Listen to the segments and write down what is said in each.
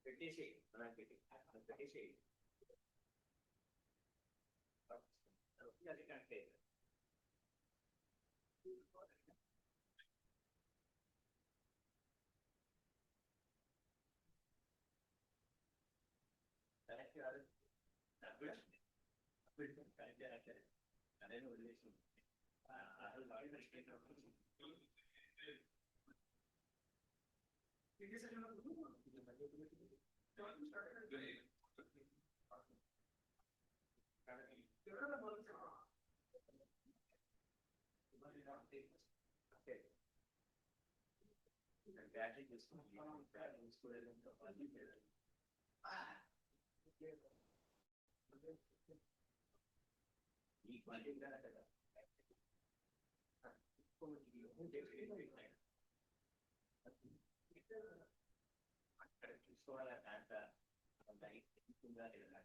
పెట్టేసి మనకి పెట్టేసి అది కరెక్ట్ కరెక్ట్ కాదు కరెక్ట్ అదే వదిలేసి అసలు బాడీ బ్యాటరీ తీసుకుని బ్యాటరీ తీసుకోలేదు ఈ క్వాలిటీ కదా అక్కడ చూసుకోవాలి అంత ఉందా లేదా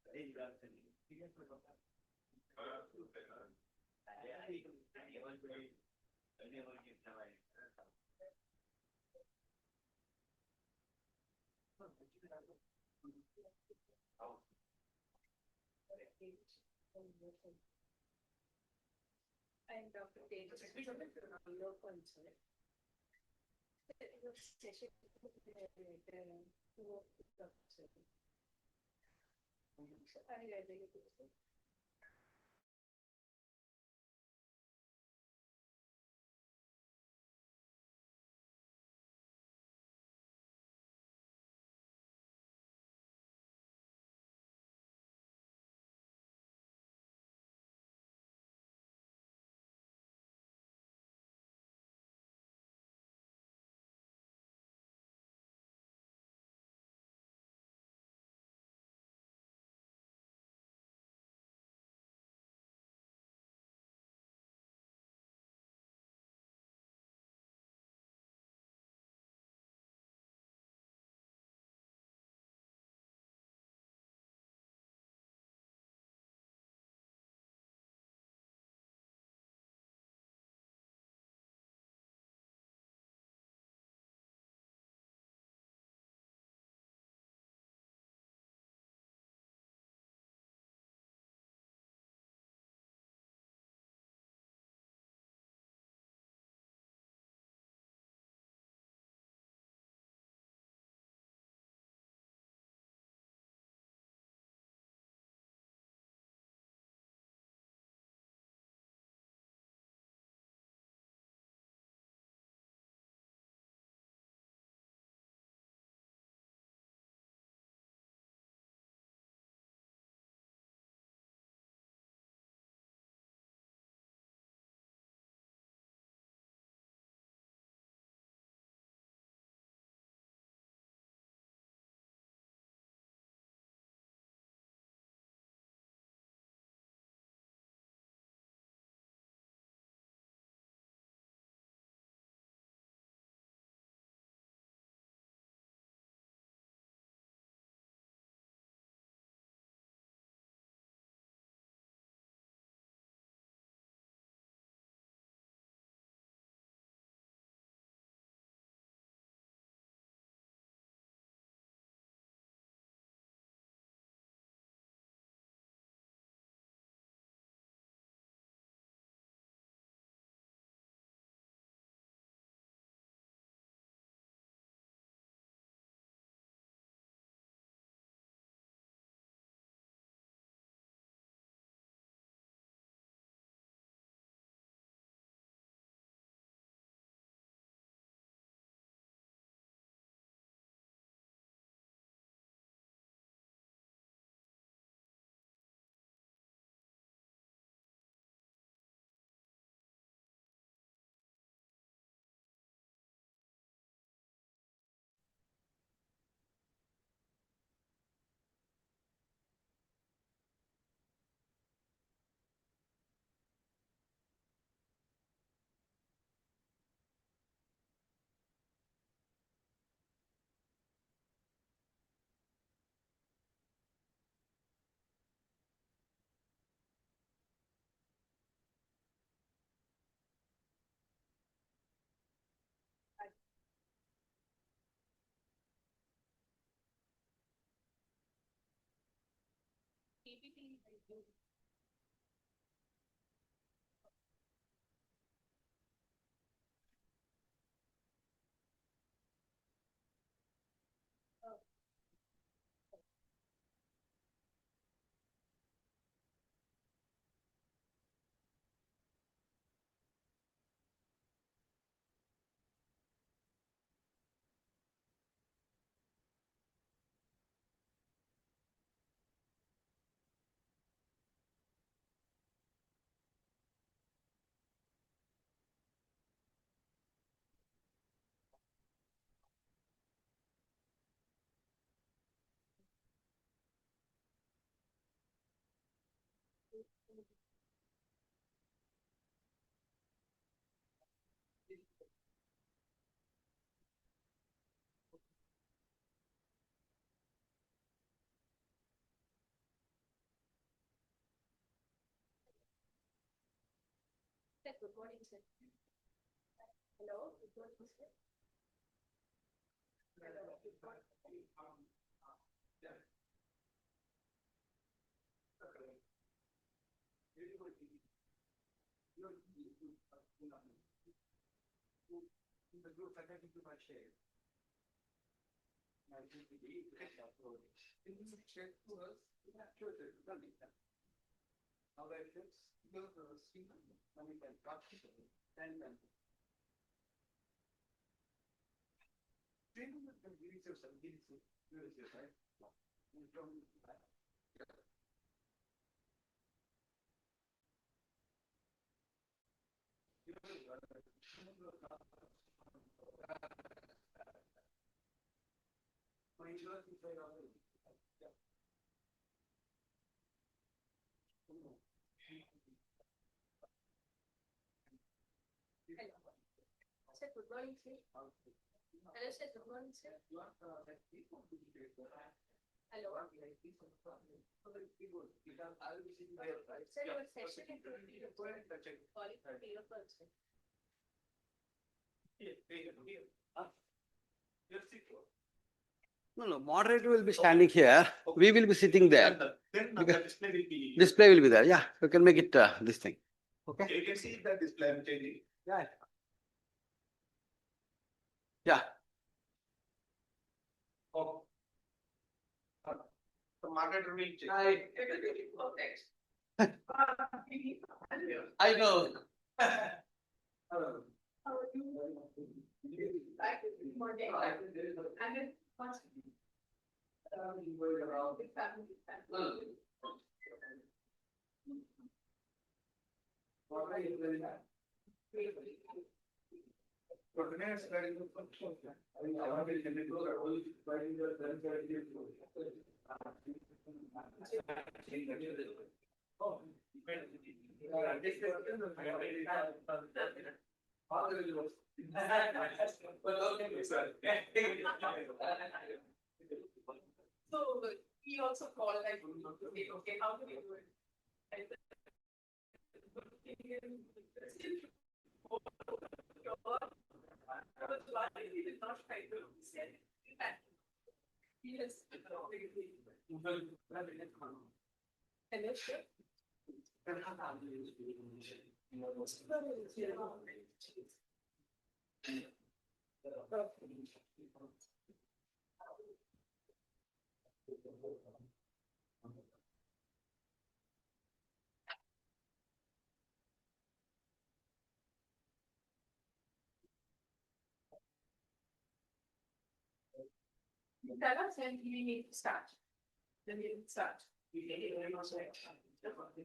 అదే ఇవ్వాల్సింది అదే అది ఎవరికి చెప్తావా And Dr. Tejas, Neocon, session Good morning, sir. Hello, good morning, sir. The group I think too much share. I think we need to have upload. Can you share to us? Yeah, sure, sir. How that fits? Go to the screen. Now we can talk to them. And then. Training with the series of some series, right? From Sir, good morning, sir. Hello, sir, good morning, sir. Hello. Sir, your session is calling for Neocon, sir. No, moderator will be standing here. We will be sitting there. Then Okay. the display will be. Display will be there. Yeah, you can make it this thing. Okay. You can see the display I'm changing. Yeah. Yeah. Oh. The market will change. I know. How are you? Back in morning. And then what's big family? So he also called like, okay, how do we do it? And yes. Hello, sir. Tell us when we need to start. Then we will start. That's all.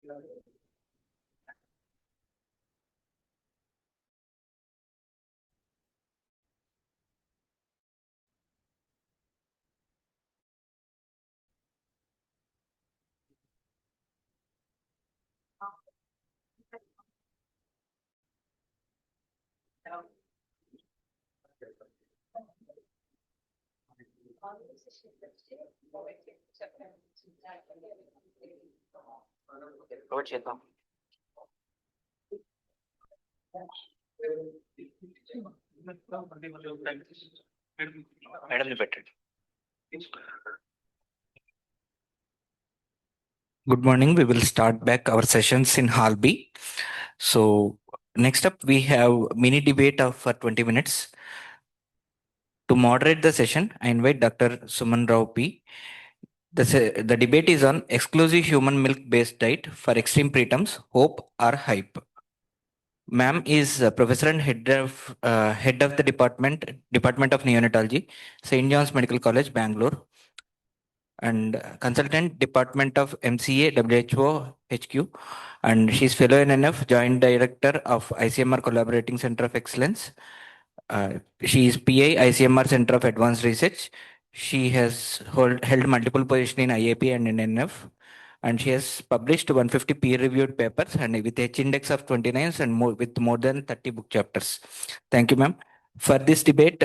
Good morning. We will start back our sessions in Hall B. So next up, we have mini debate of for 20 minutes. To moderate the session, I invite Dr. Suman Rao P. The debate is on exclusive human milk-based diet for extreme preterms, hope or hype. Ma'am is professor and head of the Department of Neonatology, St. John's Medical College, Bangalore, and consultant Department of MCA WHO HQ, and she's fellow in NF, joint director of ICMR Collaborating Center of Excellence. She is PI ICMR Center of Advanced Research. She has held multiple positions in IAP and in NF, and she has published 150 peer-reviewed papers and with H index of 29 and with more than 30 book chapters. Thank you, ma'am. For this debate,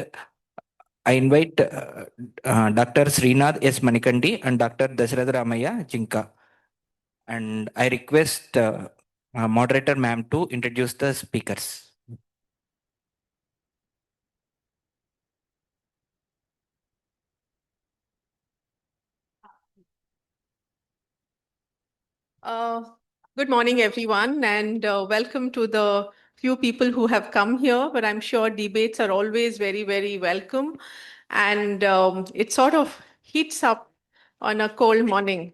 I invite Dr. Srinath S. Manikandi and Dr. Dasharatha Ramaya Jinka. And I request moderator ma'am to introduce the speakers. Good morning, everyone, and welcome to the few people who have come here. But I'm sure debates are always very, very welcome. And it sort of heats up on a cold morning.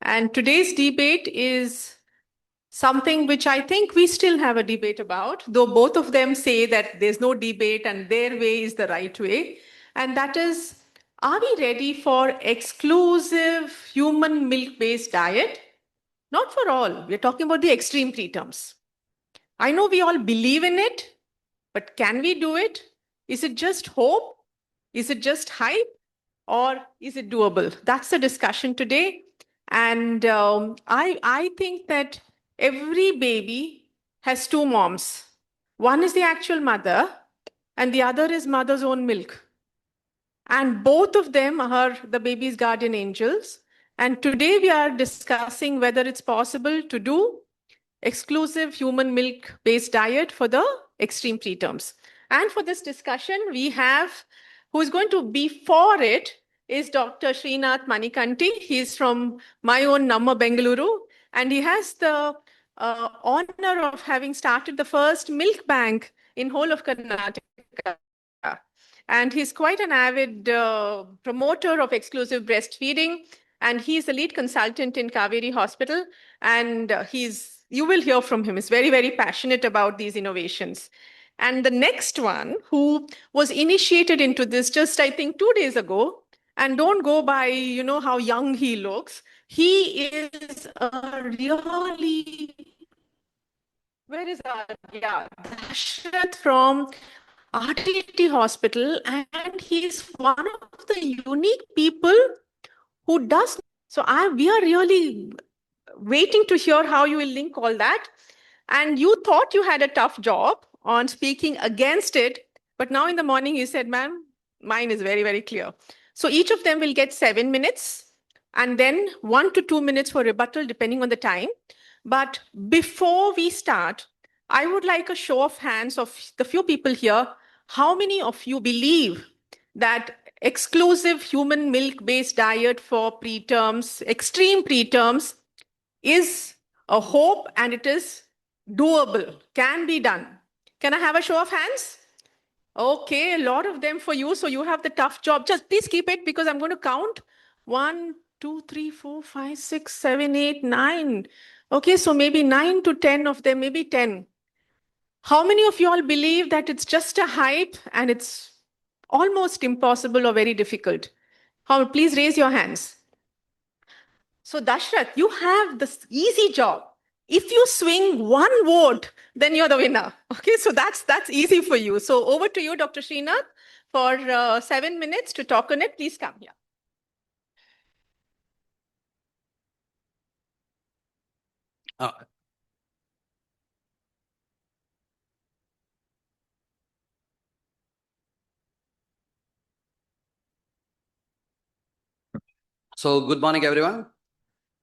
And today's debate is something which I think we still have a debate about, though both of them say that there's no debate and their way is the right way. And that is, are we ready for exclusive human milk-based diet? Not for all. We're talking about the extreme preterms. I know we all believe in it, but can we do it? Is it just hope? Is it just hype? Or is it doable? That's the discussion today. And I think that every baby has two moms. One is the actual mother, and the other is mother's own milk. And both of them are the baby's guardian angels. And today we are discussing whether it's possible to do exclusive human milk-based diet for the extreme preterms. And for this discussion, we have, who is going to be for it, is Dr. Srinath Manikanti. He's from my own Namma Bengaluru, and he has the honor of having started the first milk bank in whole of Karnataka. And he's quite an avid promoter of exclusive breastfeeding. And he's the lead consultant in Kaveri Hospital. And you will hear from him. He's very, very passionate about these innovations. And the next one, who was initiated into this just, I think, 2 days ago, and don't go by, how young he looks. He is a really, where is that? Yeah, Dashrath from RTT Hospital, and he's one of the unique people who does. So we are really waiting to hear how you will link all that. And you thought you had a tough job on speaking against it, but now in the morning you said, ma'am, mine is very, very clear. So each of them will get 7 minutes and then 1 to 2 minutes for rebuttal, depending on the time. But before we start, I would like a show of hands of the few people here. How many of you believe that exclusive human milk-based diet for preterms, extreme preterms, is a hope and it is doable, can be done? Can I have a show of hands? Okay, a lot of them for you. So you have the tough job. Just please keep it because I'm going to count 1, 2, 3, 4, 5, 6, 7, 8, 9. Okay, so maybe 9 to 10 of them, maybe 10. How many of you all believe that it's just a hype and it's almost impossible or very difficult? Please raise your hands. So Dashrath, you have this easy job. If you swing one vote, then you're the winner. Okay, so that's easy for you. So over to you, Dr. Srinath, for 7 minutes to talk on it. Please come here. Uh, So good morning, everyone.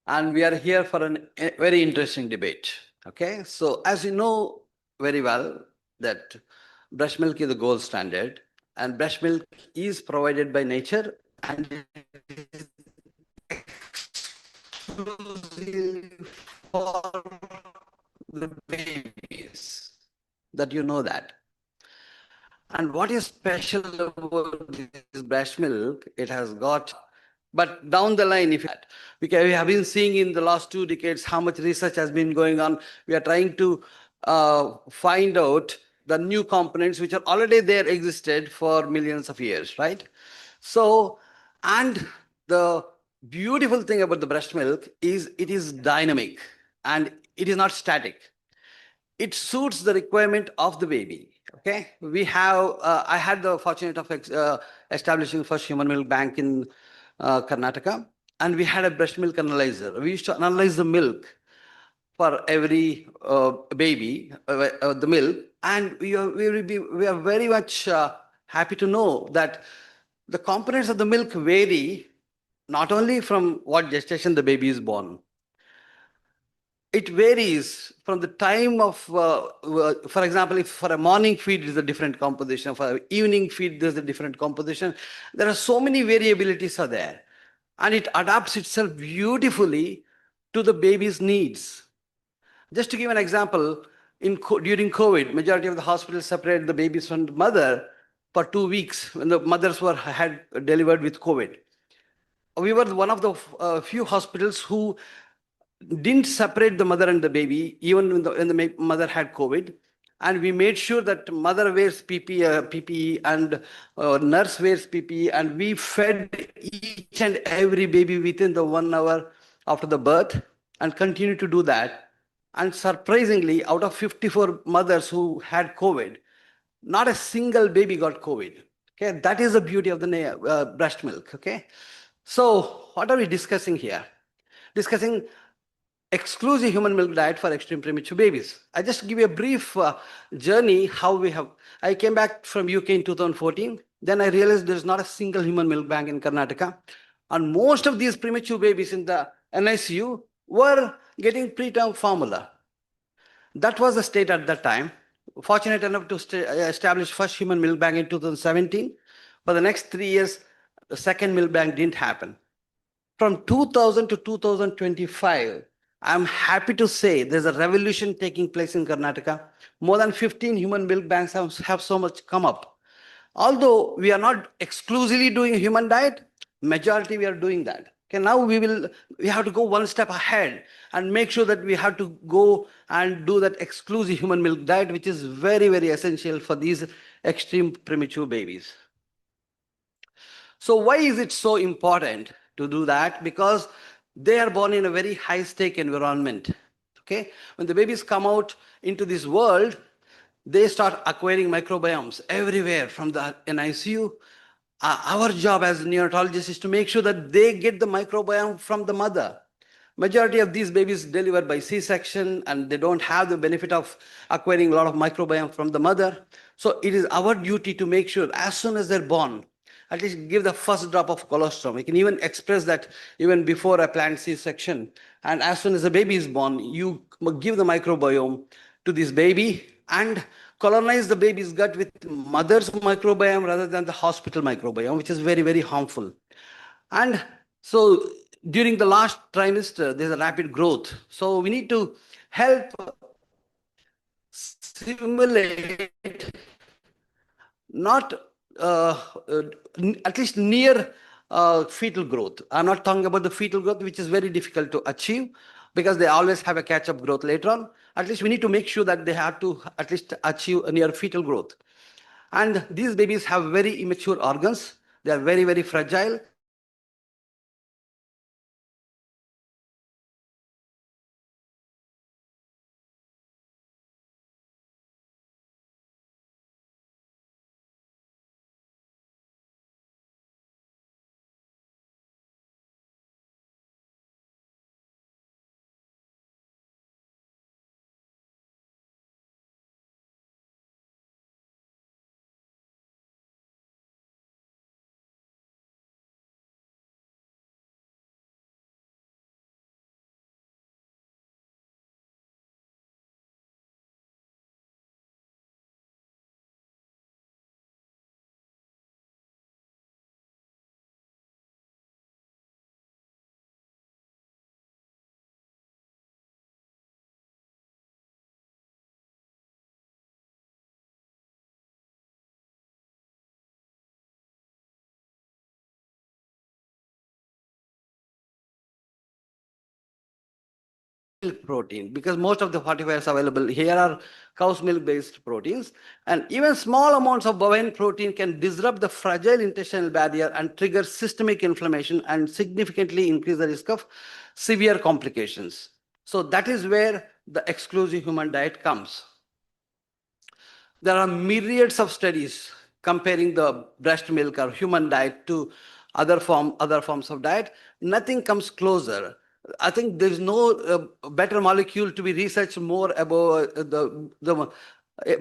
And we are here for a very interesting debate. Okay, so as you know very well that breast milk is the gold standard, and breast milk is provided by nature and it is exclusive for the babies. That you know that. And what is special about this breast milk? It has got, but down the line, if because we have been seeing in the last 2 decades how much research has been going on. We are trying to find out the new components which are already there existed for millions of years, right? So, and the beautiful thing about the breast milk is it is dynamic and it is not static. It suits the requirement of the baby. Okay, we have. I had the fortunate of establishing first human milk bank in Karnataka, and we had a breast milk analyzer. We used to analyze the milk for every baby, the milk, and we are very much happy to know that the components of the milk vary not only from what gestation the baby is born. It varies from the time of, for example, if for a morning feed is a different composition, for an evening feed there's a different composition. There are so many variabilities are there, and it adapts itself beautifully to the baby's needs. Just to give an example, during COVID, majority of the hospitals separated the babies from the mother for 2 weeks when the mothers had delivered with COVID. We were one of the few hospitals who didn't separate the mother and the baby, even when the mother had COVID. And we made sure that mother wears PPE and nurse wears PPE, and we fed each and every baby within the 1 hour after the birth and continue to do that. And surprisingly, out of 54 mothers who had COVID, not a single baby got COVID. Okay, that is the beauty of the breast milk. Okay, so what are we discussing here? Discussing exclusive human milk diet for extreme premature babies. I just give you a brief journey how we have. I came back from UK in 2014. Then I realized there's not a single human milk bank in Karnataka. And most of these premature babies in the NICU were getting preterm formula. That was the state at that time. Fortunate enough to establish first human milk bank in 2017. For the next 3 years, the second milk bank didn't happen. From 2000 to 2025, I'm happy to say there's a revolution taking place in Karnataka. More than 15 human milk banks have so much come up. Although we are not exclusively doing a human diet, majority we are doing that. Okay, now we have to go one step ahead and make sure that we have to go and do that exclusive human milk diet, which is very, very essential for these extreme premature babies. So why is it so important to do that? Because they are born in a very high stake environment. Okay, when the babies come out into this world, they start acquiring microbiomes everywhere from the NICU. Our job as neonatologists is to make sure that they get the microbiome from the mother. Majority of these babies delivered by C-section, and they don't have the benefit of acquiring a lot of microbiome from the mother. So it is our duty to make sure as soon as they're born, at least give the first drop of colostrum. We can even express that even before a planned C-section. And as soon as the baby is born, you give the microbiome to this baby and colonize the baby's gut with mother's microbiome rather than the hospital microbiome, which is very, very harmful. And so during the last trimester, there's a rapid growth. So we need to help simulate not at least near fetal growth. I'm not talking about the fetal growth, which is very difficult to achieve because they always have a catch-up growth later on. At least we need to make sure that they have to at least achieve a near fetal growth. And these babies have very immature organs. They are very, very fragile. protein, because most of the fortifiers available here are cow's milk based proteins. And even small amounts of bovine protein can disrupt the fragile intestinal barrier and trigger systemic inflammation and significantly increase the risk of severe complications. So that is where the exclusive human diet comes. There are myriads of studies comparing the breast milk or human diet to other forms of diet. Nothing comes closer. I think there's no better molecule to be researched more about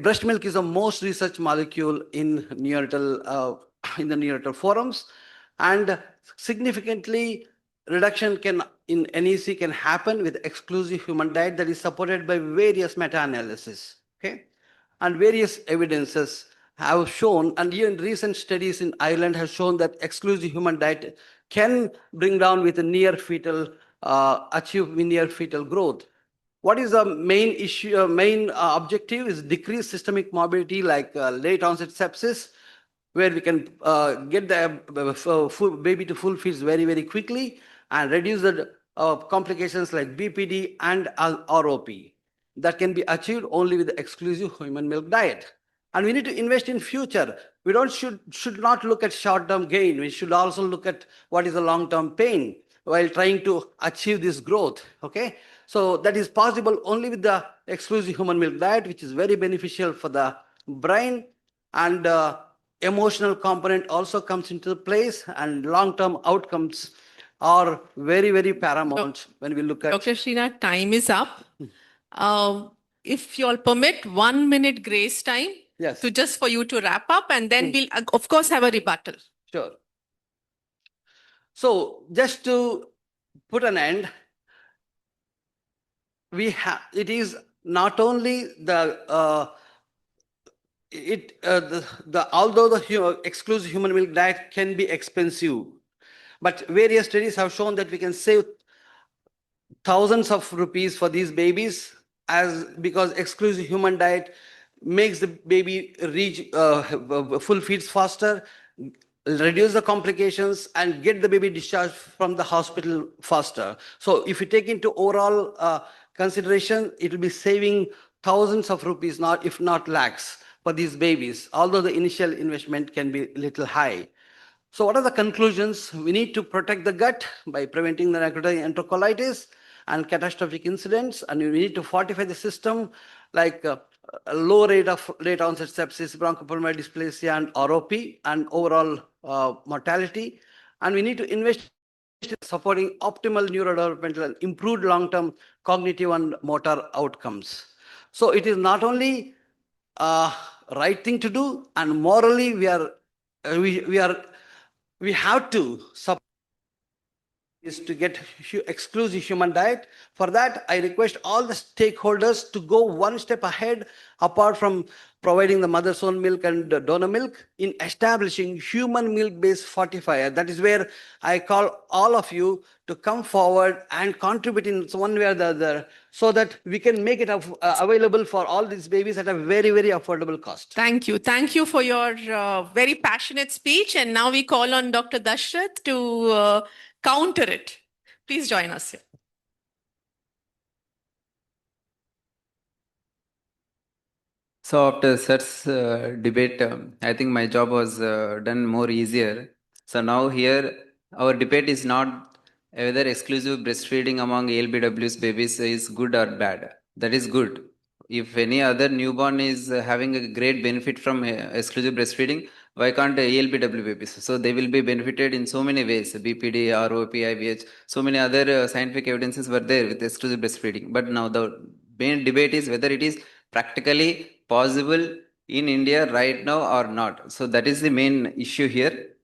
breast milk is the most researched molecule in in the neonatal forums, and significantly reduction can in NEC can happen with exclusive human diet that is supported by various meta-analysis. Okay, and various evidences have shown, and even recent studies in Ireland have shown that exclusive human diet can bring down with a achieve near fetal growth. What is the main issue, main objective is decrease systemic morbidity like late onset sepsis, where we can get the baby to full feeds very, very quickly and reduce the complications like BPD and ROP. That can be achieved only with the exclusive human milk diet. And we need to invest in future. We should not look at short-term gain. We should also look at what is the long-term pain while trying to achieve this growth. Okay, so that is possible only with the exclusive human milk diet, which is very beneficial for the brain, and emotional component also comes into place, and long-term outcomes are very, very paramount when we look at. Dr. Srinath, time is up. If you'll permit 1 minute grace time Yes. to just for you to wrap up, and then we'll of course have a rebuttal. Sure. So just to put an end, it is not only although the exclusive human milk diet can be expensive, but various studies have shown that we can save thousands of rupees for these babies, because exclusive human diet makes the baby reach full feeds faster, reduce the complications, and get the baby discharged from the hospital faster. So if you take into overall consideration, it will be saving thousands of rupees, if not lakhs, for these babies, although the initial investment can be a little high. So what are the conclusions? We need to protect the gut by preventing the necrotic enterocolitis and catastrophic incidents, and we need to fortify the system like a low rate of late onset sepsis, bronchopulmonary dysplasia, and ROP, and overall mortality. And we need to invest in supporting optimal neurodevelopmental and improved long-term cognitive and motor outcomes. So it is not only right thing to do, and morally we have to support is to get exclusive human diet. For that, I request all the stakeholders to go one step ahead, apart from providing the mother's own milk and donor milk, in establishing human milk-based fortifier. That is where I call all of you to come forward and contribute in one way or the other, so that we can make it available for all these babies at a very, very affordable cost. Thank you. Thank you for your very passionate speech. And now we call on Dr. Dashrath to counter it. Please join us here. So after such debate, I think my job was done more easier. So now here, our debate is not whether exclusive breastfeeding among ALBW's babies is good or bad. That is good. If any other newborn is having a great benefit from exclusive breastfeeding, why can't ALBW babies? So they will be benefited in so many ways, BPD, ROP, IVH, so many other scientific evidences were there with exclusive breastfeeding. But now the main debate is whether it is practically possible in India right now or not. So that is the main issue here.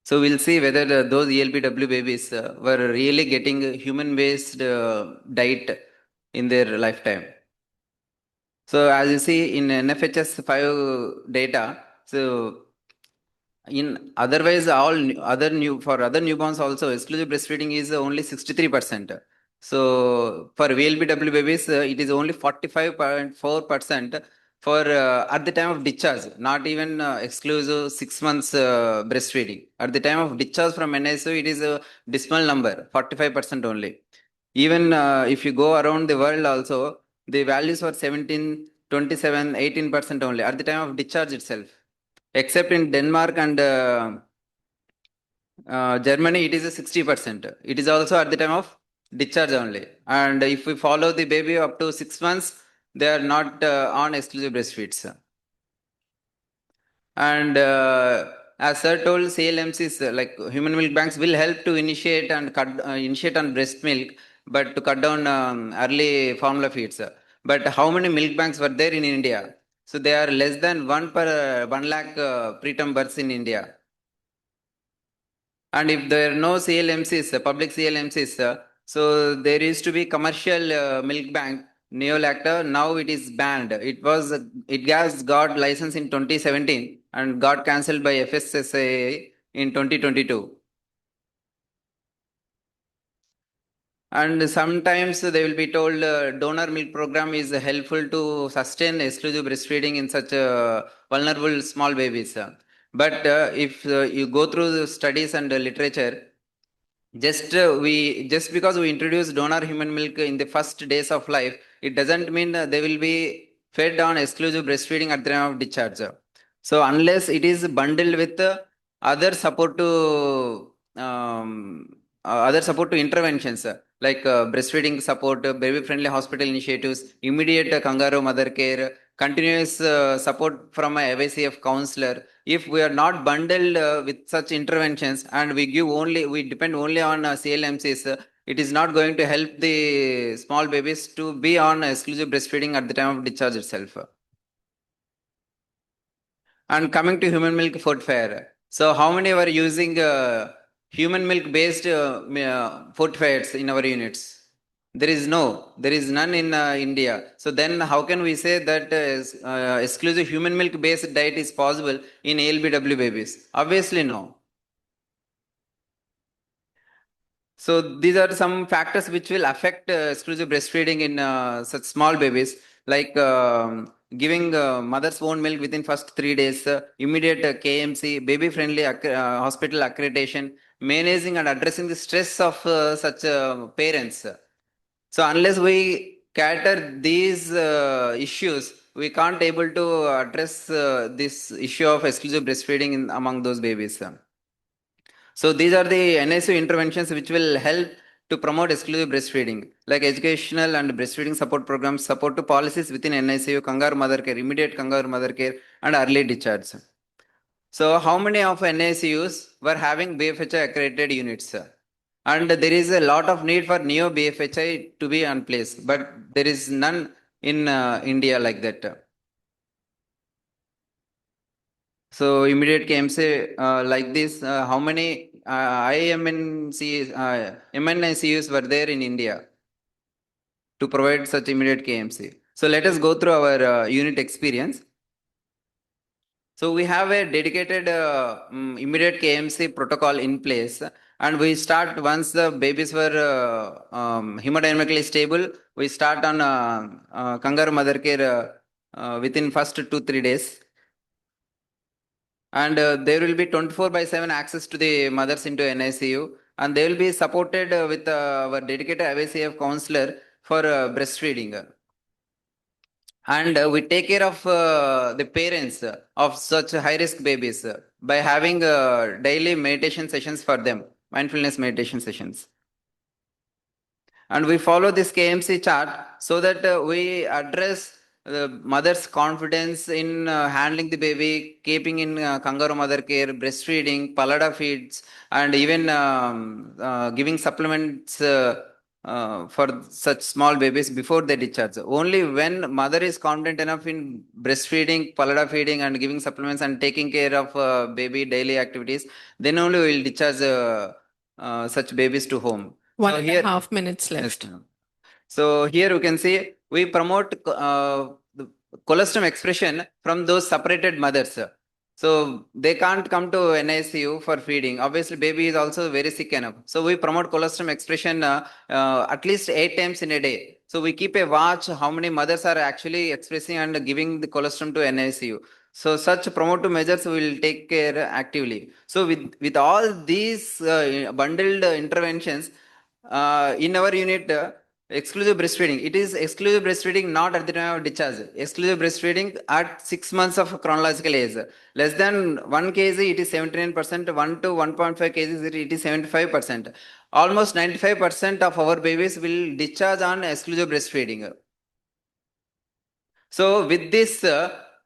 So we'll see whether those ELBW babies were really getting a human-based diet in their lifetime. So as you see in NFHS 5 data, so in otherwise all for other newborns also exclusive breastfeeding is only 63%. So for VLBW babies, it is only 45.4% for at the time of discharge, not even exclusive 6 months breastfeeding. At the time of discharge from NICU, it is a dismal number, 45% only. Even if you go around the world also, the values were 17, 27, 18% only at the time of discharge itself. Except in Denmark and Germany, it is a 60%. It is also at the time of discharge only. And if we follow the baby up to 6 months, they are not on exclusive breastfeeds. And as sir told, CLMCs like human milk banks will help to initiate and initiate on breast milk, but to cut down early formula feeds. But how many milk banks were there in India? So they are less than 1 lakh preterm births in India. And if there are no CLMCs, public CLMCs, so there used to be commercial milk bank, Neolacta. Now it is banned. It has got license in 2017 and got cancelled by FSSAI in 2022. And sometimes they will be told donor milk program is helpful to sustain exclusive breastfeeding in such vulnerable small babies. But if you go through the studies and literature, just because we introduce donor human milk in the first days of life, it doesn't mean they will be fed on exclusive breastfeeding at the time of discharge. So unless it is bundled with other support to interventions like breastfeeding support, baby friendly hospital initiatives, immediate kangaroo mother care, continuous support from a AVCF counselor. If we are not bundled with such interventions and we depend only on CLMCs, it is not going to help the small babies to be on exclusive breastfeeding at the time of discharge itself. And coming to human milk fortifier. So how many were using human milk based fortifiers in our units? There is none in India. So then how can we say that exclusive human milk based diet is possible in ALBW babies? Obviously no. So these are some factors which will affect exclusive breastfeeding in such small babies, like giving mother's own milk within first 3 days, immediate KMC, baby-friendly hospital accreditation, managing and addressing the stress of such parents. So unless we cater these issues, we can't able to address this issue of exclusive breastfeeding among those babies. So these are the NSU interventions which will help to promote exclusive breastfeeding, like educational and breastfeeding support programs, support to policies within NICU, kangaroo mother care, immediate kangaroo mother care, and early discharge. So how many of NICUs were having BFHI accredited units? And there is a lot of need for neo BFHI to be in place, but there is none in India like that. So immediate KMC like this, how many MNICUs were there in India to provide such immediate KMC? So let us go through our unit experience. So we have a dedicated immediate KMC protocol in place, and we start once the babies were hemodynamically stable. We start on kangaroo mother care within first 2-3 days. And there will be 24/7 access to the mothers into NICU, and they will be supported with our dedicated AVCF counselor for breastfeeding. And we take care of the parents of such high risk babies by having daily meditation sessions for them, mindfulness meditation sessions. And we follow this KMC chart so that we address the mother's confidence in handling the baby, keeping in kangaroo mother care, breastfeeding, palada feeds, and even giving supplements for such small babies before they discharge. Only when mother is confident enough in breastfeeding, palada feeding, and giving supplements and taking care of baby daily activities, then only we will discharge such babies to home. 1.5 minutes left. Yes, ma'am. So here you can see we promote the colostrum expression from those separated mothers. So they can't come to NICU for feeding. Obviously, baby is also very sick enough. So we promote colostrum expression at least 8 times in a day. So we keep a watch how many mothers are actually expressing and giving the colostrum to NICU. So such promotive measures will take care actively. So with all these bundled interventions, in our unit, exclusive breastfeeding. It is exclusive breastfeeding not at the time of discharge. Exclusive breastfeeding at 6 months of chronological age. Less than 1 kg, it is 79%. 1 to 1.5 kg, it is 75%. Almost 95% of our babies will discharge on exclusive breastfeeding. So with this,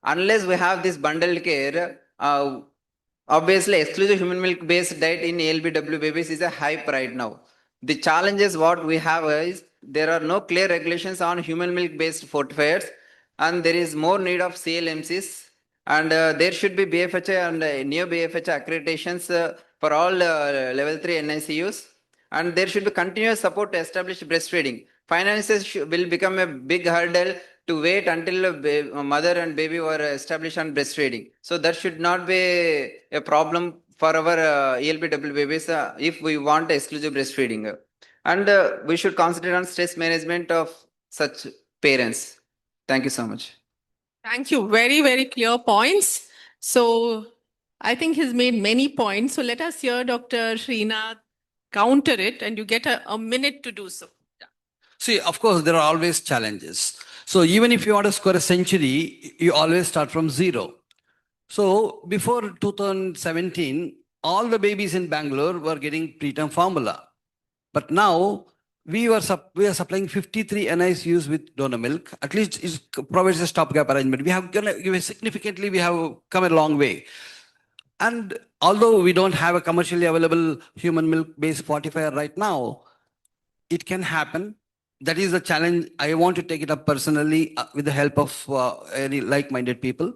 unless we have this bundled care, obviously exclusive human milk based diet in ALBW babies is a hype right now. The challenges what we have is there are no clear regulations on human milk based fortifiers, and there is more need of CLMCs, and there should be BFHA and neo BFHA accreditations for all level 3 NICUs, and there should be continuous support to establish breastfeeding. Finances will become a big hurdle to wait until a mother and baby were established on breastfeeding. So that should not be a problem for our ELBW babies if we want exclusive breastfeeding. And we should concentrate on stress management of such parents. Thank you so much. Thank you. Very, very clear points. So I think he's made many points. So let us hear Dr. Srinath counter it, and you get a minute to do so. See, of course, there are always challenges. So even if you want to score a century, you always start from zero. So before 2017, all the babies in Bangalore were getting preterm formula. But now we are supplying 53 NICUs with donor milk. At least it provides a stopgap arrangement. We have significantly, we have come a long way. And although we don't have a commercially available human milk-based fortifier right now, it can happen. That is a challenge. I want to take it up personally with the help of any like-minded people.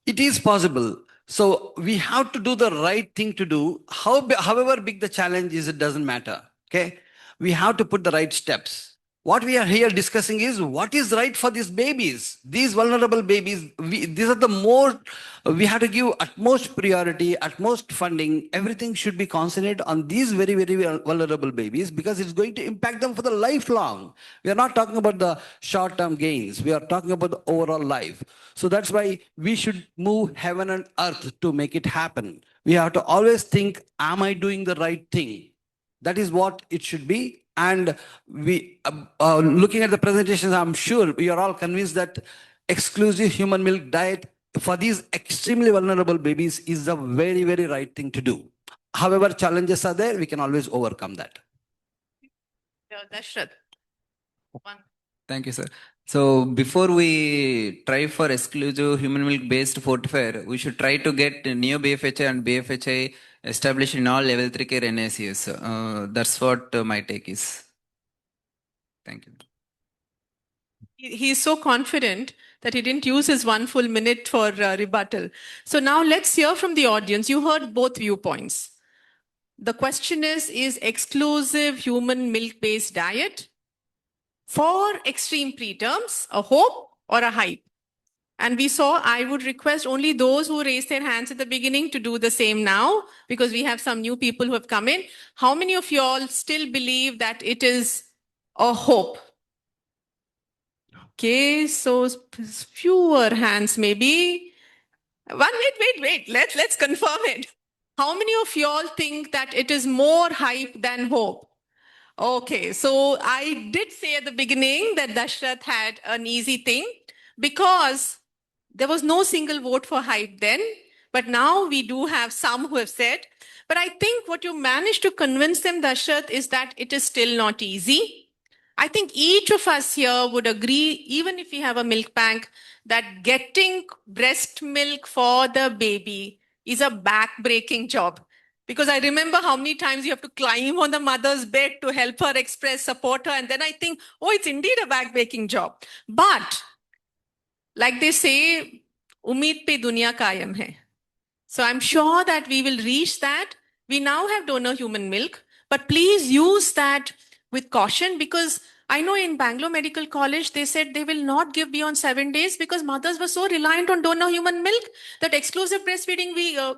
It is possible. So we have to do the right thing to do. However big the challenge is, it doesn't matter. Okay, we have to put the right steps. What we are here discussing is what is right for these babies, these vulnerable babies. These are the more, we have to give utmost priority, utmost funding. Everything should be concentrated on these very, very vulnerable babies because it's going to impact them for the lifelong. We are not talking about the short-term gains. We are talking about the overall life. So that's why we should move heaven and earth to make it happen. We have to always think, am I doing the right thing? That is what it should be. And we, looking at the presentations, I'm sure we are all convinced that exclusive human milk diet for these extremely vulnerable babies is the very, very right thing to do. However, challenges are there, we can always overcome that. Dashrath. Thank you, sir. So before we try for exclusive human milk based fortifier, we should try to get neo BFHA and BFHA established in all level 3 care NICUs. That's what my take is. Thank you. He's so confident that he didn't use his 1 full minute for rebuttal. So now let's hear from the audience. You heard both viewpoints. The question is exclusive human milk-based diet for extreme preterms a hope or a hype? And we saw, I would request only those who raised their hands at the beginning to do the same now, because we have some new people who have come in. How many of you all still believe that it is a hope? Okay, so fewer hands maybe. Wait. Let's confirm it. How many of you all think that it is more hype than hope? Okay, so I did say at the beginning that Dashrath had an easy thing because there was no single vote for hype then, but now we do have some who have said. But I think what you managed to convince them, Dashrath, is that it is still not easy. I think each of us here would agree, even if we have a milk bank, that getting breast milk for the baby is a back-breaking job. Because I remember how many times you have to climb on the mother's bed to help her express, support her. And then I think, oh, it's indeed a back-breaking job. But like they say, umid pe dunya kayam hai. So I'm sure that we will reach that. We now have donor human milk, but please use that with caution, because I know in Bangalore Medical College, they said they will not give beyond 7 days because mothers were so reliant on donor human milk that exclusive breastfeeding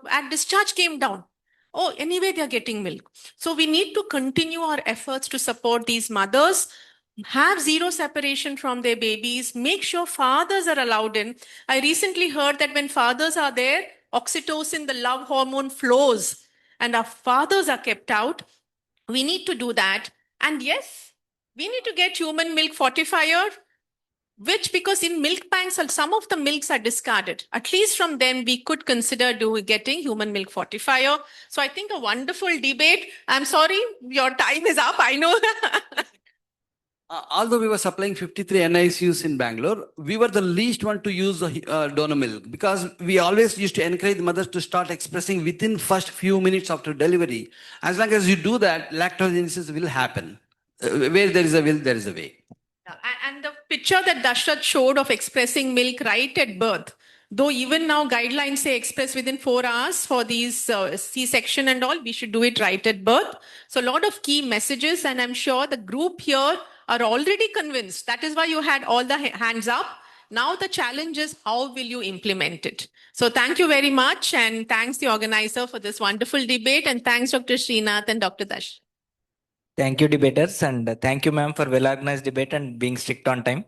at discharge came down. Oh, anyway, they're getting milk. So we need to continue our efforts to support these mothers, have zero separation from their babies, make sure fathers are allowed in. I recently heard that when fathers are there, oxytocin, the love hormone, flows and our fathers are kept out. We need to do that. And yes, we need to get human milk fortifier, which because in milk banks, some of the milks are discarded. At least from them, we could consider getting human milk fortifier. So I think a wonderful debate. I'm sorry, your time is up. I know. Although we were supplying 53 NICUs in Bangalore, we were the least one to use the donor milk because we always used to encourage mothers to start expressing within first few minutes after delivery. As long as you do that, lactogenesis will happen. Where there is a will, there is a way. Yeah, and the picture that Dashrath showed of expressing milk right at birth, though even now guidelines say express within 4 hours for these C-section and all, we should do it right at birth. So a lot of key messages, and I'm sure the group here are already convinced. That is why you had all the hands up. Now the challenge is how will you implement it? So thank you very much, and thanks the organizer for this wonderful debate, and thanks Dr. Srinath and Dr. Dash. Thank you, debaters, and thank you, ma'am, for well-organized debate and being strict on time.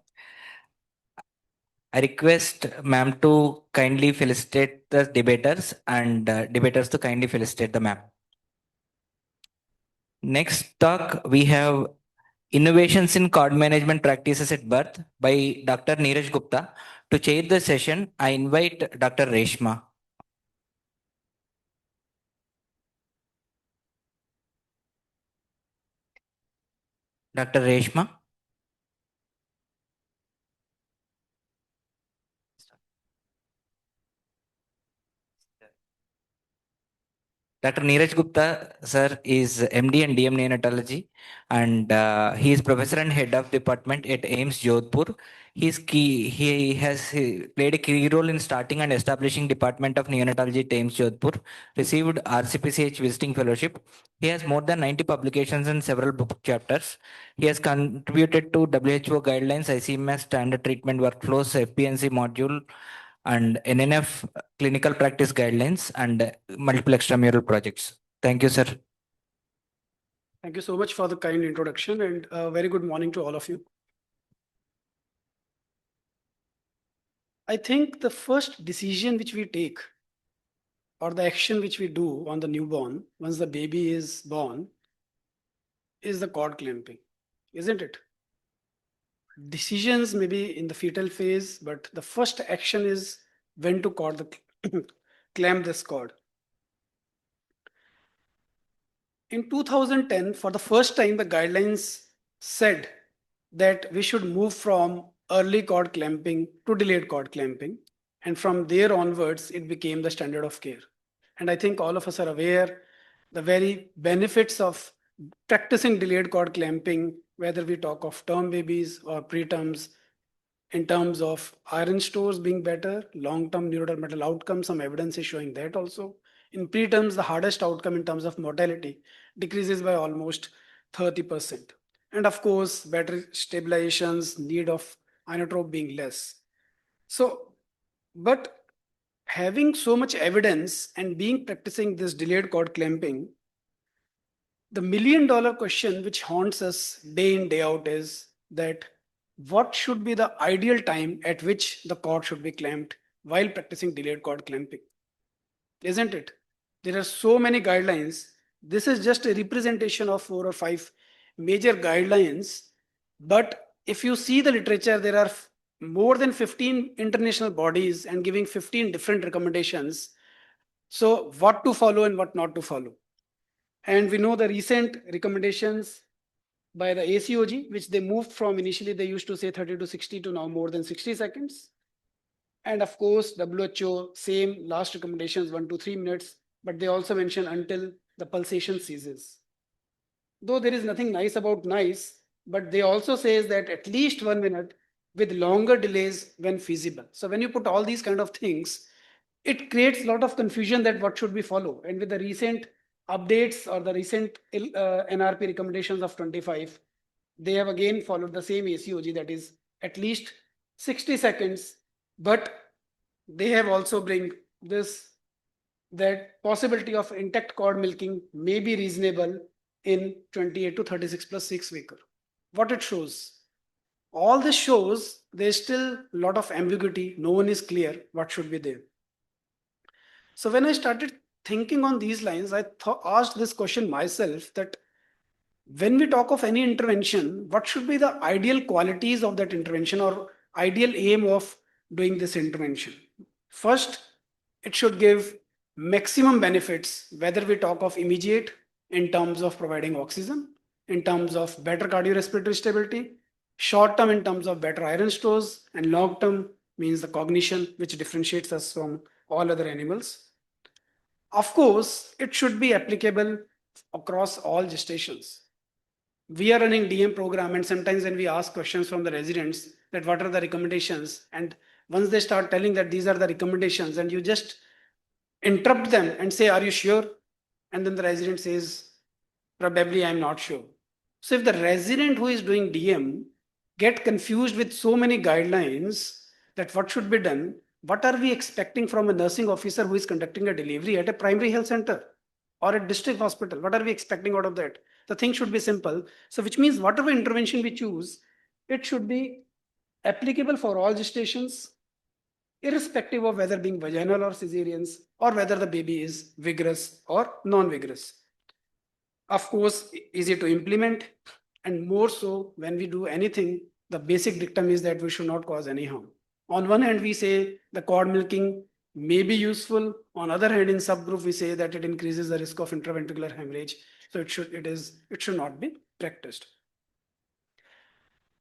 I request ma'am to kindly felicitate the debaters and debaters to kindly felicitate the ma'am. Next talk, we have Innovations in Cord Management Practices at Birth by Dr. Neeraj Gupta. To chair the session, I invite Dr. Reshma. Dr. Reshma. Dr. Neeraj Gupta, sir, is MD and DM Neonatology, and he is professor and head of department at AIMS Jodhpur. He has played a key role in starting and establishing Department of Neonatology at AIMS Jodhpur, received RCPCH visiting fellowship. He has more than 90 publications and several book chapters. He has contributed to WHO guidelines, ICMS standard treatment workflows, FPNC module, and NNF clinical practice guidelines and multiple extramural projects. Thank you, sir. Thank you so much for the kind introduction and a very good morning to all of you. I think the first decision which we take or the action which we do on the newborn once the baby is born is the cord clamping, isn't it? Decisions may be in the fetal phase, but the first action is when to clamp this cord. In 2010, for the first time, the guidelines said that we should move from early cord clamping to delayed cord clamping. And from there onwards, it became the standard of care. And I think all of us are aware the very benefits of practicing delayed cord clamping, whether we talk of term babies or preterms, in terms of iron stores being better, long-term neurodevelopmental outcomes, some evidence is showing that also. In preterms, the hardest outcome in terms of mortality decreases by almost 30%. And of course, better stabilizations, need of inotrope being less. So, but having so much evidence and being practicing this delayed cord clamping, the million-dollar question which haunts us day in, day out is that what should be the ideal time at which the cord should be clamped while practicing delayed cord clamping? Isn't it? There are so many guidelines. This is just a representation of 4 or 5 major guidelines. But if you see the literature, there are more than 15 international bodies and giving 15 different recommendations. So what to follow and what not to follow. And we know the recent recommendations by the ACOG, which they moved from initially, they used to say 30 to 60 to now more than 60 seconds. And of course, WHO, same last recommendations, 1 to 3 minutes, but they also mention until the pulsation ceases. Though there is nothing nice about nice, but they also says that at least 1 minute with longer delays when feasible. So when you put all these kind of things, it creates a lot of confusion that what should we follow. And with the recent updates or the recent NRP recommendations of 25, they have again followed the same ACOG, that is at least 60 seconds, but they have also bring this, that possibility of intact cord milking may be reasonable in 28 to 36 plus 6 weeker. What it shows? All this shows there's still a lot of ambiguity. No one is clear what should be there. So when I started thinking on these lines, I asked this question myself that when we talk of any intervention, what should be the ideal qualities of that intervention or ideal aim of doing this intervention? First, it should give maximum benefits, whether we talk of immediate in terms of providing oxygen, in terms of better cardiorespiratory stability, short term in terms of better iron stores, and long term means the cognition, which differentiates us from all other animals. Of course, it should be applicable across all gestations. We are running DM program, and sometimes when we ask questions from the residents that what are the recommendations, and once they start telling that these are the recommendations, and you just interrupt them and say, are you sure? And then the resident says, probably I'm not sure. So if the resident who is doing DM get confused with so many guidelines that what should be done, what are we expecting from a nursing officer who is conducting a delivery at a primary health center or a district hospital? What are we expecting out of that? The thing should be simple. So which means whatever intervention we choose, it should be applicable for all gestations, irrespective of whether being vaginal or cesareans, or whether the baby is vigorous or non-vigorous. Of course, easy to implement, and more so when we do anything, the basic dictum is that we should not cause any harm. On one hand, we say the cord milking may be useful. On other hand, in subgroup, we say that it increases the risk of intraventricular hemorrhage. So it should not be practiced.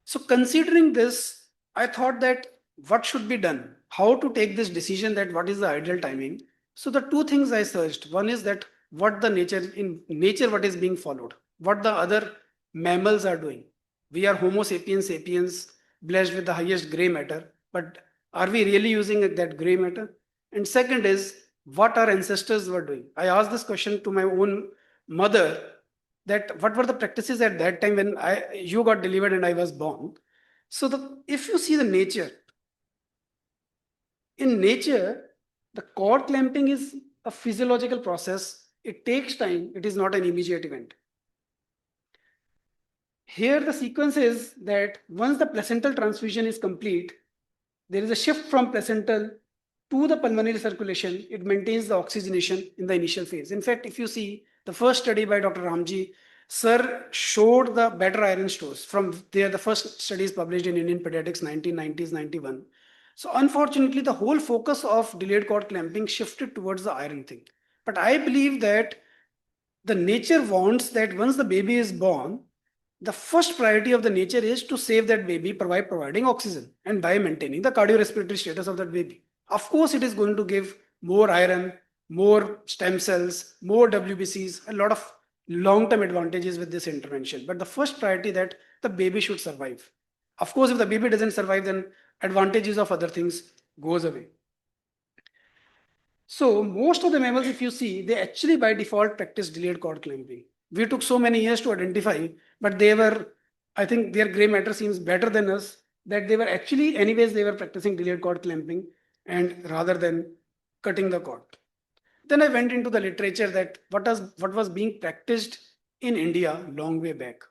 So considering this, I thought that what should be done? How to take this decision that what is the ideal timing? So the two things I searched. One is that what the nature in nature, what is being followed, what the other mammals are doing. We are Homo sapiens sapiens, blessed with the highest gray matter, but are we really using that gray matter? And second is what our ancestors were doing. I asked this question to my own mother, that what were the practices at that time when you got delivered and I was born. So if you see the nature, in nature, the cord clamping is a physiological process. It takes time. It is not an immediate event. Here the sequence is that once the placental transfusion is complete, there is a shift from placental to the pulmonary circulation. It maintains the oxygenation in the initial phase. In fact, if you see the first study by Dr. Ramji, sir showed the better iron stores. From there, the first study is published in Indian Pediatrics 1990s, 91. So unfortunately, the whole focus of delayed cord clamping shifted towards the iron thing. But I believe that the nature wants that once the baby is born, the first priority of the nature is to save that baby by providing oxygen and by maintaining the cardiorespiratory status of that baby. Of course, it is going to give more iron, more stem cells, more WBCs, a lot of long-term advantages with this intervention. But the first priority that the baby should survive. Of course, if the baby doesn't survive, then advantages of other things goes away. So most of the mammals, if you see, they actually by default practice delayed cord clamping. We took so many years to identify, but they were, I think their gray matter seems better than us, that they were actually, anyways, they were practicing delayed cord clamping and rather than cutting the cord. Then I went into the literature that what was being practiced in India long way back.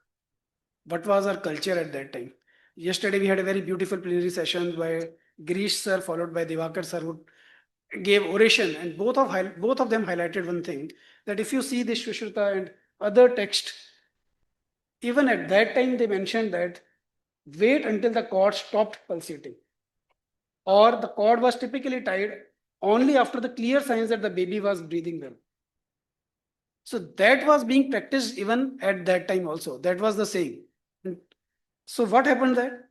What was our culture at that time? Yesterday we had a very beautiful plenary session by Girish sir followed by Divakar sir, who gave oration, and both of them highlighted one thing, that if you see this Sushruta and other text, even at that time they mentioned that wait until the cord stopped pulsating, or the cord was typically tied only after the clear signs that the baby was breathing well. So that was being practiced even at that time also. That was the saying. So what happened there?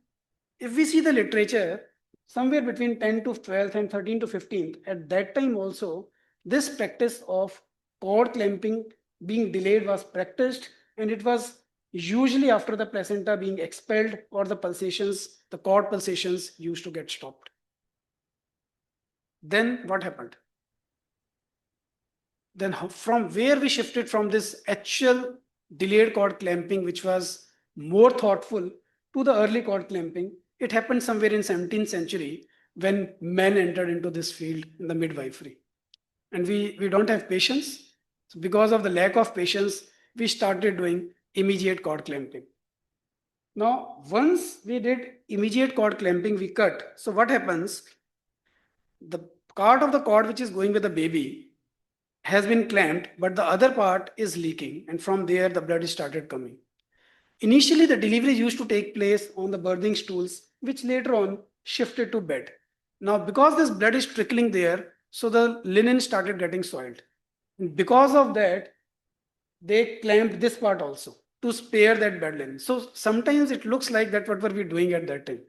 If we see the literature, somewhere between 10 to 12th and 13 to 15th, at that time also, this practice of cord clamping being delayed was practiced, and it was usually after the placenta being expelled or the pulsations, the cord pulsations used to get stopped. Then what happened? Then from where we shifted from this actual delayed cord clamping, which was more thoughtful, to the early cord clamping, it happened somewhere in 17th century when men entered into this field in the midwifery. And we don't have patience. So because of the lack of patience, we started doing immediate cord clamping. Now, once we did immediate cord clamping, we cut. So what happens? The part of the cord which is going with the baby has been clamped, but the other part is leaking. And from there, the blood started coming. Initially, the delivery used to take place on the birthing stools, which later on shifted to bed. Now, because this blood is trickling there, so the linen started getting soiled. And because of that, they clamped this part also to spare that bed linen. So sometimes it looks like that what were we doing at that time.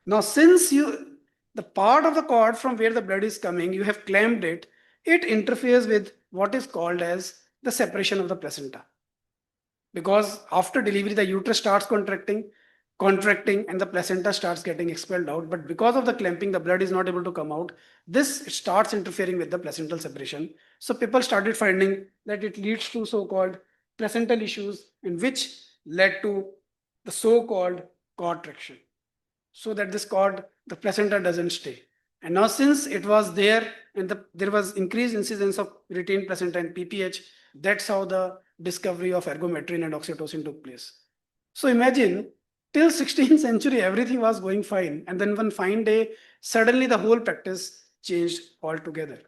Now, since the part of the cord from where the blood is coming, you have clamped it, it interferes with what is called as the separation of the placenta. Because after delivery, the uterus starts contracting, and the placenta starts getting expelled out. But because of the clamping, the blood is not able to come out. This starts interfering with the placental separation. So people started finding that it leads to so-called placental issues, in which led to the so-called cord traction, so that this cord, the placenta doesn't stay. And now since it was there and there was increased incidence of retained placenta and PPH, that's how the discovery of ergometrin and oxytocin took place. So imagine till 16th century, everything was going fine. And then one fine day, suddenly the whole practice changed altogether.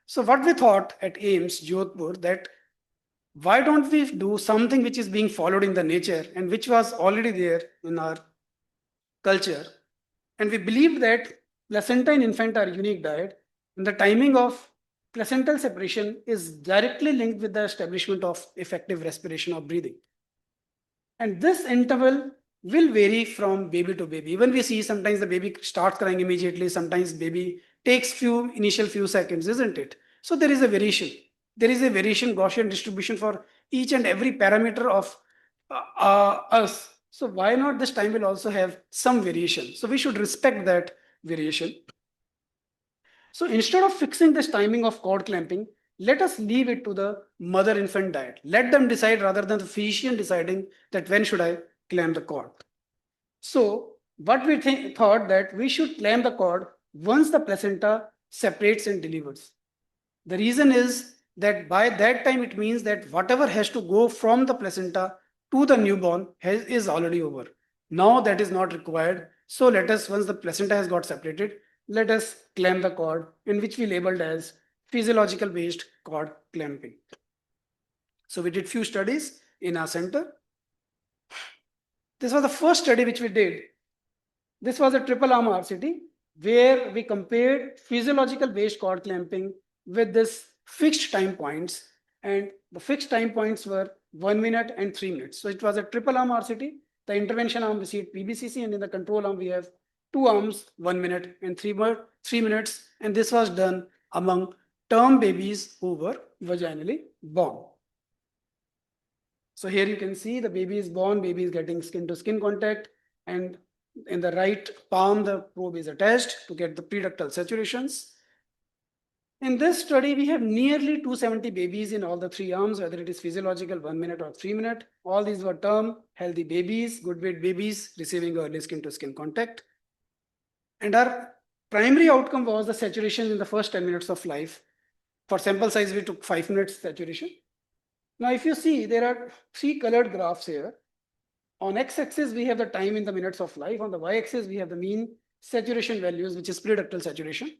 So what we thought at AIMS, Jodhpur, that why don't we do something which is being followed in the nature and which was already there in our culture, and we believed that placenta and infant are unique diet, and the timing of placental separation is directly linked with the establishment of effective respiration or breathing. And this interval will vary from baby to baby. Even we see sometimes the baby starts crying immediately, sometimes baby takes initial few seconds, isn't it? So there is a variation. There is a variation Gaussian distribution for each and every parameter of us. So why not this time will also have some variation? So we should respect that variation. So instead of fixing this timing of cord clamping, let us leave it to the mother-infant diet. Let them decide rather than the physician deciding that when should I clamp the cord. So what we thought that we should clamp the cord once the placenta separates and delivers. The reason is that by that time it means that whatever has to go from the placenta to the newborn is already over. Now that is not required. So let us, once the placenta has got separated, let us clamp the cord, in which we labeled as physiological based cord clamping. So we did few studies in our center. This was the first study which we did. This was a triple arm RCT where we compared physiological based cord clamping with this fixed time points, and the fixed time points were 1 minute and 3 minutes. So it was a triple arm RCT. The intervention arm received PBCC, and in the control arm we have two arms, 1 minute and 3 minutes, and this was done among term babies who were vaginally born. So here you can see the baby is born, baby is getting skin to skin contact, and in the right palm the probe is attached to get the preductal saturations. In this study, we have nearly 270 babies in all the three arms, whether it is physiological 1 minute or 3 minute. All these were term, healthy babies, good weight babies receiving early skin to skin contact. And our primary outcome was the saturation in the first 10 minutes of life. For sample size, we took 5 minutes saturation. Now, if you see, there are three colored graphs here. On x-axis, we have the time in the minutes of life. On the y-axis, we have the mean saturation values, which is preductal saturation.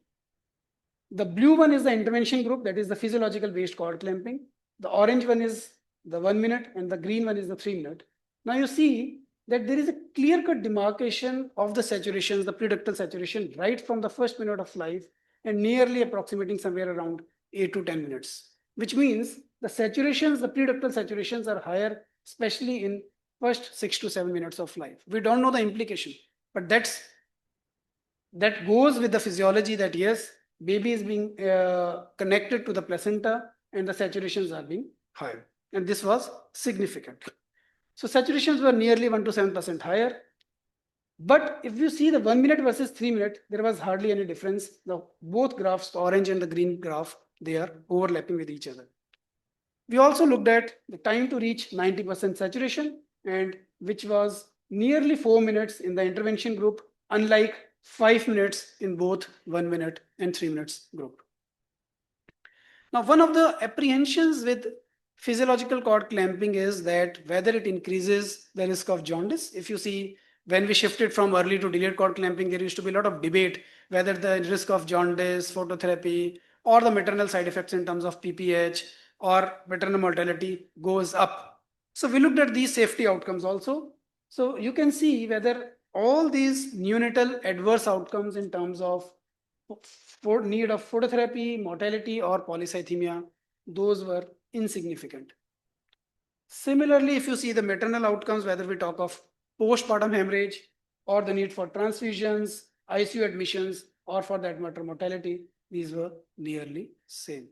The blue one is the intervention group, that is the physiological based cord clamping. The orange one is the 1 minute, and the green one is the 3 minute. Now you see that there is a clear-cut demarcation of the saturations, the preductal saturation, right from the first minute of life and nearly approximating somewhere around 8 to 10 minutes, which means the saturations, the preductal saturations are higher, especially in first 6 to 7 minutes of life. We don't know the implication, but that goes with the physiology that yes, baby is being connected to the placenta and the saturations are being higher. And this was significant. So saturations were nearly 1 to 7% higher. But if you see the 1 minute versus 3 minute, there was hardly any difference. Now, both graphs, the orange and the green graph, they are overlapping with each other. We also looked at the time to reach 90% saturation, and which was nearly 4 minutes in the intervention group, unlike 5 minutes in both 1 minute and 3 minutes group. Now, one of the apprehensions with physiological cord clamping is that whether it increases the risk of jaundice. If you see, when we shifted from early to delayed cord clamping, there used to be a lot of debate whether the risk of jaundice, phototherapy, or the maternal side effects in terms of PPH or maternal mortality goes up So we looked at these safety outcomes also. So you can see whether all these neonatal adverse outcomes in terms of for need of phototherapy, mortality, or polycythemia, those were insignificant. Similarly, if you see the maternal outcomes, whether we talk of postpartum hemorrhage or the need for transfusions, ICU admissions, or for that matter mortality, these were nearly same.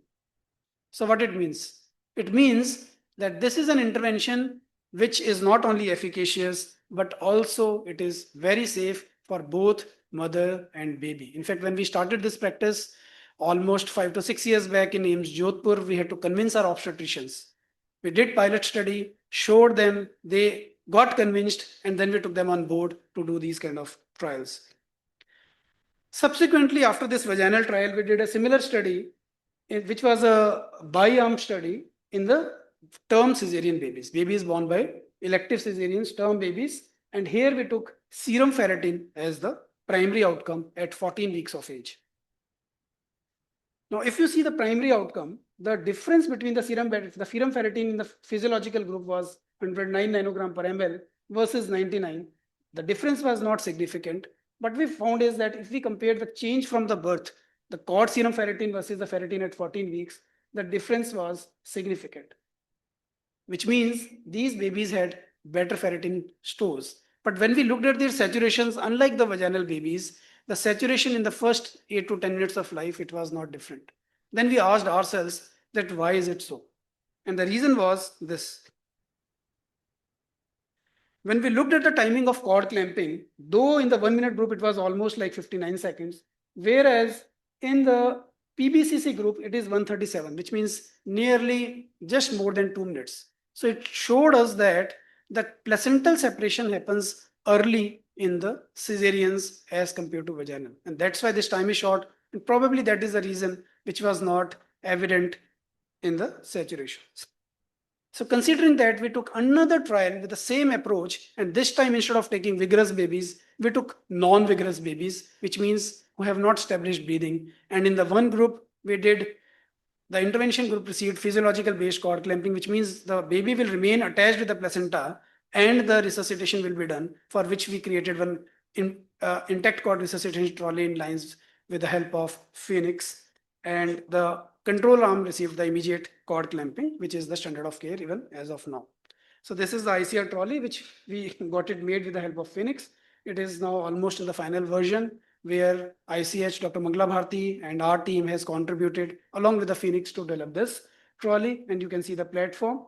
So what it means? It means that this is an intervention which is not only efficacious, but also it is very safe for both mother and baby. In fact, when we started this practice almost 5 to 6 years back in AIMS Jodhpur, we had to convince our obstetricians. We did pilot study, showed them, they got convinced, and then we took them on board to do these kind of trials. Subsequently, after this vaginal trial, we did a similar study, which was a bi-arm study in the term cesarean babies, babies born by elective cesareans, term babies. And here we took serum ferritin as the primary outcome at 14 weeks of age. Now, if you see the primary outcome, the difference between the serum ferritin in the physiological group was 109 nanogram per ml versus 99. The difference was not significant. What we found is that if we compare the change from the birth, the cord serum ferritin versus the ferritin at 14 weeks, the difference was significant, which means these babies had better ferritin stores. But when we looked at their saturations, unlike the vaginal babies, the saturation in the first 8 to 10 minutes of life, it was not different. Then we asked ourselves that why is it so? And the reason was this. When we looked at the timing of cord clamping, though in the 1 minute group it was almost like 59 seconds, whereas in the PBCC group it is 137, which means nearly just more than 2 minutes. So it showed us that the placental separation happens early in the caesareans as compared to vaginal. And that's why this time is short. And probably that is the reason which was not evident in the saturations. So considering that, we took another trial with the same approach, and this time instead of taking vigorous babies, we took non-vigorous babies, which means who have not established breathing. And in the one group, we did the intervention group received physiological based cord clamping, which means the baby will remain attached with the placenta and the resuscitation will be done, for which we created one intact cord resuscitation trolley in lines with the help of Phoenix. And the control arm received the immediate cord clamping, which is the standard of care even as of now. So this is the ICR trolley, which we got it made with the help of Phoenix. It is now almost in the final version, where ICH, Dr. Mangala Bharti, and our team has contributed along with the Phoenix to develop this trolley. And you can see the platform.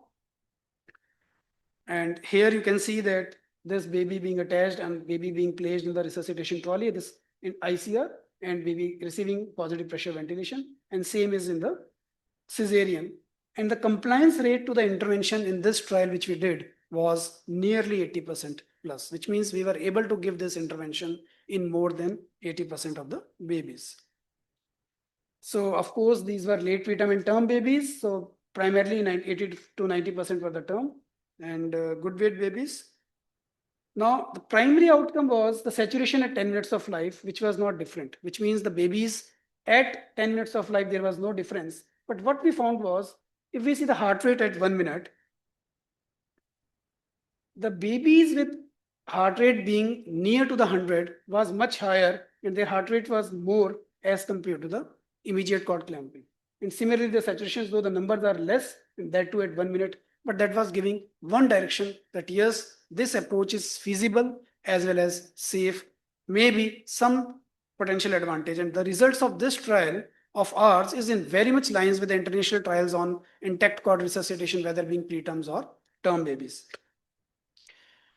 And here you can see that this baby being attached and baby being placed in the resuscitation trolley, this in ICR, and baby receiving positive pressure ventilation. And same is in the cesarean. And the compliance rate to the intervention in this trial, which we did, was nearly 80% plus, which means we were able to give this intervention in more than 80% of the babies. So of course, these were late preterm and term babies. So primarily 80 to 90% were the term and good weight babies. Now, the primary outcome was the saturation at 10 minutes of life, which was not different, which means the babies at 10 minutes of life, there was no difference. But what we found was, if we see the heart rate at 1 minute, the babies with heart rate being near to the 100 was much higher, and their heart rate was more as compared to the immediate cord clamping. And similarly, the saturations, though the numbers are less, and that too at 1 minute, but that was giving one direction that yes, this approach is feasible as well as safe, maybe some potential advantage. And the results of this trial of ours is in very much lines with the international trials on intact cord resuscitation, whether being preterms or term babies.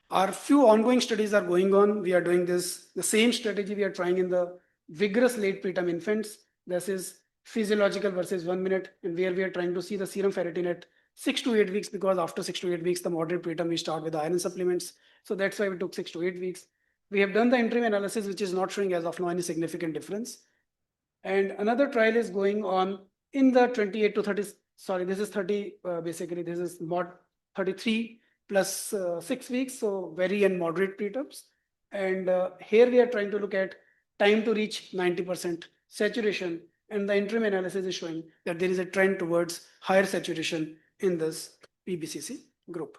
Our few ongoing studies are going on. We are doing this, the same strategy we are trying in the vigorous late preterm infants. This is physiological versus 1 minute, and where we are trying to see the serum ferritin at 6 to 8 weeks, because after 6 to 8 weeks, the moderate preterm, we start with the iron supplements. So that's why we took 6 to 8 weeks. We have done the interim analysis, which is not showing as of now any significant difference. And another trial is going on in the 28 to 30, sorry, this is 30, basically this is mod 33 plus 6 weeks, so very and moderate preterms. And here we are trying to look at time to reach 90% saturation, and the interim analysis is showing that there is a trend towards higher saturation in this PBCC group.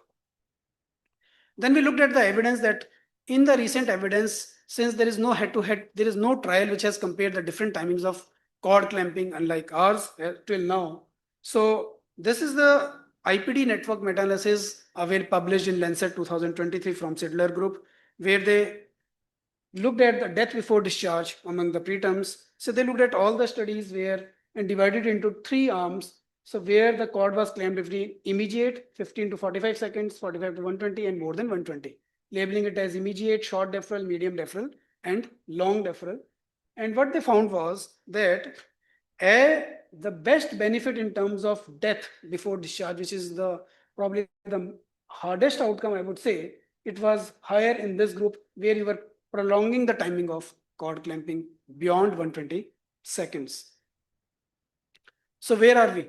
Then we looked at the evidence that in the recent evidence, since there is no head-to-head, there is no trial which has compared the different timings of cord clamping, unlike ours till now. So this is the IPD network meta-analysis published in Lancet 2023 from Sidler Group, where they looked at the death before discharge among the preterms. So they looked at all the studies where and divided into three arms. So where the cord was clamped every immediate 15 to 45 seconds, 45 to 120 and more than 120, labeling it as immediate, short deferral, medium deferral and long deferral. And what they found was that the best benefit in terms of death before discharge, which is the probably the hardest outcome, I would say, it was higher in this group where you were prolonging the timing of cord clamping beyond 120 seconds. So where are we?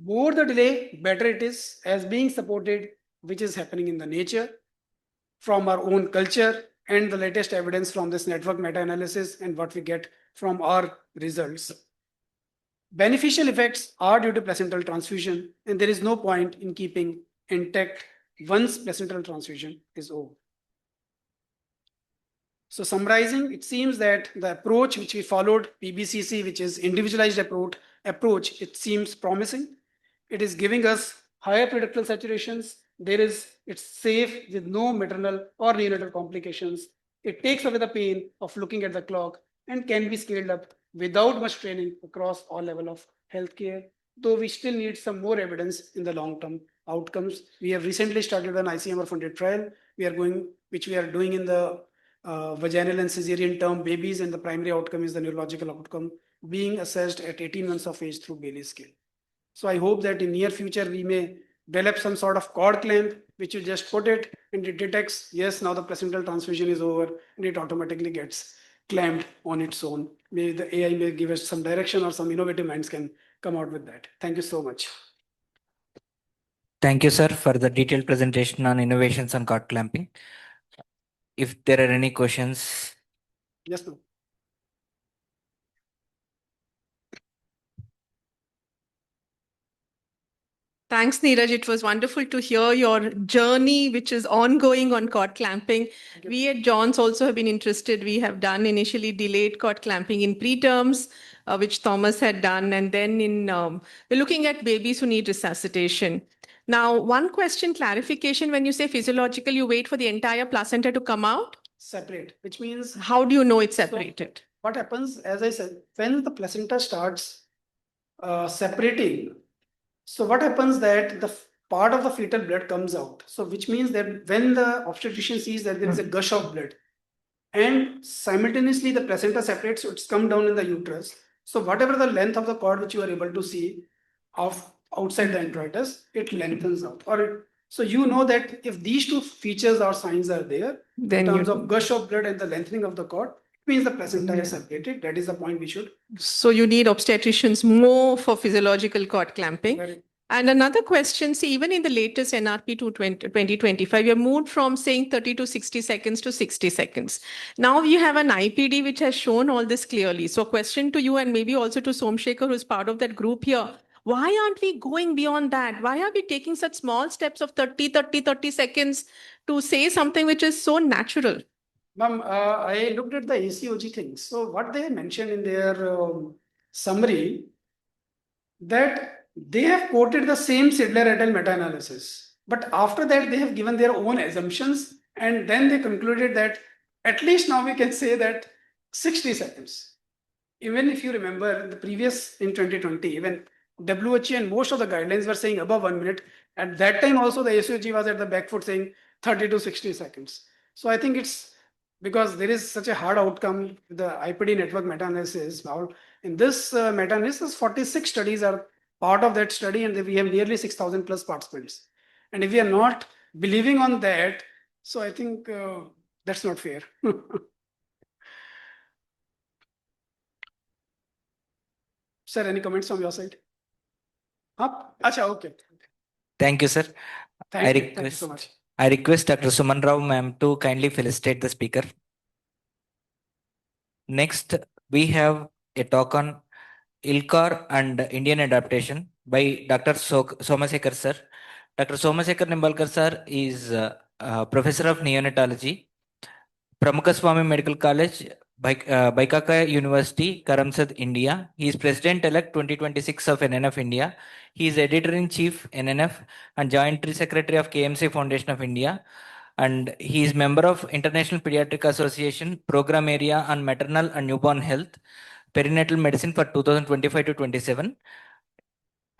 More the delay, better it is, as being supported, which is happening in the nature, from our own culture, and the latest evidence from this network meta-analysis and what we get from our results. Beneficial effects are due to placental transfusion, and there is no point in keeping intact once placental transfusion is over. So summarizing, it seems that the approach which we followed, PBCC, which is individualized approach, it seems promising. It is giving us higher predictable saturations. It's safe with no maternal or neonatal complications. It takes away the pain of looking at the clock and can be scaled up without much training across all level of healthcare. Though we still need some more evidence in the long-term outcomes. We have recently started an ICMR-funded trial. Which we are doing in the vaginal and cesarean term babies, and the primary outcome is the neurological outcome being assessed at 18 months of age through Bailey scale. So I hope that in near future we may develop some sort of cord clamp which you just put it and it detects, yes, now the placental transfusion is over, and it automatically gets clamped on its own. Maybe the AI may give us some direction, or some innovative minds can come out with that. Thank you so much. Thank you, sir, for the detailed presentation on innovations on cord clamping. If there are any questions, Yes, no. Thanks, Neeraj. It was wonderful to hear your journey, which is ongoing on cord clamping. We at Johns also have been interested. We have done initially delayed cord clamping in preterms, which Thomas had done. And then we're looking at babies who need resuscitation. Now, one question, clarification, when you say physiological, you wait for the entire placenta to come out? Separate, which means How do you know it's separated? what happens, as I said, when the placenta starts separating, so what happens that the part of the fetal blood comes out. So which means that when the obstetrician sees that there is a gush of blood and simultaneously the placenta separates, so it's come down in the uterus. So whatever the length of the cord which you are able to see of outside the introitus, it lengthens out. So you know that if these two features or signs are there, Then in terms of gush of blood and the lengthening of the cord, it means the placenta is separated. That is the point we should. So you need obstetricians more for physiological cord clamping. Very- And another question, see, even in the latest NRP 2025, we have moved from saying 30 to 60 seconds to 60 seconds. Now we have an IPD which has shown all this clearly. So question to you, and maybe also to Somshekhar, who's part of that group here. Why aren't we going beyond that? Why are we taking such small steps of 30 seconds to say something which is so natural? Ma'am, I looked at the ACOG things. So what they mentioned in their summary, that they have quoted the same Sidler et al. Meta-analysis. But after that, they have given their own assumptions, and then they concluded that at least now we can say that 60 seconds. Even if you remember the previous in 2020, even WHO and most of the guidelines were saying above 1 minute. At that time also the ACOG was at the back foot saying 30 to 60 seconds. So I think it's because there is such a hard outcome, the IPD network meta-analysis. Now, in this meta-analysis, 46 studies are part of that study, and we have nearly 6,000 plus participants. And if we are not believing on that, so I think that's not fair. Sir, any comments from your side? Acha, okay. thank you, sir. Thank you so much. I request Dr. Suman Rao ma'am to kindly felicitate the speaker. Next, we have a talk on ILCAR and Indian adaptation by Dr. Somasekhar sir. Dr. Somasekar Nimbalkar sir is Professor of Neonatology, Pramukhaswamy Medical College, Baikaka University, Karamsad, India. He is President-elect 2026 of NNF India. He is Editor-in-Chief, NNF, and Joint Secretary of KMC Foundation of India. And he is member of International Pediatric Association, Program Area on Maternal and Newborn Health, Perinatal Medicine for 2025 to 27,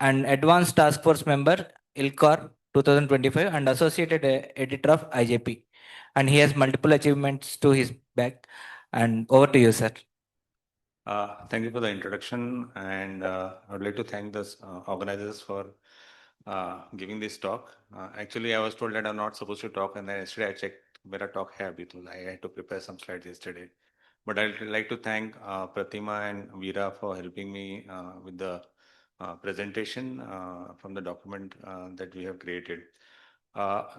and Advanced Task Force member, ILCOR 2025, and Associated Editor of IJP. And he has multiple achievements to his back. And over to you, sir. Thank you for the introduction, and I would like to thank the organizers for giving this talk. Actually, I was told that I'm not supposed to talk, and then yesterday I checked where a talk hai abhi, so I had to prepare some slides yesterday. But I'd like to thank Pratima and Veera for helping me with the presentation from the document that we have created.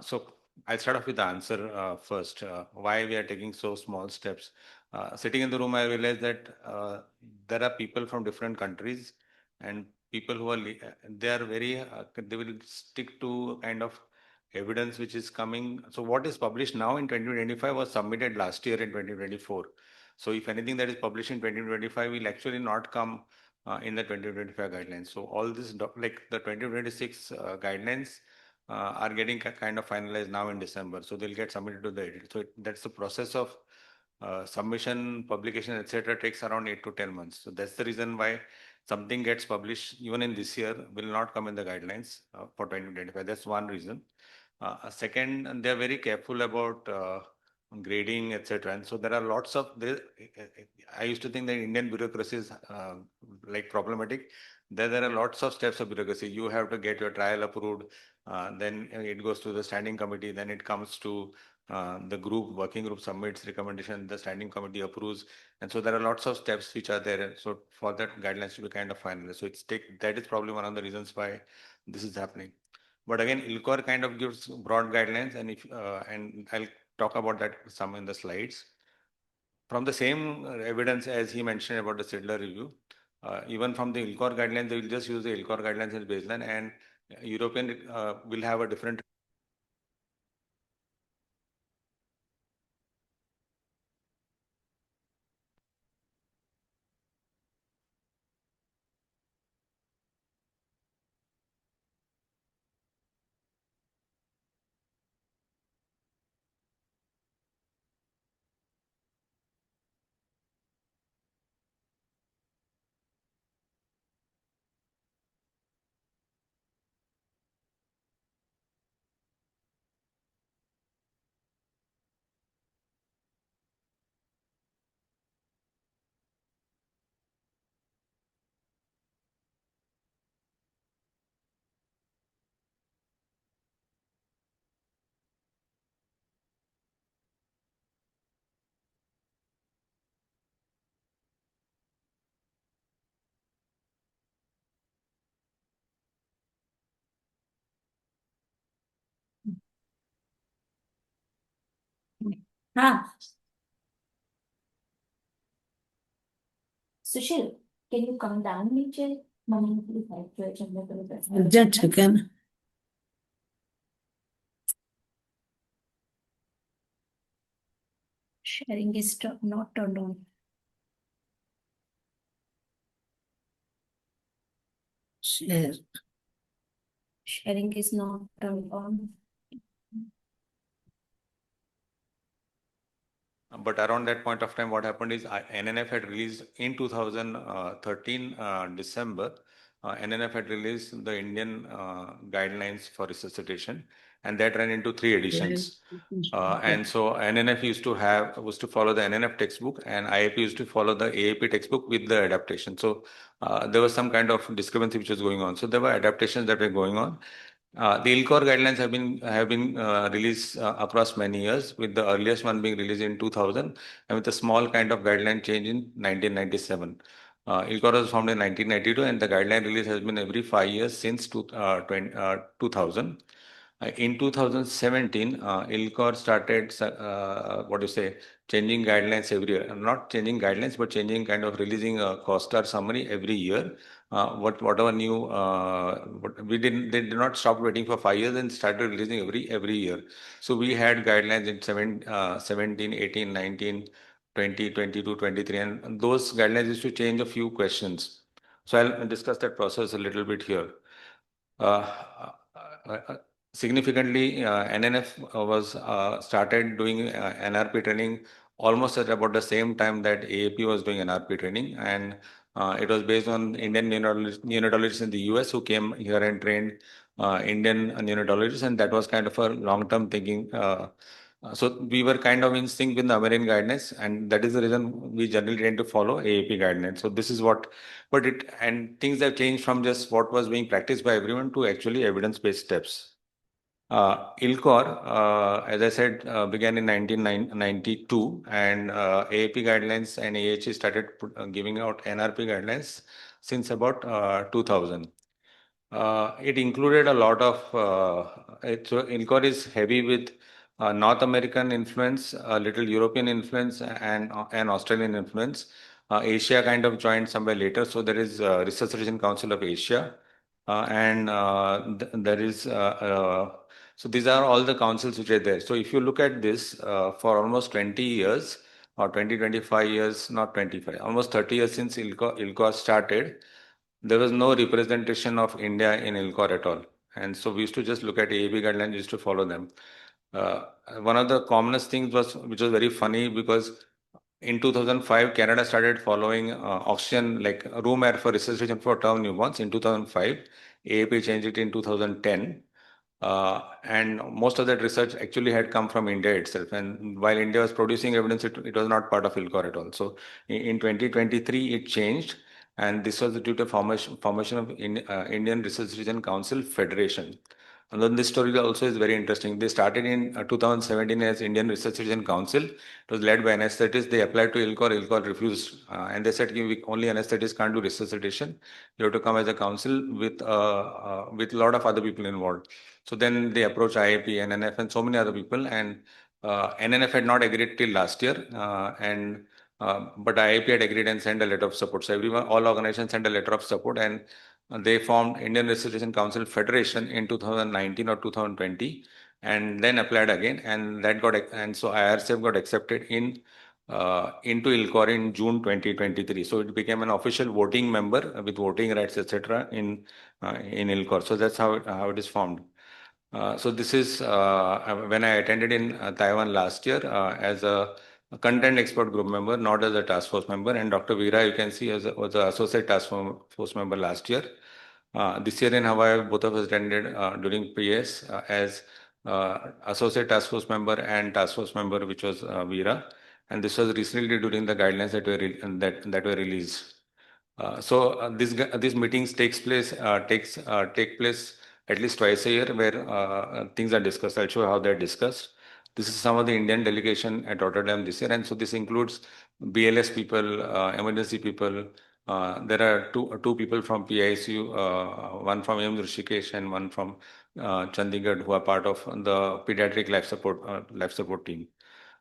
So I'll start off with the answer first. Why we are taking so small steps? Sitting in the room, I realized that there are people from different countries and people who are they are very they will stick to kind of evidence which is coming. So what is published now in 2025 was submitted last year in 2024. So if anything that is published in 2025 will actually not come in the 2025 guidelines. So all this like the 2026 guidelines are getting kind of finalized now in December. So they'll get submitted to the edit. So that's the process of submission, publication, etc. takes around 8 to 10 months. So that's the reason why something gets published even in this year will not come in the guidelines for 2025. That's one reason. Second, they're very careful about grading, etc. And so there are lots of. I used to think that Indian bureaucracy is like problematic. There are lots of steps of bureaucracy. You have to get your trial approved, then it goes to the standing committee, then it comes to the working group submits recommendation, the standing committee approves, and so there are lots of steps which are there. So for that guidelines to be kind of final, so that is probably one of the reasons why this is happening. But again, ILCOR kind of gives broad guidelines, and and I'll talk about that some in the slides. From the same evidence as he mentioned about the Sidler review, even from the ILCOR guidelines, they will just use the ILCOR guidelines as baseline, and European will have a different. Ah, Sushil, can you come down, Mitchell? Mommy, please help your chamber. Just again. Sharing is not turned on. Share. Sharing is not turned on. But around that point of time, what happened is NNF had released in 2013 December. NNF had released the Indian guidelines for resuscitation, and that ran into 3 editions. And so NNF was to follow the NNF textbook, and IAP used to follow the AAP textbook with the adaptation. So there was some kind of discrepancy which was going on. So there were adaptations that were going on. The ILCOR guidelines have been released across many years, with the earliest one being released in 2000, and with a small kind of guideline change in 1997. ILCOR was formed in 1992, and the guideline release has been every 5 years since 2000. In 2017, ILCOR started changing guidelines every year. Not changing guidelines, but changing kind of releasing a COSTAR summary every year whatever new, they did not stop waiting for 5 years and started releasing every year. So we had guidelines in 17, 18, 19, 20, 22, 23, and those guidelines used to change a few questions. So I'll discuss that process a little bit here. Uh, Significantly, NNF was started doing NRP training almost at about the same time that AAP was doing NRP training, and it was based on Indian neonatologists in the US who came here and trained Indian neonatologists, and that was kind of a long-term thinking. So we were kind of in sync with the American guidelines, and that is the reason we generally tend to follow AAP guidelines. So this is what, and things have changed from just what was being practiced by everyone to actually evidence-based steps. ILCOR, as I said, began in 1992, and AAP guidelines and AHE started giving out NRP guidelines since about 2000. It included a lot of, so ILCOR is heavy with North American influence, a little European influence, and Australian influence. Asia kind of joined somewhere later, so there is Resuscitation Council of Asia, and there is so these are all the councils which are there. So if you look at this for almost 20 years or 20, 25 years, not 25, almost 30 years since ILCOR started, there was no representation of India in ILCOR at all. And so we used to just look at AAP guidelines, used to follow them. One of the commonest things was, which was very funny, because in 2005, Canada started following oxygen, like room air for resuscitation for term newborns in 2005. AAP changed it in 2010. And most of that research actually had come from India itself. And while India was producing evidence, it was not part of ILCOR at all. So in 2023, it changed. And this was due to formation of Indian Resuscitation Council Federation. And then this story also is very interesting. They started in 2017 as Indian Resuscitation Council. It was led by anesthetists. They applied to ILCOR. ILCOR refused. And they said, only anesthetists can't do resuscitation. You have to come as a council with a lot of other people involved. So then they approached IAP, NNF, and so many other people. And NNF had not agreed till last year. But IAP had agreed and sent a letter of support. So all organizations sent a letter of support, and they formed Indian Resuscitation Council Federation in 2019 or 2020, and then applied again, and so IRCF got accepted into ILCOR in June 2023. So it became an official voting member with voting rights, etc. in ILCOR. So that's how it is formed. So this is when I attended in Taiwan last year as a content expert group member, not as a task force member. And Dr. Veera, you can see, was an associate task force member last year. This year in Hawaii, both of us attended during PS as associate task force member and task force member, which was Veera. And this was recently during the guidelines that were released. So these meetings take place at least twice a year, where things are discussed. I'll show you how they're discussed. This is some of the Indian delegation at Rotterdam this year, and so this includes BLS people, emergency people. There are two people from PICU, one from AIIMS Rishikesh and one from Chandigarh, who are part of the pediatric life support team.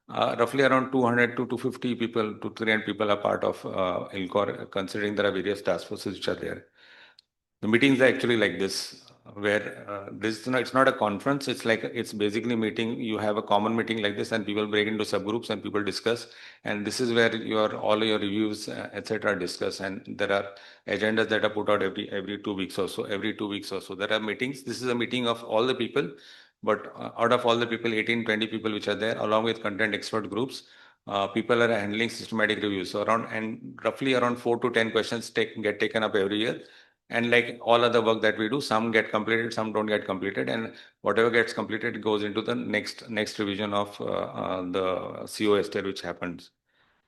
Roughly around 200 to 250 people to 300 people are part of ILCOR, considering there are various task forces which are there. The meetings are actually like this, where it's not a conference. It's basically meeting. You have a common meeting like this, and people break into subgroups and people discuss. And this is where all your reviews, etc., are discussed. And there are agendas that are put out every 2 weeks or so. Every 2 weeks or so, there are meetings. This is a meeting of all the people. But out of all the people, 18, 20 people which are there, along with content expert groups, people are handling systematic reviews. So roughly around 4 to 10 questions get taken up every year. And like all other work that we do, some get completed, some don't get completed, and whatever gets completed goes into the next revision of the COSTL, which happens.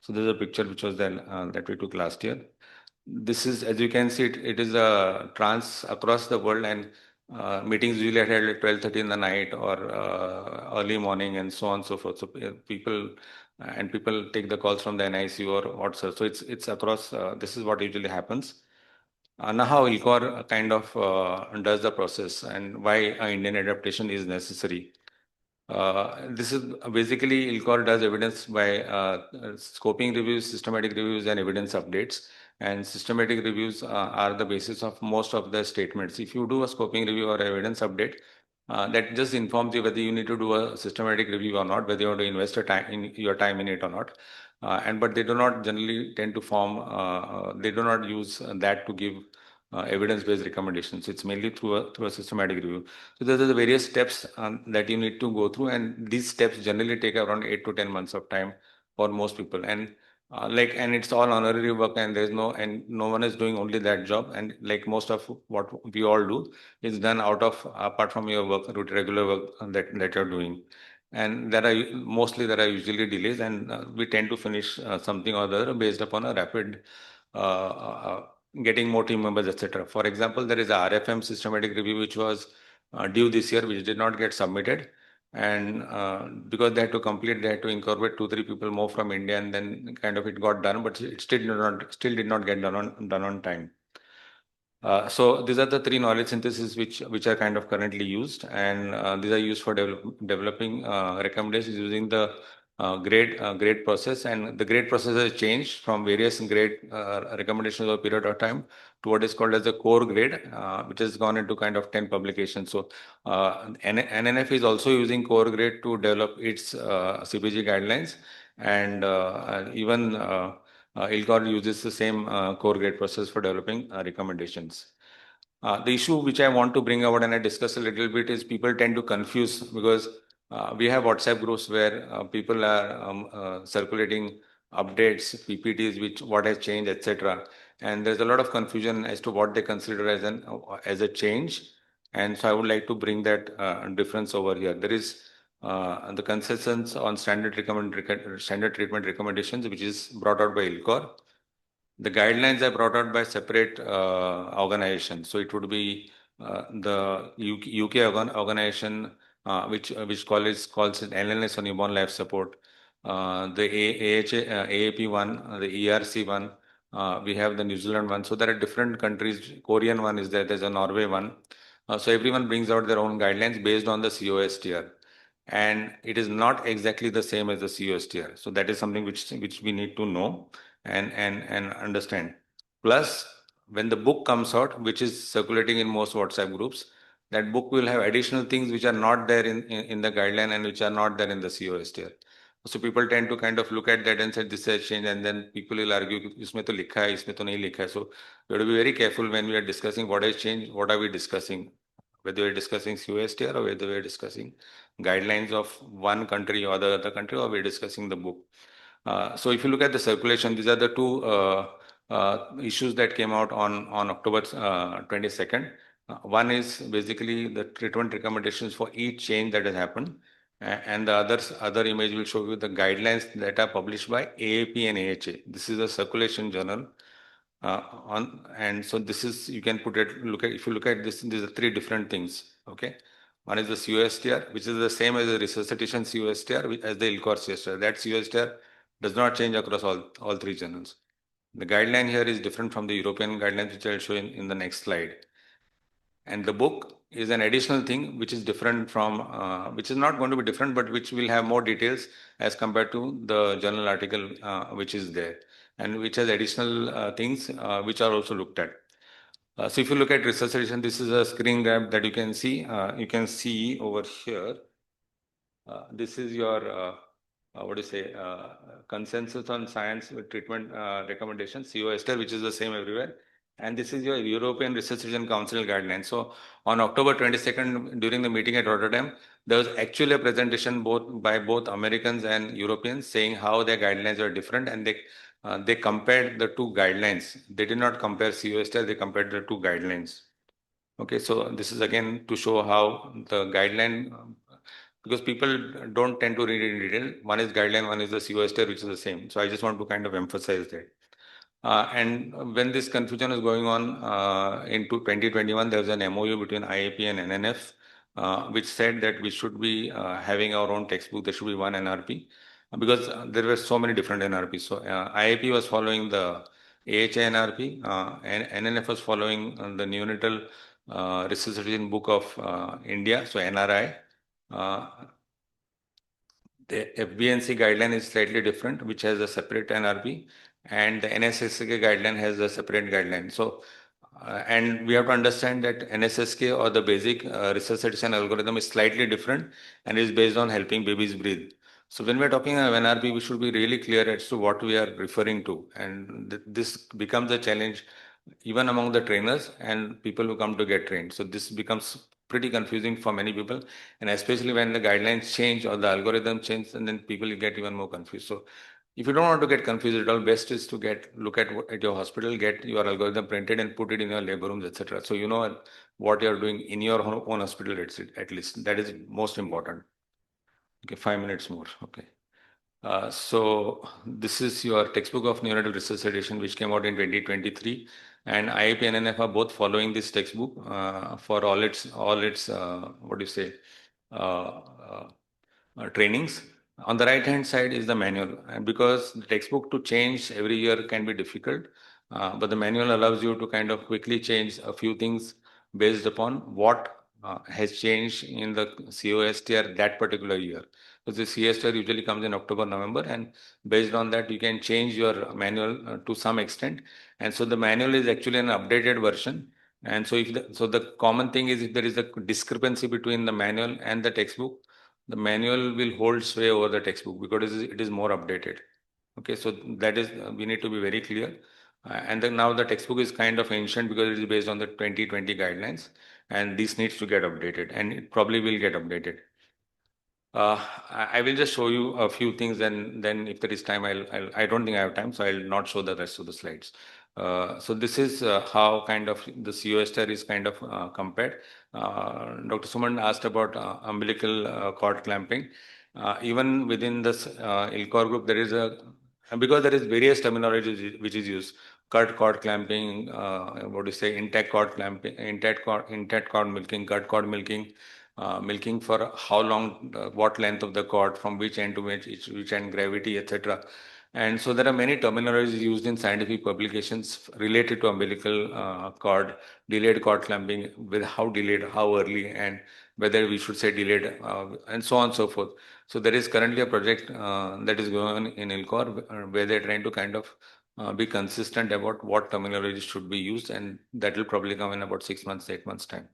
So there's a picture which was there that we took last year. This is, as you can see, it is a trans across the world, and meetings usually are held at 12:30 in the night or early morning, and so on and so forth. So people take the calls from the NICU or WhatsApp. So it's across. This is what usually happens. Now, how ILCOR kind of does the process and why Indian adaptation is necessary. This is basically ILCOR does evidence by scoping reviews, systematic reviews, and evidence updates. and systematic reviews are the basis of most of the statements. If you do a scoping review or evidence update, that just informs you whether you need to do a systematic review or not, whether you want to invest your time in it or not. But they do not generally tend to they do not use that to give evidence-based recommendations. It's mainly through a systematic review. So those are the various steps that you need to go through, and these steps generally take around 8 to 10 months of time for most people. And and it's all honorary work, and no one is doing only that job. And like most of what we all do is done apart from your work, regular work that you're doing. And there are usually delays, and we tend to finish something or the other based upon a rapid getting more team members, etc. For example, there is a RFM systematic review which was due this year, which did not get submitted. And because they had to complete, they had to incorporate 2, 3 people more from India, and then kind of it got done, but it still did not get done on time. So these are the 3 knowledge synthesis which are kind of currently used, and these are used for developing recommendations using the grade process. And the grade process has changed from various grade recommendations over a period of time to what is called as the core grade, which has gone into kind of 10 publications. So NNF is also using core grade to develop its CPG guidelines, and even ILCOR uses the same core grade process for developing recommendations. The issue which I want to bring out and I discuss a little bit is people tend to confuse, because we have WhatsApp groups where people are circulating updates, PPTs, what has changed, etc. And there's a lot of confusion as to what they consider as a change. And so I would like to bring that difference over here. There is the consensus on standard treatment recommendations, which is brought out by ILCOR. The guidelines are brought out by separate organizations. So it would be the UK organization, which calls it LNS on newborn life support. The AAP one, the ERC one. We have the New Zealand one. So there are different countries. Korean one is there. There's a Norway one. So everyone brings out their own guidelines based on the COSTR. And it is not exactly the same as the COSTR. So that is something which we need to know and understand. Plus, when the book comes out, which is circulating in most WhatsApp groups, that book will have additional things which are not there in the guideline and which are not there in the COSTR. So people tend to kind of look at that and say this has changed, and then people will argue, इसमें तो लिखा है, इसमें तो नहीं लिखा है. So we have to be very careful when we are discussing what has changed, what are we discussing, whether we are discussing COSTR or whether we are discussing guidelines of one country or the other country, or we are discussing the book. So if you look at the circulation, these are the 2 issues that came out on October 22nd. One is basically the treatment recommendations for each change that has happened. And the other image will show you the guidelines that are published by AAP and AHA. This is a circulation journal. And so this is, you can if you look at this, these are 3 different things. Okay. One is the COSTR, which is the same as the resuscitation COSTR, as the ILCOR COSTR. That COSTR does not change across all 3 journals. The guideline here is different from the European guidelines, which I'll show in the next slide. And the book is an additional thing which is different from, which is not going to be different, but which will have more details as compared to the journal article which is there, and which has additional things which are also looked at. So if you look at resuscitation, this is a screen grab that you can see. You can see over here. This is your consensus on science with treatment recommendations, COSTR, which is the same everywhere. And this is your European Resuscitation Council guidelines. So on October 22nd, during the meeting at Rotterdam, there was actually a presentation by both Americans and Europeans saying how their guidelines are different, and they compared the 2 guidelines. They did not compare COSTR, they compared the 2 guidelines. Okay, so this is again to show how the guideline, because people don't tend to read it in detail. One is guideline, one is the COSTR, which is the same. So I just want to kind of emphasize that. And when this confusion is going on into 2021, there was an MOU between IAP and NNF, which said that we should be having our own textbook. There should be one NRP, because there were so many different NRPs. So IAP was following the AHA NRP, and NNF was following the neonatal resuscitation book of India, so NRI. The FBNC guideline is slightly different, which has a separate NRP, and the NSSK guideline has a separate guideline. So, and we have to understand that NSSK or the basic resuscitation algorithm is slightly different and is based on helping babies breathe. So when we're talking of NRB, we should be really clear as to what we are referring to. And this becomes a challenge even among the trainers and people who come to get trained. So this becomes pretty confusing for many people, and especially when the guidelines change or the algorithm change, and then people get even more confused. So if you don't want to get confused at all, best is to look at your hospital, get your algorithm printed and put it in your labor rooms, etc. So you know what you're doing in your own hospital at least. That is most important. Okay, 5 minutes more. Okay. So this is your textbook of neonatal resuscitation, which came out in 2023, and IIP and NNF are both following this textbook for all its what do you say uh, uh, trainings. On the right hand side is the manual, and because the textbook to change every year can be difficult, but the manual allows you to kind of quickly change a few things based upon what has changed in the COSTR that particular year. So the CSTR usually comes in October, November, and based on that you can change your manual to some extent. And so the manual is actually an updated version. And so the common thing is if there is a discrepancy between the manual and the textbook, the manual will hold sway over the textbook because it is more updated. Okay, so that is we need to be very clear. And then now the textbook is kind of ancient because it is based on the 2020 guidelines, and this needs to get updated, and it probably will get updated. I will just show you a few things, and then if there is time, I don't think I have time, so I'll not show the rest of the slides. So this is how kind of the COSTR is kind of compared. Dr. Suman asked about umbilical cord clamping. Even within this ILCOR group, there is because there is various terminology which is used. Cut cord clamping, what do you say, intact cord clamping, intact cord milking, cut cord milking, milking for how long, what length of the cord, from which end to which end, gravity, etc. And so there are many terminologies used in scientific publications related to umbilical cord, delayed cord clamping, with how delayed, how early, and whether we should say delayed, and so on and so forth. So there is currently a project that is going on in ILCOR where they're trying to kind of be consistent about what terminology should be used, and that will probably come in about 6 months, 8 months time.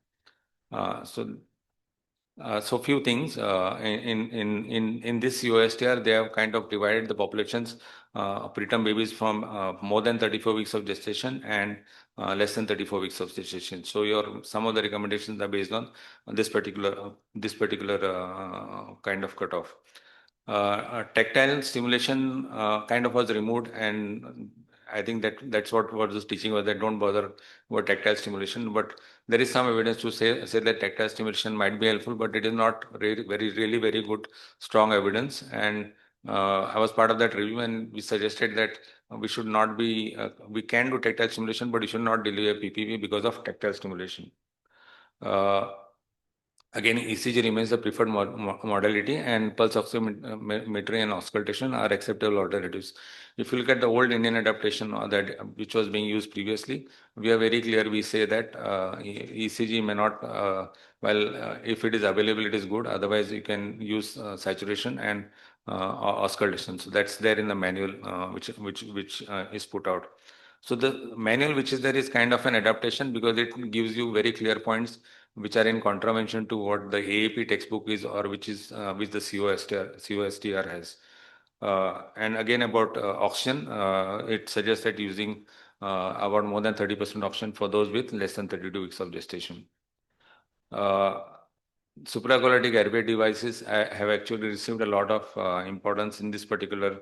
So few things in this USTR, they have kind of divided the populations preterm babies from more than 34 weeks of gestation and less than 34 weeks of gestation. So some of the recommendations are based on this particular kind of cutoff. Tactile stimulation kind of was removed, and I think that's what was teaching was that don't bother about tactile stimulation. But there is some evidence to say that tactile stimulation might be helpful, but it is not really very good, strong evidence. And I was part of that review, and we suggested that we should not be, we can do tactile stimulation, but we should not delay a PPV because of tactile stimulation. Again, ECG remains the preferred modality, and pulse oximetry and auscultation are acceptable alternatives. If you look at the old Indian adaptation or that which was being used previously, we are very clear. We say that ECG may not, if it is available, it is good. Otherwise, you can use saturation and auscultation. So that's there in the manual, which is put out. So the manual which is there is kind of an adaptation because it gives you very clear points which are in contravention to what the AAP textbook is, or which the COSTR has. And again about oxygen, it suggests that using about more than 30% oxygen for those with less than 32 weeks of gestation. Supraglottic airway devices have actually received a lot of importance in this particular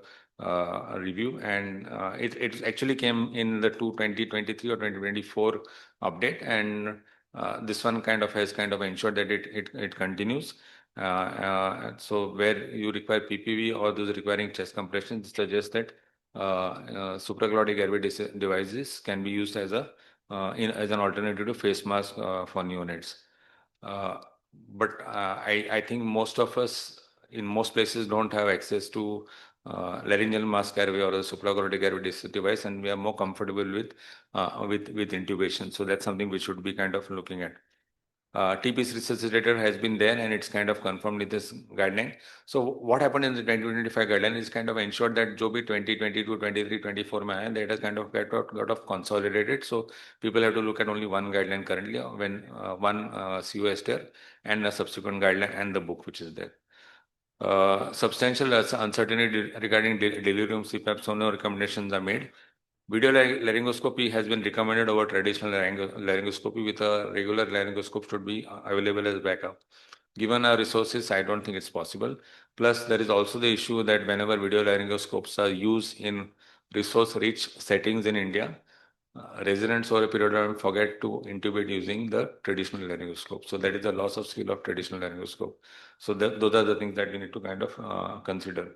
review, and it actually came in the 2023 or 2024 update, and this one has ensured that it continues. So where you require PPV or those requiring chest compression, it suggests that supraglottic airway devices can be used as as an alternative to face mask for neonates. But I think most of us in most places don't have access to laryngeal mask airway or the supraglottic airway device, and we are more comfortable with intubation. So that's something we should be kind of looking at. TP's resuscitator has been there and it's kind of confirmed with this guideline. So what happened in the 2025 guideline is kind of ensured that जो भी 2022, 23, 24 में आया, that has kind of got of consolidated. So people have to look at only one guideline currently when one COS there and a subsequent guideline and the book which is there. Substantial uncertainty regarding delirium CPAP, so no recommendations are made. Video laryngoscopy has been recommended over traditional laryngoscopy with a regular laryngoscope should be available as backup. Given our resources, I don't think it's possible. Plus, there is also the issue that whenever video laryngoscopes are used in resource-rich settings in India, residents over a period of time forget to intubate using the traditional laryngoscope. So that is the loss of skill of traditional laryngoscope. So those are the things that we need to kind of consider.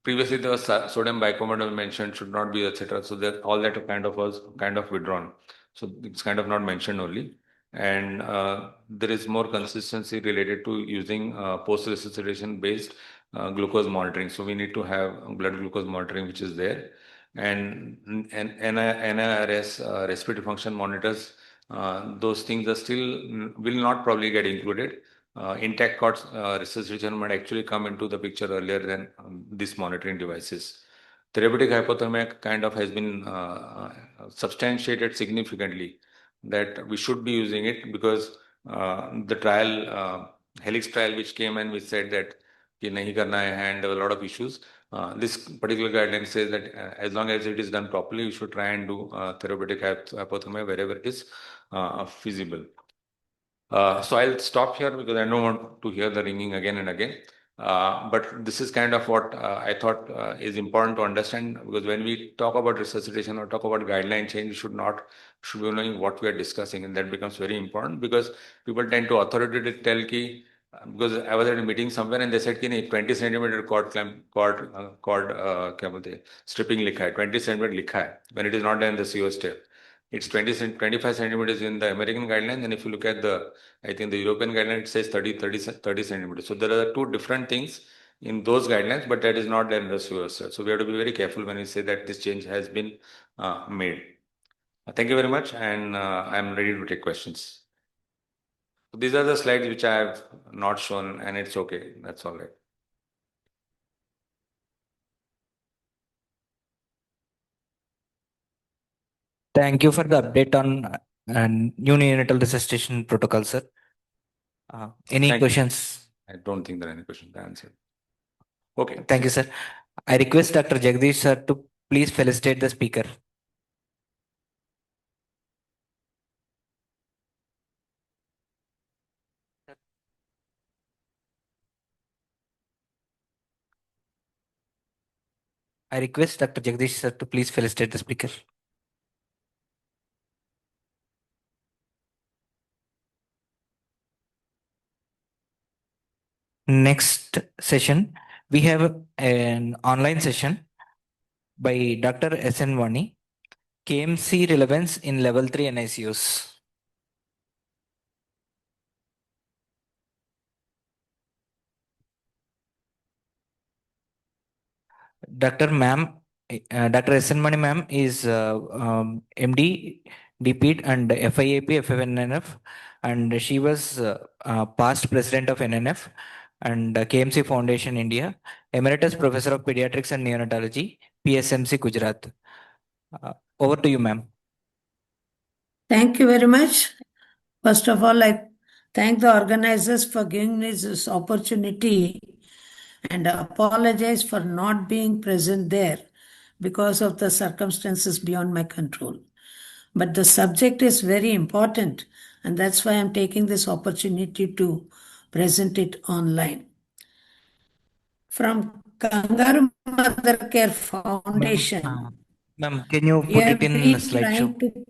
Previously, the sodium bicarbonate mentioned should not be, etc. So that all that kind of was kind of withdrawn. So it's kind of not mentioned only. And there is more consistency related to using post-resuscitation based glucose monitoring. So we need to have blood glucose monitoring, which is there. And NIRS respiratory function monitors, those things are still will not probably get included. Intact cord resuscitation might actually come into the picture earlier than these monitoring devices. Therapeutic hypothermia kind of has been substantiated significantly that we should be using it because the trial, Helix trial, which came and which said that कि नहीं करना है and there were a lot of issues. This particular guideline says that as long as it is done properly, we should try and do therapeutic hypothermia wherever it is feasible. So I'll stop here because I don't want to hear the ringing again and again. But this is kind of what I thought is important to understand because when we talk about resuscitation or talk about guideline change, we should be knowing what we are discussing, and that becomes very important because people tend to authoritatively tell ki because I was at a meeting somewhere and they said कि नहीं 20 centimeter cord क्या बोलते हैं stripping लिखा है 20 centimeter लिखा है when it is not there in the CO step. It's 25 centimeters in the American guidelines, and if you look at I think the European guideline, it says 30 centimeters. So there are two different things in those guidelines, but that is not there in the COS. So we have to be very careful when we say that this change has been made. Thank you very much, and I'm ready to take questions. So these are the slides which I have not shown, and it's okay. That's all right. Thank you for the update on new neonatal resuscitation protocol, sir. Any Thank you. questions? I don't think there are any questions. I answered. Okay. Thank you, sir. I request Dr. Jagdish, sir, to please felicitate the speaker. I request Dr. Jagdish, sir, to please felicitate the speaker. Next session, we have an online session by Dr. S.N. Vani, KMC relevance in level 3 NICUs. Dr. Dr. S.N. Mani ma'am is MD, DPED and FIAP, FFNNF, and she was past president of NNF and KMC Foundation India, Emeritus Professor of Pediatrics and Neonatology, PSMC Gujarat. Over to you, ma'am. Thank you very much. First of all, I thank the organizers for giving me this opportunity and apologize for not being present there because of the circumstances beyond my control. But the subject is very important, and that's why I'm taking this opportunity to present it online. From Kangaroo Mother Care Foundation, Ma'am, can you we put have it in been slideshow? trying to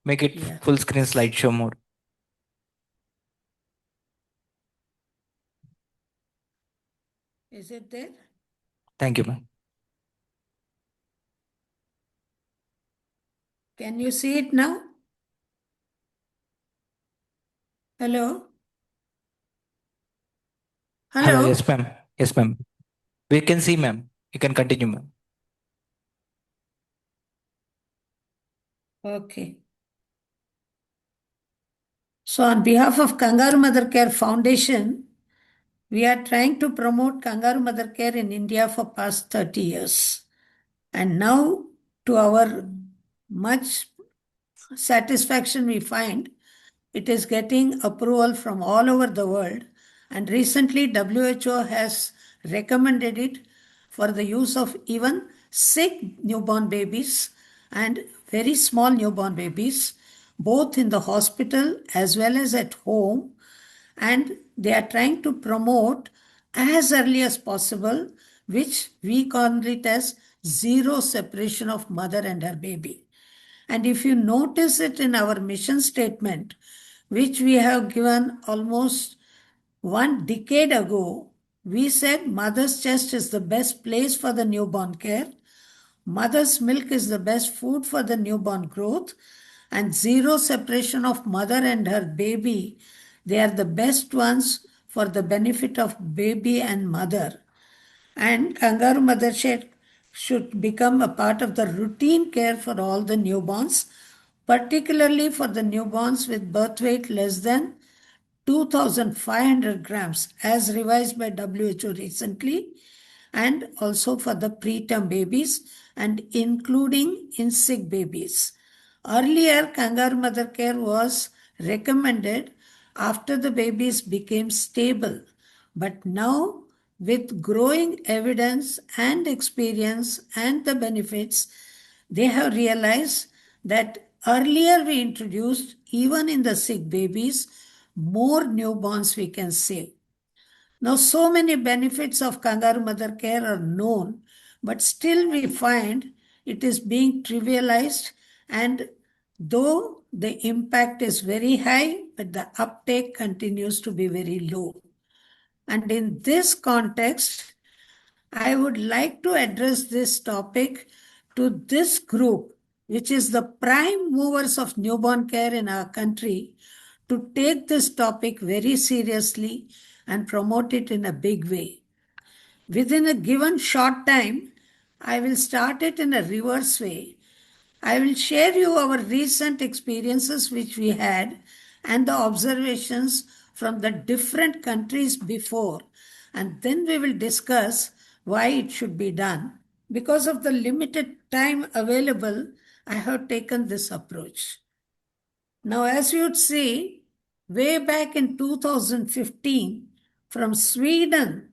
Make it Yeah. full screen slideshow mode. Is it there? Thank you, ma'am. Can you see it now? Hello? Hello, Hello? yes, ma'am. Yes, ma'am. We can see, ma'am. You can continue, ma'am. Okay. So, on behalf of Kangaroo Mother Care Foundation, we are trying to promote Kangaroo Mother Care in India for past 30 years. And now, to our much satisfaction, we find it is getting approval from all over the world. And recently, WHO has recommended it for the use of even sick newborn babies and very small newborn babies, both in the hospital as well as at home. And they are trying to promote as early as possible, which we call it as zero separation of mother and her baby. And if you notice it in our mission statement, which we have given almost 1 decade ago, we said mother's chest is the best place for the newborn care. Mother's milk is the best food for the newborn growth, and zero separation of mother and her baby. They are the best ones for the benefit of baby and mother. And kangaroo mothership should become a part of the routine care for all the newborns, particularly for the newborns with birth weight less than 2,500 grams, as revised by WHO recently, and also for the preterm babies and including in sick babies. Earlier, kangaroo mother care was recommended after the babies became stable, but now, with growing evidence and experience and the benefits, they have realized that earlier we introduced, even in the sick babies, more newborns we can save. Now, so many benefits of kangaroo mother care are known, but still we find it is being trivialized, and though the impact is very high, but the uptake continues to be very low. And in this context, I would like to address this topic to this group, which is the prime movers of newborn care in our country, to take this topic very seriously and promote it in a big way. Within a given short time, I will start it in a reverse way. I will share you our recent experiences which we had and the observations from the different countries before, and then we will discuss why it should be done. Because of the limited time available, I have taken this approach. Now, as you'd see, way back in 2015, from Sweden,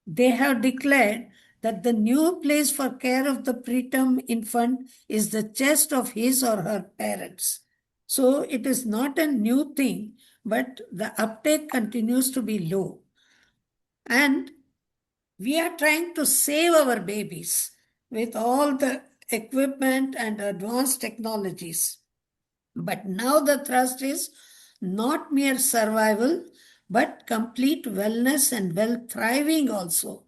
they have declared that the new place for care of the preterm infant is the chest of his or her parents. So it is not a new thing, but the uptake continues to be low. And we are trying to save our babies with all the equipment and advanced technologies. But now the thrust is not mere survival, but complete wellness and well thriving also.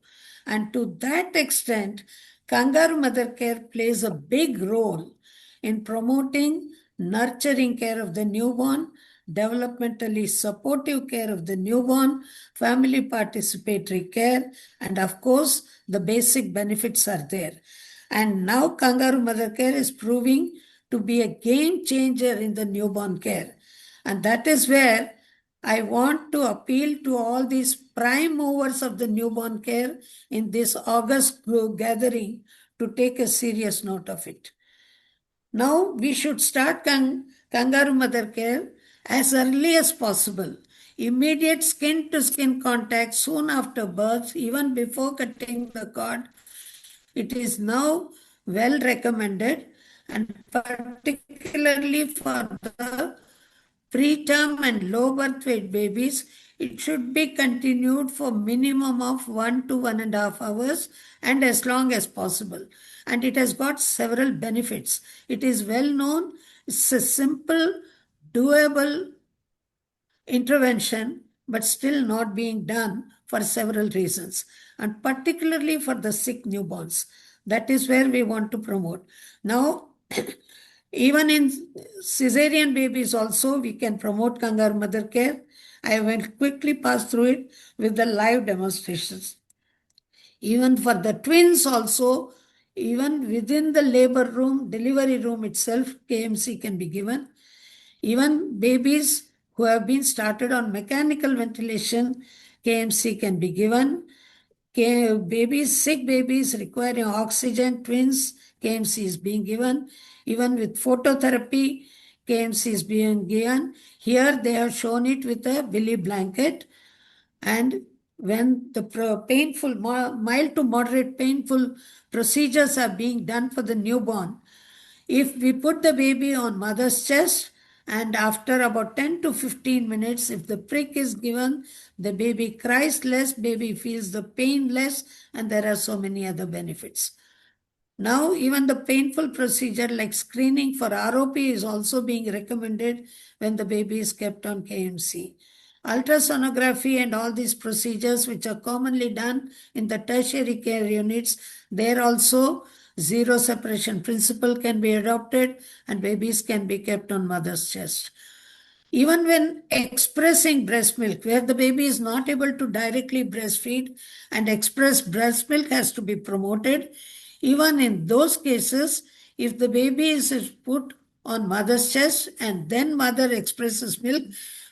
And to that extent, kangaroo mother care plays a big role in promoting nurturing care of the newborn, developmentally supportive care of the newborn, family participatory care, and of course, the basic benefits are there. And now kangaroo mother care is proving to be a game changer in the newborn care. And that is where I want to appeal to all these prime movers of the newborn care in this August gathering to take a serious note of it. Now we should start kangaroo mother care as early as possible. Immediate skin to skin contact soon after birth, even before cutting the cord. It is now well recommended, and particularly for the preterm and low birth weight babies, it should be continued for minimum of 1 to 1.5 hours and as long as possible. And it has got several benefits. It is well known. It's a simple, doable intervention, but still not being done for several reasons, and particularly for the sick newborns. That is where we want to promote. Now, even in cesarean babies also, we can promote kangaroo mother care. I will quickly pass through it with the live demonstrations. Even for the twins also, even within the labor room, delivery room itself, KMC can be given. Even babies who have been started on mechanical ventilation, KMC can be given. Babies, sick babies requiring oxygen, twins, KMC is being given. Even with phototherapy, KMC is being given. Here they have shown it with a Billy blanket. And when the painful, mild to moderate painful procedures are being done for the newborn, if we put the baby on mother's chest, and after about 10 to 15 minutes, if the prick is given, the baby cries less, baby feels the pain less, and there are so many other benefits. Now, even the painful procedure like screening for ROP is also being recommended when the baby is kept on KMC. Ultrasonography and all these procedures, which are commonly done in the tertiary care units, there also zero separation principle can be adopted and babies can be kept on mother's chest. Even when expressing breast milk, where the baby is not able to directly breastfeed and express breast milk has to be promoted, even in those cases, if the baby is put on mother's chest and then mother expresses milk,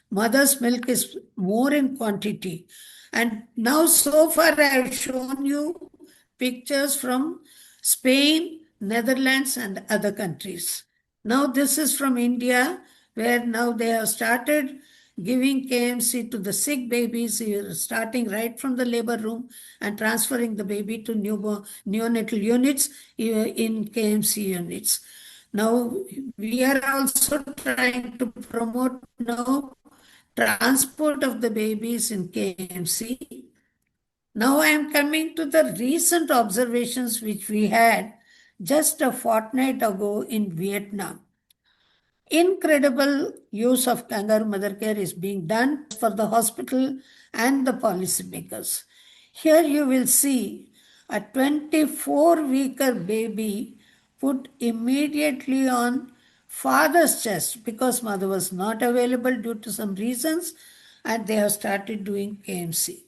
mother's milk is more in quantity. And now, so far, I have shown you pictures from Spain, Netherlands, and other countries. Now, this is from India, where now they have started giving KMC to the sick babies, starting right from the labor room and transferring the baby to neonatal units in KMC units. Now, we are also trying to promote now transport of the babies in KMC. Now I am coming to the recent observations which we had just a fortnight ago in Vietnam. Incredible use of kangaroo mother care is being done for the hospital and the policymakers. Here you will see a 24-weeker baby put immediately on father's chest because mother was not available due to some reasons, and they have started doing KMC.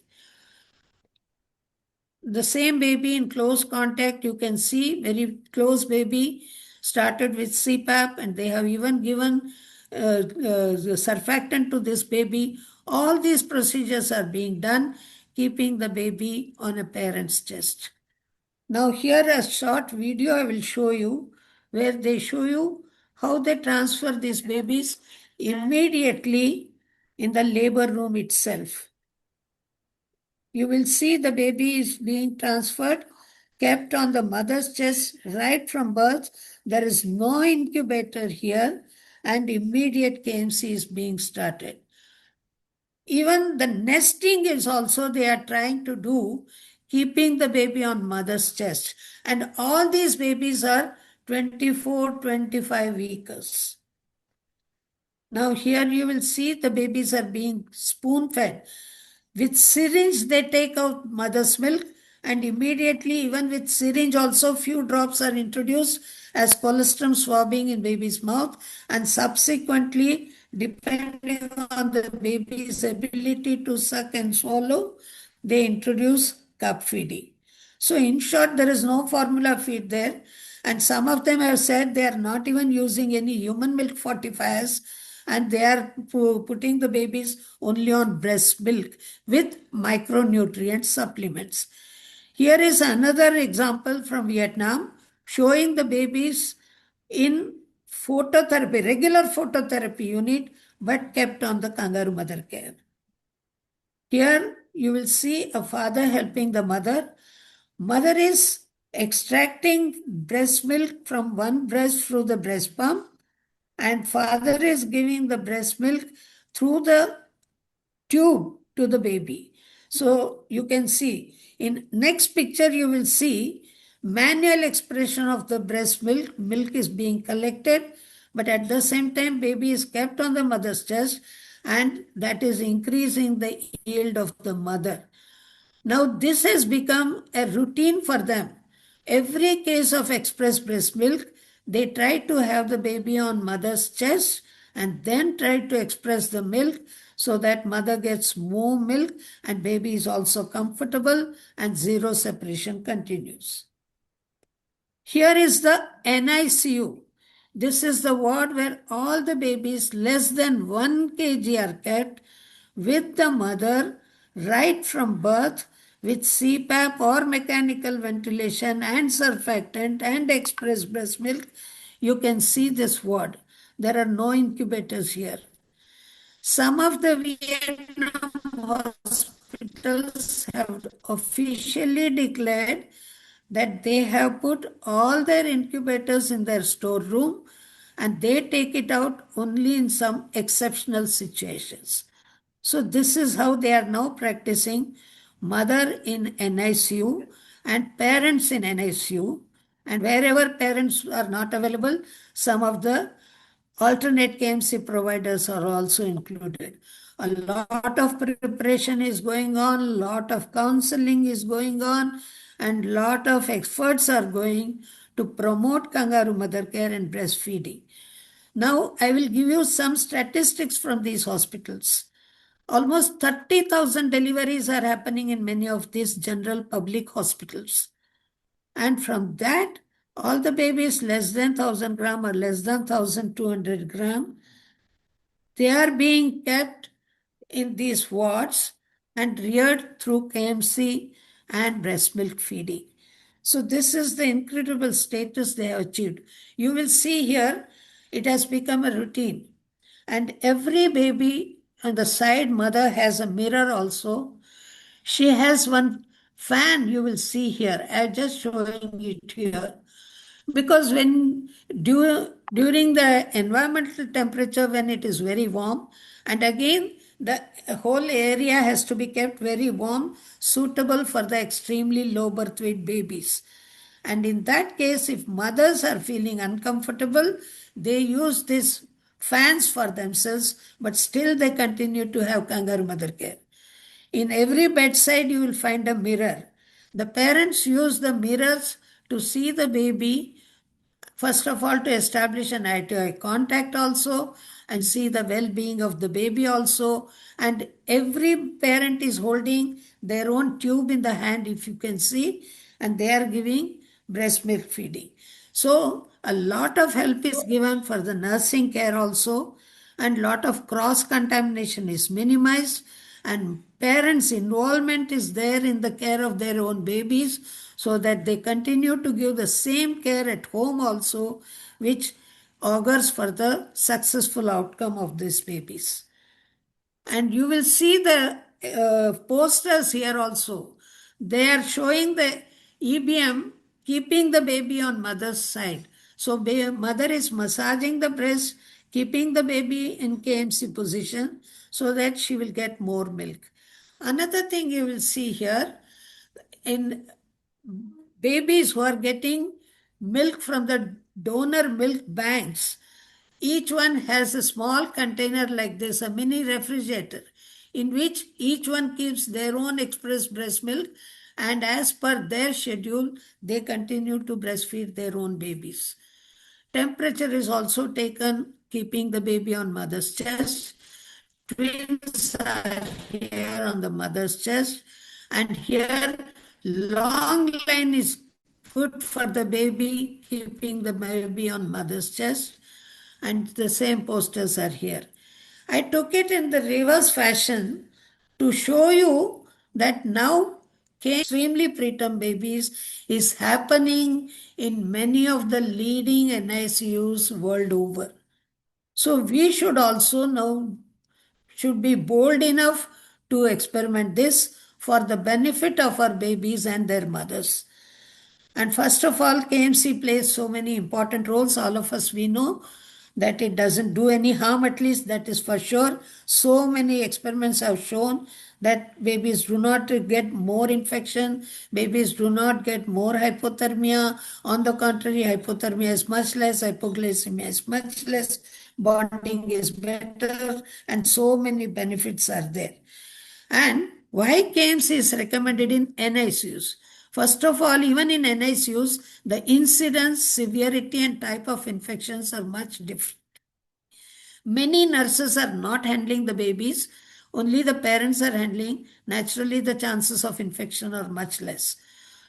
The same baby in close contact, you can see very close baby started with CPAP, and they have even given the surfactant to this baby. All these procedures are being done, keeping the baby on a parent's chest. Now here a short video I will show you where they show you how they transfer these babies immediately in the labor room itself. You will see the baby is being transferred, kept on the mother's chest right from birth. There is no incubator here, and immediate KMC is being started. Even the nesting is also they are trying to do, keeping the baby on mother's chest. And all these babies are 24, 25 weeks. Now here you will see the babies are being spoon-fed. With syringe, they take out mother's milk, and immediately, even with syringe, also few drops are introduced as colostrum swabbing in baby's mouth, and subsequently, depending on the baby's ability to suck and swallow, they introduce cup feeding. So, in short, there is no formula feed there, and some of them have said they are not even using any human milk fortifiers, and they are putting the babies only on breast milk with micronutrient supplements. Here is another example from Vietnam showing the babies in phototherapy, regular phototherapy unit, but kept on the kangaroo mother care. Here you will see a father helping the mother. Mother is extracting breast milk from one breast through the breast pump, and father is giving the breast milk through the tube to the baby. So you can see in next picture you will see manual expression of the breast milk. Milk is being collected, but at the same time baby is kept on the mother's chest, and that is increasing the yield of the mother. Now this has become a routine for them. Every case of expressed breast milk, they try to have the baby on mother's chest and then try to express the milk so that mother gets more milk and baby is also comfortable and zero separation continues. Here is the NICU, This is the ward where all the babies less than 1 kg are kept with the mother right from birth with CPAP or mechanical ventilation and surfactant and express breast milk. You can see this ward. There are no incubators here. Some of the Vietnam hospitals have officially declared that they have put all their incubators in their storeroom and they take it out only in some exceptional situations. So, this is how they are now practicing mother in NICU and parents in NICU. And wherever parents are not available, some of the alternate KMC providers are also included. A lot of preparation is going on, a lot of counseling is going on, and lot of efforts are going to promote kangaroo mother care and breastfeeding. Now, I will give you some statistics from these hospitals. Almost 30,000 deliveries are happening in many of these general public hospitals. And from that, all the babies less than 1000 gram or less than 1200 gram, they are being kept in these wards and reared through KMC and breast milk feeding. So this is the incredible status they have achieved. You will see here, it has become a routine. And every baby on the side mother has a mirror also. She has one fan you will see here. I'm just showing it here. Because when during the environmental temperature when it is very warm, and again the whole area has to be kept very warm, suitable for the extremely low birth weight babies. And in that case, if mothers are feeling uncomfortable, they use these fans for themselves, but still they continue to have kangaroo mother care. In every bedside, you will find a mirror. The parents use the mirrors to see the baby, first of all, to establish an eye-to-eye contact also, and see the well-being of the baby also. And every parent is holding their own tube in the hand, if you can see, and they are giving breast milk feeding. So a lot of help is given for the nursing care also, and lot of cross contamination is minimized, and parents' involvement is there in the care of their own babies, so that they continue to give the same care at home also, which augurs for the successful outcome of these babies. And you will see the posters here also. They are showing the EBM keeping the baby on mother's side. So mother is massaging the breast, keeping the baby in KMC position so that she will get more milk. Another thing you will see here, in babies who are getting milk from the donor milk banks, each one has a small container like this, a mini refrigerator, in which each one keeps their own express breast milk, and as per their schedule, they continue to breastfeed their own babies. Temperature is also taken, keeping the baby on mother's chest. Twins are here on the mother's chest, and here long line is put for the baby, keeping the baby on mother's chest, and the same posters are here. I took it in the reverse fashion to show you that now extremely preterm babies is happening in many of the leading NICUs world over. So we should also now should be bold enough to experiment this for the benefit of our babies and their mothers. And first of all, KMC plays so many important roles. All of us, we know that it doesn't do any harm, at least that is for sure. So many experiments have shown that babies do not get more infection, babies do not get more hypothermia. On the contrary, hypothermia is much less, hypoglycemia is much less, bonding is better, and so many benefits are there. And why KMC is recommended in NICUs? First of all, even in NICUs, the incidence, severity, and type of infections are much different. Many nurses are not handling the babies, only the parents are handling. Naturally, the chances of infection are much less.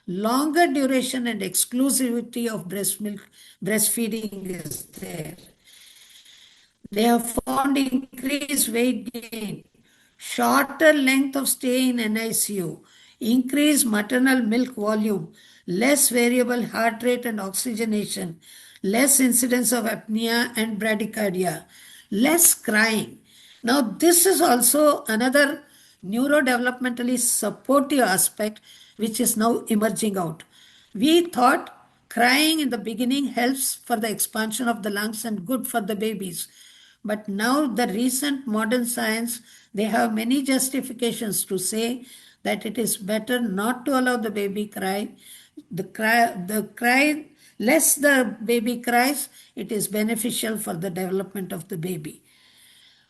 longer duration and exclusivity of breast milk breastfeeding is there. They have found increased weight gain, shorter length of stay in NICU, increased maternal milk volume, less variable heart rate and oxygenation, less incidence of apnea and bradycardia, less crying. Now, this is also another neurodevelopmentally supportive aspect which is now emerging out. We thought crying in the beginning helps for the expansion of the lungs and good for the babies. But now the recent modern science, they have many justifications to say that it is better not to allow the baby cry. The cry, less the baby cries, it is beneficial for the development of the baby.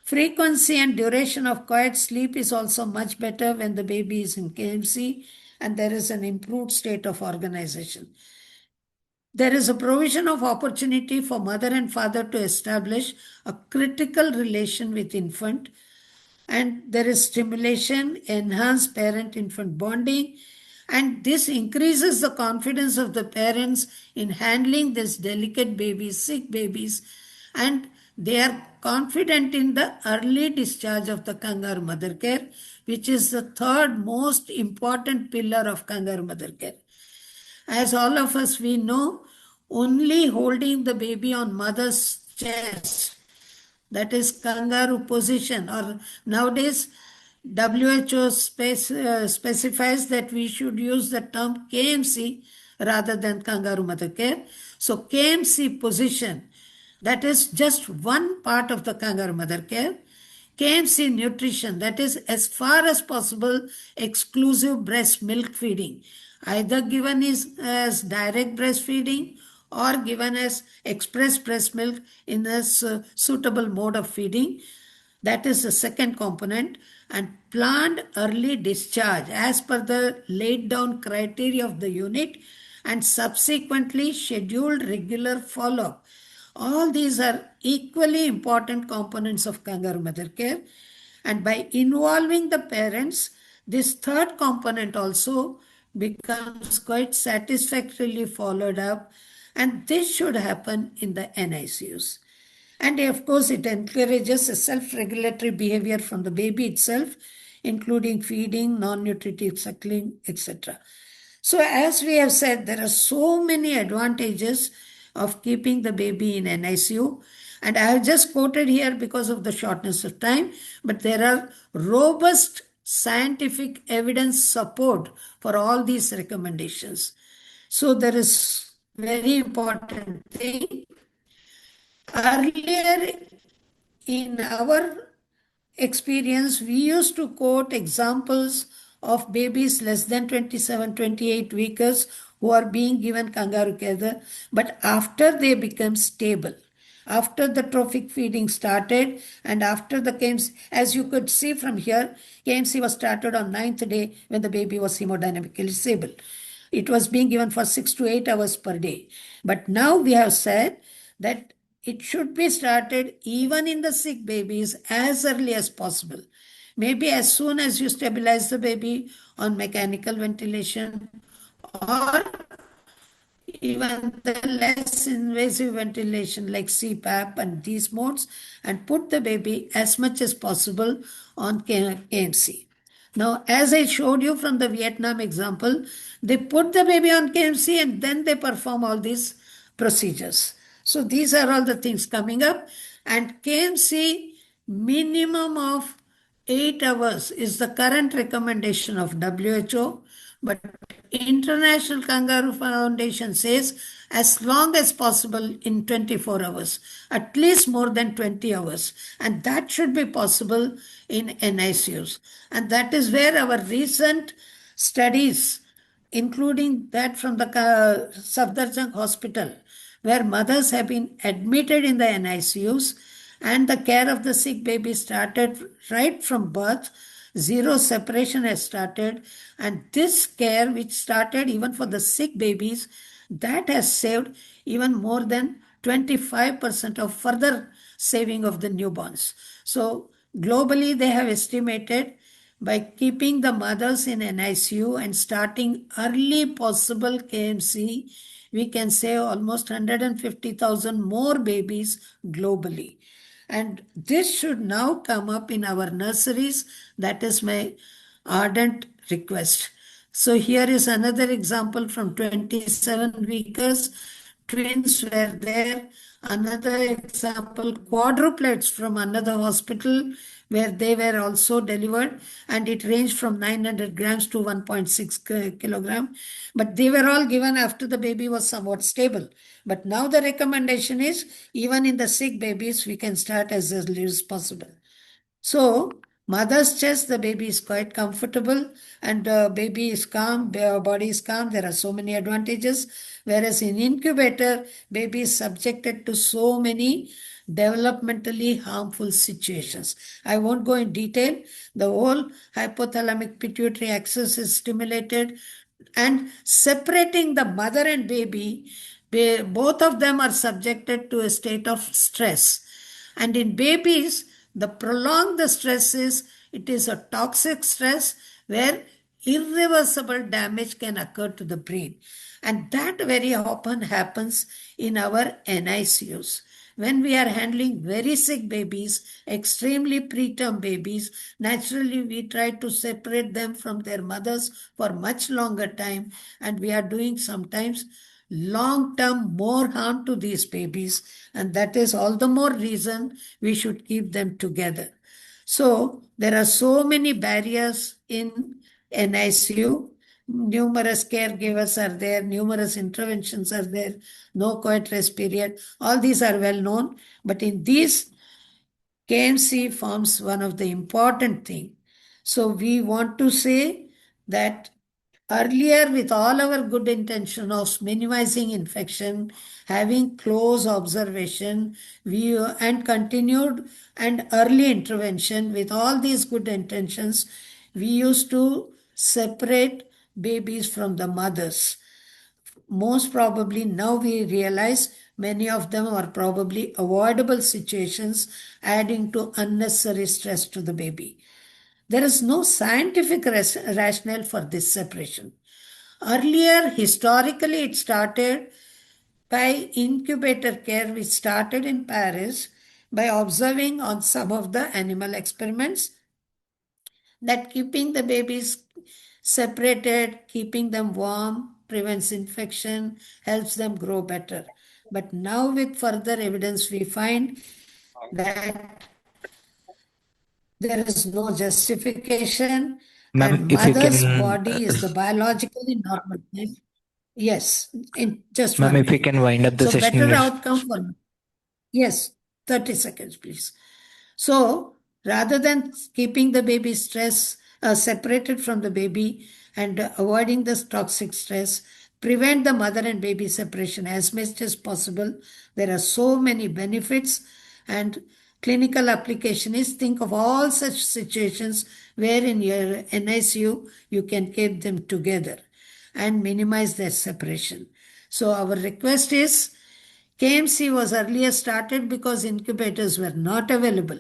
Frequency and duration of quiet sleep is also much better when the baby is in KMC and there is an improved state of organization. There is a provision of opportunity for mother and father to establish a critical relation with infant, and there is stimulation, enhanced parent-infant bonding, and this increases the confidence of the parents in handling this delicate babies, sick babies, and they are confident in the early discharge of the kangaroo mother care, which is the third most important pillar of kangaroo mother care. As all of us we know, only holding the baby on mother's chest, that is kangaroo position, or nowadays WHO specifies that we should use the term KMC rather than kangaroo mother care. So KMC position, that is just one part of the kangaroo mother care. KMC nutrition, that is as far as possible exclusive breast milk feeding, either given as direct breastfeeding or given as express breast milk in a suitable mode of feeding. That is the second component. And planned early discharge as per the laid down criteria of the unit, and subsequently scheduled regular follow-up. All these are equally important components of kangaroo mother care. And by involving the parents, this third component also becomes quite satisfactorily followed up. And this should happen in the NICUs. And of course, it encourages a self-regulatory behavior from the baby itself, including feeding, non-nutritive suckling, etc. So as we have said, there are so many advantages of keeping the baby in NICU. And I have just quoted here because of the shortness of time, but there are robust scientific evidence support for all these recommendations. So there is very important thing. Earlier in our experience, we used to quote examples of babies less than 27, 28 weeks who are being given kangaroo care, but after they become stable, after the trophic feeding started, and after the KMC, as you could see from here, KMC was started on 9th day when the baby was hemodynamically stable. It was being given for 6 to 8 hours per day. But now we have said that it should be started even in the sick babies as early as possible. Maybe as soon as you stabilize the baby on mechanical ventilation, or even the less invasive ventilation like CPAP and these modes, and put the baby as much as possible on KMC. Now, as I showed you from the Vietnam example, they put the baby on KMC and then they perform all these procedures. So these are all the things coming up, and KMC minimum of 8 hours is the current recommendation of WHO, but International Kangaroo Foundation says as long as possible in 24 hours, at least more than 20 hours, and that should be possible in NICUs. And that is where our recent studies, including that from the Safdarjung Hospital, where mothers have been admitted in the NICUs and the care of the sick baby started right from birth. Zero separation has started, and this care, which started even for the sick babies, that has saved even more than 25% of further saving of the newborns. So globally, they have estimated By keeping the mothers in NICU and starting early possible KMC, we can save almost 150,000 more babies globally. And this should now come up in our nurseries. That is my ardent request. So here is another example from 27 weekers. Twins were there. Another example, quadruplets from another hospital where they were also delivered, and it ranged from 900 grams to 1.6 kilogram. But they were all given after the baby was somewhat stable. But now the recommendation is even in the sick babies, we can start as early as possible. So, mother's chest, the baby is quite comfortable and the baby is calm, their body is calm. There are so many advantages. Whereas in incubator, baby is subjected to so many developmentally harmful situations. I won't go in detail. The whole hypothalamic pituitary axis is stimulated, and separating the mother and baby, both of them are subjected to a state of stress. And in babies, the prolonged the stress is, it is a toxic stress where irreversible damage can occur to the brain. And that very often happens in our NICUs. When we are handling very sick babies, extremely preterm babies, naturally we try to separate them from their mothers for much longer time, and we are doing sometimes long term more harm to these babies, and that is all the more reason we should keep them together. So there are so many barriers in NICU. Numerous caregivers are there, numerous interventions are there, no quiet rest period. All these are well known, but in these, KMC forms one of the important thing. So we want to say that earlier, with all our good intention of minimizing infection, having close observation, and continued and early intervention, with all these good intentions, we used to separate babies from the mothers. Most probably now we realize many of them are probably avoidable situations, adding to unnecessary stress to the baby. There is no scientific rationale for this separation. Earlier, historically, it started by incubator care, which started in Paris by observing on some of the animal experiments that keeping the babies separated, keeping them warm, prevents infection, helps them grow better. But now, with further evidence, we find that there is no justification, Ma'am, and if you mother's can, body is the biologically normal thing. Yes, in just ma'am, one if you minute. can wind up the So session. better outcome for, yes, 30 seconds, please. So rather than keeping the baby stress separated from the baby and avoiding this toxic stress, prevent the mother and baby separation as much as possible. There are so many benefits, and clinical application is think of all such situations where in your NICU you can keep them together and minimize their separation. So our request is, KMC was earlier started because incubators were not available.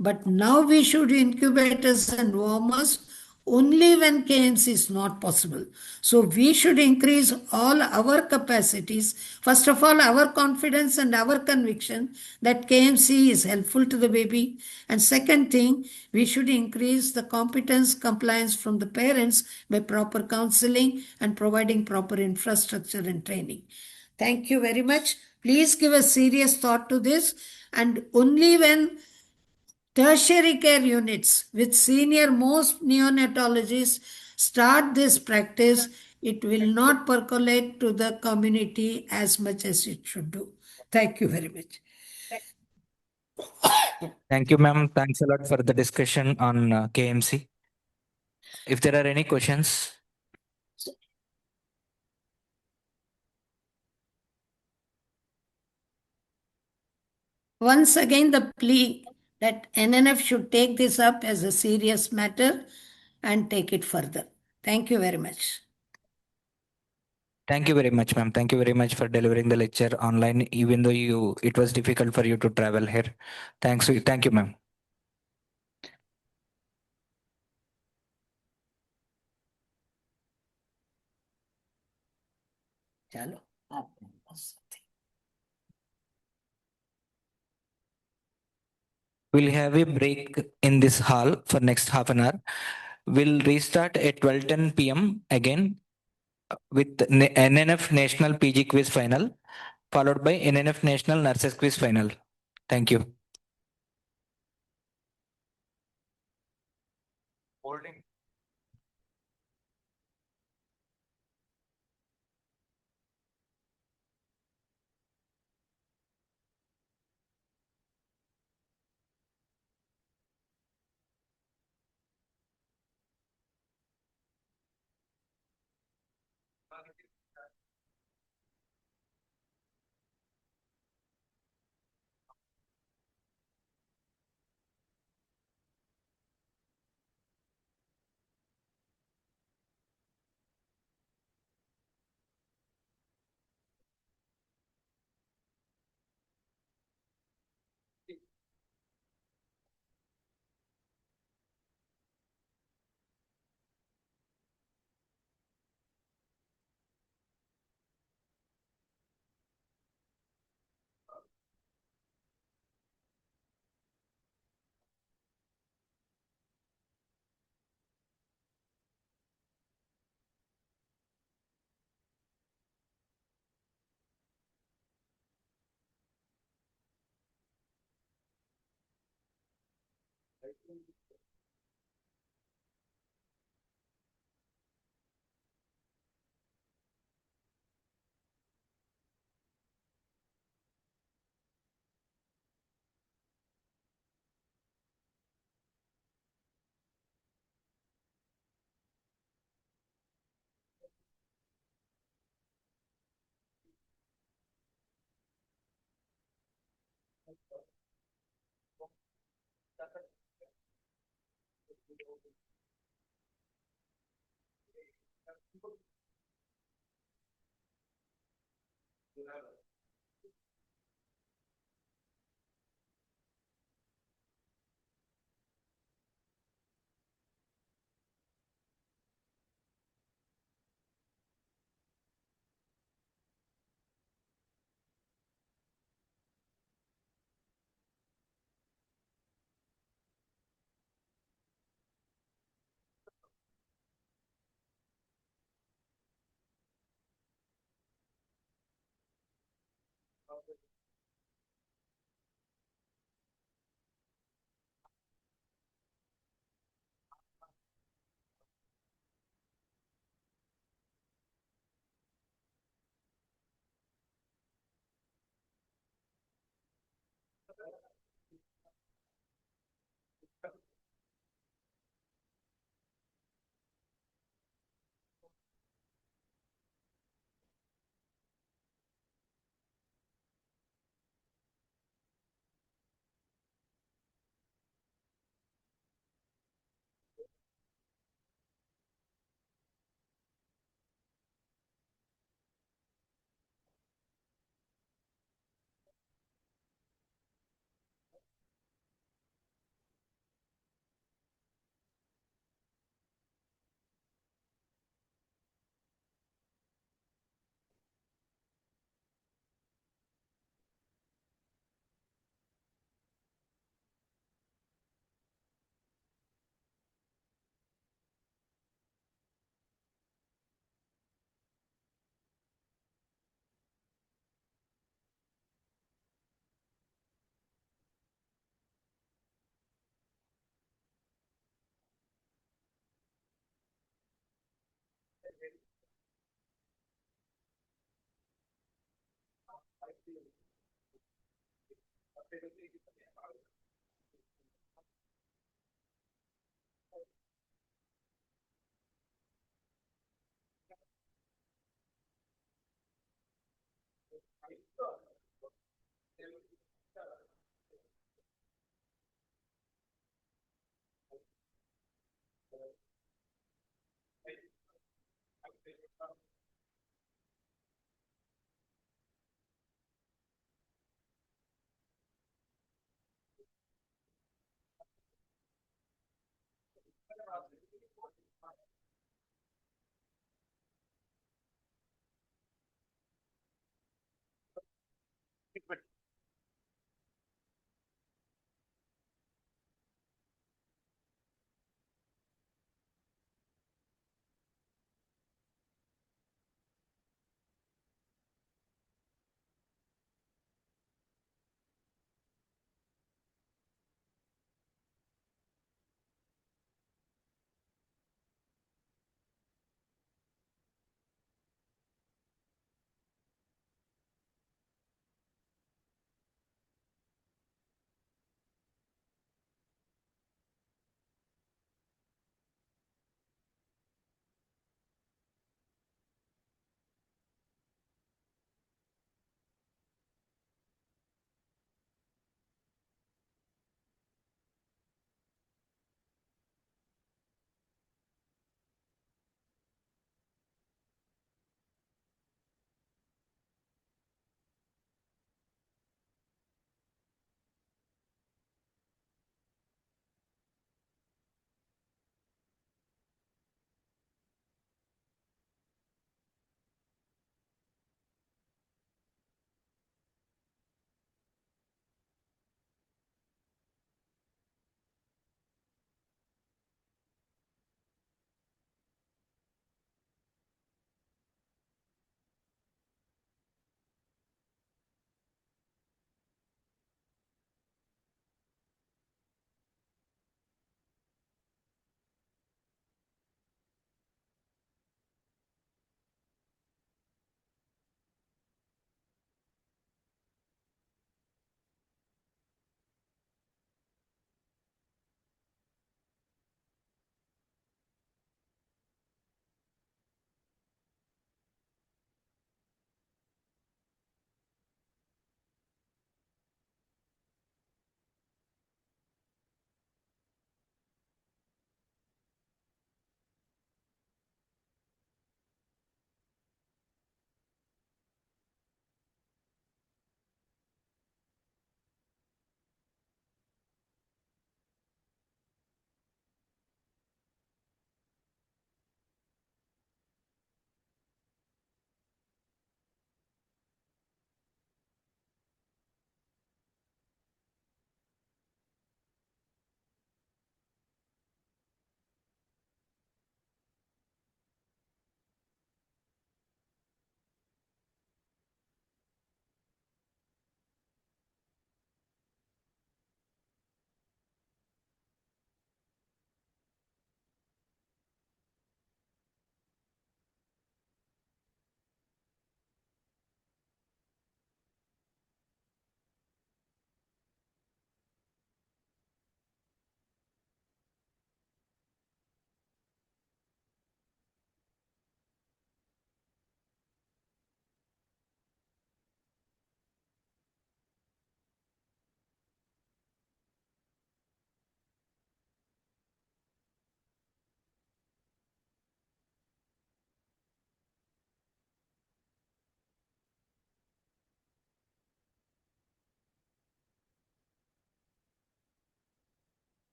But now we should incubators and warmers only when KMC is not possible. So we should increase all our capacities. First of all, our confidence and our conviction that KMC is helpful to the baby. And second thing, we should increase the competence compliance from the parents by proper counseling and providing proper infrastructure and training. Thank you very much. Please give a serious thought to this, and only when tertiary care units with senior most neonatologists start this practice, it will not percolate to the community as much as it should do. Thank you very much. Thank you, ma'am. Thanks a lot for the discussion on KMC. If there are any questions, Once again, the plea that NNF should take this up as a serious matter and take it further. Thank you very much. thank you very much, ma'am. Thank you very much for delivering the lecture online, even though it was difficult for you to travel here. Thank you, ma'am. चलो आपने बस We'll have a break in this hall for next half an hour. We'll restart at 12:10 p.m. again with NNF National PG Quiz Final, followed by NNF National Nurses Quiz Final. Thank you. Holding.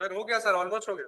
Sir हो गया sir almost हो गया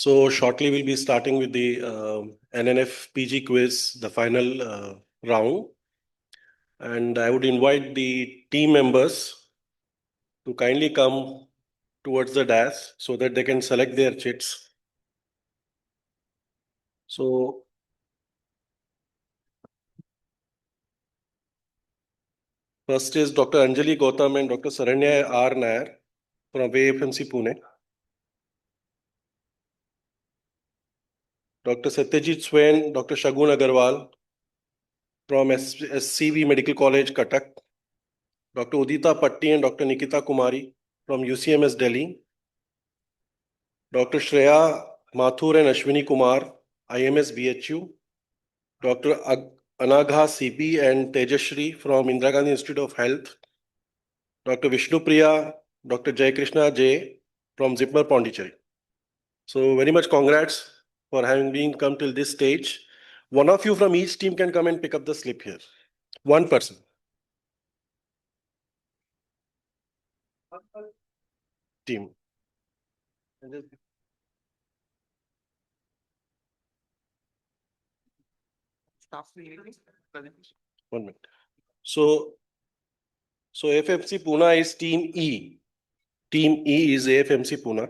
So shortly we'll be starting with the NNF PG quiz, the final round. And I would invite the team members to kindly come towards the dash so that they can select their chits. So first is Dr. Anjali Gautam and Dr. Saranya R. Nair from AFMC Pune. Dr. Satyajit Swain, Dr. Shagun Agarwal from SCV Medical College, Cuttack. Dr. Udita Patti and Dr. Nikita Kumari from UCMS Delhi. Dr. Shreya Mathur and Ashwini Kumar, IMS BHU. Dr. Anagha CP and Tejashri from Indira Gandhi Institute of Health. Dr. Vishnu Priya, Dr. Jay Krishna J from Zipmer Pondicherry. So very much congrats for having been come till this stage. One of you from each team can come and pick up the slip here. One person. Team. One minute. So FMC Pune is team E. Team E is AFMC Pune.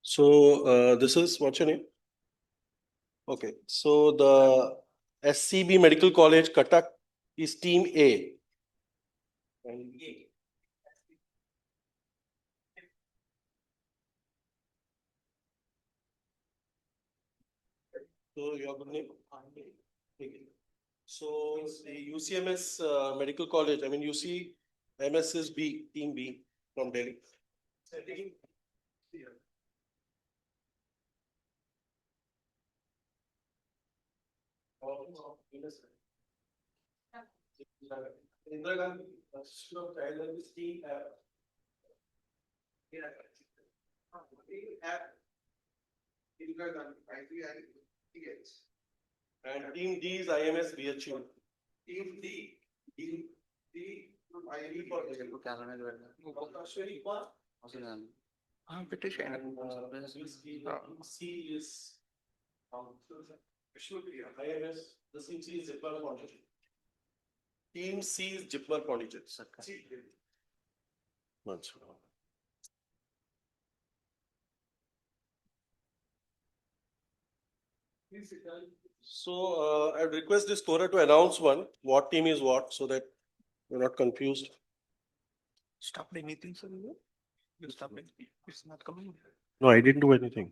So this is, what's your name? Okay, so the SCB Medical College, Cuttack is team A. And so your good name? So the UCMS Medical College, I mean, you see MS is B, team B from Delhi. Indira Gandhi Institute of Child Health is team F. And team D is IMS BHU. Team D. Team IME for C is IMS. This team C is Zipper Pondicherry. Team C is Zipper Pondicherry. So I would request the scorer to announce what team is what, so that you're not confused. Stopped anything, sir? You stopped it. It's not coming. No, I didn't do anything.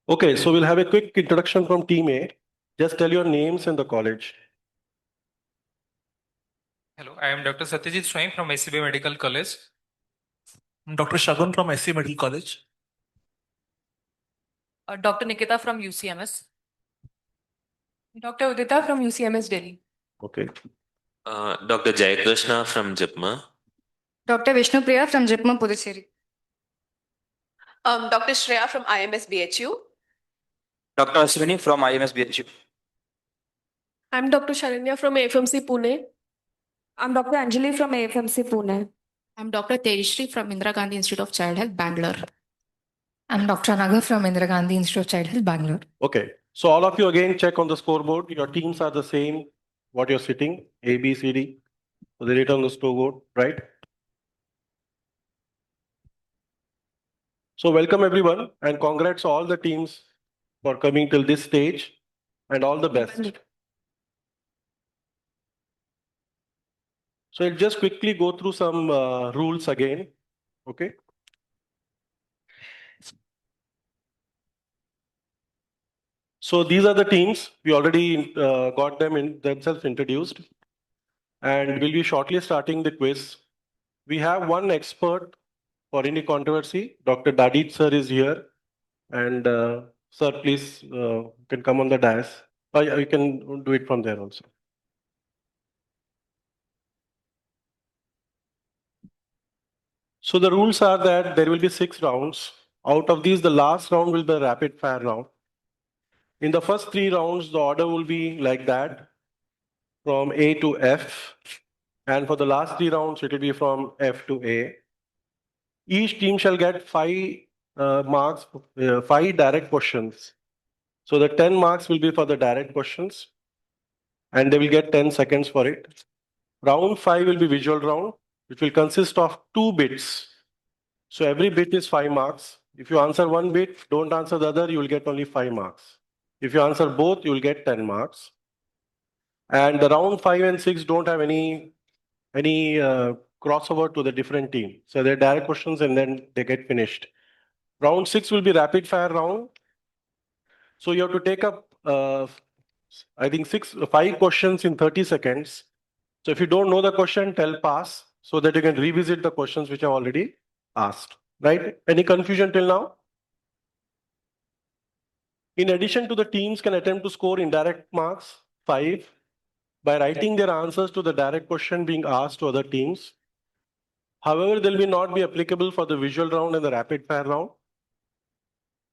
Okay, so we'll have a quick introduction from team A. Just tell your names and the college. Hello, I am Dr. Satyajit Swain from SCB Medical College. I'm Dr. Shagun from SC Medical College. Dr. Nikita from UCMS. Dr. Udita from UCMS Delhi. Okay. Dr. Jay Krishna from JIPMA. Dr. Vishnu Priya from JIPMA Puducherry. Dr. Shreya from IMS BHU. Dr. Ashwini from IMS BHU. I'm Dr. Sharanya from AFMC Pune. I'm Dr. Anjali from AFMC Pune. I'm Dr. Tejashri from Indira Gandhi Institute of Child Health, Bangalore. I'm Dr. Anaga from Indira Gandhi Institute of Child Health, Bangalore. Okay. So all of you again check on the scoreboard. Your teams are the same. What you're sitting, A, B, C, D. So they written on the scoreboard, right? So welcome everyone and congrats all the teams for coming till this stage and all the best. So I'll just quickly go through some rules again. Okay. So these are the teams. We already got them in themselves introduced. And we'll be shortly starting the quiz. We have one expert for any controversy. Dr. Dadit sir is here, And sir, please can come on the dais. Yeah, you can do it from there also. So the rules are that there will be 6 rounds. Out of these, the last round will be the rapid fire round. In the first 3 rounds, the order will be like that, from A to F. And for the last 3 rounds, it will be from F to A. Each team shall get 5 marks, 5 direct questions. So the 10 marks will be for the direct questions, and they will get 10 seconds for it. Round 5 will be visual round, which will consist of 2 bits. So every bit is 5 marks. If you answer one bit, don't answer the other, you will get only 5 marks. If you answer both, you will get 10 marks. And the round 5 and 6 don't have any crossover to the different team. So they're direct questions and then they get finished. Round 6 will be rapid fire round. So you have to take up, I think 5 questions in 30 seconds. So if you don't know the question, tell pass so that you can revisit the questions which I've already asked. Right? Any confusion till now? In addition to the teams can attempt to score indirect marks, 5, by writing their answers to the direct question being asked to other teams. However, they will not be applicable for the visual round and the rapid fire round.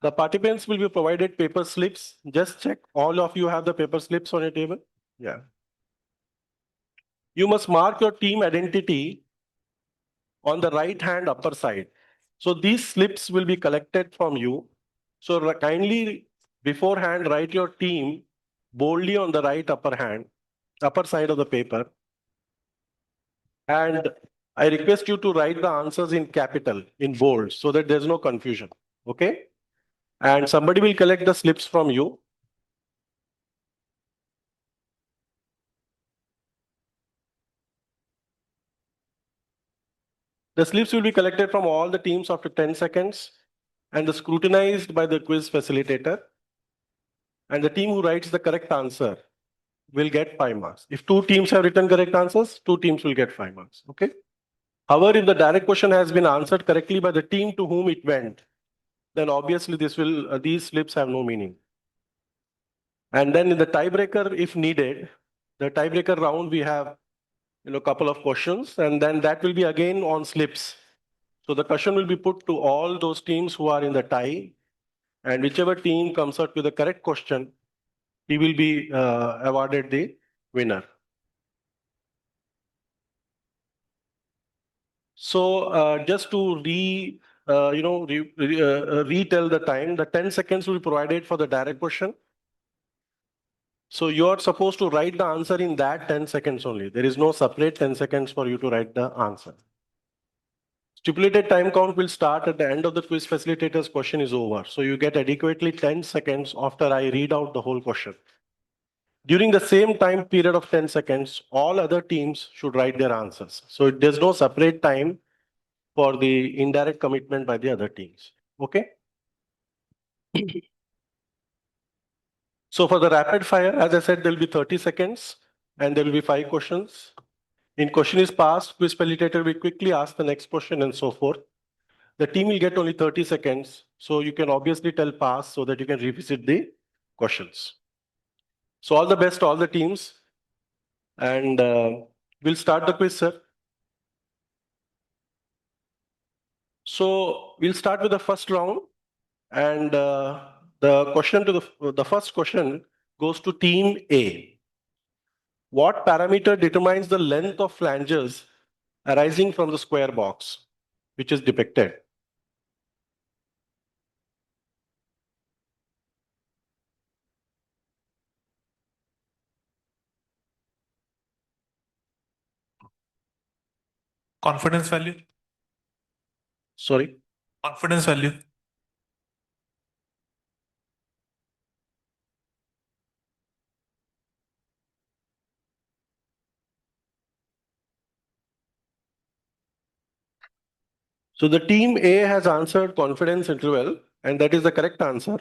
The participants will be provided paper slips. Just check all of you have the paper slips on your table. Yeah. You must mark your team identity on the right hand upper side. So these slips will be collected from you. So kindly beforehand write your team boldly on the right upper side of the paper. And I request you to write the answers in capital, in bold, so that there's no confusion. Okay? And somebody will collect the slips from you. The slips will be collected from all the teams after 10 seconds and scrutinized by the quiz facilitator. And the team who writes the correct answer will get 5 marks. If 2 teams have written correct answers, 2 teams will get 5 marks. Okay? However, if the direct question has been answered correctly by the team to whom it went, then obviously these slips have no meaning. And then in the tiebreaker, if needed, the tiebreaker round, we have a couple of questions, and then that will be again on slips. So the question will be put to all those teams who are in the tie, and whichever team comes out with the correct question, he will be awarded the winner. So just to retell the time, the 10 seconds will be provided for the direct question. So you are supposed to write the answer in that 10 seconds only. There is no separate 10 seconds for you to write the answer. Stipulated time count will start at the end of the quiz facilitator's question is over. So you get adequately 10 seconds after I read out the whole question. During the same time period of 10 seconds, all other teams should write their answers. So there's no separate time for the indirect commitment by the other teams. Okay? So for the rapid fire, as I said, there'll be 30 seconds and there will be 5 questions. In question is passed, quiz facilitator will quickly ask the next question and so forth. The team will get only 30 seconds. So you can obviously tell pass so that you can revisit the questions. So all the best to all the teams. And we'll start the quiz, sir. So we'll start with the first round. And the first question goes to team A. What parameter determines the length of flanges arising from the square box, which is depicted? Confidence value. Sorry? Confidence value. So the team A has answered confidence interval, and that is the correct answer.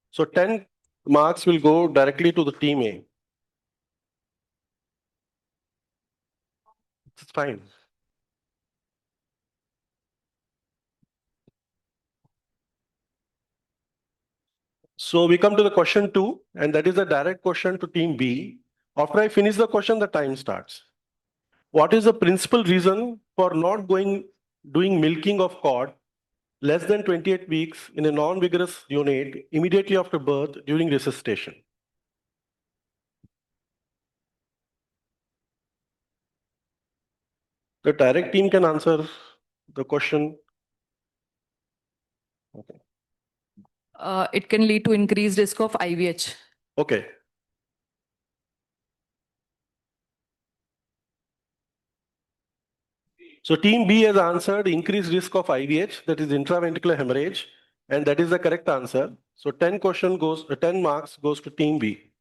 So 10 marks will go directly to the team A. It's fine. So we come to the question 2, and that is a direct question to team B. After I finish the question, the time starts. What is the principal reason for not doing milking of cod less than 28 weeks in a non-vigorous unit immediately after birth during resuscitation? The direct team can answer the question. Okay. It can lead to increased risk of IVH. Okay. So team B has answered increased risk of IVH, that is intraventricular hemorrhage, and that is the correct answer. So 10 marks goes to team B.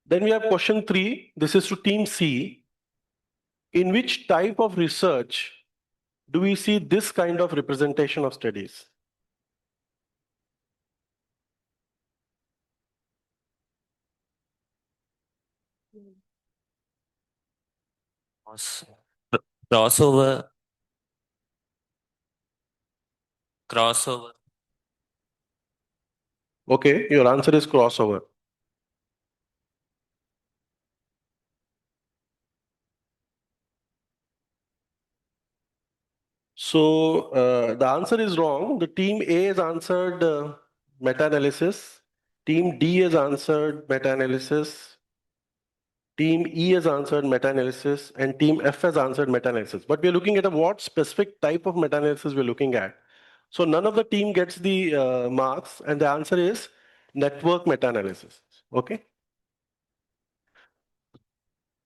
Then we have question 3. This is to team C. In which type of research do we see this kind of representation of studies? Crossover. Crossover. Okay, your answer is crossover. So the answer is wrong. The team A has answered meta-analysis. Team D has answered meta-analysis. Team E has answered meta-analysis, and Team F has answered meta-analysis. But we're looking at what specific type of meta-analysis we're looking at. So none of the team gets the marks, and the answer is network meta-analysis. Okay.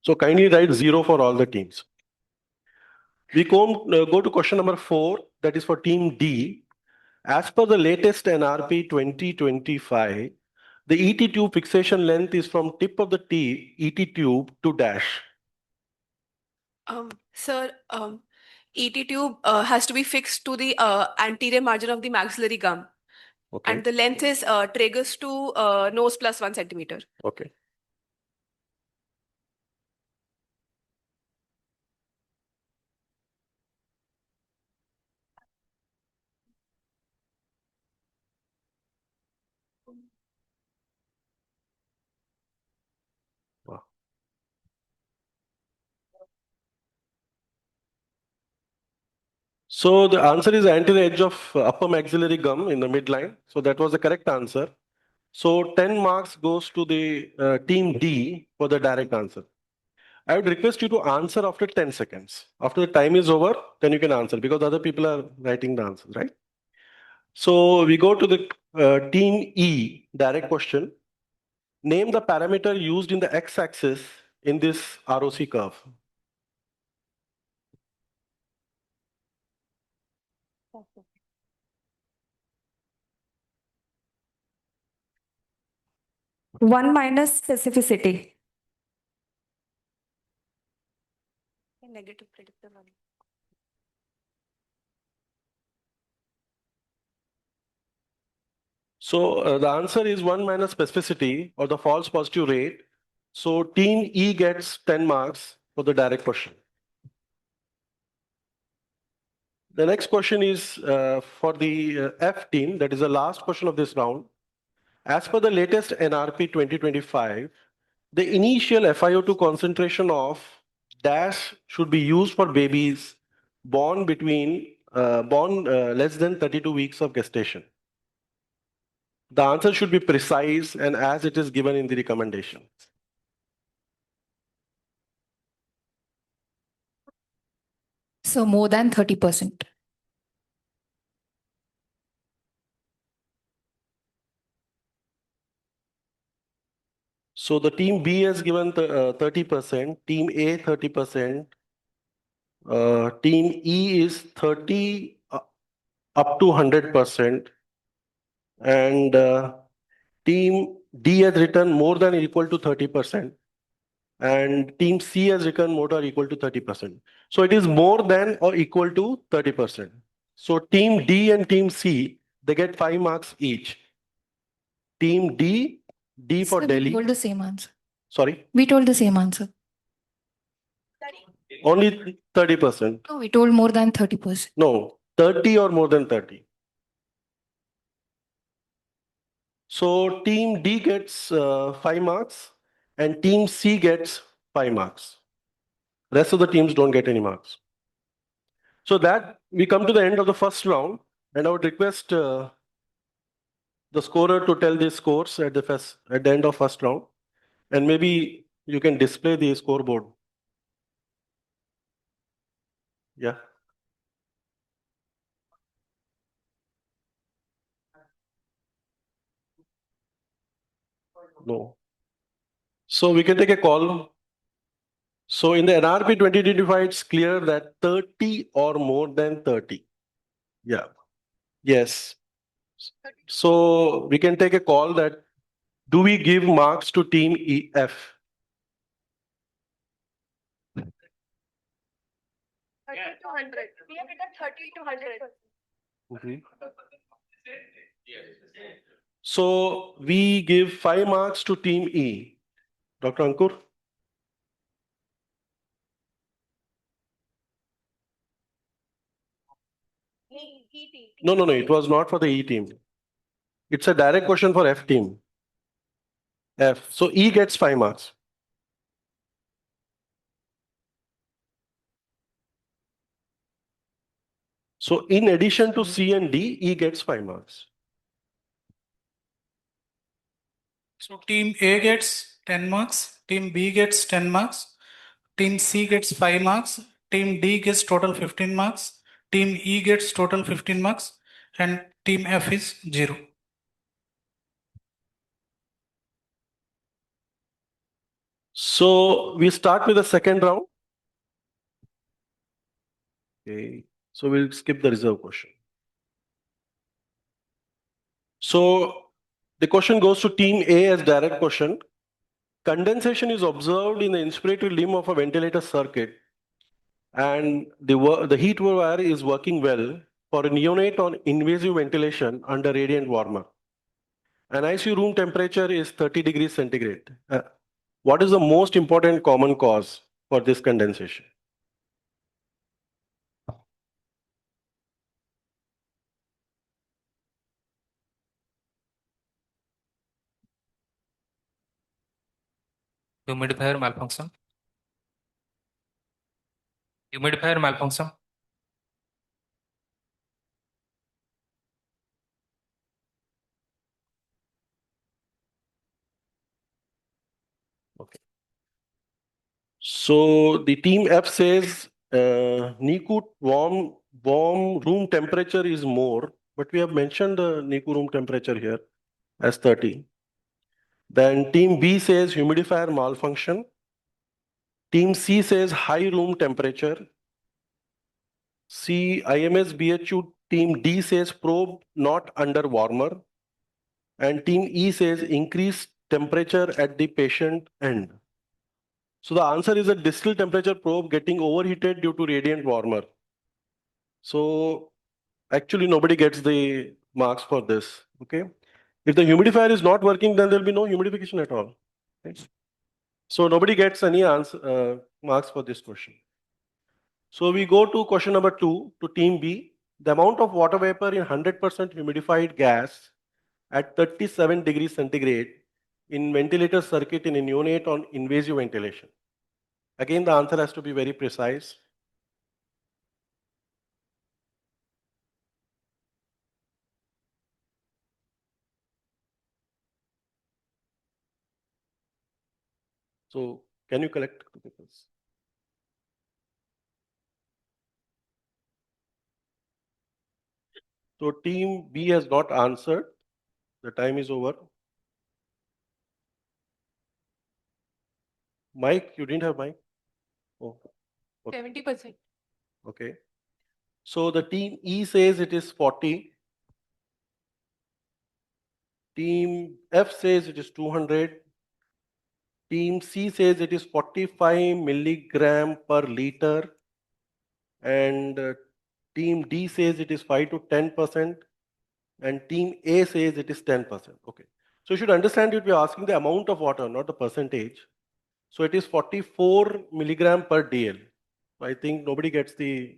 So kindly write 0 for all the teams. We go to question number 4, that is for team D. As per the latest NRP 2025, the ET tube fixation length is from tip of the ET tube to dash. Sir, ET tube has to be fixed to the anterior margin of the maxillary gum. Okay. And the length is tragus to nose plus 1 centimeter. Okay. Wow. So the answer is anterior edge of upper maxillary gum in the midline. So that was the correct answer. So 10 marks goes to the team D for the direct answer. I would request you to answer after 10 seconds. After the time is over, then you can answer because other people are writing the answers, right? So we go to the team E, direct question. Name the parameter used in the x-axis in this ROC curve. One minus specificity. Negative predictive value. So the answer is 1 minus specificity or the false positive rate. So team E gets 10 marks for the direct question. The next question is for the F team, that is the last question of this round. As per the latest NRP 2025, the initial FiO2 concentration of dash should be used for babies born less than 32 weeks of gestation. The answer should be precise and as it is given in the recommendation. So more than 30%. So the team B has given 30%, team A 30%, team E is 30 up to 100%, and team D has written more than or equal to 30%, and team C has written more than or equal to 30%. So it is more than or equal to 30%. So team D and team C, they get 5 marks each. Team D for Sir, Delhi. we told the same answer. Sorry? We told the same answer. Only 30%. No, we told more than 30%. No, 30 or more than 30. So team D gets 5 marks and team C gets 5 marks. Rest of the teams don't get any marks. So that we come to the end of the first round, and I would request the scorer to tell the scores at the end of first round, and maybe you can display the scoreboard. Yeah. No. So we can take a call. So in the NRP 2025, it's clear that 30 or more than 30. Yeah. Yes. So we can take a call that do we give marks to team EF? 30 to 100. We have written 30 to 100. Okay. So we give 5 marks to team E. Dr. Ankur? No, it was not for the E team. It's a direct question for F team. F. So E gets 5 marks. So in addition to C and D, E gets 5 marks. So team A gets 10 marks, team B gets 10 marks, team C gets 5 marks, team D gets total 15 marks, team E gets total 15 marks, and team F is 0. So we start with the second round. Okay. So we'll skip the reserve question. So the question goes to team A as direct question. Condensation is observed in the inspiratory limb of a ventilator circuit, and the heat wire is working well for a neonate on invasive ventilation under radiant warmer. An ICU room temperature is 30 degrees centigrade. What is the most important common cause for this condensation? Humidifier malfunction. Humidifier malfunction. Okay. So the team F says NICU warm room temperature is more, but we have mentioned the NICU room temperature here as 30. Then team B says humidifier malfunction. Team C says high room temperature. IMS BHU team D says probe not under warmer. And team E says increased temperature at the patient end. So the answer is a distal temperature probe getting overheated due to radiant warmer. So actually nobody gets the marks for this. Okay. If the humidifier is not working, then there'll be no humidification at all. Okay? So nobody gets any marks for this question. So we go to question number 2 to team B. The amount of water vapor in 100% humidified gas at 37 degrees centigrade in ventilator circuit in a neonate on invasive ventilation. Again, the answer has to be very precise. So can you collect the papers? So team B has not answered. The time is over. Mike, you didn't have mic? Oh, okay. 70%. Okay. So the team E says it is 40. Team F says it is 200. Team C says it is 45 milligram per liter. And team D says it is 5 to 10%. And team A says it is 10%. Okay. So you should understand you'd be asking the amount of water, not the percentage. So it is 44 milligram per DL. So I think nobody gets the,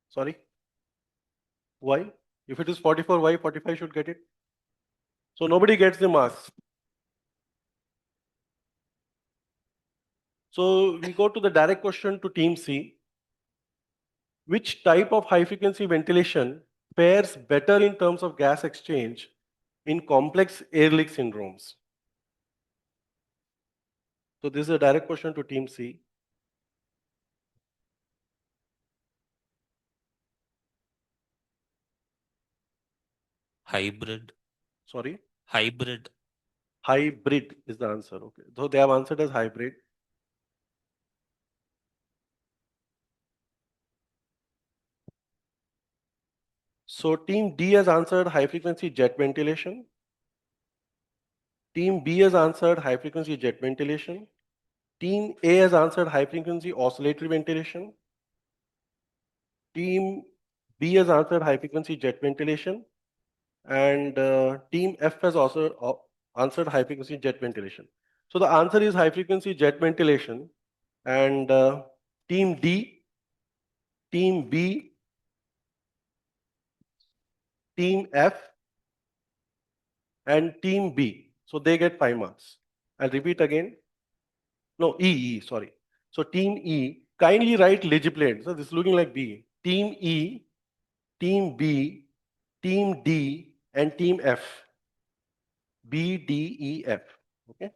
sorry? Why? If it is 44, why 45 should get it? So nobody gets the marks. So we go to the direct question to team C. Which type of high frequency ventilation fares better in terms of gas exchange in complex air leak syndromes? So this is a direct question to team C. Hybrid. Sorry? Hybrid. Hybrid is the answer. Okay. So they have answered as hybrid. So team D has answered high frequency jet ventilation. Team B has answered high frequency jet ventilation. Team A has answered high frequency oscillatory ventilation. Team B has answered high frequency jet ventilation. And team F has also answered high frequency jet ventilation. So the answer is high frequency jet ventilation. And team D, team B, team F, and team B. So they get 5 marks. I'll repeat again. No, E, sorry. So team E, kindly write legiplate. So this is looking like B. Team E, team B, team D, and team F. B, D, E, F. Okay.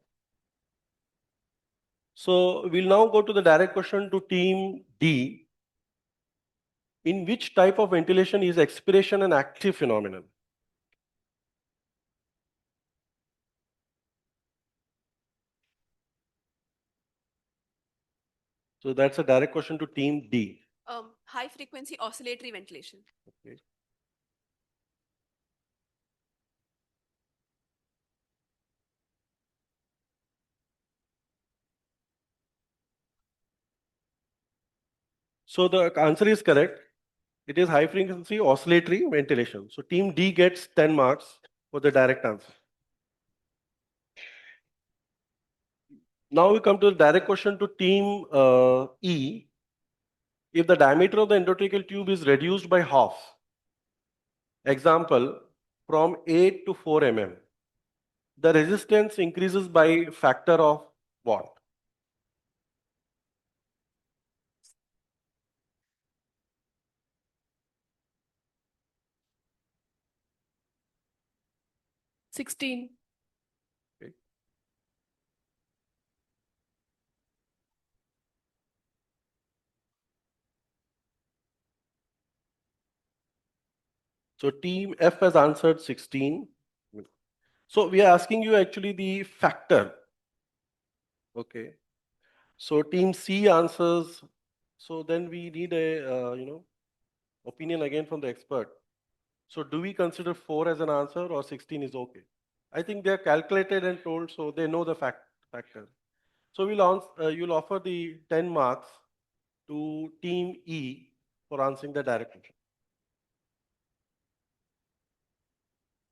So we'll now go to the direct question to team D. In which type of ventilation is expiration an active phenomenon? So that's a direct question to team D. High frequency oscillatory ventilation. Okay. So the answer is correct. It is high frequency oscillatory ventilation. So team D gets 10 marks for the direct answer. Now we come to the direct question to team E. If the diameter of the endotracheal tube is reduced by half, example, from 8 to 4 mm, the resistance increases by factor of what? $16. Okay. So team F has answered 16. So we are asking you actually the factor. Okay. So team C answers. So then we need a opinion again from the expert. So do we consider 4 as an answer or 16 is okay? I think they are calculated and told, so they know the factor. So you'll offer the 10 marks to team E for answering the direct question.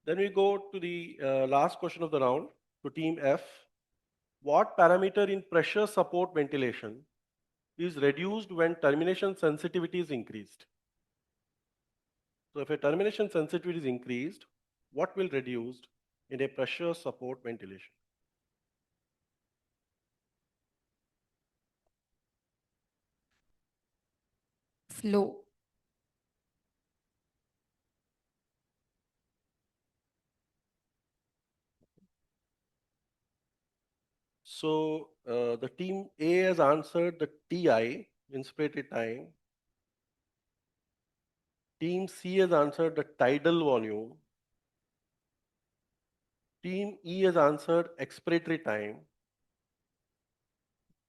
Then we go to the last question of the round to team F. What parameter in pressure support ventilation is reduced when termination sensitivity is increased? So if a termination sensitivity is increased, what will reduced in a pressure support ventilation? Flow. So the team A has answered the TI, inspirated time. Team C has answered the tidal volume. Team E has answered expiratory time.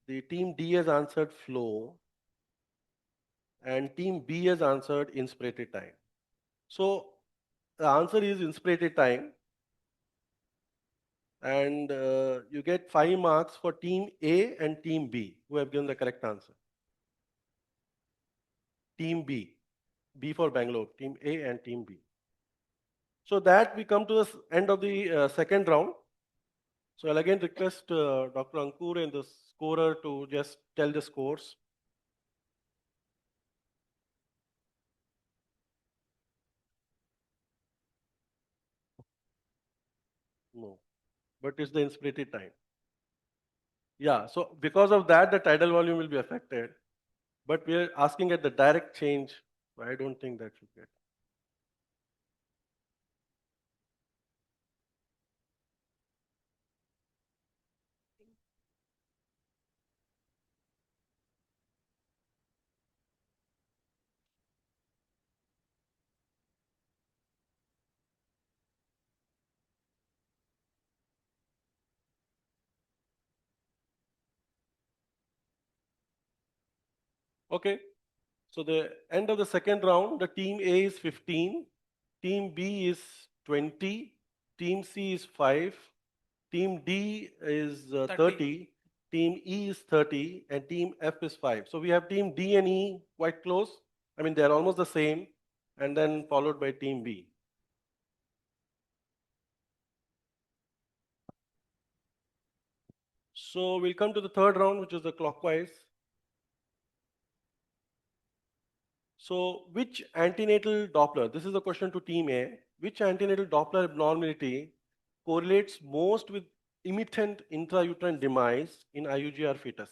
The team D has answered flow. And team B has answered inspirated time. So the answer is inspirated time. And you get 5 marks for team A and team B who have given the correct answer. Team B, B for Bangalore, team A and team B. So that we come to the end of the second round. So I'll again request Dr. Ankur and the scorer to just tell the scores. but it's the inspirated time. Yeah, so because of that, the tidal volume will be affected. But we are asking at the direct change. I don't think that should get. Okay, so the end of the second round, the team A is 15, team B is 20, team C is 5, team D is 30, team E is 30, and team F is 5. So we have team D and E quite close. I mean, they're almost the same, and then followed by team B. So we'll come to the third round, which is the clockwise. So which antenatal Doppler, this is a question to team A, which antenatal Doppler abnormality correlates most with immitent intrauterine demise in IUGR fetus?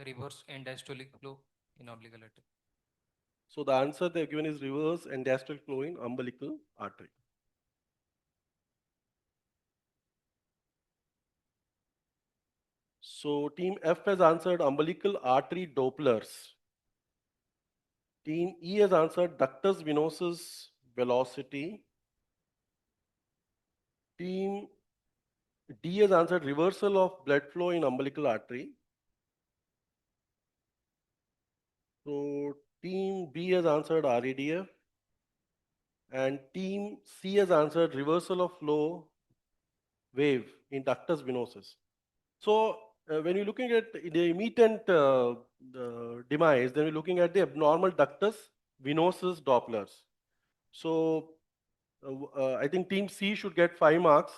Reverse end diastolic flow in umbilical artery. So the answer they've given is reverse end-diastolic flow in umbilical artery. So team F has answered umbilical artery Dopplers. Team E has answered ductus venosus velocity. Team D has answered reversal of blood flow in umbilical artery. So team B has answered RADF. And team C has answered reversal of flow wave in ductus venosus. So when you're looking at the immitent demise, then we're looking at the abnormal ductus venosus Dopplers. So I think team C should get 5 marks.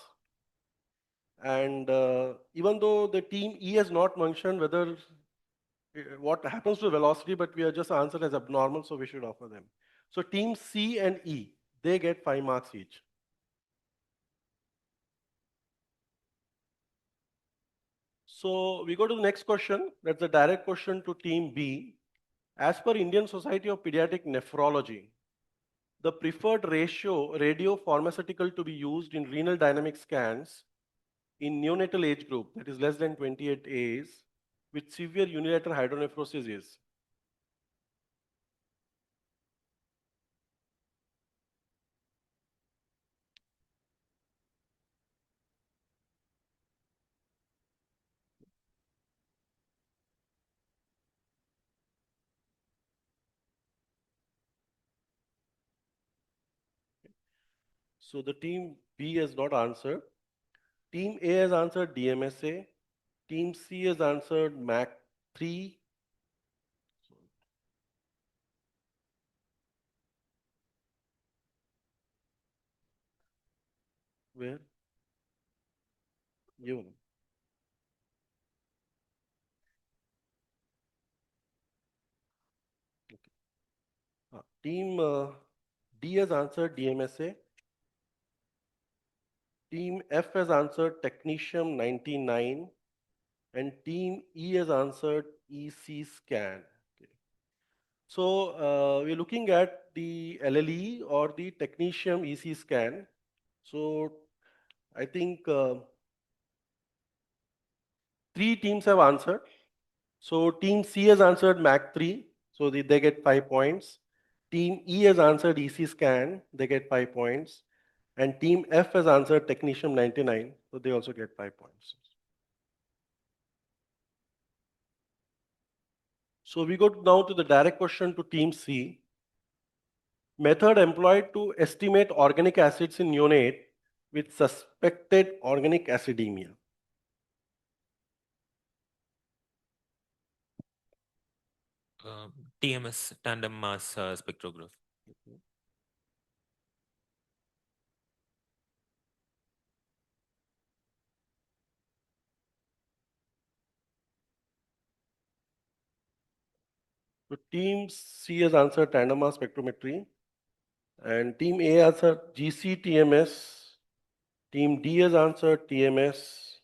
And even though the team E has not mentioned whether what happens to velocity, but we are just answered as abnormal, so we should offer them. So team C and E, they get 5 marks each. So we go to the next question. That's a direct question to team B. As per Indian Society of Pediatric Nephrology, the preferred radio pharmaceutical to be used in renal dynamic scans in neonatal age group, that is less than 28 days, with severe unilateral hydronephrosis is? So the team B has not answered. Team A has answered DMSA. Team C has answered MAC3. Where? You. Team D has answered DMSA. Team F has answered technetium 99. And team E has answered EC scan. Okay. So we're looking at the LLE or the technetium EC scan. So I think 3 teams have answered. So team C has answered MAC3, so they get 5 points. Team E has answered EC scan, they get 5 points. And team F has answered technetium 99, so they also get 5 points. So we go now to the direct question to team C. Method employed to estimate organic acids in neonate with suspected organic acidemia. TMS, tandem mass spectrograph. So team C has answered tandem mass spectrometry, and team A answered GC-TMS. Team D has answered TMS.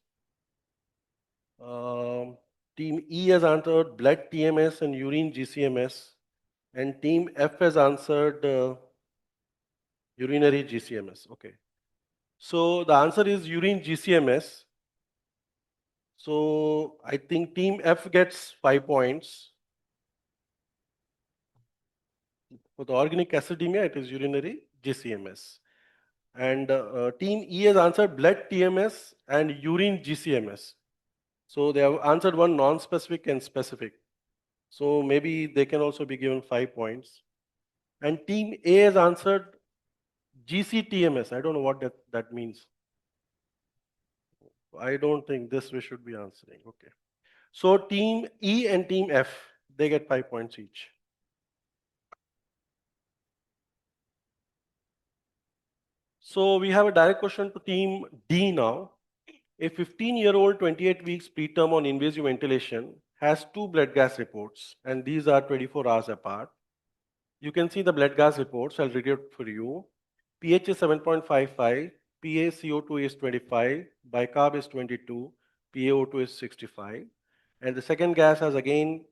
Team E has answered blood TMS and urine GCMS, and team F has answered urinary GCMS. Okay. So the answer is urine GCMS. So I think team F gets 5 points. For the organic acidemia, it is urinary GCMS. And team E has answered blood TMS and urine GCMS. So they have answered one non-specific and specific. So maybe they can also be given 5 points. And team A has answered GCTMS. I don't know what that means. I don't think this we should be answering. Okay. So team E and team F, they get 5 points each. So we have a direct question to team D now. A 15-year-old 28 weeks preterm on invasive ventilation has 2 blood gas reports, and these are 24 hours apart. You can see the blood gas reports. I'll read it for you. pH is 7.55, PaCO2 is 25, bicarb is 22, PaO2 is 65. And the second gas has again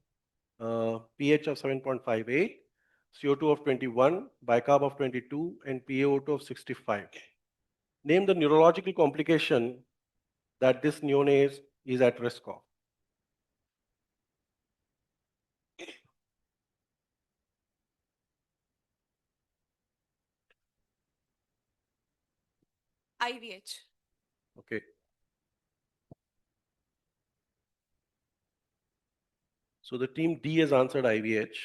pH of 7.58, CO2 of 21, bicarb of 22, and PaO2 of 65. Name the neurological complication that this neonate is at risk of. IVH. Okay. So the team D has answered IVH.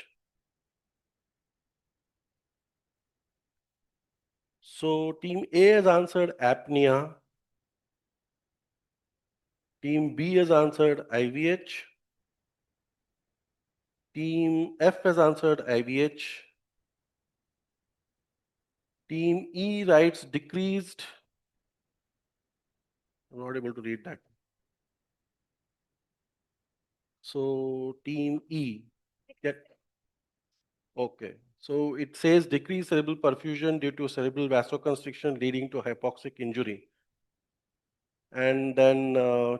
So team A has answered apnea. Team B has answered IVH. Team F has answered IVH. Team E writes decreased. I'm not able to read that. So team E. Okay. So it says decreased cerebral perfusion due to cerebral vasoconstriction leading to hypoxic injury. And then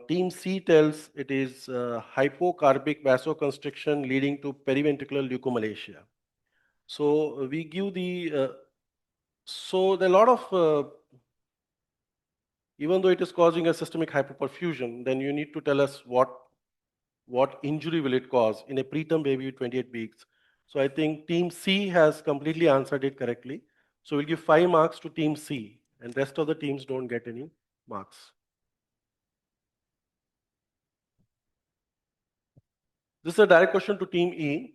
team C tells it is hypocarbic vasoconstriction leading to periventricular leukomalacia. So we give the, so there are a lot of, even though it is causing a systemic hypoperfusion, then you need to tell us what injury will it cause in a preterm baby with 28 weeks. So I think team C has completely answered it correctly. So we'll give 5 marks to team C, and rest of the teams don't get any marks. This is a direct question to team E.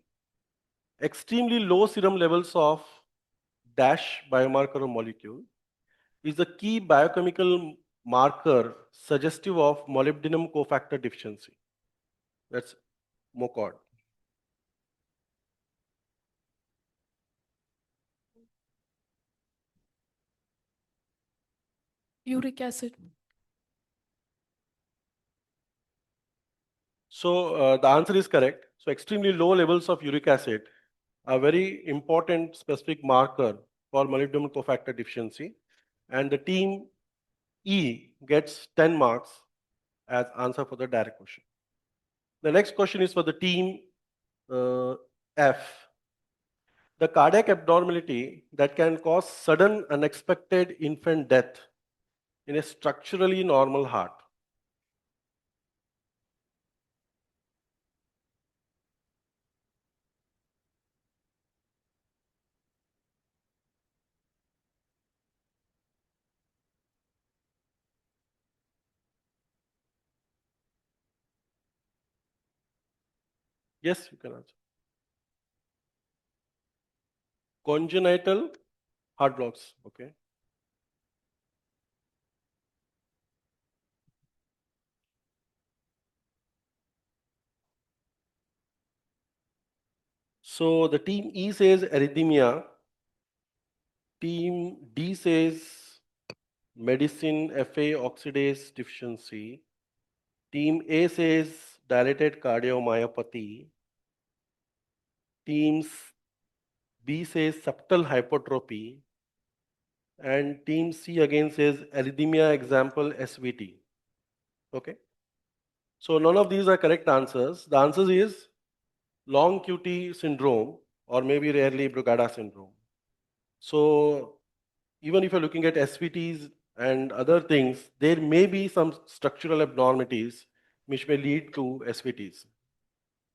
Extremely low serum levels of dash biomarker or molecule is the key biochemical marker suggestive of molybdenum cofactor deficiency. That's MOCOD. Uric acid. So the answer is correct. So extremely low levels of uric acid are very important specific marker for molybdenum cofactor deficiency. And the team E gets 10 marks as answer for the direct question. The next question is for the team F. The cardiac abnormality that can cause sudden unexpected infant death in a structurally normal heart. Yes, you can answer. Congenital heart blocks. Okay. So the team E says arrhythmia. Team D says medicine FA oxidase deficiency. Team A says dilated cardiomyopathy. teams B says subtle hypertrophy, and team C again says arrhythmia, example SVT. Okay. So none of these are correct answers. The answer is long QT syndrome, or maybe rarely Brugada syndrome. So even if you're looking at SVTs and other things, there may be some structural abnormalities which may lead to SVTs.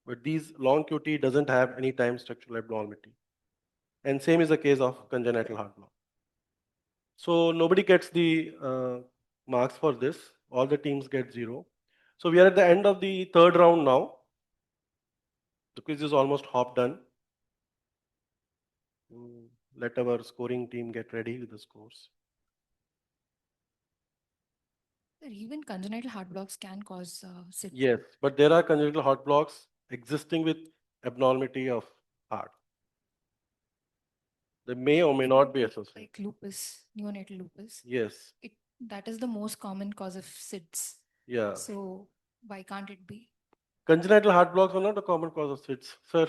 But these long QT doesn't have any time structural abnormality. And same is the case of congenital heart block. So nobody gets the marks for this. All the teams get 0. So we are at the end of the third round now. The quiz is almost half done. Let our scoring team get ready with the scores. Even congenital heart blocks can cause SIDS. Yes, but there are congenital heart blocks existing with abnormality of heart. They may or may not be associated. Like lupus, neonatal lupus. Yes. That is the most common cause of SIDS. Yeah. So why can't it be? Congenital heart blocks are not a common cause of SIDS, sir.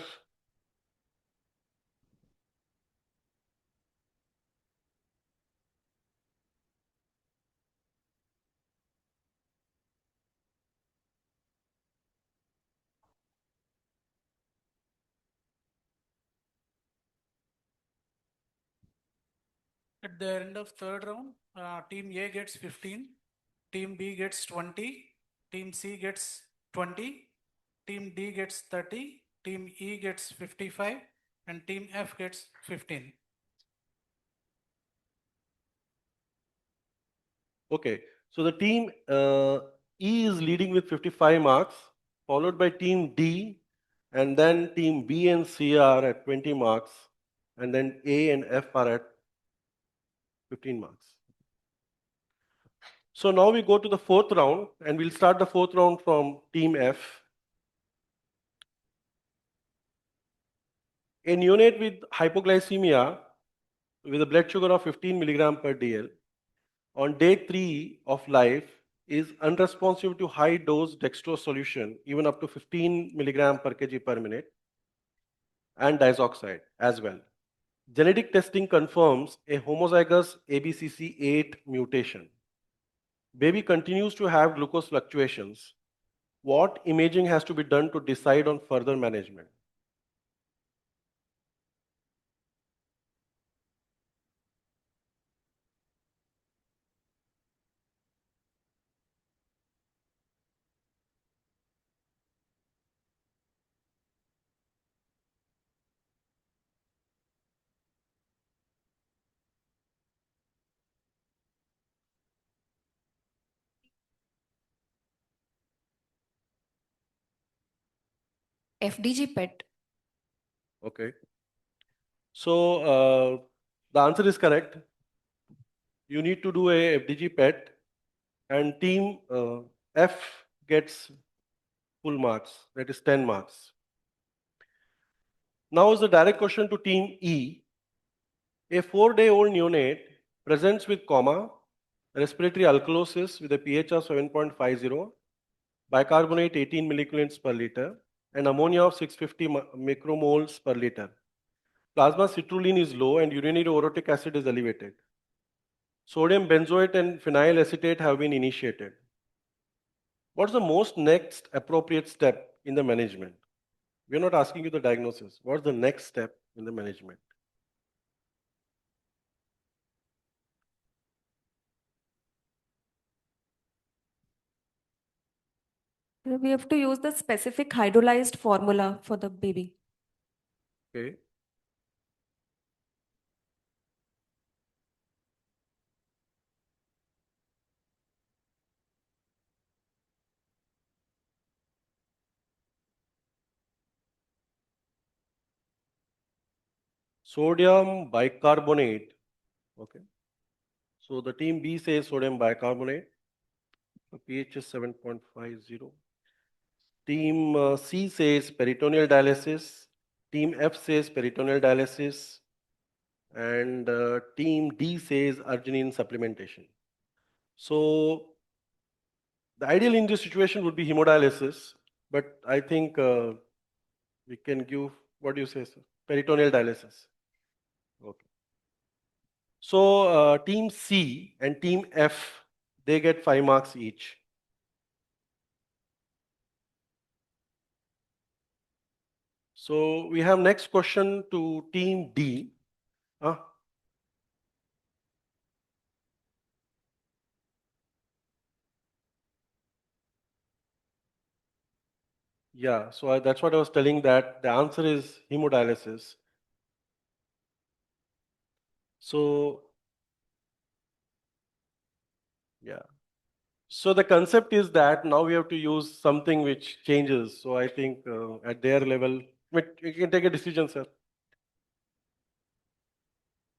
At the end of third round, team A gets 15, team B gets 20, team C gets 20, team D gets 30, team E gets 55, and team F gets 15. Okay, so the team E is leading with 55 marks, followed by team D, and then team B and C are at 20 marks, and then A and F are at 15 marks. So now we go to the fourth round, and we'll start the fourth round from team F. A neonate with hypoglycemia with a blood sugar of 15 milligram per dl on day 3 of life is unresponsive to high dose dextrose solution, even up to 15 milligram per kg per minute, and diazoxide as well. Genetic testing confirms a homozygous ABCC8 mutation. Baby continues to have glucose fluctuations. What imaging has to be done to decide on further management? FDG PET. Okay. So the answer is correct. You need to do a FDG PET, and team F gets full marks, that is 10 marks. Now is the direct question to team E. A 4-day-old neonate presents with coma, respiratory alkalosis with a pH of 7.50, bicarbonate 18 millicoulombs per liter, and ammonia of 650 micromoles per liter. Plasma citrulline is low and urinary orotic acid is elevated. Sodium benzoate and phenyl acetate have been initiated. What's the most next appropriate step in the management? We're not asking you the diagnosis. What's the next step in the management? We have to use the specific hydrolyzed formula for the baby. Okay. Sodium bicarbonate. Okay. So the team B says sodium bicarbonate. The pH is 7.50. Team C says peritoneal dialysis. Team F says peritoneal dialysis. And team D says arginine supplementation. So the ideal in this situation would be hemodialysis, but I think we can give What do you say, sir? Peritoneal dialysis. Okay. So team C and team F, they get 5 marks each. So we have next question to team D. Yeah, so that's what I was telling, that the answer is hemodialysis. So, yeah. So the concept is that now we have to use something which changes. So I think at their level, you can take a decision, sir.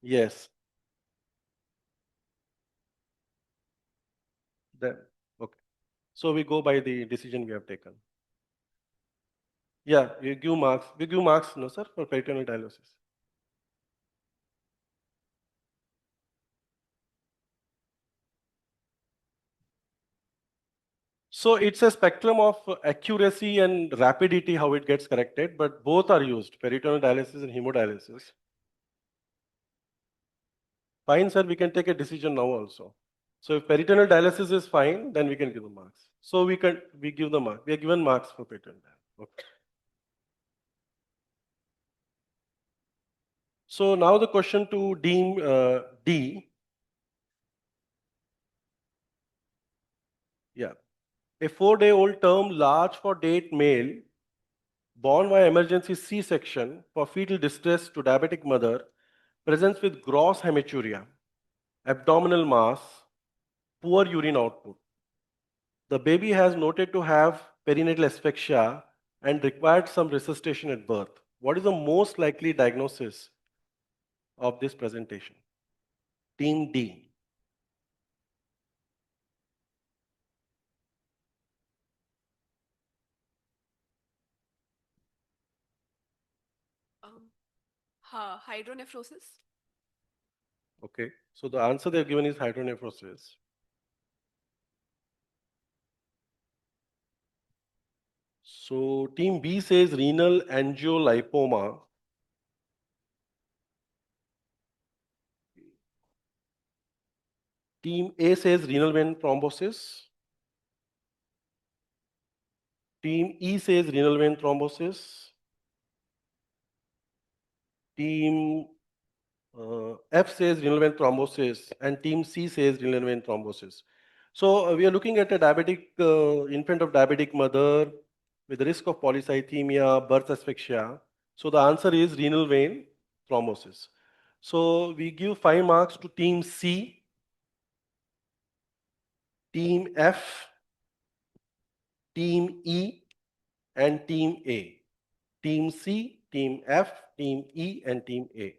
Yes. Then, okay. So we go by the decision we have taken. Yeah, we give marks. We give marks, no, sir, for peritoneal dialysis. So it's a spectrum of accuracy and rapidity how it gets corrected, but both are used, peritoneal dialysis and hemodialysis. Fine, sir, we can take a decision now also. So if peritoneal dialysis is fine, then we can give the marks. So we give the mark. We are given marks for peritoneal dialysis. Okay. So now the question to team D. Yeah. A 4-day-old term large for date male born by emergency C-section for fetal distress to diabetic mother presents with gross hematuria, abdominal mass, poor urine output. The baby has noted to have perinatal asphyxia and required some resuscitation at birth. What is the most likely diagnosis of this presentation? Team D. Hydronephrosis. Okay, so the answer they've given is hydronephrosis. So team B says renal angiolipoma. Team A says renal vein thrombosis. Team E says renal vein thrombosis. Team F says renal vein thrombosis, and team C says renal vein thrombosis. So we are looking at a diabetic infant of diabetic mother with the risk of polycythemia, birth asphyxia. So the answer is renal vein thrombosis. So we give 5 marks to team C, team F, team E, and team A. Team C, team F, team E, and team A.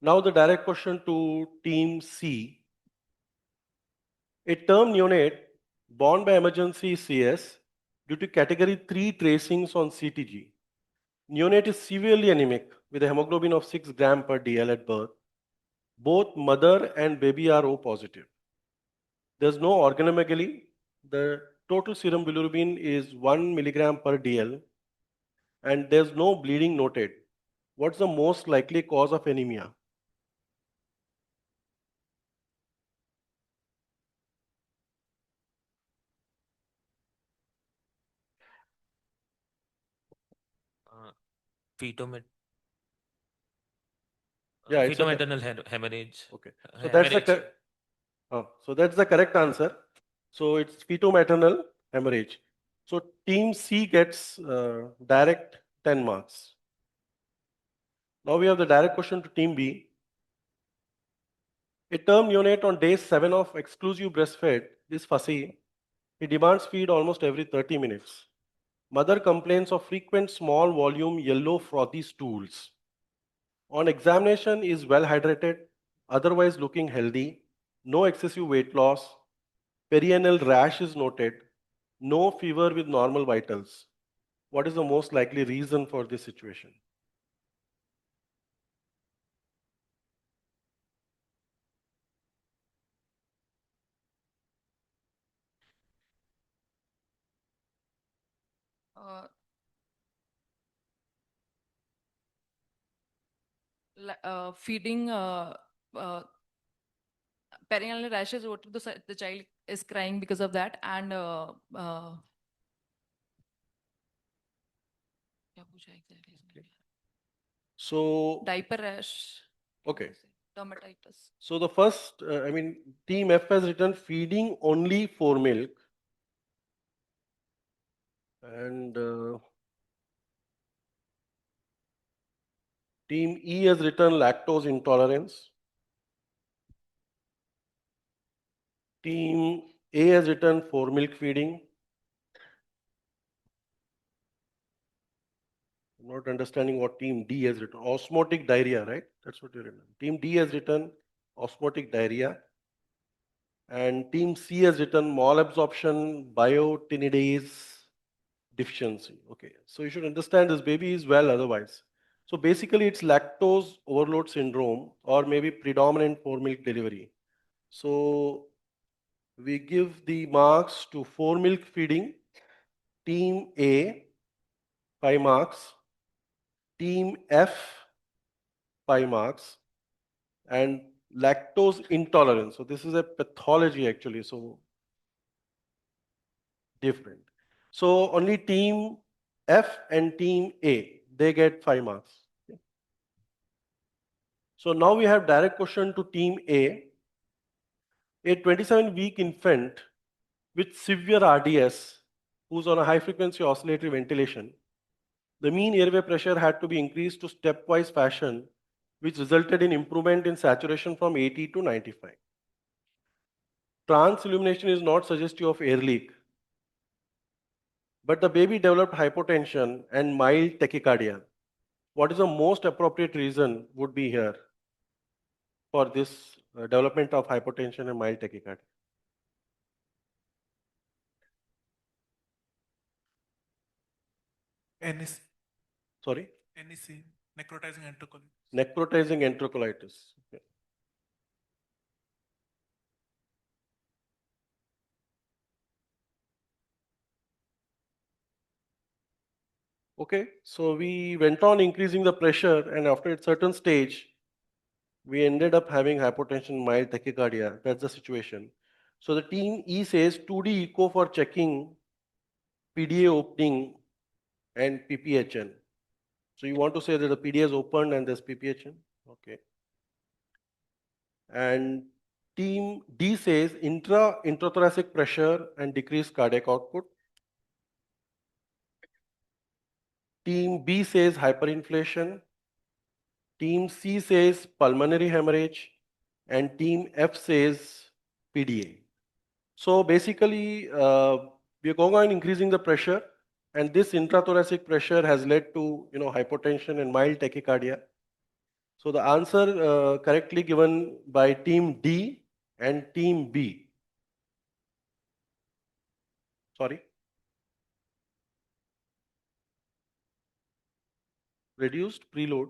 Now the direct question to team C. A term neonate born by emergency CS due to category 3 tracings on CTG. Neonate is severely anemic with a hemoglobin of 6 gram per DL at birth. Both mother and baby are O positive. There's no organomegaly. The total serum bilirubin is 1 milligram per DL and there's no bleeding noted. What's the most likely cause of anemia? Fetomet Yeah, it's fetomaternal hemorrhage. Okay. So that's the correct answer. So it's fetomaternal hemorrhage. So team C gets direct 10 marks. Now we have the direct question to team B. A term neonate on day 7 of exclusive breastfed is fussy. He demands feed almost every 30 minutes. Mother complains of frequent small volume yellow frothy stools. On examination is well hydrated, otherwise looking healthy, no excessive weight loss, perianal rash is noted, no fever with normal vitals. What is the most likely reason for this situation? Feeding perennial rashes, what the child is crying because of that, and So, diaper rash, okay. dermatitis. So the first, Team F has written feeding only for milk. And Team E has written lactose intolerance. Team A has written for milk feeding. I'm not understanding what Team D has written. Osmotic diarrhea, right? That's what you're written. Team D has written osmotic diarrhea. And Team C has written malabsorption biotinidase deficiency. Okay, so you should understand this baby is well otherwise. So basically it's lactose overload syndrome or maybe predominant for milk delivery. So we give the marks to for milk feeding, Team A, 5 marks, Team F, 5 marks, and lactose intolerance. So this is a pathology actually, so different. So only Team F and Team A, they get 5 marks. So now we have direct question to Team A. A 27-week infant with severe RDS who's on a high frequency oscillatory ventilation, the mean airway pressure had to be increased to stepwise fashion, which resulted in improvement in saturation from 80 to 95. Trans illumination is not suggestive of air leak, but the baby developed hypotension and mild tachycardia. What is the most appropriate reason would be here for this development of hypotension and mild tachycardia? NEC. Sorry? NEC, necrotizing enterocolitis. Necrotizing enterocolitis. Okay. Okay, so we went on increasing the pressure, and after a certain stage, we ended up having hypotension, mild tachycardia. That's the situation. So the team E says 2D echo for checking PDA opening and PPHN. So you want to say that the PDA is opened and there's PPHN? Okay. And team D says intrathoracic pressure and decreased cardiac output. Team B says hyperinflation. Team C says pulmonary hemorrhage. And team F says PDA. So basically, we are going on increasing the pressure, and this intrathoracic pressure has led to hypotension and mild tachycardia. So the answer correctly given by team D and team B. Sorry. Reduced preload.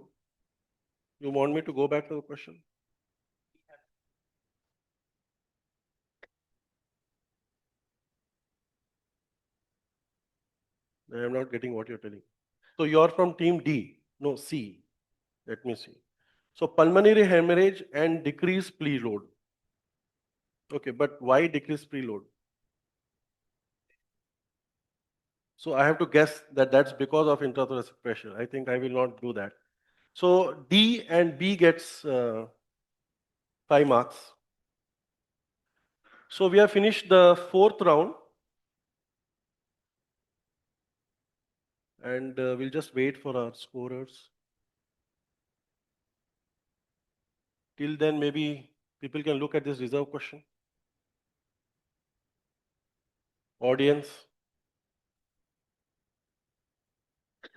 You want me to go back to the question? I am not getting what you're telling. So you're from team D. No, C. Let me see. So pulmonary hemorrhage and decreased preload. Okay, but why decreased preload? So I have to guess that that's because of intrathoracic pressure. I think I will not do that. So D and B gets 5 marks. So we have finished the 4th round. And we'll just wait for our scorers. Till then, maybe people can look at this reserve question. Audience?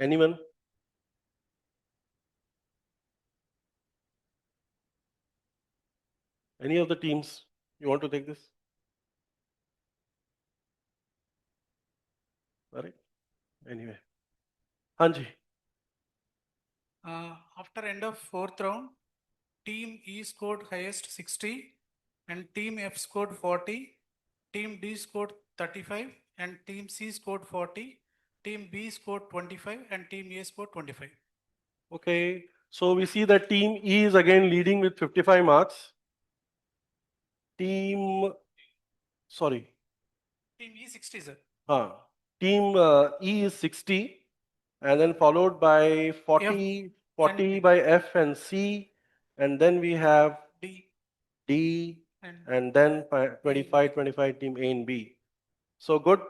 Anyone? Any of the teams? You want to take this? All right. Anyway. Hanji. After end of 4th round, Team E scored highest 60 and Team F scored 40, Team D scored 35 and Team C scored 40 Team B scored 25 and Team A scored 25. Okay, so we see that team E is again leading with 55 marks. Team, sorry. Team E 60, sir. Team E is 60, and then followed by 40 by F and C, and then we have D, and then 25 team A and B. So good,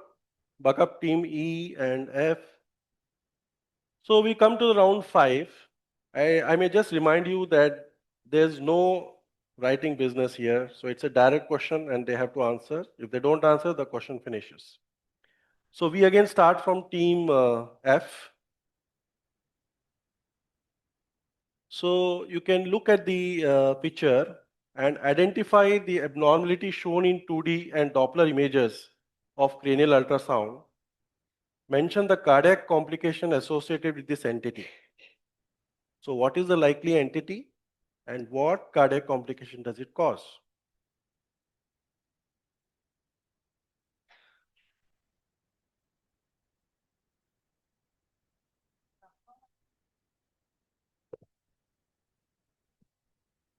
buck up team E and F. So we come to the round 5. I may just remind you that there's no writing business here. So it's a direct question and they have to answer. If they don't answer, the question finishes. So we again start from team F. So you can look at the picture and identify the abnormality shown in 2D and Doppler images of cranial ultrasound. Mention the cardiac complication associated with this entity. So what is the likely entity and what cardiac complication does it cause?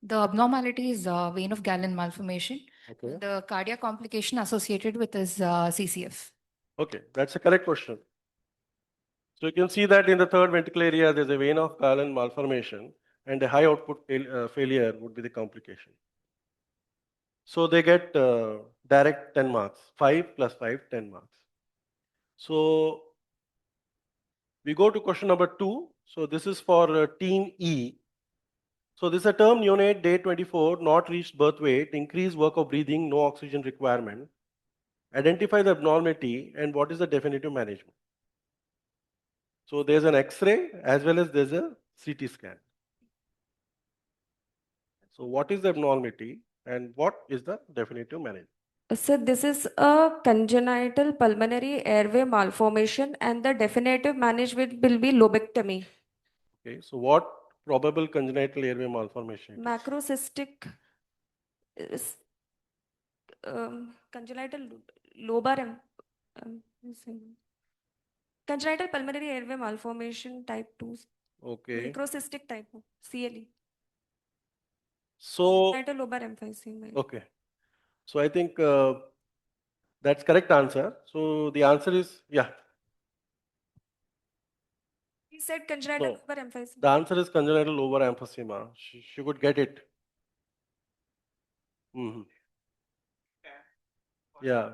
The abnormality is vein of Galen malformation. Okay. The cardiac complication associated with is CCF. Okay, that's a correct question. So you can see that in the third ventricle area, there's a vein of Galen malformation and a high output failure would be the complication. So they get direct 10 marks, 5 plus 5, 10 marks. So we go to question number 2. So this is for team E. So this is a term neonate day 24, not reached birth weight, increased work of breathing, no oxygen requirement. Identify the abnormality and what is the definitive management. So there's an X-ray as well as there's a CT scan. So what is the abnormality and what is the definitive management? So this is a congenital pulmonary airway malformation and the definitive management will be lobectomy. Okay, so what probable congenital airway malformation? Macrocystic congenital lobar congenital pulmonary airway malformation type 2. Okay. Macrocystic type CLE. So, Congenital lobar emphysema. okay. So I think that's correct answer. So the answer is, yeah. He said congenital lobar emphysema. The answer is congenital lobar emphysema. She could get it. Yeah.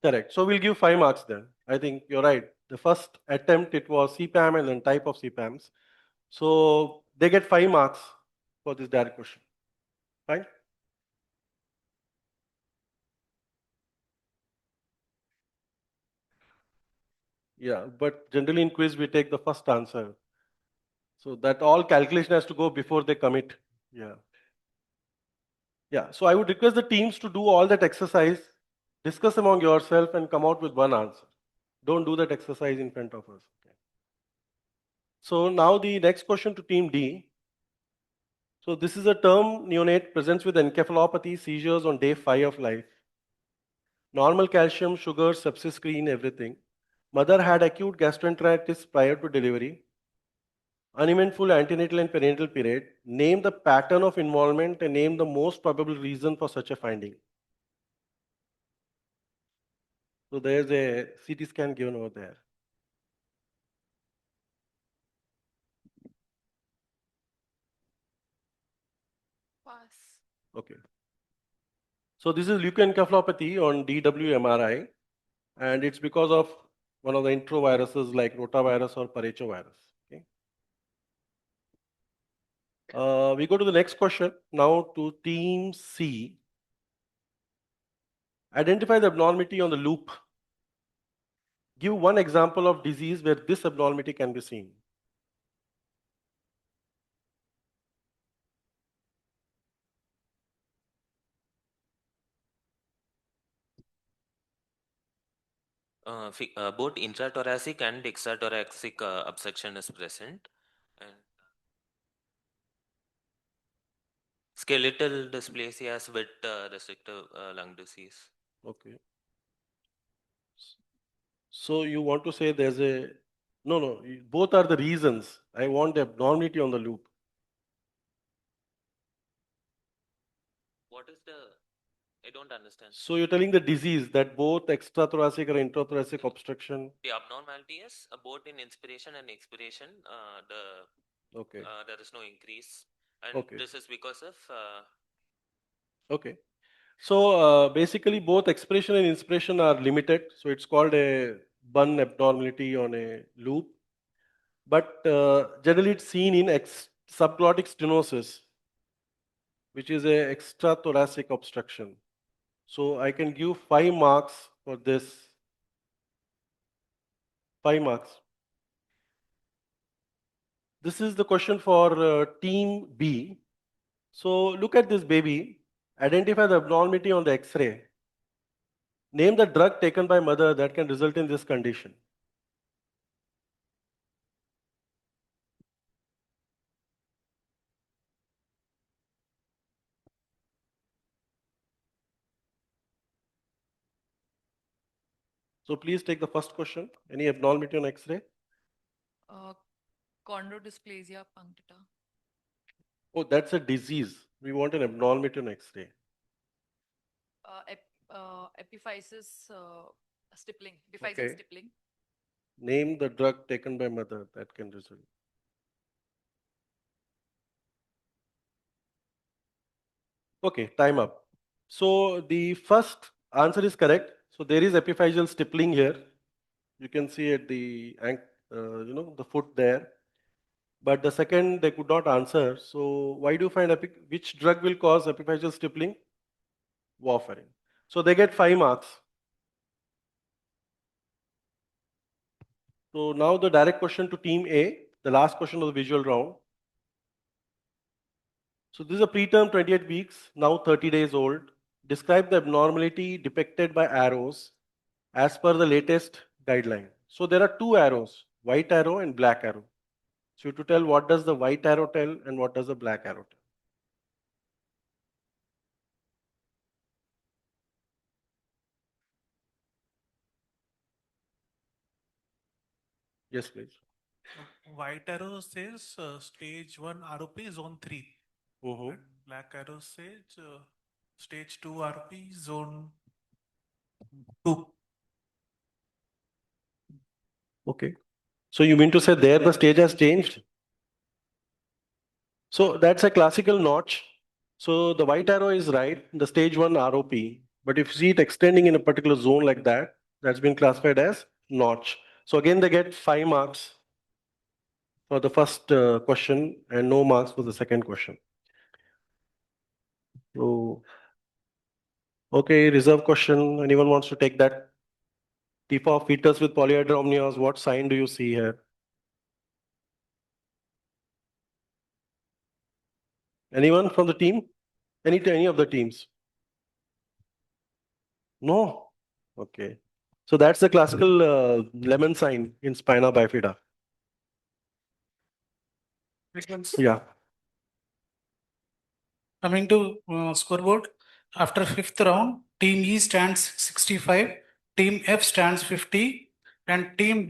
Correct. So we'll give 5 marks then. I think you're right. The first attempt, it was CPAM and then type of CPAMs. So they get 5 marks for this direct question. Fine? Yeah, but generally in quiz, we take the first answer. So that all calculation has to go before they commit. Yeah. Yeah, so I would request the teams to do all that exercise, discuss among yourself and come out with one answer. Don't do that exercise in front of us. Okay. So now the next question to team D. So this is a term neonate presents with encephalopathy, seizures on day 5 of life. Normal calcium, sugar, sepsis screen, everything. Mother had acute gastroenteritis prior to delivery. Uneventful antenatal and perinatal period. Name the pattern of involvement and name the most probable reason for such a finding. So there's a CT scan given over there. Pass. Okay. So this is leukoencephalopathy on DWMRI, and it's because of one of the introviruses like rotavirus or parachovirus. Okay. We go to the next question now to team C. Identify the abnormality on the loop. Give one example of disease where this abnormality can be seen. Both intrathoracic and extrathoracic obstruction is present, and skeletal dysplasias with restrictive lung disease. Okay. So you want to say there's a, no, both are the reasons. I want the abnormality on the loop. What is the, I don't understand. So you're telling the disease that both extrathoracic or intrathoracic obstruction. The abnormality is both in inspiration and expiration, Okay. there is no increase. And Okay. this is because of. Okay. So basically both expiration and inspiration are limited. So it's called a Bunn abnormality on a loop. But generally it's seen in subglottic stenosis, which is a extrathoracic obstruction. So I can give 5 marks for this. 5 marks. This is the question for team B. So look at this baby. Identify the abnormality on the X-ray. Name the drug taken by mother that can result in this condition. So please take the first question. Any abnormality on X-ray? Chondrodysplasia punctata. Oh, that's a disease. We want an abnormality on X-ray. Epiphysis stippling. Okay. Stippling. Name the drug taken by mother that can result. Okay, time up. So the first answer is correct. So there is epiphyseal stippling here. You can see at the the foot there. But the second they could not answer. So why do you find which drug will cause epiphyseal stippling? Warfarin. So they get 5 marks. So now the direct question to team A, the last question of the visual round. So this is a preterm 28 weeks, now 30 days old. Describe the abnormality depicted by arrows as per the latest guideline. So there are 2 arrows, white arrow and black arrow. So you have to tell what does the white arrow tell and what does the black arrow tell. Yes, please. White arrow says stage 1 ROP zone 3. And black arrow says stage 2 RP zone 2. Okay. So you mean to say there the stage has changed? So that's a classical notch. So the white arrow is right, the stage 1 ROP. But if you see it extending in a particular zone like that, that's been classified as notch. So again, they get 5 marks for the first question and no marks for the second question. So, okay, reserve question. Anyone wants to take that? TIFA fetus with polyhydramnios, what sign do you see here? Anyone from the team? Any of the teams? No? Okay. So that's the classical lemon sign in spina bifida. Yeah. Coming to scoreboard, after 5th round, team E stands 65, team F stands 50, and team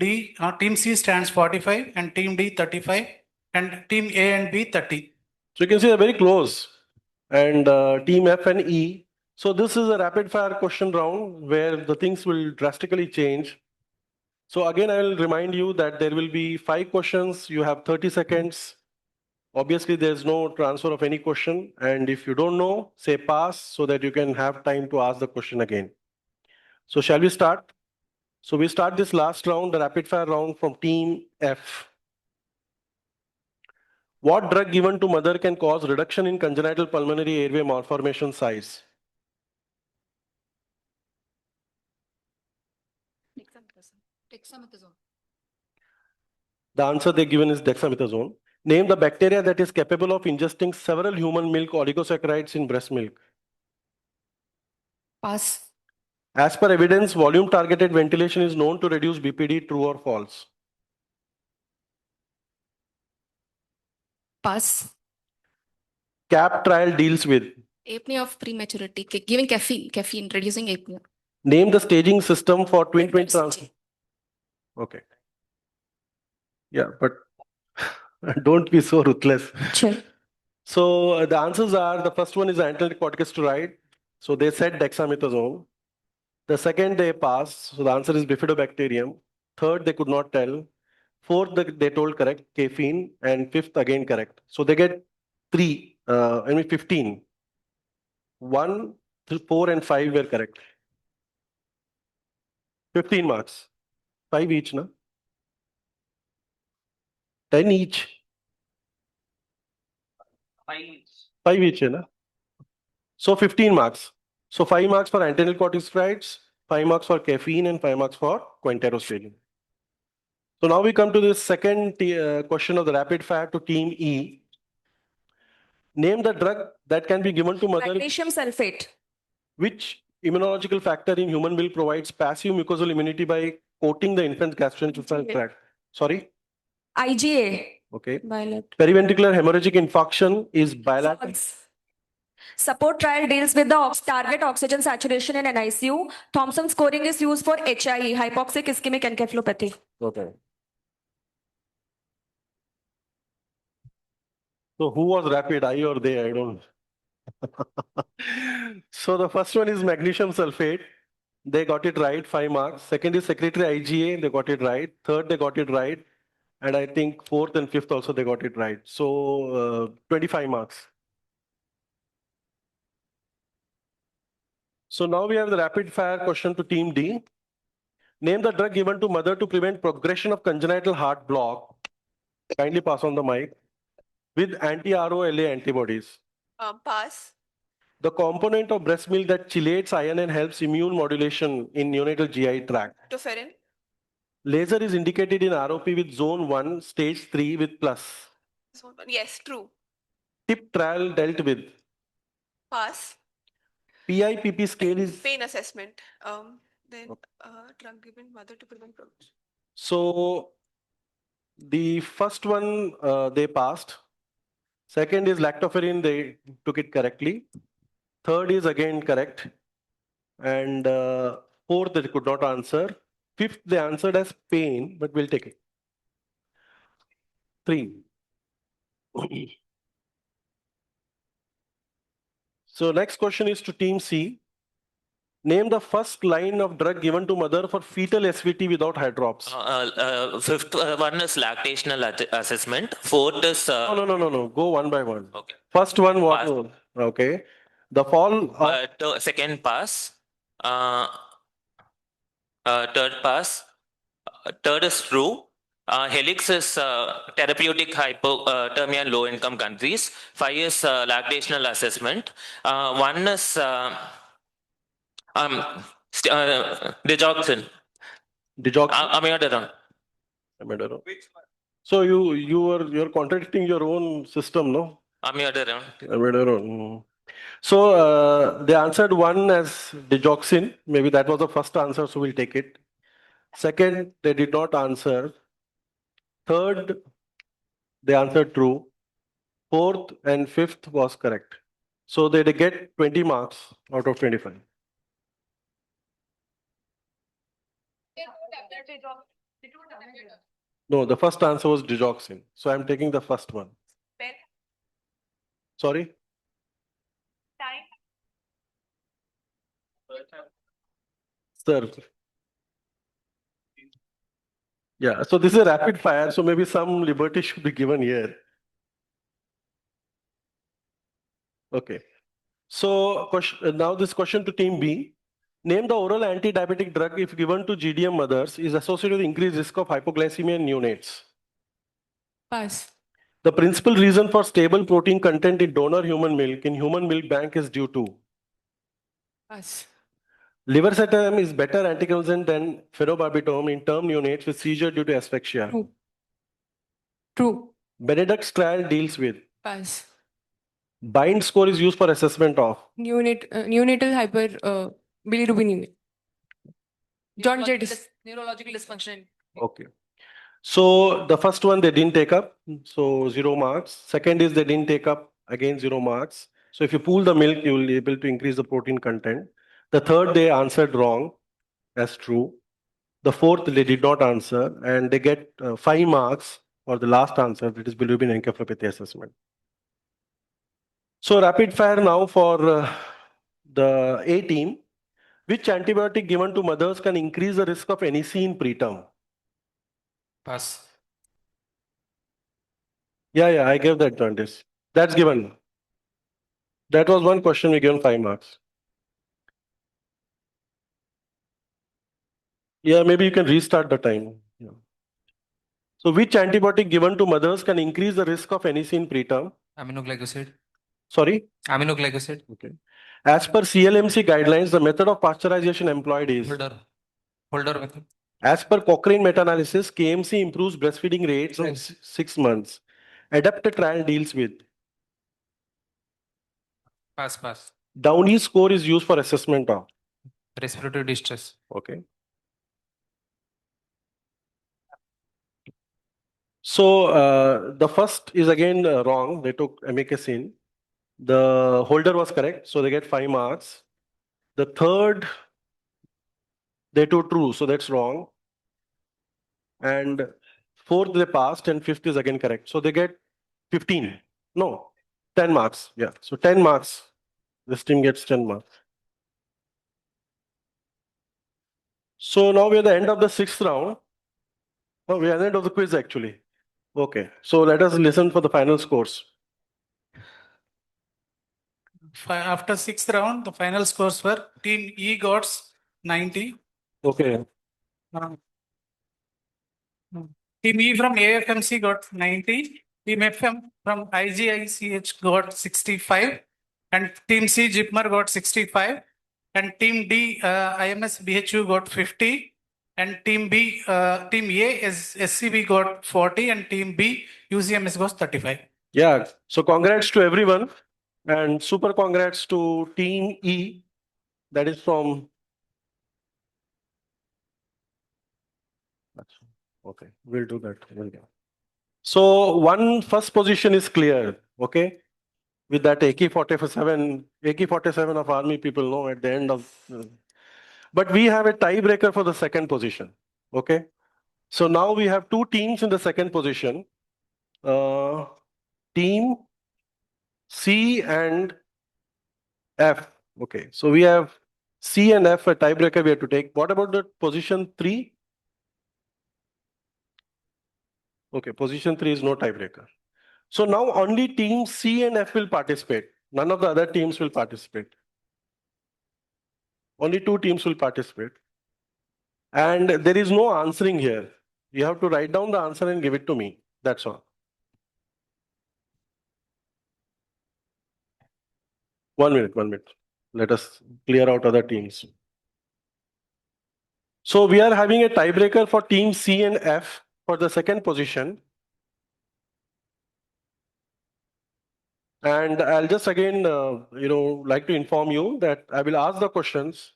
C stands 45, and team D 35, and team A and B 30. So you can see they're very close. And team F and E. So this is a rapid fire question round where the things will drastically change. So again, I will remind you that there will be 5 questions. You have 30 seconds. Obviously, there's no transfer of any question. And if you don't know, say pass so that you can have time to ask the question again. So shall we start? So we start this last round, the rapid fire round from team F. What drug given to mother can cause reduction in congenital pulmonary airway malformation size? Dexamethasone. The answer they given is dexamethasone. Name the bacteria that is capable of ingesting several human milk oligosaccharides in breast milk. Pass. As per evidence, volume targeted ventilation is known to reduce BPD, true or false? Pass. CAP trial deals with? Apnea of prematurity, giving caffeine, reducing apnea. Name the staging system for twin transfer. Okay. Yeah, but don't be so ruthless. Sure. So the answers are, the first one is antilytic corticosteroid. So they said dexamethasone. The second they passed. So the answer is bifidobacterium. Third, they could not tell. Fourth, they told correct, caffeine. And fifth, again correct. So they get 15. 1, 4, and 5 were correct. 15 marks. 5 each, na? 10 each. 5 each, na? So 15 marks. So 5 marks for antinyl corticosteroids, 5 marks for caffeine, and 5 marks for quinterosphaline. So now we come to the second question of the rapid fire to team E. Name the drug that can be given to mother. Magnesium sulfate. Which immunological factor in human milk provides passive mucosal immunity by coating the infant's gastrointestinal tract? Sorry? IgA. Okay. Bilateral. Periventricular hemorrhagic infarction is bilateral. Support trial deals with the target oxygen saturation in NICU. Thompson scoring is used for HIE, hypoxic ischemic encephalopathy. Okay. So who was rapid, I or they? I don't. So the first one is magnesium sulfate. They got it right, 5 marks. Second is secretory IgA. They got it right. Third, they got it right. And I think fourth and fifth also they got it right. So 25 marks. So now we have the rapid fire question to team D. Name the drug given to mother to prevent progression of congenital heart block. Kindly pass on the mic. With anti-ROLA antibodies. Pass. The component of breast milk that chelates iron and helps immune modulation in neonatal GI tract. Tofferin. Laser is indicated in ROP with zone 1, stage 3 with plus. Yes, true. TIP trial dealt with. Pass. PIPP scale is. Pain assessment. Then drug given mother to prevent progression. So the first one they passed. Second is lactoferrin, they took it correctly. Third is again correct. And fourth, they could not answer. Fifth, they answered as pain, but we'll take it. 3. So next question is to team C. Name the first line of drug given to mother for fetal SVT without hydrops. Fifth one is lactational assessment. Fourth is. No. Go one by one. Okay. First one, what? Okay. The fall. Second pass. Third pass. Third is true. Helix is therapeutic hypothermia in low-income countries. 5 is lactational assessment. 1 is digoxin. Amiodarone. So you're contradicting your own system, no? Amiodarone. So they answered 1 as digoxin. Maybe that was the first answer, so we'll take it. Second, they did not answer. Third, they answered true. Fourth and fifth was correct. So they get 20 marks out of 25. No, the first answer was digoxin. So I'm taking the first one. Sorry? Sir. Yeah, so this is a rapid fire, so maybe some liberty should be given here. Okay. So now this question to team B. Name the oral anti-diabetic drug if given to GDM mothers is associated with increased risk of hypoglycemia in neonates. Pass. The principal reason for stable protein content in donor human milk in human milk bank is due to. Pass. Levetiracetam is better anticonvulsant than phenobarbital in term neonates with seizure due to asphyxia. True. Benedict's trial deals with. Pass. Bind score is used for assessment of. Neonatal bilirubin. Neurological dysfunction. Okay. So the first one they didn't take up, so 0 marks. Second is they didn't take up, again 0 marks. So if you pool the milk, you will be able to increase the protein content. The third they answered wrong as true. The fourth they did not answer, and they get 5 marks for the last answer, that is bilirubin encephalopathy assessment. So rapid fire now for the A team. Which antibiotic given to mothers can increase the risk of NEC in preterm? Pass. Yeah, I gave that jaundice. That's given. That was one question we given 5 marks. Yeah, maybe you can restart the time. Yeah. So which antibiotic given to mothers can increase the risk of NEC in preterm? Aminoglycoside. Sorry? Aminoglycoside. Okay. As per CLMC guidelines, the method of pasteurization employed is? Holder method. As per Cochrane meta-analysis, KMC improves breastfeeding rates at 6 months. Adapted trial deals with? Pass. Downey score is used for assessment of? Respiratory distress. Okay. So the first is again wrong. They took amikacin. The holder was correct, so they get 5 marks. The third, they took true, so that's wrong. And fourth they passed, and fifth is again correct. So they get 15. No, 10 marks. Yeah. So 10 marks. This team gets 10 marks. So now we are at the end of the 6th round. No, we are at the end of the quiz actually. Okay. So let us listen for the final scores. After 6th round, the final scores were Team E got 90. Okay. Team E from AFMC got 90. Team FM from IGICH got 65. And Team C Jipmer got 65. And Team D IMS BHU got 50. And Team A is SCB got 40. And Team B UCMS got 35. Yeah. So congrats to everyone. And super congrats to Team E. That is from. Okay, we'll do that. So one first position is clear. Okay. With that AK-47 of army people know at the end of. But we have a tiebreaker for the second position. Okay. So now we have 2 teams in the second position. Team C and F. Okay. So we have C and F, a tiebreaker we have to take. What about the position 3? Okay, position 3 is no tiebreaker. So now only team C and F will participate. None of the other teams will participate. Only 2 teams will participate. And there is no answering here. You have to write down the answer and give it to me. That's all. 1 minute. Let us clear out other teams. So we are having a tiebreaker for team C and F for the second position. And I'll just again, like to inform you that I will ask the questions.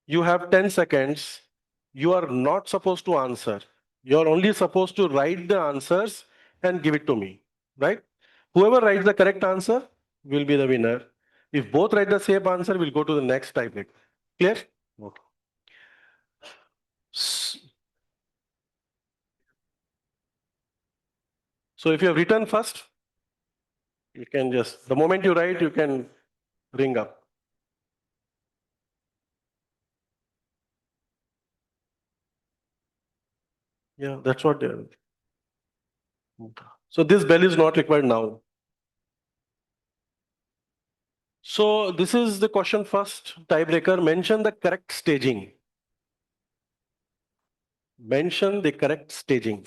You have 10 seconds. You are not supposed to answer. You're only supposed to write the answers and give it to me, right? Whoever writes the correct answer will be the winner. If both write the same answer, we'll go to the next tiebreaker. Clear? Okay. So if you have written first, you can just, the moment you write, you can ring up. Yeah, that's what they're. So this bell is not required now. So this is the question first, tiebreaker. Mention the correct staging. Mention the correct staging.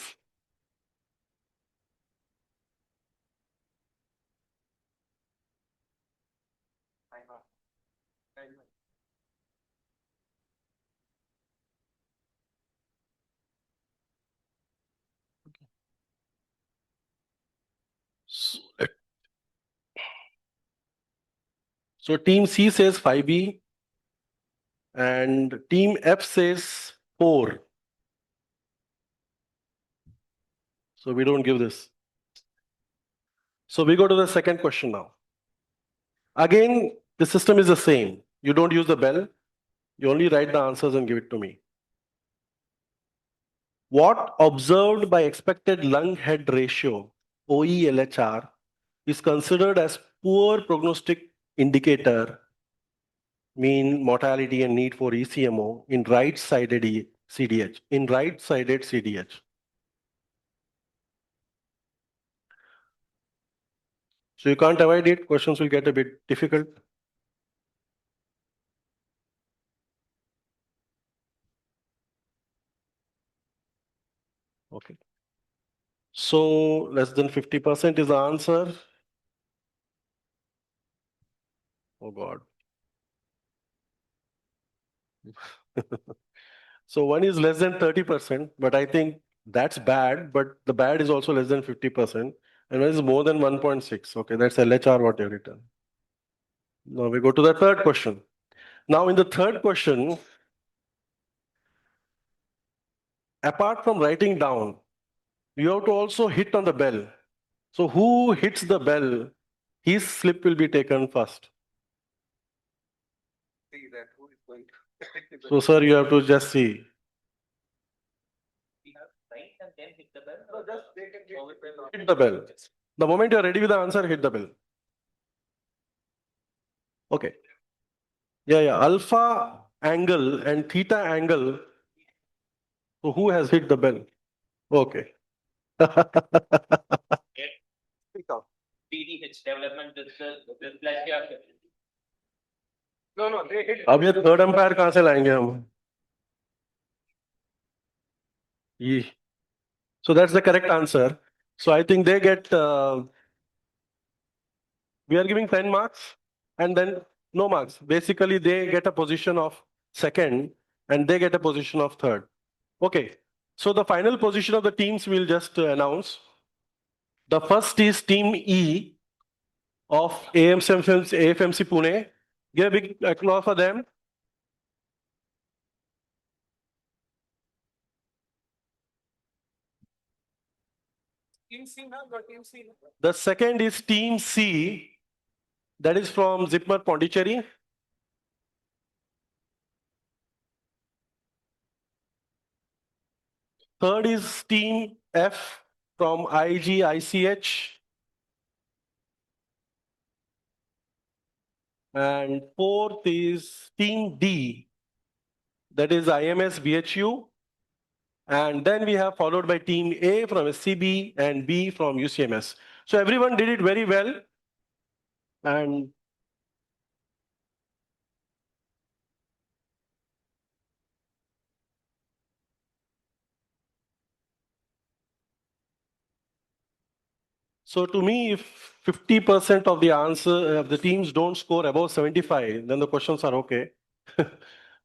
So team C says 5B and team F says 4. So we don't give this. So we go to the second question now. Again, the system is the same. You don't use the bell. You only write the answers and give it to me. What observed by expected lung head ratio, OELHR, is considered as poor prognostic indicator, mean mortality and need for ECMO in right-sided CDH, in right-sided CDH. So you can't avoid it. Questions will get a bit difficult. Okay. So less than 50% is the answer. Oh God. So one is less than 30%, but I think that's bad, but the bad is also less than 50%. And one is more than 1.6. Okay, that's LHR what you written. Now we go to the third question. Now in the third question, apart from writing down, you have to also hit on the bell. So who hits the bell, his slip will be taken first. See that who is going to. So sir, you have to just see. And then hit the bell. No, just they can hit the bell. The moment you are ready with the answer, hit the bell. Okay. Yeah. Alpha angle and theta angle. So who has hit the bell? Okay. PDH development dysplasia. No, they hit. अब ये third umpire कहाँ से लाएंगे हम? ये. So that's the correct answer. So I think they get. We are giving 10 marks, and then no marks. Basically, they get a position of second, and they get a position of third. Okay. So the final position of the teams we'll just announce. The first is Team E of AFMC Pune. Give a big applause for them. The second is Team C, that is from Zipmer Pondicherry. Third is Team F from IGICH. And fourth is Team D, that is IMS BHU. And then we have followed by Team A from SCB and B from UCMS. So everyone did it very well. And so to me, if 50% of the answer of the teams don't score above 75, then the questions are okay.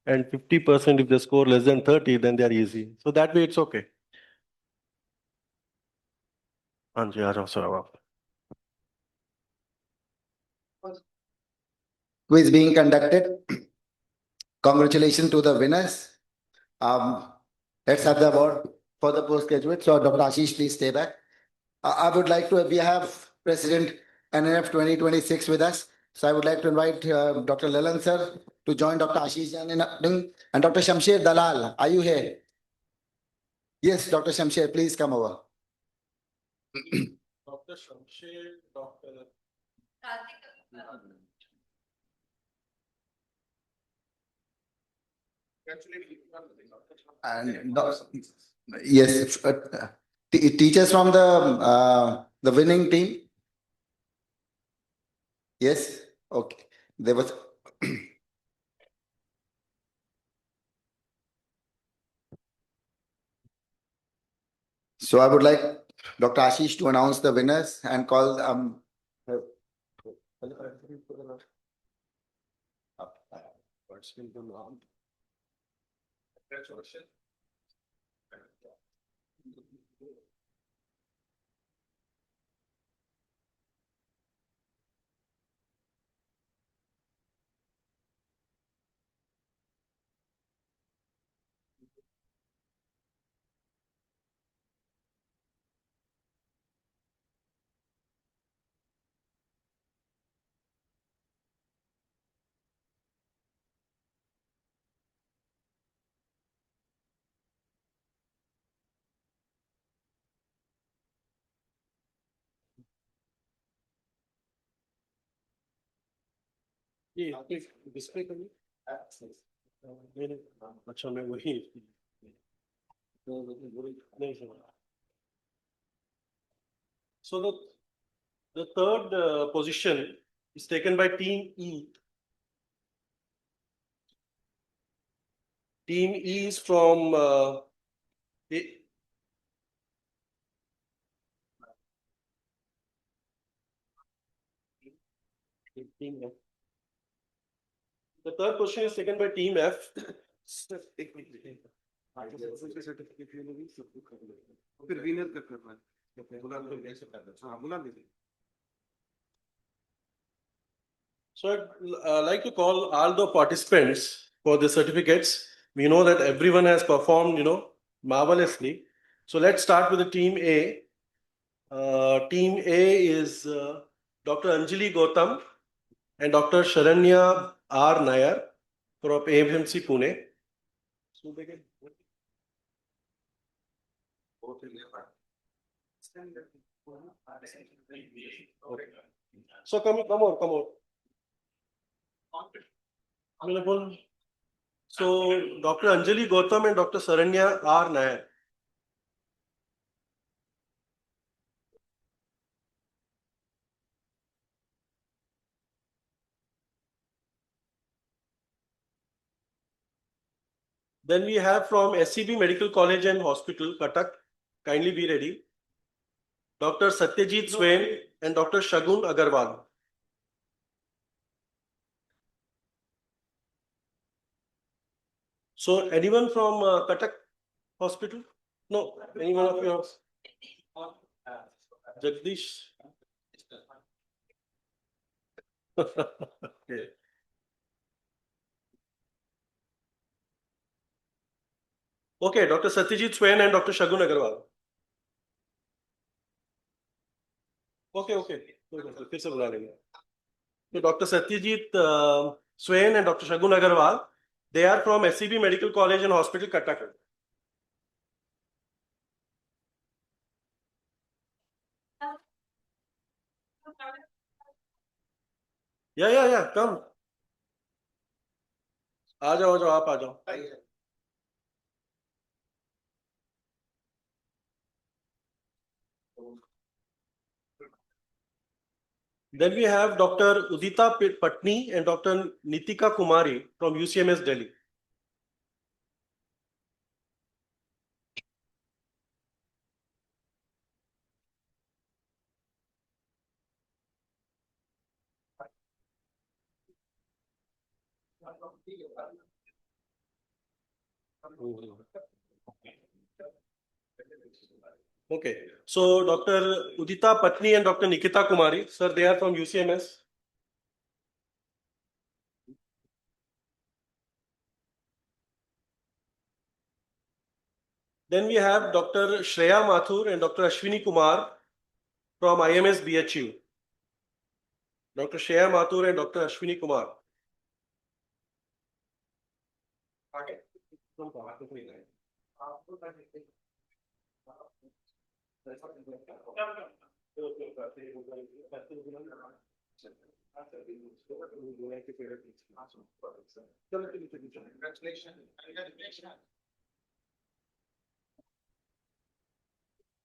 And 50% if they score less than 30, then they are easy. So that way it's okay. हाँ जी, आ जाओ sir अब आप. Quiz being conducted. Congratulations to the winners. Let's have the award for the postgraduate. So Dr. Ashish, please stay back. I would like to, we have President NNF 2026 with us. So I would like to invite Dr. Lalan sir to join Dr. Ashish and Dr. Shamsher Dalal. Are you here? Yes, Dr. Shamsher, please come over. Dr. Shamsher, Dr. And yes, teachers from the winning team. Yes, okay. There was. So I would like Dr. Ashish to announce the winners and call ये display करिए। अच्छा मैं वही नहीं समझा। So the third position is taken by Team E. Team E is from Team F. The third position is taken by Team F. So I'd like to call all the participants for the certificates. We know that everyone has performed, marvelously. So let's start with the Team A. Team A is Dr. Anjali Gautam and Dr. Sharanya R. Nayar from AMC Pune. So they can. Okay. So come on. Available. So Dr. Anjali Gautam and Dr. Saranya R. Nair. Then we have from SCB Medical College and Hospital, Cuttack. Kindly be ready. Dr. Satyajit Swain and Dr. Shagun Agarwal. So anyone from Cuttack Hospital? No, anyone of yours? Jagdish? Okay. Okay, Dr. Satyajit Swain and Dr. Shagun Agarwal. Okay. फिर से बुला लेंगे. So Dr. Satyajit Swain and Dr. Shagun Agarwal, they are from SCB Medical College and Hospital, Cuttack. Yeah, come. आ जाओ आप आ जाओ. Then we have Dr. Udita Patni and Dr. Nitika Kumari from UCMS Delhi. Okay, so Dr. Udita Patni and Dr. Nikita Kumari, sir, they are from UCMS. Then we have Dr. Shreya Mathur and Dr. Ashwini Kumar from IMS BHU. Dr. Shreya Mathur and Dr. Ashwini Kumar.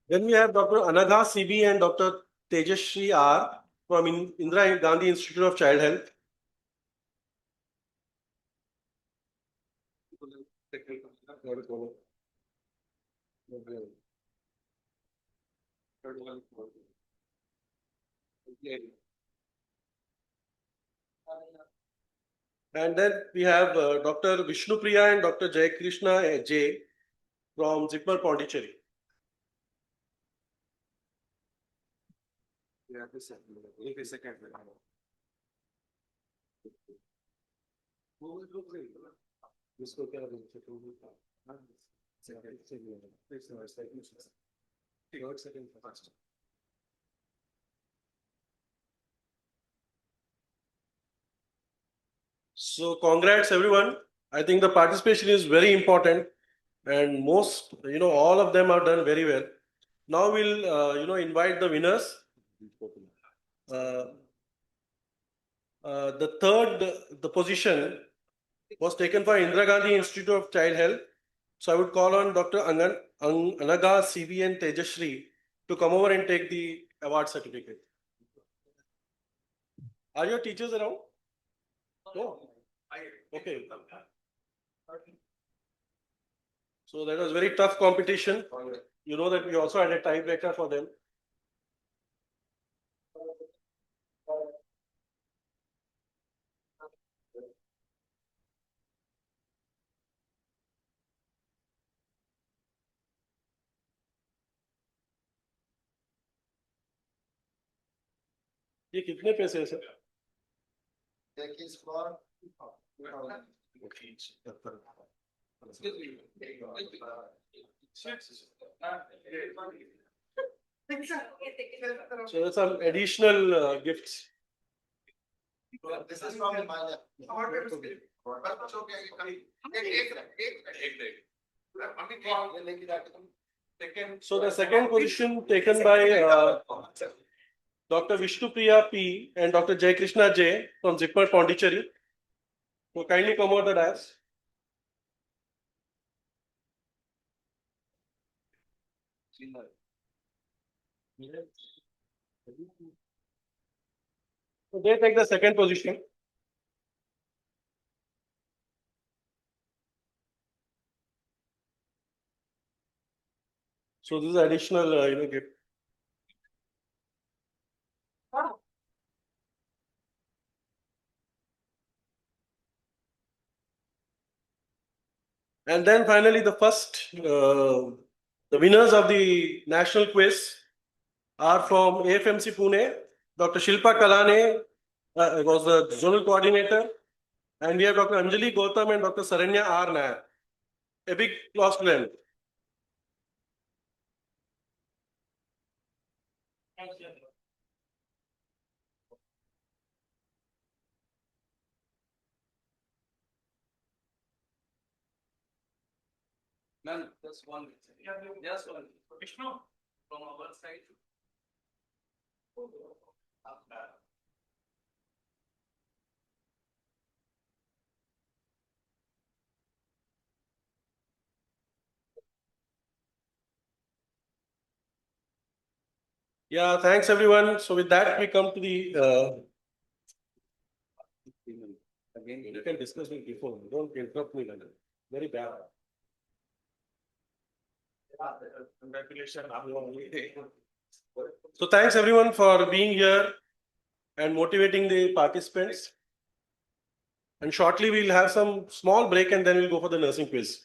Then we have Dr. Anagha CB and Dr. Tejashri R from Indira Gandhi Institute of Child Health. And then we have Dr. Vishnu Priya and Dr. Jay Krishna J from Zipper Pondicherry. So congrats everyone. I think the participation is very important and most, all of them have done very well. Now we'll, invite the winners. The position was taken for Indira Gandhi Institute of Child Health. So I would call on Dr. Anaga, CV and Tejashri to come over and take the award certificate. Are your teachers around? No. Okay. So that was very tough competition. You know that we also had a tiebreaker for them. ये कितने पैसे हैं sir? So there's some additional gifts. This is from Himalaya. So the second position taken by Dr. Vishnupriya P and Dr. Jai Krishna J from Zipper Pondicherry. So kindly come over the dais. So they take the second position. So this is additional, gift. And then finally, the winners of the national quiz are from AFMC Pune. Dr. Shilpa Kalane was the zonal coordinator. And we have Dr. Anjali Gautam and Dr. Saranya R. Nair. A big applause to them. Ma'am, just one. Just one. Vishnu, from our side. Yeah, thanks everyone. So with that, we come to the. Again, you can discuss me before. Don't interrupt me, London. Very bad. Congratulations. So thanks everyone for being here and motivating the participants. And shortly we'll have some small break and then we'll go for the nursing quiz.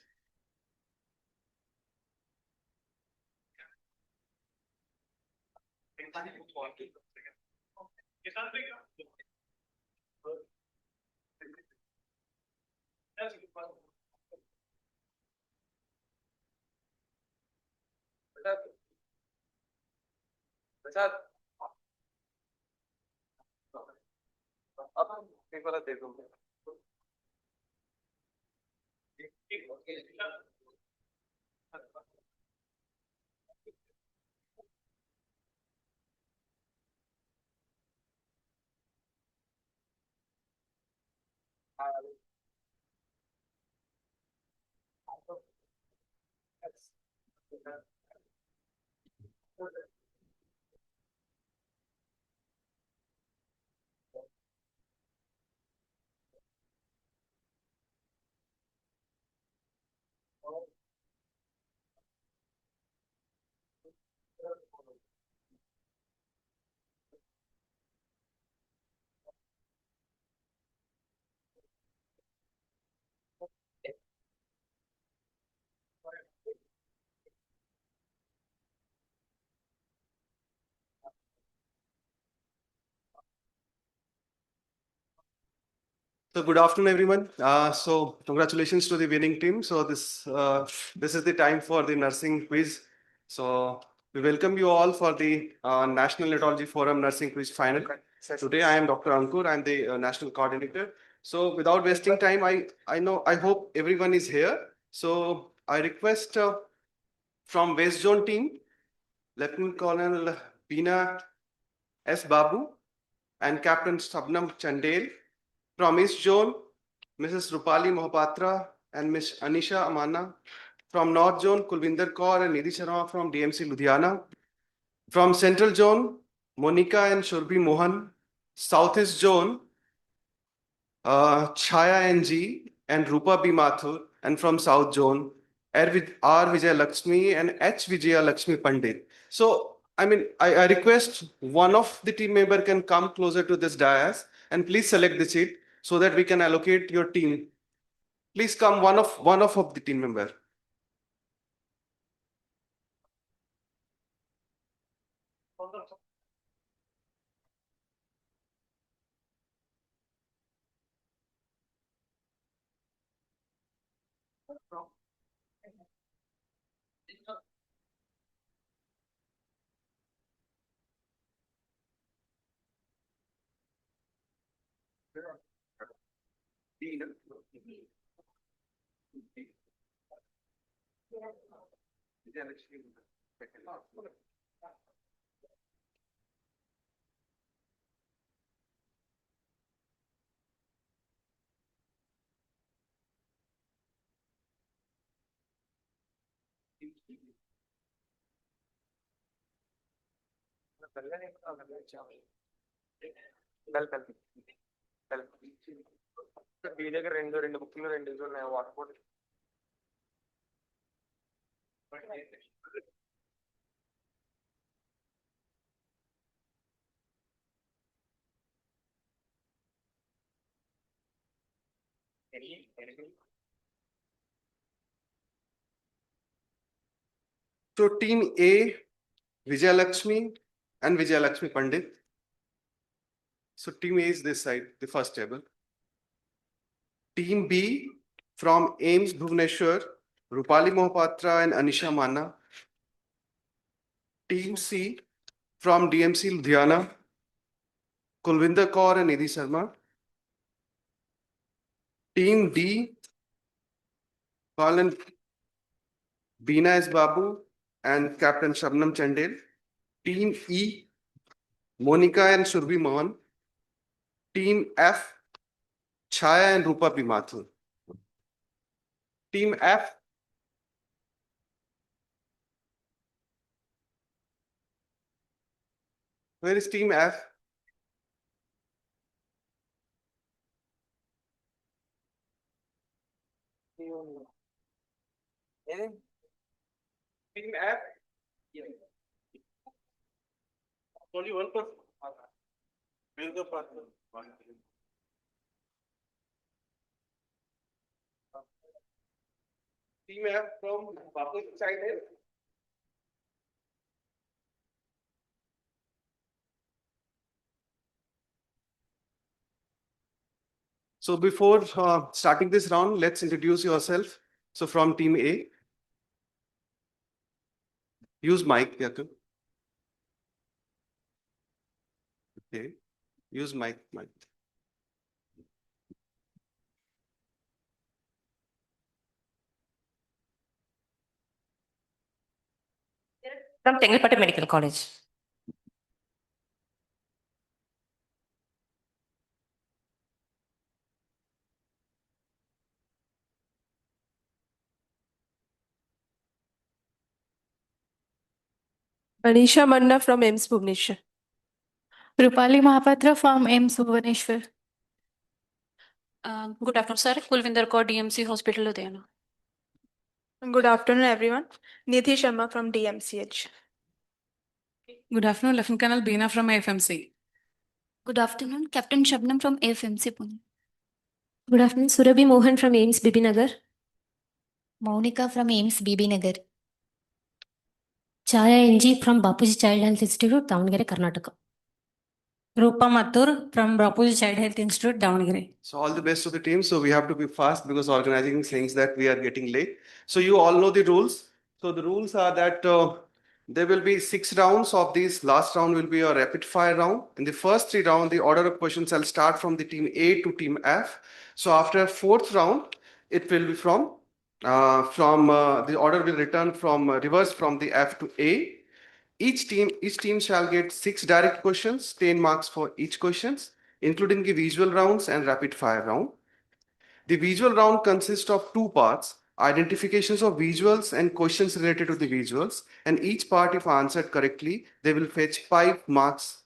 So good afternoon, everyone. So congratulations to the winning team. So this is the time for the nursing quiz. So we welcome you all for the National Neurology Forum Nursing Quiz Final. Today I am Dr. Ankur. I am the national coordinator. So without wasting time, I hope everyone is here. So I request from West Zone team, Lieutenant Colonel Bina S. Babu and Captain Sabnam Chandel. From East Zone, Mrs. Rupali Mohapatra and Ms. Anisha Amana. From North Zone, Kulvinder Kaur and Nidhi Sharma from DMC Ludhiana. From Central Zone, Monica and Shurbi Mohan. Southeast Zone, Chaya NG and Rupa B. Mathur. And from South Zone, R. Vijay Lakshmi and H. Vijaya Lakshmi Pandit. So, I request one of the team member can come closer to this dais and please select the seat so that we can allocate your team. Please come one of the team member. So team A, Vijay Lakshmi and Vijay Lakshmi Pandit. So team A is this side, the first table. Team B from AIMS Bhubaneswar, Rupali Mohapatra and Anisha Manna. Team C from DMC Ludhiana, Kulvinder Kaur and Nidhi Sharma. Team D, Colin Beena S. Babu and Captain Shabnam Chandel. Team E, Monica and Surbi Mohan. Team F, Chaya and Rupa B. Mathur. Team F, where is Team F? Team F? Only one person. Where's the partner? Team F from Bapu's side here. So before starting this round, let's introduce yourself. So from Team A, use mic, Yakub. Okay, use mic. From Tengalpattu Medical College. Anisha Manna from AIMS Bhubaneswar. Rupali Mahapatra from AIMS Bhubaneswar. Good afternoon, sir. Kulvinder Kaur, DMC Hospital, Ludhiana. Good afternoon, everyone. Nidhi Sharma from DMCH. Good afternoon, Lieutenant Colonel Beena from AFMC. Good afternoon, Captain Shabnam from AFMC, Pune. Good afternoon, Surabhi Mohan from AIMS Bibinagar. Monica from AIMS Bibinagar. Chaya NG from Bapuji Child Health Institute, Davangere, Karnataka. Rupa Mathur from Bapuji Child Health Institute, Davangere. So all the best to the team. So we have to be fast because organizing things that we are getting late. So you all know the rules. So the rules are that there will be 6 rounds of these. Last round will be a rapid fire round. In the first 3 rounds, the order of questions shall start from the team A to team F. So after 4th round, it will be the order will return from reverse from the F to A. Each team shall get 6 direct questions, 10 marks for each questions, including the visual rounds and rapid fire round. The visual round consists of 2 parts, identifications of visuals and questions related to the visuals, and each part, if answered correctly, they will fetch 5 marks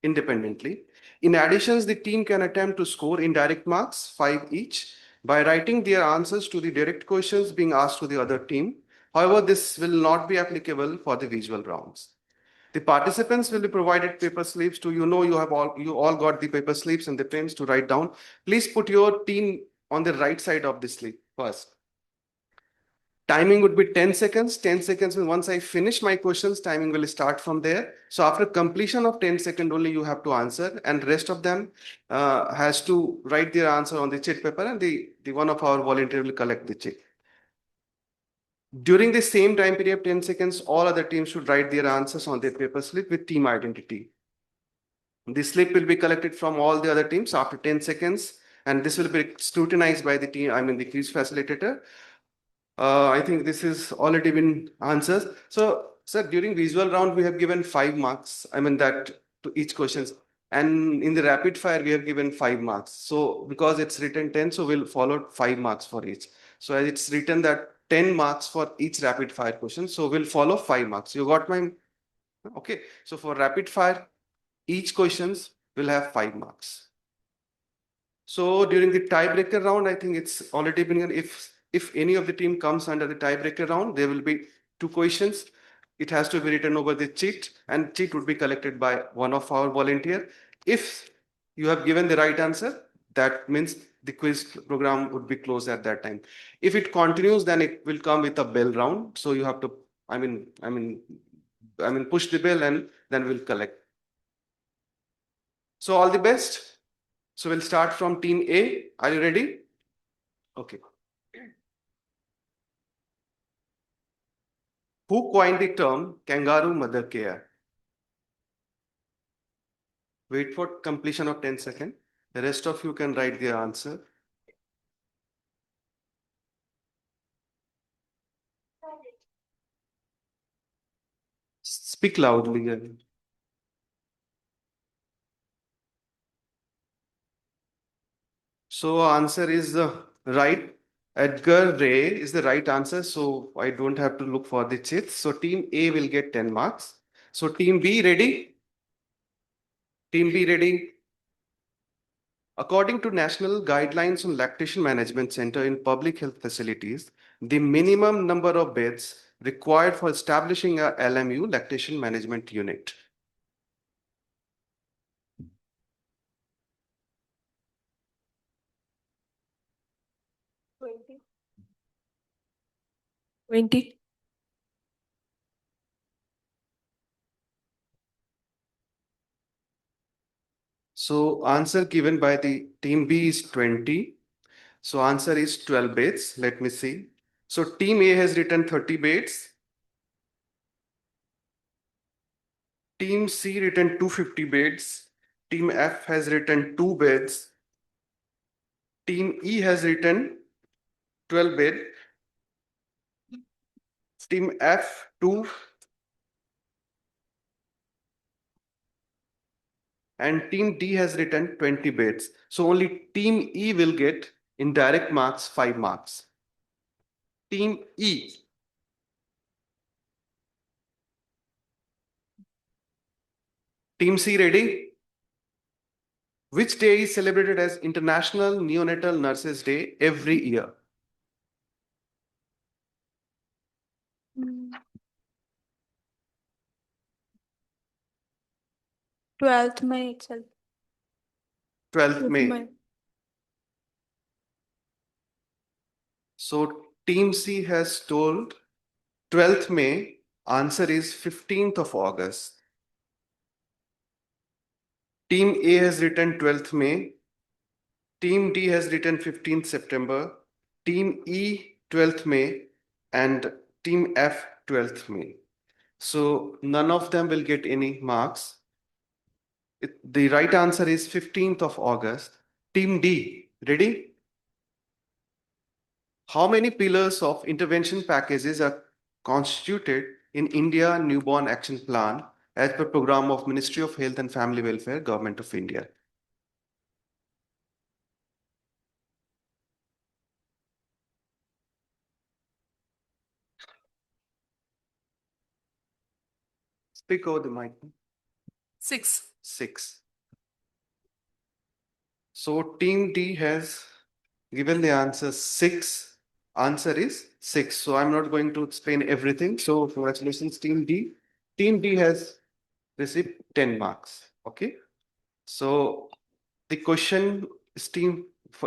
independently. In addition, the team can attempt to score indirect marks, 5 each, by writing their answers to the direct questions being asked to the other team. However, this will not be applicable for the visual rounds. The participants will be provided paper slips to, you all got the paper slips and the pens to write down. Please put your team on the right side of the slip first. Timing would be 10 seconds. 10 seconds, and once I finish my questions, timing will start from there. So after completion of 10 seconds only you have to answer, and rest of them has to write their answer on the chit paper, and the one of our volunteer will collect the chit. During the same time period, 10 seconds, all other teams should write their answers on their paper slip with team identity. The slip will be collected from all the other teams after 10 seconds, and this will be scrutinized by the team, the quiz facilitator. I think this is already been answers. So, sir, during visual round, we have given 5 marks. That to each questions. And in the rapid fire, we have given 5 marks. So, because it's written 10, so we'll follow 5 marks for each. So, as it's written that 10 marks for each rapid fire question. So, we'll follow 5 marks. You got my... Okay. So, for rapid fire, each questions will have 5 marks. So, during the tiebreaker round, I think it's already been... If any of the team comes under the tiebreaker round, there will be 2 questions. It has to be written over the cheat, and cheat would be collected by one of our volunteer. If you have given the right answer, that means the quiz program would be closed at that time. If it continues, then it will come with a bell round. So you have to, push the bell, and then we'll collect. So all the best. So we'll start from team A. Are you ready? Okay. Who coined the term kangaroo mother care? Wait for completion of 10 seconds. The rest of you can write the answer. Speak loudly. So answer is right. Edgar Ray is the right answer. So I don't have to look for the chits. So team A will get 10 marks. So team B ready? Team B ready? According to National Guidelines on Lactation Management Center in public health facilities, the minimum number of beds required for establishing a LMU, lactation management unit. Twenty. So answer given by the team B is 20. So answer is 12 beds. Let me see. So team A has written 30 beds. Team C written 250 beds. Team F has written 2 beds. Team E has written 12 beds. Team F 2. And team D has written 20 beds. So only team E will get indirect marks 5 marks. Team E. Team C ready? Which day is celebrated as International Neonatal Nurses Day every year? 12th May itself. 12th May. So team C has told 12th May. Answer is 15th of August. Team A has written 12th May. Team D has written 15th September. Team E 12th May. And Team F 12th May. So none of them will get any marks. The right answer is 15th of August. Team D, ready? How many pillars of intervention packages are constituted in India Newborn Action Plan as per program of Ministry of Health and Family Welfare, Government of India? Speak over the mic. 6. 6. So team D has given the answer 6. Answer is 6. So I'm not going to explain everything. So congratulations, team D. Team D has received 10 marks. Okay. So the question is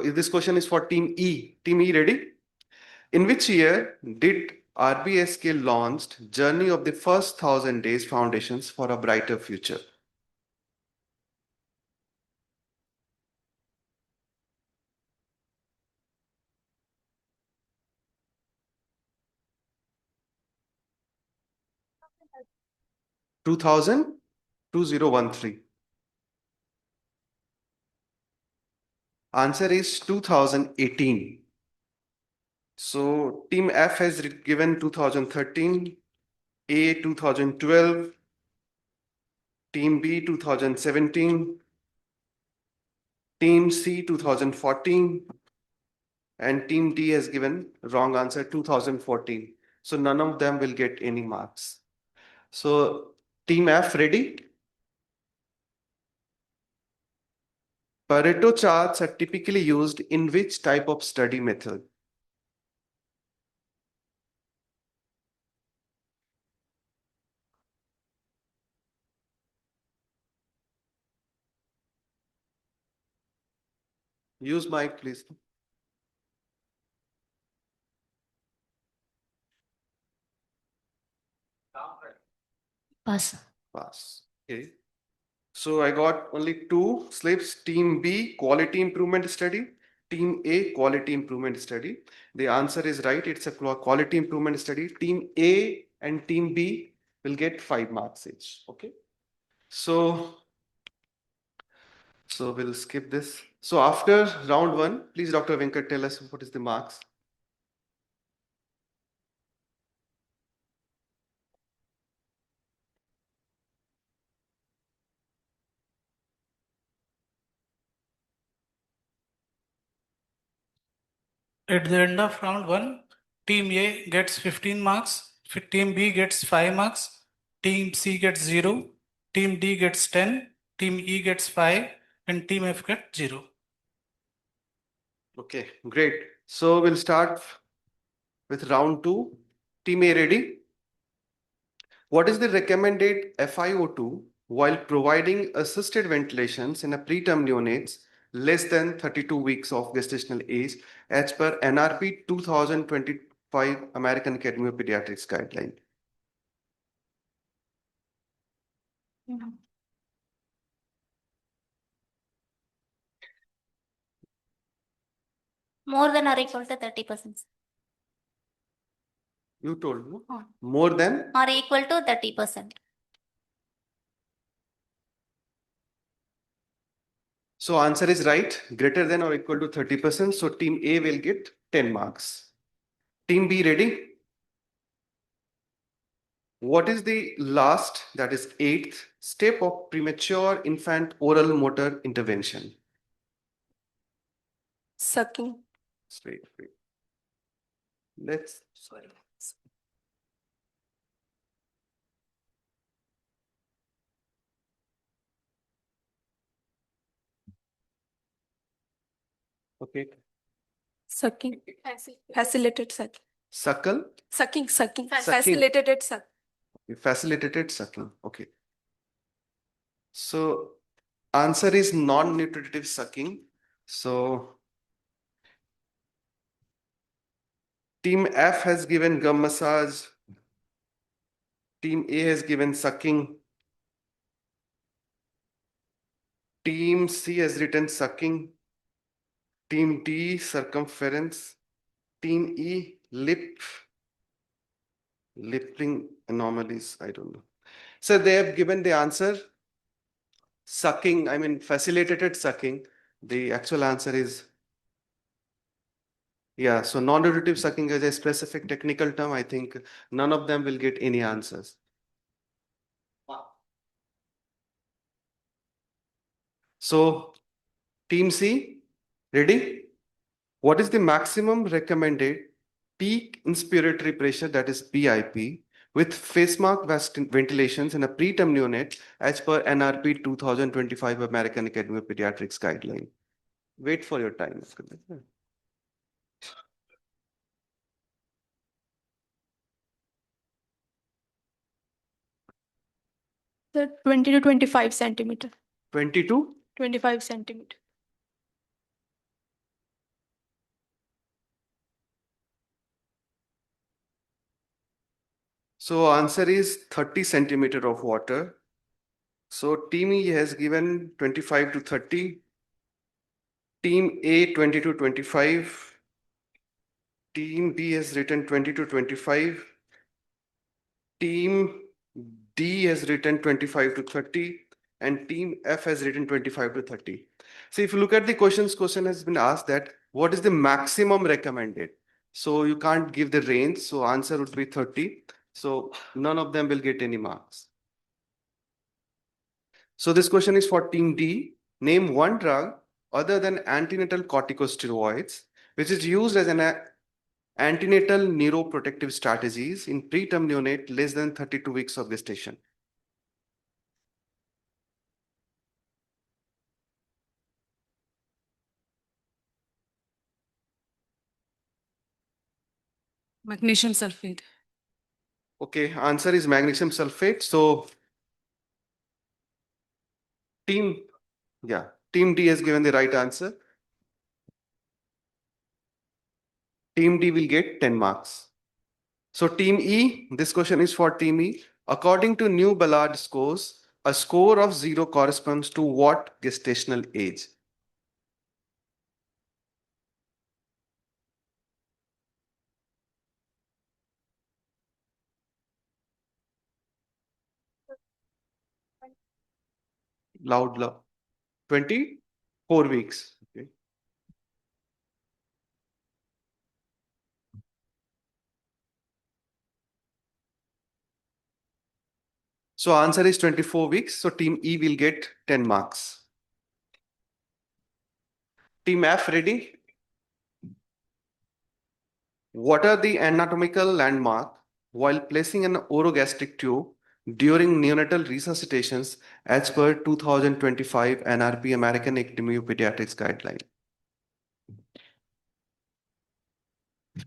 this question is for team E. Team E, ready? In which year did RBSK launched Journey of the First 1000 Days Foundations for a Brighter Future? Two thousand 2013. Answer is 2018. So team F has given 2013, A 2012, team B 2017, team C 2014, and team D has given wrong answer 2014. So none of them will get any marks. So team F, ready? Pareto charts are typically used in which type of study method? Use mic, please. Pass. Pass. Okay. So I got only 2 slips. Team B, quality improvement study. Team A, quality improvement study. The answer is right. It's a quality improvement study. Team A and Team B will get 5 marks each. Okay. So we'll skip this. So after round 1, please, Dr. Venkat, tell us what is the marks. At the end of round 1, team A gets 15 marks, team B gets 5 marks, team C gets 0, team D gets 10, team E gets 5, and team F gets 0. Okay, great. So we'll start with round 2. Team A, ready? What is the recommended FiO2 while providing assisted ventilations in a preterm neonates less than 32 weeks of gestational age as per NRP 2025 American Academy of Pediatrics guideline? More than or equal to 30%. You told me. More than? Or equal to 30%. So answer is right, greater than or equal to 30%. So team A will get 10 marks. Team B, ready? What is the last, that is 8th step of premature infant oral motor intervention? Sucking. Straight. Let's. Sorry. Okay. Sucking. Facilitated sucking. Suckle? Sucking. Sucking. Facilitated sucking. Facilitated sucking. Okay. So answer is non-nutritive sucking. So team F has given gum massage. Team A has given sucking. Team C has written sucking. Team D, circumference. Team E, lipping anomalies. I don't know. So they have given the answer sucking, I mean facilitated sucking. The actual answer is Yeah, so non-rotative sucking is a specific technical term. I think none of them will get any answers. So, Team C, ready? What is the maximum recommended peak inspiratory pressure, that is BIP, with face mask ventilations in a preterm neonate as per NRP 2025 American Academy of Pediatrics guideline? Wait for your time. The 20 to 25 centimeter. 22? 25 centimeter. So answer is 30 centimeter of water. So team E has given 25 to 30. Team A 20 to 25. Team B has written 20 to 25. Team D has written 25 to 30. And team F has written 25 to 30. So if you look at the question has been asked that what is the maximum recommended? So you can't give the range. So answer would be 30. So none of them will get any marks. So this question is for team D. Name one drug other than antenatal corticosteroids, which is used as an antenatal neuroprotective strategies in preterm neonate less than 32 weeks of gestation. Magnesium sulfate. Okay, answer is magnesium sulfate. So team D has given the right answer. Team D will get 10 marks. So team E, this question is for team E. According to new Ballard scores, a score of 0 corresponds to what gestational age? Loud. 24 weeks. Okay. So answer is 24 weeks. So team E will get 10 marks. Team F, ready? What are the anatomical landmark while placing an orogastric tube during neonatal resuscitations as per 2025 NRP American Academy of Pediatrics guideline?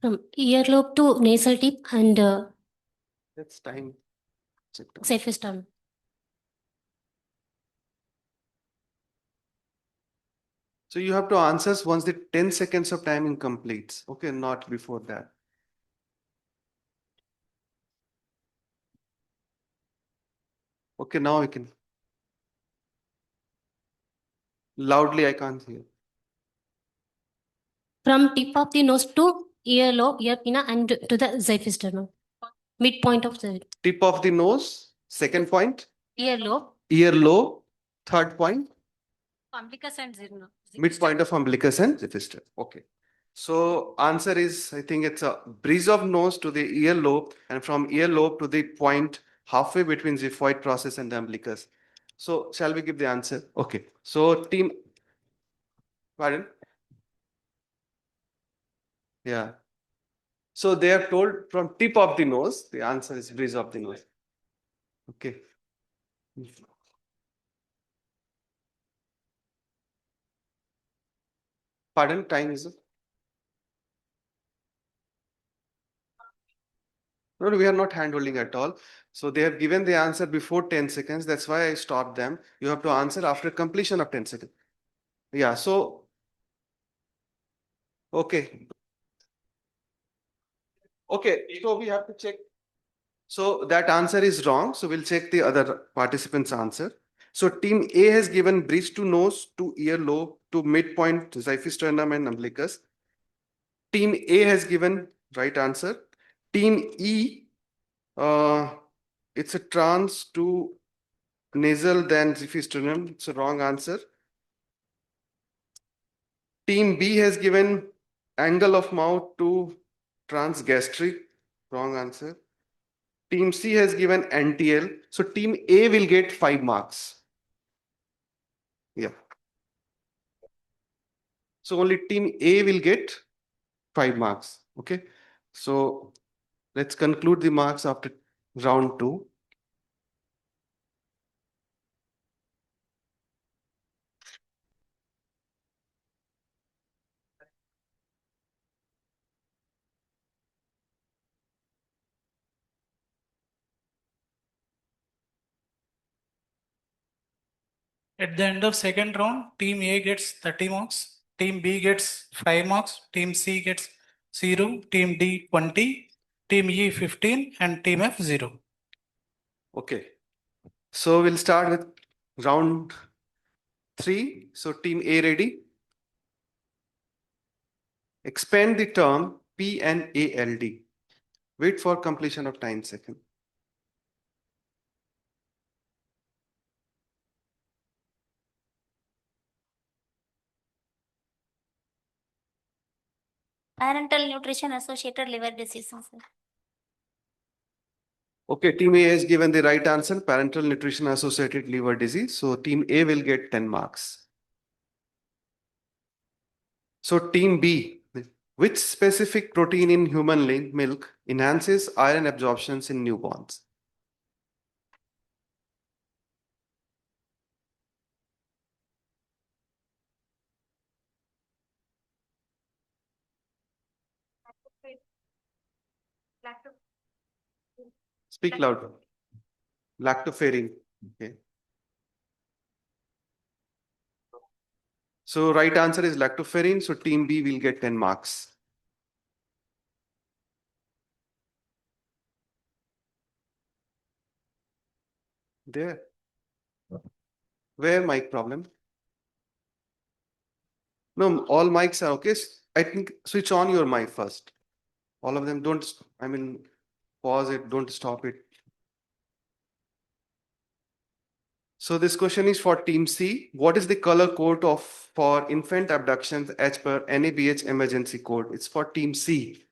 From earlobe to nasal tip and That's time. safest term. So you have to answer once the 10 seconds of timing completes. Okay, not before that. Okay, now we can. Loudly, I can't hear. From tip of the nose to earlobe, ear pinna, and to the xiphisternum. Midpoint of the Tip of the nose, second point. earlobe. Earlobe, third point. Umbilicus and xiphoid. Midpoint of umbilicus and xiphisternum. Okay. So answer is, I think it's a breeze of nose to the earlobe, and from earlobe to the point halfway between xiphoid process and the umbilicus. So shall we give the answer? Okay. So team, pardon? Yeah. So they are told from tip of the nose, the answer is breeze of the nose. Okay. Pardon, time is? No, we are not hand holding at all. So they have given the answer before 10 seconds. That's why I stopped them. You have to answer after completion of 10 seconds. Yeah, so, okay. Okay, so we have to check. So that answer is wrong. So we'll check the other participants' answer. So team A has given breeze to nose to earlobe to midpoint xiphisternum and umbilicus. Team A has given right answer. Team E, it's a trans to nasal then xiphisternum. It's a wrong answer. Team B has given angle of mouth to transgastric. Wrong answer. Team C has given NTL. So team A will get 5 marks. Yeah. So only team A will get 5 marks. Okay. So let's conclude the marks after round 2. At the end of second round, team A gets 30 marks, team B gets 5 marks, team C gets 0, team D 20, team E 15, and team F 0. Okay. So we'll start with round 3. So team A ready? Expand the term PNALD. Wait for completion of 9 seconds. Parental nutrition associated liver diseases. Okay, team A has given the right answer, parental nutrition associated liver disease. So team A will get 10 marks. So team B, which specific protein in human milk enhances iron absorptions in newborns? Speak louder. Lactoferrin. Okay. So right answer is lactoferrin. So team B will get 10 marks. There. Where mic problem? No, all mics are okay. I think switch on your mic first. All of them don't, pause it, don't stop it. So this question is for team C. What is the color code for infant abductions as per NABH emergency code? It's for team C.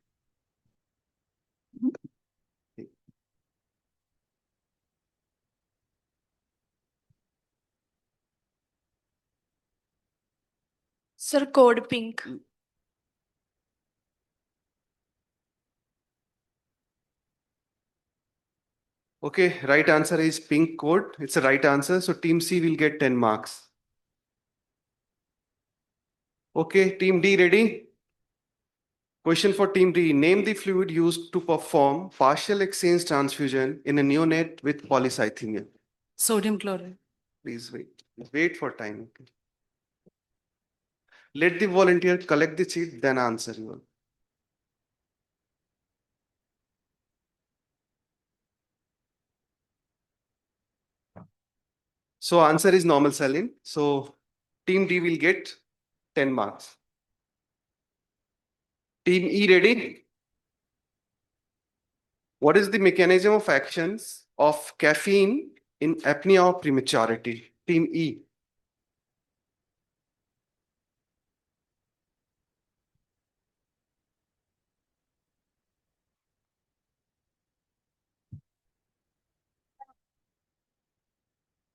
Sir, code pink. Okay, right answer is pink code. It's a right answer. So team C will get 10 marks. Okay, team D ready? Question for team D. Name the fluid used to perform partial exchange transfusion in a neonate with polycythemia. Sodium chloride. Please wait. Wait for time. Okay. Let the volunteer collect the sheet, then answer you. So answer is normal saline. So team D will get 10 marks. Team E ready? What is the mechanism of actions of caffeine in apnea of prematurity? Team E.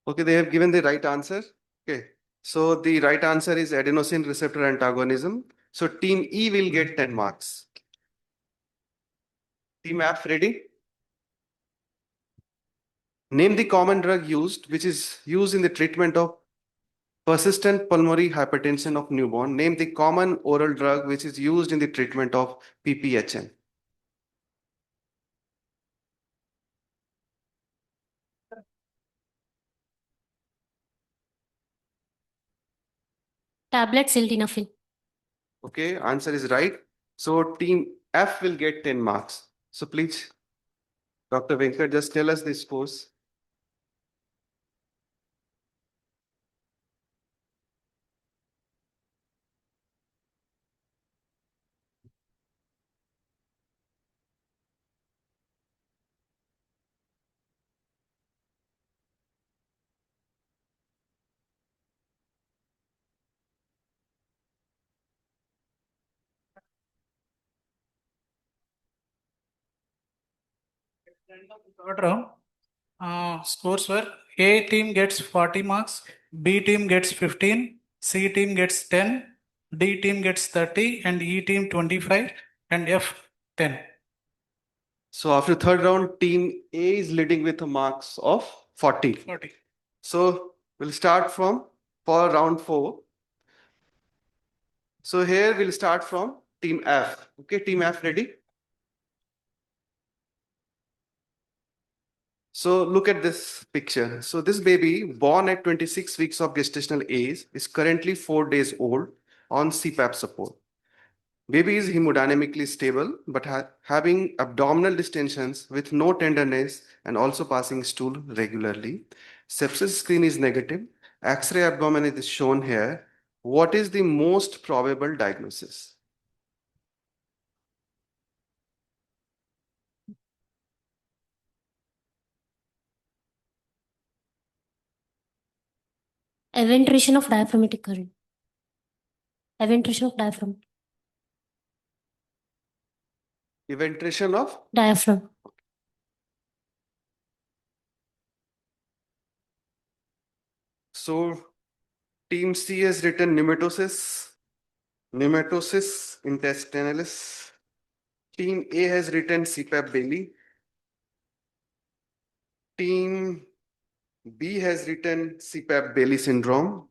Okay, they have given the right answer. Okay. So the right answer is adenosine receptor antagonism. So team E will get 10 marks. Team F ready? Name the common drug used, which is used in the treatment of persistent pulmonary hypertension of newborn. Name the common oral drug which is used in the treatment of PPHN. Tablet sildenafil. Okay, answer is right. So team F will get 10 marks. So please, Dr. Venkat, just tell us the scores. Third round, scores were A team gets 40 marks, B team gets 15, C team gets 10, D team gets 30, and E team 25, and F 10. So after third round, team A is leading with a marks of 40. 40. So we'll start from for round 4. So here we'll start from team F. Okay, team F ready? So look at this picture. So this baby born at 26 weeks of gestational age is currently 4 days old on CPAP support. Baby is hemodynamically stable but having abdominal distensions with no tenderness and also passing stool regularly. Sepsis screen is negative. X-ray abdomen is shown here. What is the most probable diagnosis? Eventration of diaphragmatic current. Eventration of diaphragm. Eventration of Diaphragm. So team C has written pneumatosis intestinalis. Team A has written CPAP Bailey. Team B has written CPAP Bailey syndrome.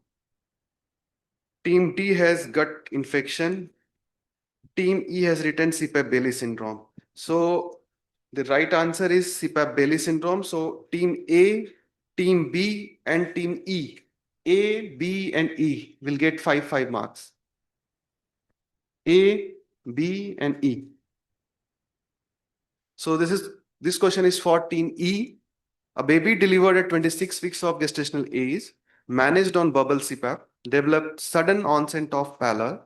Team D has gut infection. Team E has written CPAP Bailey syndrome. So the right answer is CPAP Bailey syndrome. So team A, team B, and team E. A, B, and E will get 5 marks. A, B, and E. So this question is for team E. A baby delivered at 26 weeks of gestational age, managed on bubble CPAP, developed sudden onset of pallor,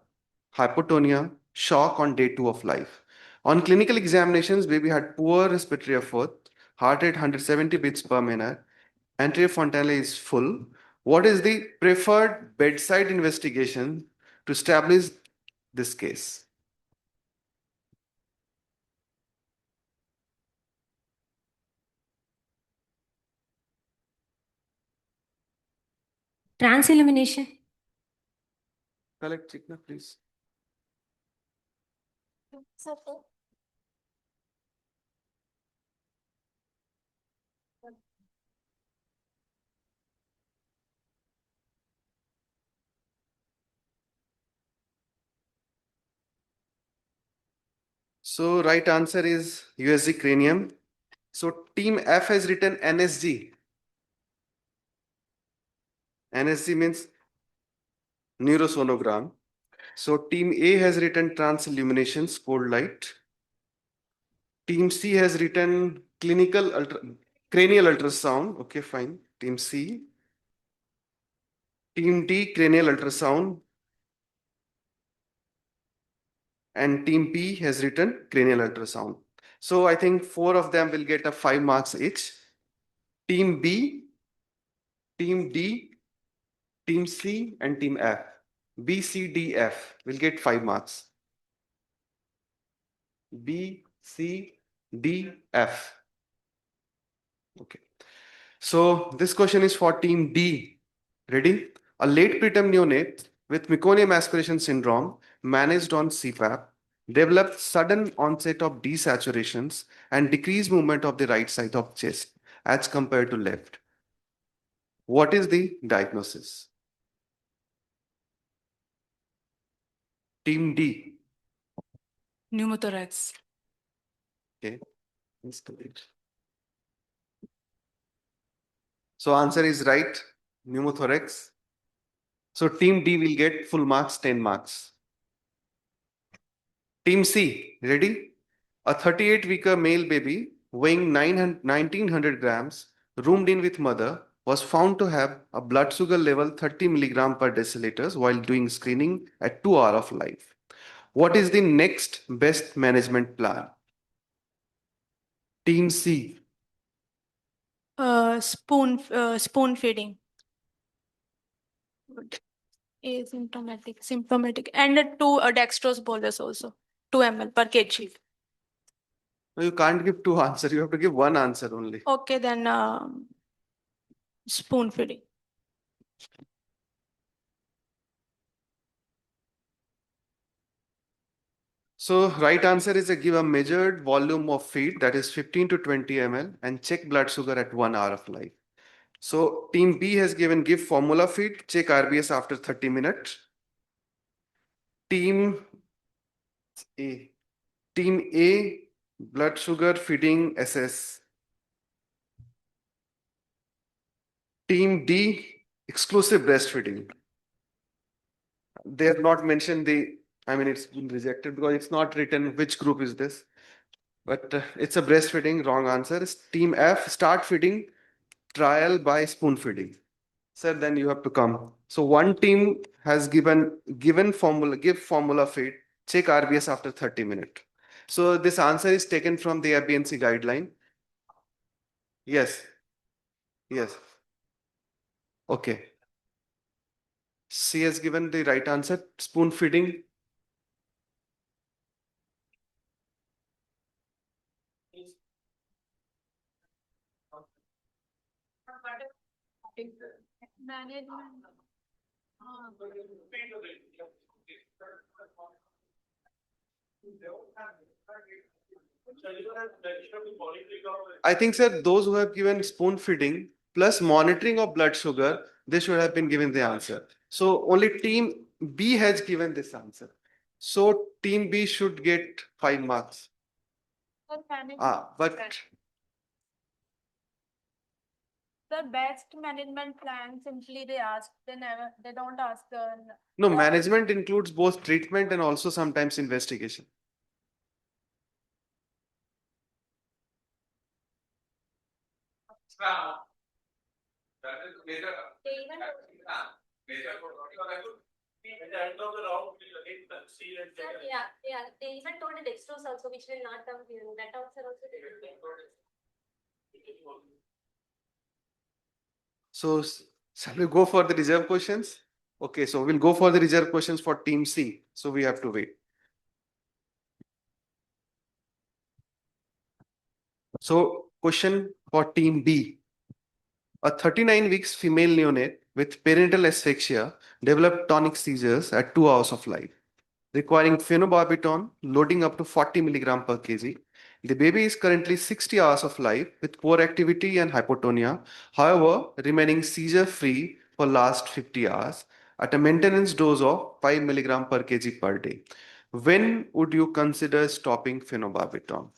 hypotonia, shock on day 2 of life. On clinical examinations, baby had poor respiratory effort, heart rate 170 beats per minute, anterior fontanelle is full. What is the preferred bedside investigation to establish this case? Transillumination. Collect, Chikna, please. So right answer is USG cranium. So team F has written NSG. NSG means neurosonogram. So team A has written transilluminations, cold light. Team C has written cranial ultrasound. Okay, fine. Team C. Team D, cranial ultrasound. And team P has written cranial ultrasound. So I think 4 of them will get a 5 marks each. Team B, team D, team C, and team F. B, C, D, F will get 5 marks. B, C, D, F. Okay. So this question is for team D. Ready? A late preterm neonate with meconium aspiration syndrome managed on CPAP developed sudden onset of desaturations and decreased movement of the right side of chest as compared to left. What is the diagnosis? Team D. Pneumothorax. Okay. That's correct. So answer is right, pneumothorax. So team D will get full marks, 10 marks. Team C, ready? A 38-weeker male baby weighing 1900 grams, roomed in with mother, was found to have a blood sugar level 30 milligram per deciliters while doing screening at 2 hours of life. What is the next best management plan? Team C. Spoon feeding. Asymptomatic, symptomatic, and 2 dextrose bolus also, 2 ml per kg. No, you can't give two answers. You have to give one answer only. Okay, then spoon feeding. So right answer is give a measured volume of feed, that is 15 to 20 ml, and check blood sugar at 1 hour of life. So team B has given give formula feed, check RBS after 30 minutes. Team A, blood sugar feeding SS. Team D, exclusive breastfeeding. They have not mentioned it's been rejected because it's not written which group is this. But it's a breastfeeding, wrong answer. Team F, start feeding, trial by spoon feeding. Sir, then you have to come. So one team has given formula, give formula feed, check RBS after 30 minutes. So this answer is taken from the ABNC guideline. Yes. Yes. Okay. C has given the right answer, spoon feeding. I think, sir, those who have given spoon feeding plus monitoring of blood sugar, they should have been given the answer. So only team B has given this answer. So team B should get 5 marks. But The best management plan, simply they ask, they don't ask the. no, management includes both treatment and also sometimes investigation. They even told the dextrose also, which will not come here. That also So shall we go for the reserve questions? Okay, so we'll go for the reserve questions for team C. So we have to wait. So question for team B. A 39 weeks female neonate with parental asphyxia developed tonic seizures at 2 hours of life, requiring phenobarbital loading up to 40 milligram per kg. The baby is currently 60 hours of life with poor activity and hypotonia, however, remaining seizure free for last 50 hours at a maintenance dose of 5 milligram per kg per day. When would you consider stopping phenobarbital?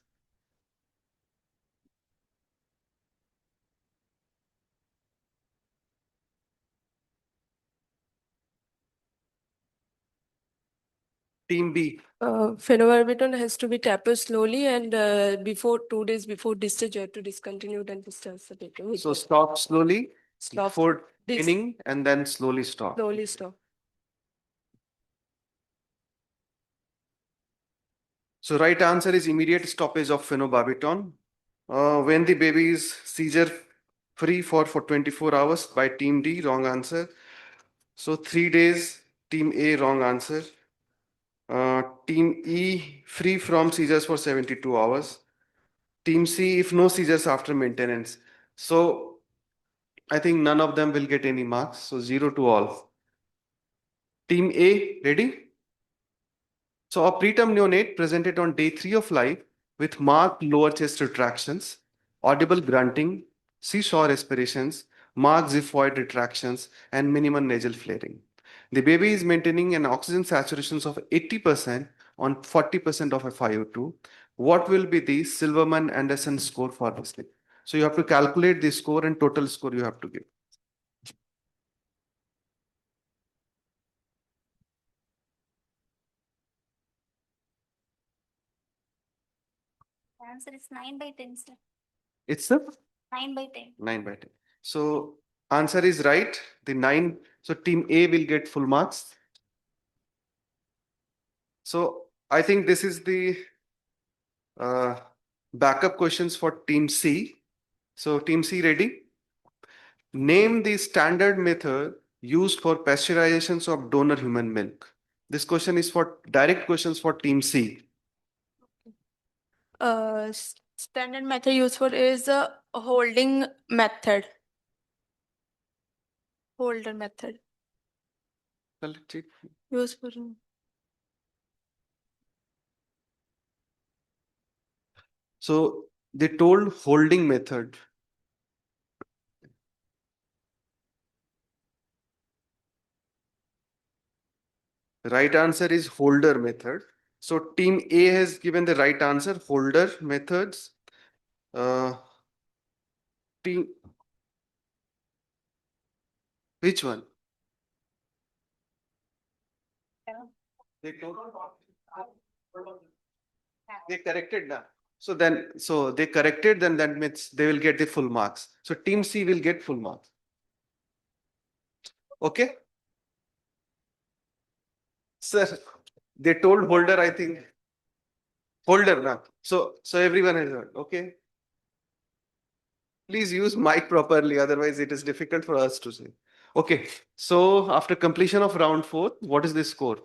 Team B. Phenobarbital has to be tapered slowly and before 2 days before discharge, you have to discontinue and discharge the baby. So stop slowly Stop. before beginning and then slowly stop. Slowly stop. So right answer is immediate stoppage of phenobarbital. When the baby is seizure free for 24 hours by team D, wrong answer. So 3 days, team A, wrong answer. Team E, free from seizures for 72 hours. Team C, if no seizures after maintenance. So I think none of them will get any marks. So 0 to all. Team A, ready? So a preterm neonate presented on day 3 of life with marked lower chest retractions, audible grunting, seesaw respirations, marked xiphoid retractions, and minimal nasal flaring. The baby is maintaining an oxygen saturation of 80% on 40% of FiO2. What will be the Silverman-Anderson score for this thing? So you have to calculate the score and total score you have to give. The answer is 9 by 10, sir. It's the 9 by 10. 9 by 10. So answer is right. The 9. So team A will get full marks. So I think this is the backup questions for team C. So team C, ready? Name the standard method used for pasteurizations of donor human milk. This question is for direct questions for team C. Standard method used for is holding method. Holder method used for. So they told holding method. Right answer is holder method. So team A has given the right answer, holder methods. Team, which one? They told, they corrected now. So they corrected, then that means they will get the full marks. So team C will get full marks. Okay. Sir, they told holder, I think. Holder now. So everyone has heard. Okay. Please use mic properly, otherwise it is difficult for us to say. Okay. So after completion of round 4, what is the score?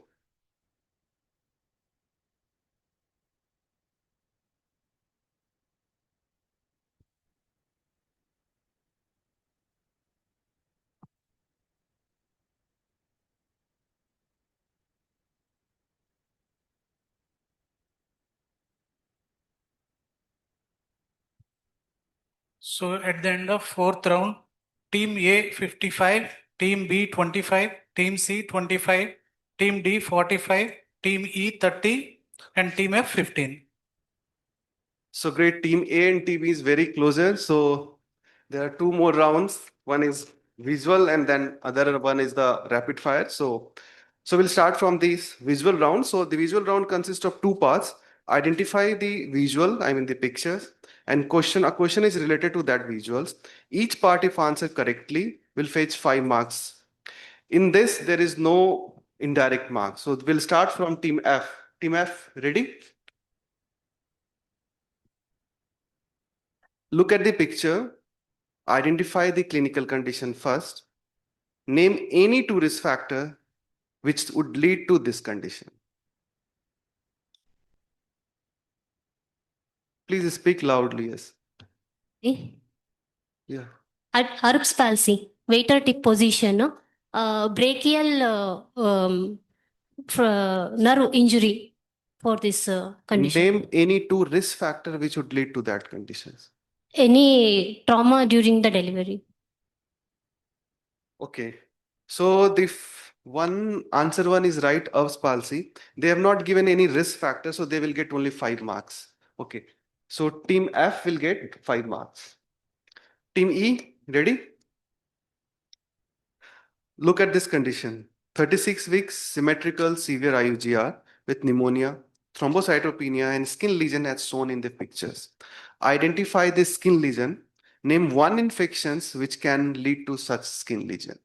So at the end of fourth round, team A 55, team B 25, team C 25, team D 45, team E 30, and team F 15. So great. Team A and team B is very closer. So there are 2 more rounds. One is visual and then other one is the rapid fire. So we'll start from this visual round. So the visual round consists of 2 parts. Identify the visual, I mean the pictures, and a question is related to that visuals. Each part, if answered correctly, will fetch 5 marks. In this, there is no indirect marks. So we'll start from team F. Team F, ready? Look at the picture. Identify the clinical condition first. Name any 2 risk factor which would lead to this condition. Please speak loudly, yes. Yeah. At Erb's palsy, waiter tip position, brachial nerve injury for this condition. Name any 2 risk factor which would lead to that condition. Any trauma during the delivery. Okay. So the answer 1 is right, Erb's palsy. They have not given any risk factor, so they will get only 5 marks. Okay. So team F will get 5 marks. Team E, ready? Look at this condition. 36 weeks symmetrical severe IUGR with pneumonia, thrombocytopenia, and skin lesion as shown in the pictures. Identify the skin lesion. Name 1 infections which can lead to such skin lesion.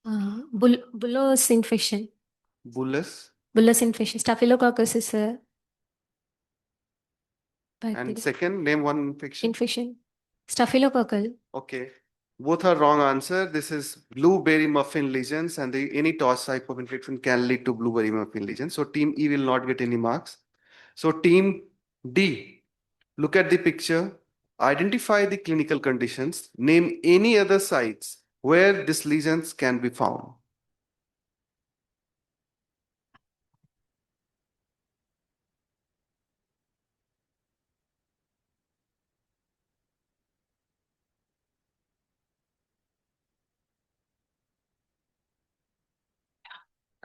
Bullous infection. Bullous. Bullous infection. Staphylococcus is a And second, name 1 infection. infection. Staphylococcal. Okay. Both are wrong answer. This is blueberry muffin lesions, and any toss type of infection can lead to blueberry muffin lesions. So team E will not get any marks. So team D, look at the picture. Identify the clinical conditions. Name any other sites where these lesions can be found.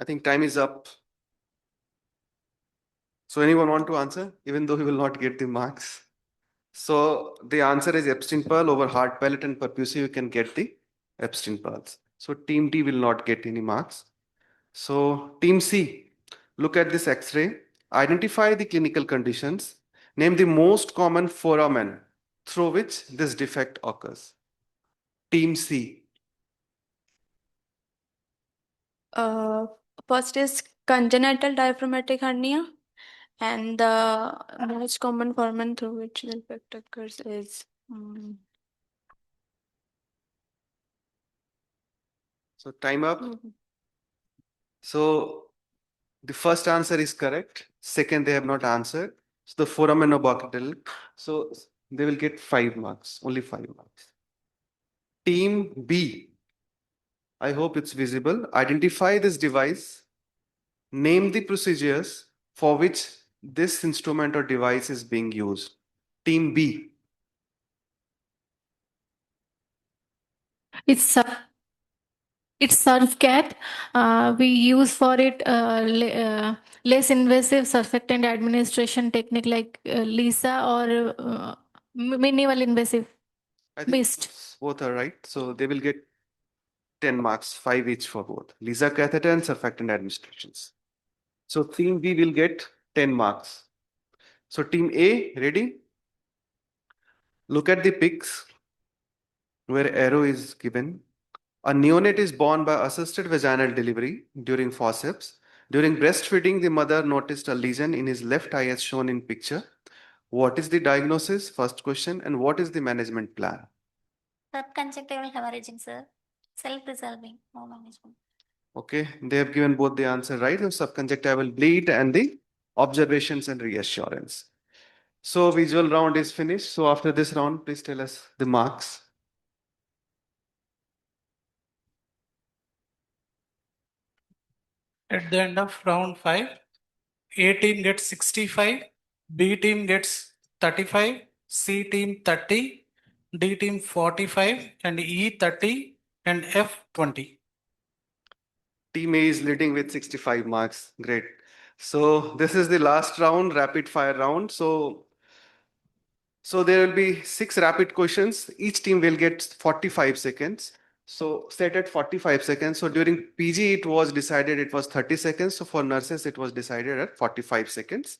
I think time is up. So anyone want to answer, even though he will not get the marks? So the answer is Epstein Pearl over hard palate and perfusive. You can get the Epstein Pearls. So team D will not get any marks. So team C, look at this X-ray. Identify the clinical conditions. Name the most common foramen through which this defect occurs. Team C. First is congenital diaphragmatic hernia, and the most common foramen through which the infect occurs is. So time up. So The first answer is correct. Second, they have not answered. So the foramen obiquital. So they will get 5 marks, only 5 marks. Team B. I hope it's visible. Identify this device. Name the procedures for which this instrument or device is being used. Team B. It's SurfCat. We use for it less invasive surfactant administration technique like LISA or minimal invasive. I think both are right. So they will get 10 marks, 5 each for both. Lisa catheter and surfactant administrations. So team B will get 10 marks. So team A, ready? Look at the pics where arrow is given. A neonate is born by assisted vaginal delivery during forceps. During breastfeeding, the mother noticed a lesion in his left eye as shown in picture. What is the diagnosis? First question. And what is the management plan? Subconjunctival hemorrhaging, sir. Self-resolving, no management. Okay, they have given both the answer right. The subconjunctival bleed and the observations and reassurance. So visual round is finished. So after this round, please tell us the marks. At the end of round 5, A team gets 65, B team gets 35, C team 30, D team 45, and E 30, and F 20. Team A is leading with 65 marks. Great. So this is the last round, rapid fire round. So there will be 6 rapid questions. Each team will get 45 seconds. So set at 45 seconds. So during PG, it was decided it was 30 seconds. So for nurses, it was decided at 45 seconds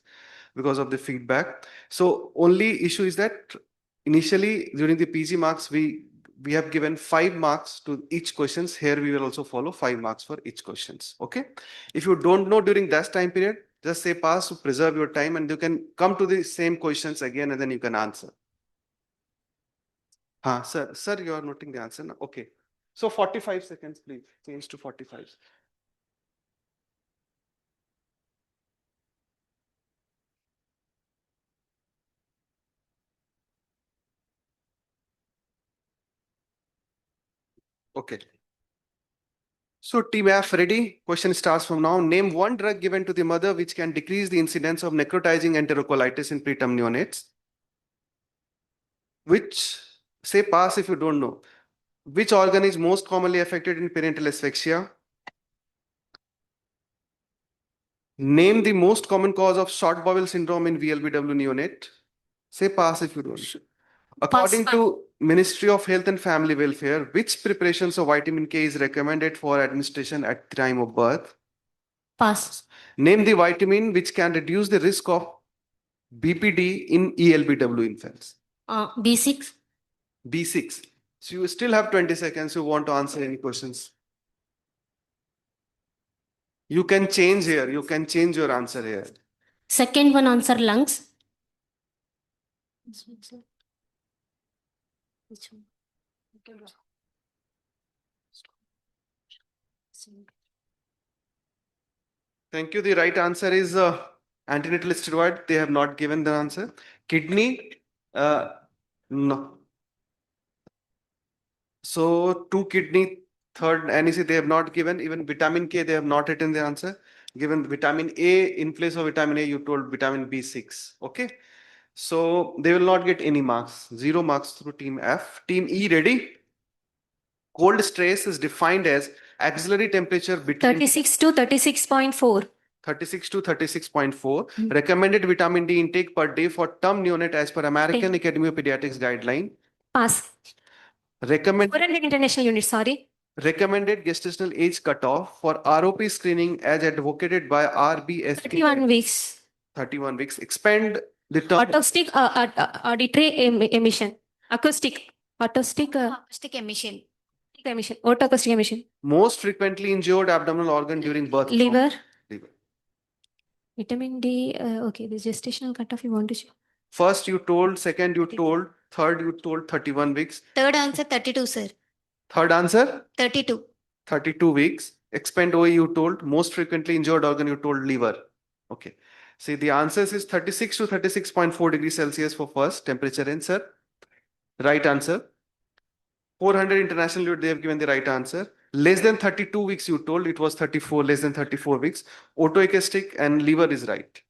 because of the feedback. So only issue is that initially during the PG marks, we have given 5 marks to each questions. Here we will also follow 5 marks for each questions. Okay. If you don't know during that time period, just say pass to preserve your time and you can come to the same questions again and then you can answer. Sir, you are noting the answer now. Okay. So 45 seconds, please. Change to 45. Okay. So team F ready? Question starts from now. Name one drug given to the mother which can decrease the incidence of necrotizing enterocolitis in preterm neonates. Which, say pass if you don't know. Which organ is most commonly affected in parental asphyxia? Name the most common cause of short bowel syndrome in VLBW neonate. Say pass if you don't. According to Ministry of Health and Family Welfare, which preparations of vitamin K is recommended for administration at the time of birth? Pass. Name the vitamin which can reduce the risk of BPD in ELBW infants. B6. B6. So you still have 20 seconds. You want to answer any questions? You can change here. You can change your answer here. Second one answer lungs. Thank you. The right answer is antenatal steroid. They have not given the answer. Kidney, no. So 2 kidney, third NEC they have not given. Even vitamin K they have not written the answer. Given vitamin A, in place of vitamin A, you told vitamin B6. Okay. So they will not get any marks. 0 marks through team F. Team E ready? Cold stress is defined as auxiliary temperature between 36 to 36.4. 36 to 36.4. Recommended vitamin D intake per day for term neonate as per American Academy of Pediatrics guideline. Pass. 400 international units, sorry. Recommended gestational age cutoff for ROP screening as advocated by RBST. 31 weeks. 31 weeks. Expand the term. Acoustic auditory emission. Acoustic. Acoustic emission. emission. What acoustic emission? Most frequently injured abdominal organ during birth. Liver. Liver. Vitamin D. Okay, the gestational cutoff you want to show. First you told, second you told, third you told 31 weeks. Third answer 32, sir. Third answer? 32. 32 weeks. Expand OE, you told. Most frequently injured organ, you told liver. Okay. See, the answers is 36 to 36.4 degrees Celsius for first temperature range, sir. Right answer. 400 international unit, they have given the right answer. Less than 32 weeks, you told. It was 34, less than 34 weeks. Autoechoic and liver is right.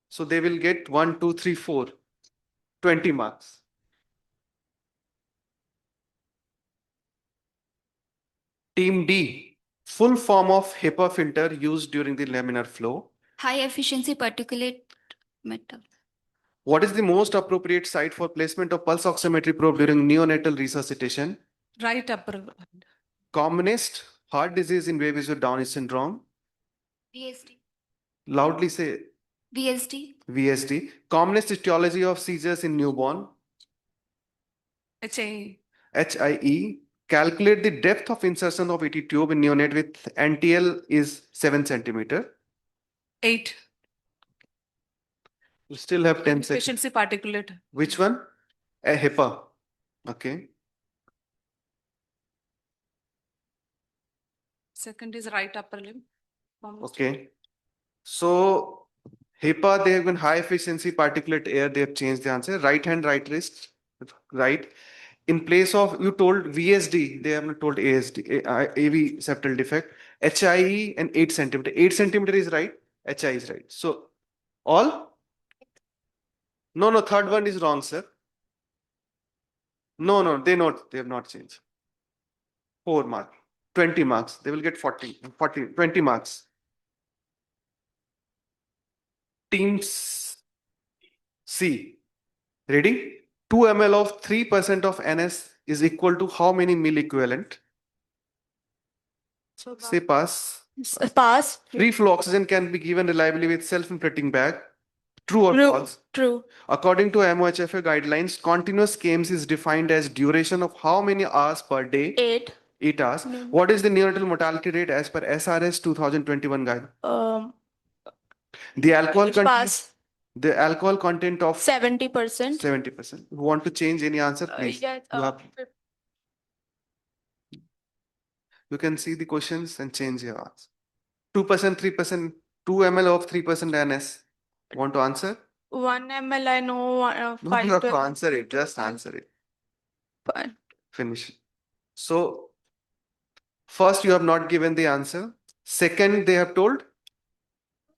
So they will get 1, 2, 3, 4, 20 marks. Team D, full form of HEPA filter used during the laminar flow. High efficiency particulate matter. What is the most appropriate site for placement of pulse oximetry probe during neonatal resuscitation? Right upper. Commonest heart disease in babies with Down syndrome. VSD. Loudly say VSD. VSD. Commonest etiology of seizures in newborn. HIE. HIE. Calculate the depth of insertion of ET tube in neonate with NTL is 7 centimeter. 8. You still have 10 seconds. Efficiency particulate. Which one? A HEPA. Okay. Second is right upper limb. Okay. So HEPA, they have been high efficiency particulate air. They have changed the answer. Right hand, right wrist. Right. In place of, you told VSD, they have not told ASD, AV septal defect. HIE and 8 centimeter. 8 centimeter is right. HI is right. So all? No, third one is wrong, sir. No, they have not changed. 4 marks. 20 marks. They will get 20 marks. Team C. Ready? 2 ml of 3% of NS is equal to how many mil equivalent? Say pass. Pass. Free flow oxygen can be given reliably with self-inflating bag. True or false? True. According to MOHFA guidelines, continuous KMS is defined as duration of how many hours per day? 8. 8 hours. What is the neonatal mortality rate as per SRS 2021 guide? The alcohol content. Pass. The alcohol content of 70%. 70%. You want to change any answer, please? You can see the questions and change your answer. 2%, 3%, 2 ml of 3% NS. Want to answer? 1 ml, I know. No, you have to answer it. Just answer it. Fine. Finish. So, first you have not given the answer. Second, they have told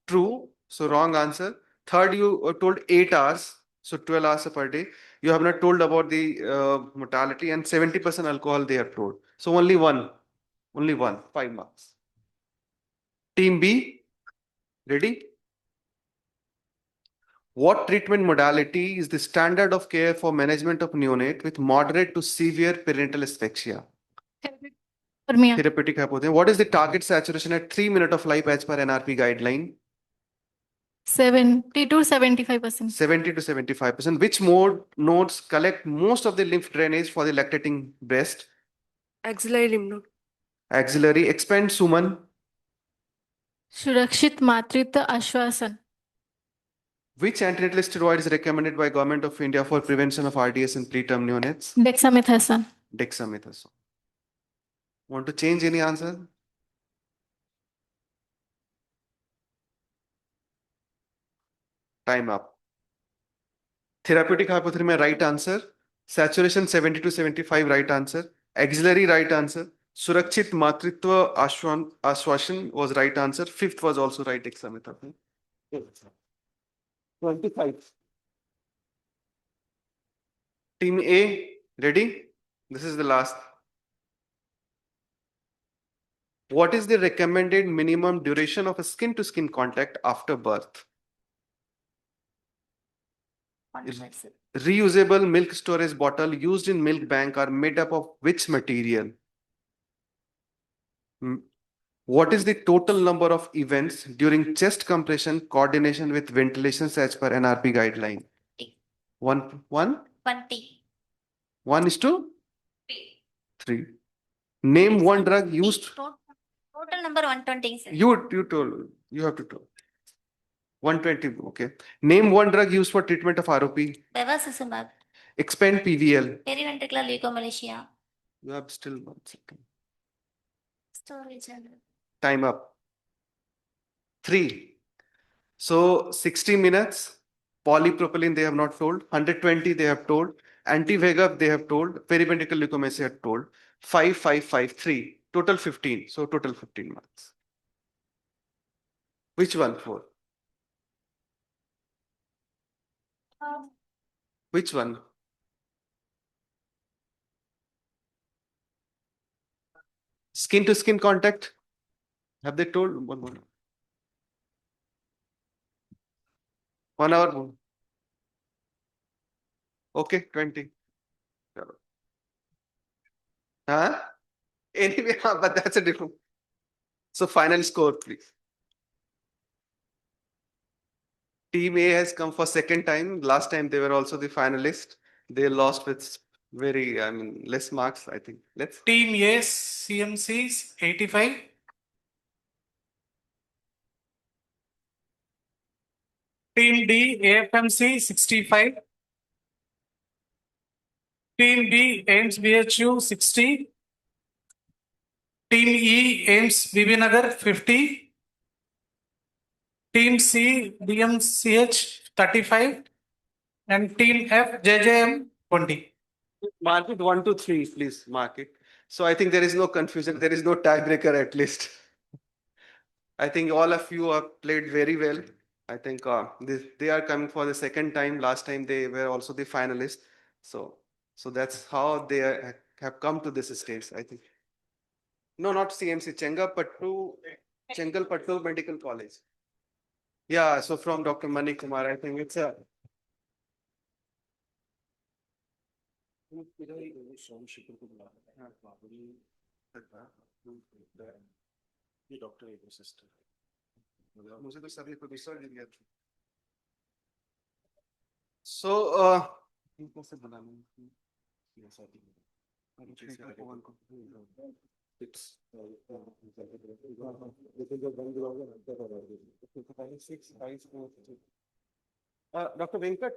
true. So, wrong answer. Third, you told 8 hours. So, 12 hours per day. You have not told about the mortality, and 70% alcohol they have told. So, only one. 5 marks. Team B, ready? What treatment modality is the standard of care for management of neonate with moderate to severe perinatal asphyxia? Therapeutic hypothesis. What is the target saturation at 3 minutes of life as per NRP guideline? 70 to 75%. 70 to 75%. Which nodes collect most of the lymph drainage for the lactating breast? Axillary lymph node. Axillary. Expand Suman. सुरक्षित मातृत्व आश्वासन. Which antenatal steroid is recommended by Government of India for prevention of RDS in preterm neonates? Dexamethasone. Dexamethasone. Want to change any answer? Time up. Therapeutic hypothermia में right answer. Saturation 70 to 75 right answer. Axillary right answer. Surakshit matritva ashwasan was right answer. Fifth was also right. Dexamethasone. 25. Team A, ready? This is the last. What is the recommended minimum duration of a skin-to-skin contact after birth? Reusable milk storage bottle used in milk bank are made up of which material? What is the total number of events during chest compression coordination with ventilations as per NRP guideline? 1? 20. 1 is to 3. Name one drug used. Total number 120. Sir. You told. You have to tell. 120. Okay. Name one drug used for treatment of ROP. Bevacizumab. Expand PVL. Periventricular leukomalacia. You have still 1 second. Storage. Time up. 3. So 60 minutes. Polypropylene they have not told. 120 they have told. Anti-VEGF they have told. Perimedical leukomycia have told. 5, 5, 5, 3. Total 15. So total 15 marks. Which one? 4. Which one? Skin to skin contact. Have they told? 1 more. 1 hour more. Okay, 20. Huh? Anyway, but that's a different. So final score, please. Team A has come for second time. Last time they were also the finalist. They lost with very, less marks, I think. Let's. Team A CMCs 85. Team D AFMC 65. Team B AIMS BHU 60. Team E AIMS Vivinagar 50. Team C DMCH 35. And Team F JJM 20. Mark it 1 to 3, please mark it. So I think there is no confusion. There is no tiebreaker at least. I think all of you have played very well. I think they are coming for the second time. Last time they were also the finalists. So that's how they have come to this stage, I think. No, not CMC, Chengalpattu Medical College. Yeah, so from Dr. Mani Kumar, I think it's a. Doctor ecosystem मुझे तो सभी producer मिल गया so कैसे बनाना doctor Venkat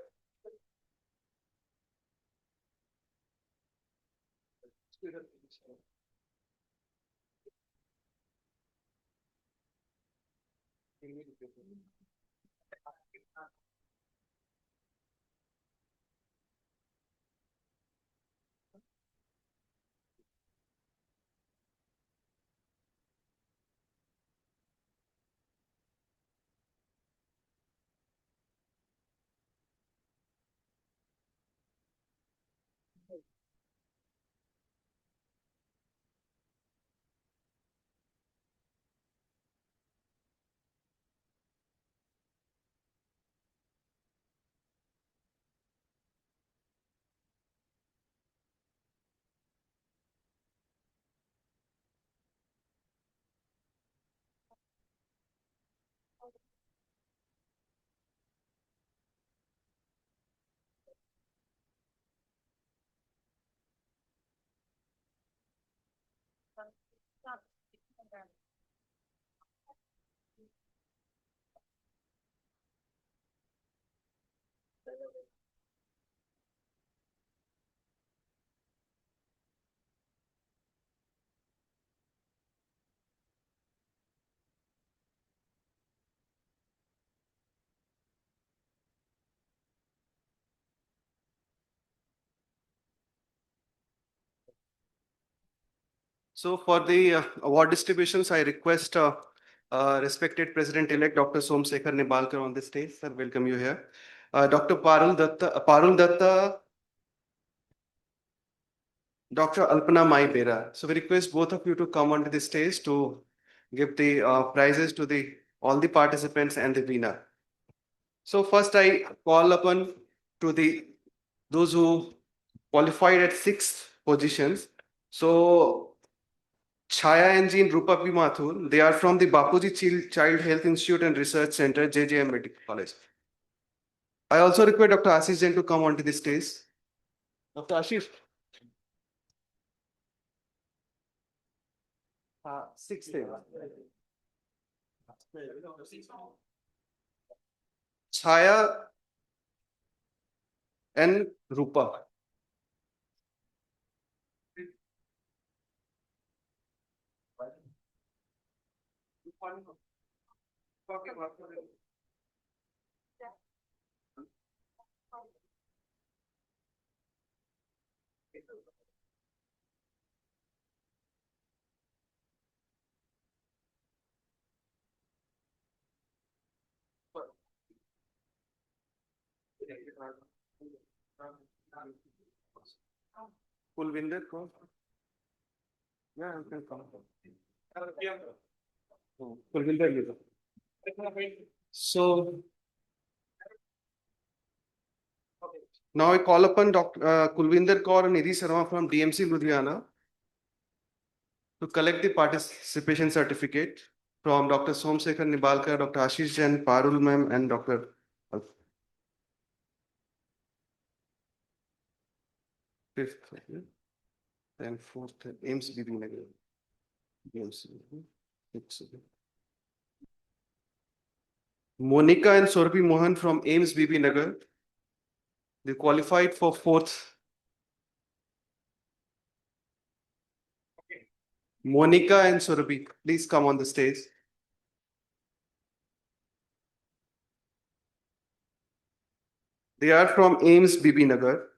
So for the award distributions, I request respected President-elect Dr. Somsekhar Nibalkar on the stage. Sir, welcome you here. Dr. Parul Datta, Dr. Alpana Mai Bera. So we request both of you to come onto the stage to give the prizes to all the participants and the winner. So first I call upon to those who qualified at 6 positions. So Chaya and Jean Rupa P. Mathur, they are from the Bapuji Child Health Institute and Research Center, JJM Medical College. I also request Dr. Ashish Jain to come onto the stage. Dr. Ashish. 6th. Chaya and Rupa. Kulvinder Kaur. Yeah, you can come. Kulvinder Kaur. So now I call upon Dr. Kulvinder Kaur and Nidhi Sharma from DMC Ludhiana to collect the participation certificate from Dr. Somsekhar Nibalkar, Dr. Ashish Jain, Parul ma'am, and Dr. Fifth, then fourth, AIMS BB Nagar. AIMS, sixth. Monica and Sorbi Mohan from AIMS BB Nagar. They qualified for fourth. Monica and Sorbi, please come on the stage. They are from AIMS BB Nagar.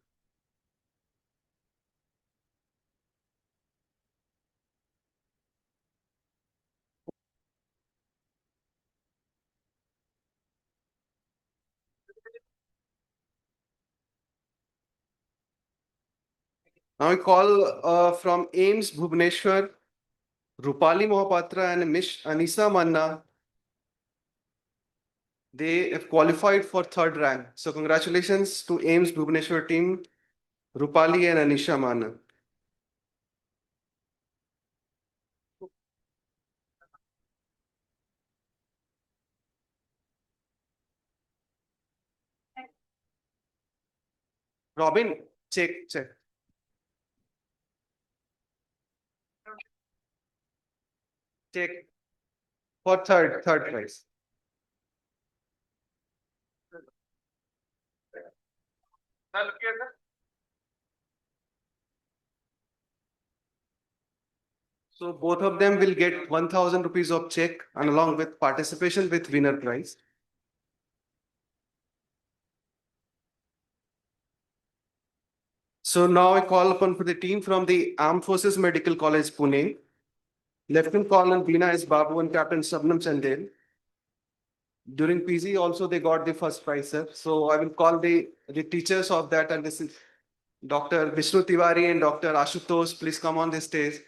Now I call from AIMS Bhubaneswar, Rupali Mohapatra and Miss Anisa Manna. They have qualified for third rank. So congratulations to AIMS Bhubaneswar team, Rupali and Anisha Manna. Robin, check. Check for third prize. So both of them will get 1,000 rupees of check and along with participation with winner prize. So now I call upon for the team from the Armed Forces Medical College, Pune. Lieutenant Colonel Veena S. Babu and Captain Shabnam Chandel. During PG also they got the first prize, sir. So I will call the teachers of that, and this is Dr. Vishnu Tiwari and Dr. Ashutosh. Please come on the stage.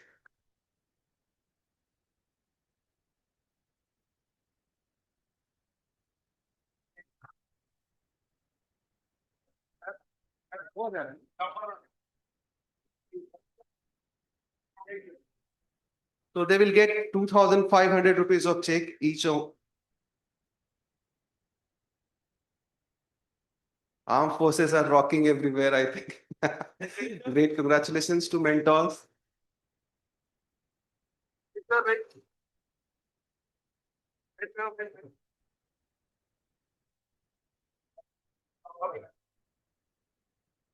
So they will get 2,500 rupees of check each. Armed forces are rocking everywhere, I think. Great, congratulations to mentors.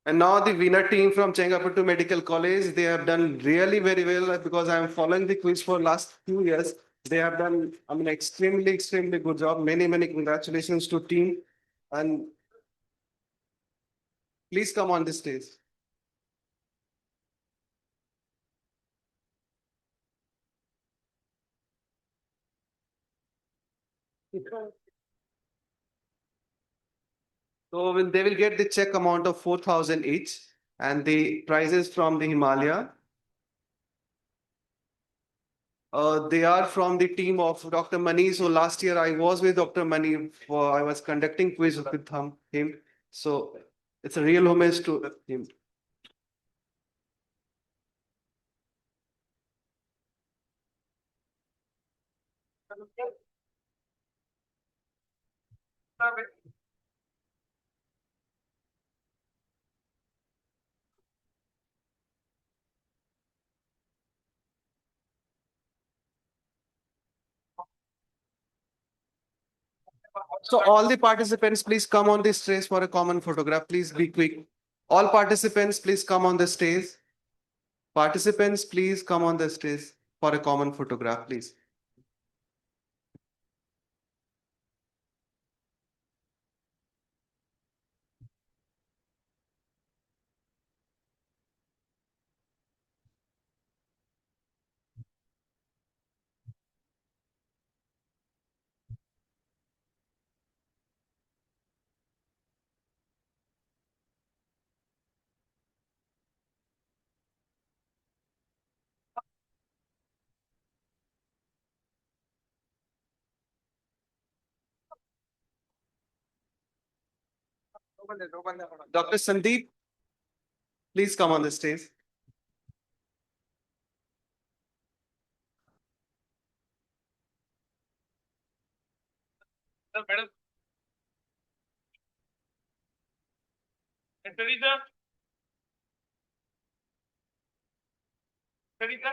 And now the winner team from Chengapattu Medical College, they have done really very well because I am following the quiz for last 2 years. They have done, I mean, extremely good job. Many congratulations to team. And please come on the stage. So they will get the check amount of 4,000 each and the prizes from the Himalaya. They are from the team of Dr. Mani. So last year I was with Dr. Mani. I was conducting quiz with him. So it's a real homage to him. So all the participants, please come on the stage for a common photograph. Please be quick. All participants, please come on the stage. Participants, please come on the stage for a common photograph, please. Dr. Sandeep, please come on the stage. Madam. Sarita. Sarita.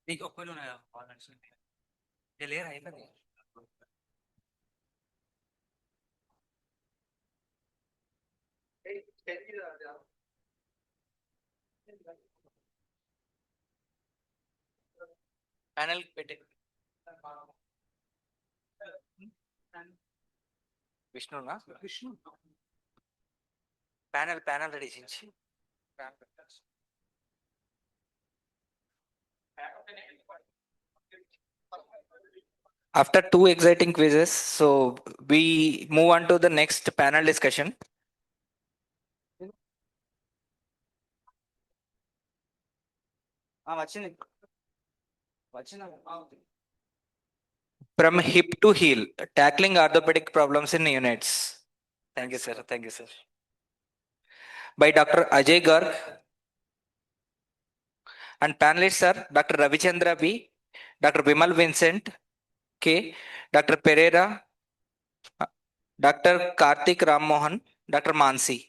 నీకు ఒక్కరు లేరు అయిపోయింది panel పెట్టి విష్ణునా Vishnu panel ready చేయించి After two exciting quizzes, so we move on to the next panel discussion. From hip to heel, tackling orthopedic problems in units. Thank you, sir. Thank you, sir. By Dr. Ajay Garg and panelists are Dr. Ravichandra B, Dr. Vimal Vincent K, Dr. Pereira, Dr. Karthik Ram Mohan, Dr. Mansi.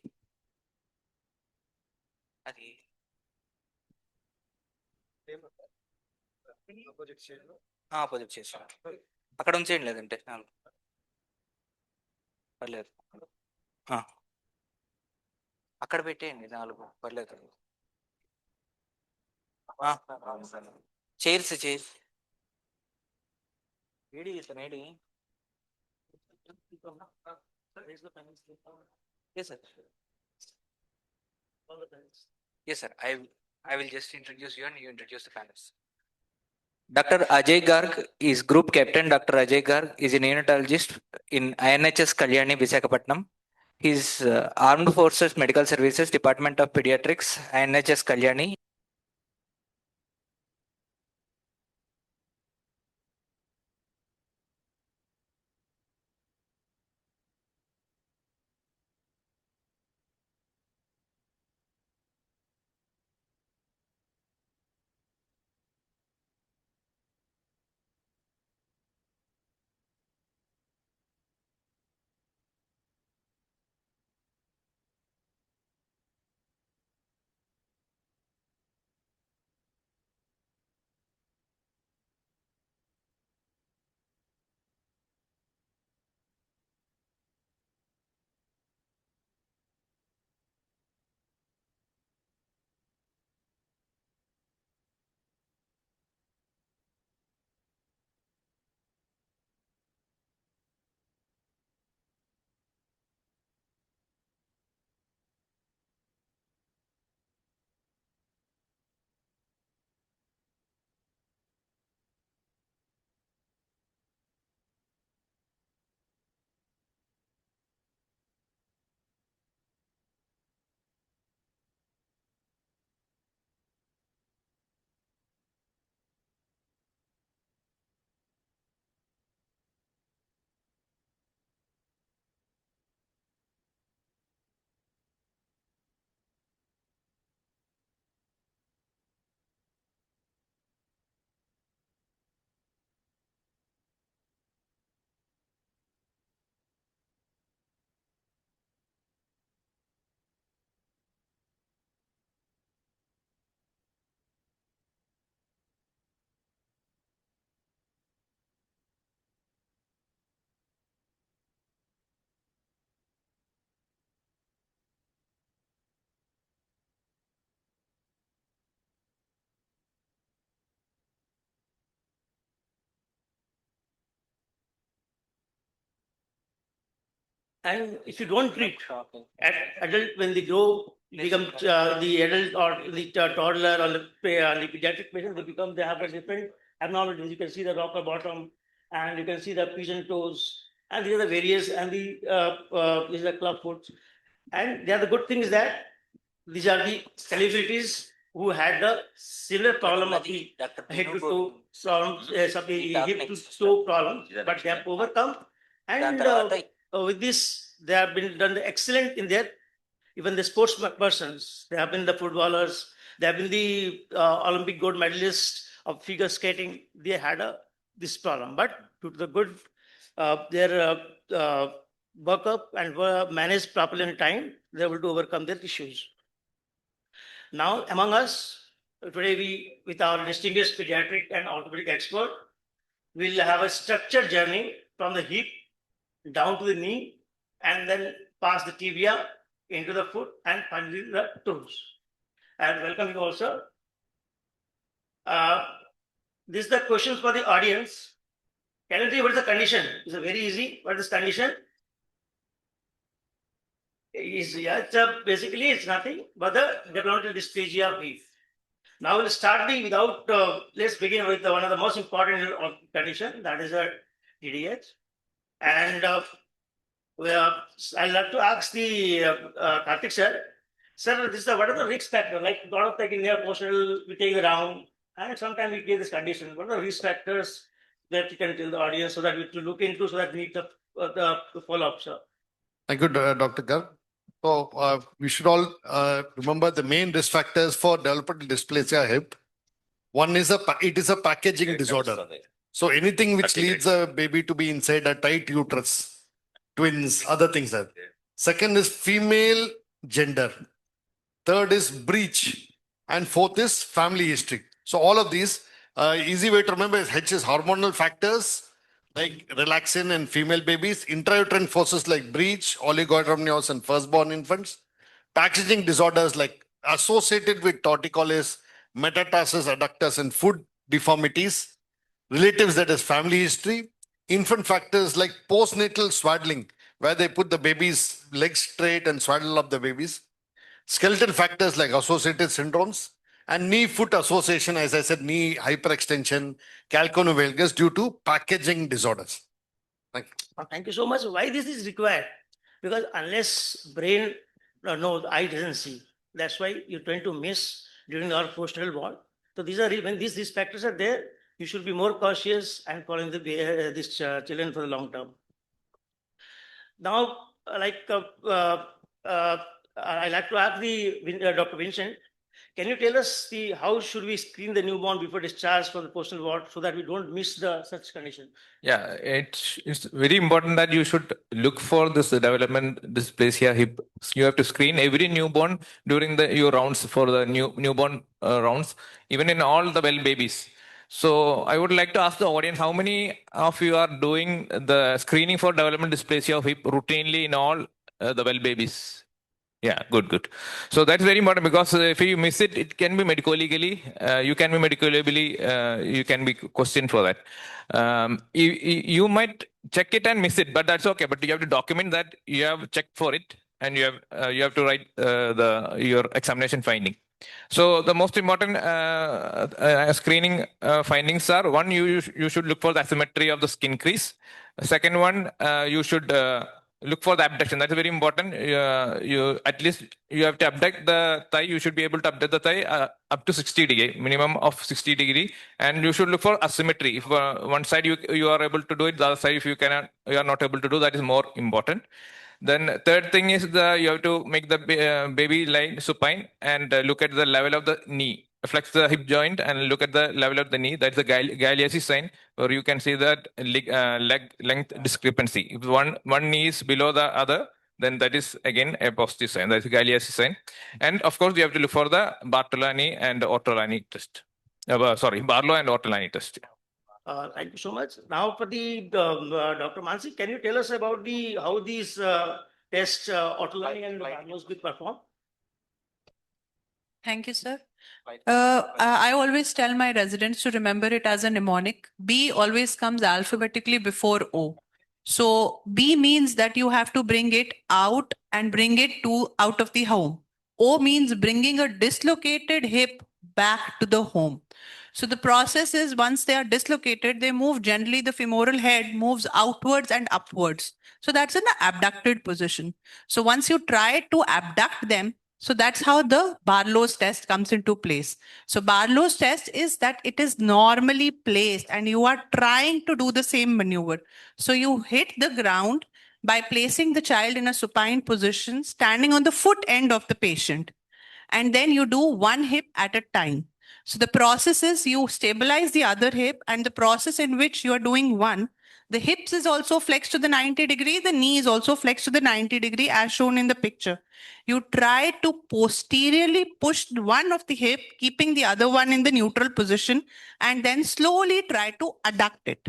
Opposite చేసాం అక్కడ ఉంచేయండి లేదంటే పర్లేదు అక్కడ పెట్టేయండి 4 పర్లేదు chairs AD ఇతను AD yes sir yes sir I will just introduce you and you introduce the panelists. Dr. Ajay Garg is group captain. Dr. Ajay Garg is a neonatologist in INHS Kalyani, Visakhapatnam. He is Armed Forces Medical Services, Department of Pediatrics, INHS Kalyani. And if you don't treat at adult when they grow, become the adult or the toddler or the pediatric patient, they have a different abnormalities. You can see the rocker bottom, and you can see the pigeon toes, and these are the various, and these are club foots. And the other good thing is that these are the celebrities who had the similar problem of the head to toe problems, hip to toe problems, but they have overcome. And with this, they have been done excellent in their, even the sports persons. They have been the footballers. They have been the Olympic gold medalists of figure skating. They had this problem, but due to the good their workup and were managed properly in time, they were able to overcome their issues. Now, among us, today we, with our distinguished pediatric and orthopedic expert, we'll have a structured journey from the hip down to the knee and then past the tibia into the foot and finally the toes. And welcome you also. This is the questions for the audience. Can you tell me what is the condition? It's very easy. What is this condition? Basically, it's nothing but the developmental dysphagia of hip. Now we'll start without, let's begin with one of the most important condition, that is a DDH. And I'd like to ask the Karthik sir, what are the risk factors? Like a lot of taking near postural, we take it around, and sometimes we get this condition. What are the risk factors that you can tell the audience so that we to look into, so that we need the follow-up, sir? Thank you, Dr. Garg. So we should all remember the main risk factors for developmental dysplasia hip. One is it is a packaging disorder. So anything which leads a baby to be inside a tight uterus, twins, other things like that. Second is female gender. Third is breech. And fourth is family history. So all of these, easy way to remember is H is hormonal factors like relaxin in female babies, intrauterine forces like breech, oligohydramnios in firstborn infants, packaging disorders like associated with torticollis, metatarsus adductus and foot deformities, relatives, that is family history, infant factors like postnatal swaddling, where they put the baby's legs straight and swaddle up the babies, skeletal factors like associated syndromes, and knee-foot association, as I said, knee hyperextension, calcaneovalgus due to packaging disorders. Thank you. Thank you so much. Why this is required? Because unless brain, no, the eye doesn't see. That's why you're trying to miss during our post-natal ward. So these are, when these factors are there, you should be more cautious and following these children for the long term. Now, I'd like to ask Dr. Vincent, can you tell us how should we screen the newborn before discharge from the postal ward so that we don't miss such condition? Yeah, it's very important that you should look for this development dysplasia hip. You have to screen every newborn during your rounds for the newborn rounds, even in all the well babies. So I would like to ask the audience, how many of you are doing the screening for development dysplasia of hip routinely in all the well babies? Yeah, good. So that's very important, because if you miss it, it can be medically, you can be questioned for that. You might check it and miss it, but that's okay. But you have to document that you have checked for it, and you have to write your examination finding. So the most important screening findings are: one, you should look for the asymmetry of the skin crease. Second one, you should look for the abduction. That's very important. At least you have to abduct the thigh. You should be able to abduct the thigh up to 60 degree, minimum of 60 degree. And you should look for asymmetry. If one side you are able to do it, the other side, if you are not able to do, that is more important. Then third thing is you have to make the baby lie supine and look at the level of the knee. Flex the hip joint and look at the level of the knee. That's the Galeazzi sign, where you can see that leg length discrepancy. If one knee is below the other, then that is again a positive sign. That's the Galeazzi sign. And of course, you have to look for the Bartolini and Ortolani test. Barlow and Ortolani test. Thank you so much. Now for the Dr. Mansi, can you tell us about how these tests, Ortolani and Barlow's, be performed? Thank you, sir. I always tell my residents to remember it as a mnemonic. B always comes alphabetically before O. So B means that you have to bring it out and bring it to out of the home. O means bringing a dislocated hip back to the home. So the process is once they are dislocated, they move generally, the femoral head moves outwards and upwards. So that's in the abducted position. So once you try to abduct them, so that's how the Barlow's test comes into place. So Barlow's test is that it is normally placed and you are trying to do the same maneuver. So you hit the ground by placing the child in a supine position, standing on the foot end of the patient. And then you do one hip at a time. So the process is you stabilize the other hip, and the process in which you are doing one, the hips is also flexed to the 90 degree, the knee is also flexed to the 90 degree as shown in the picture. You try to posteriorly push one of the hip, keeping the other one in the neutral position, and then slowly try to adduct it.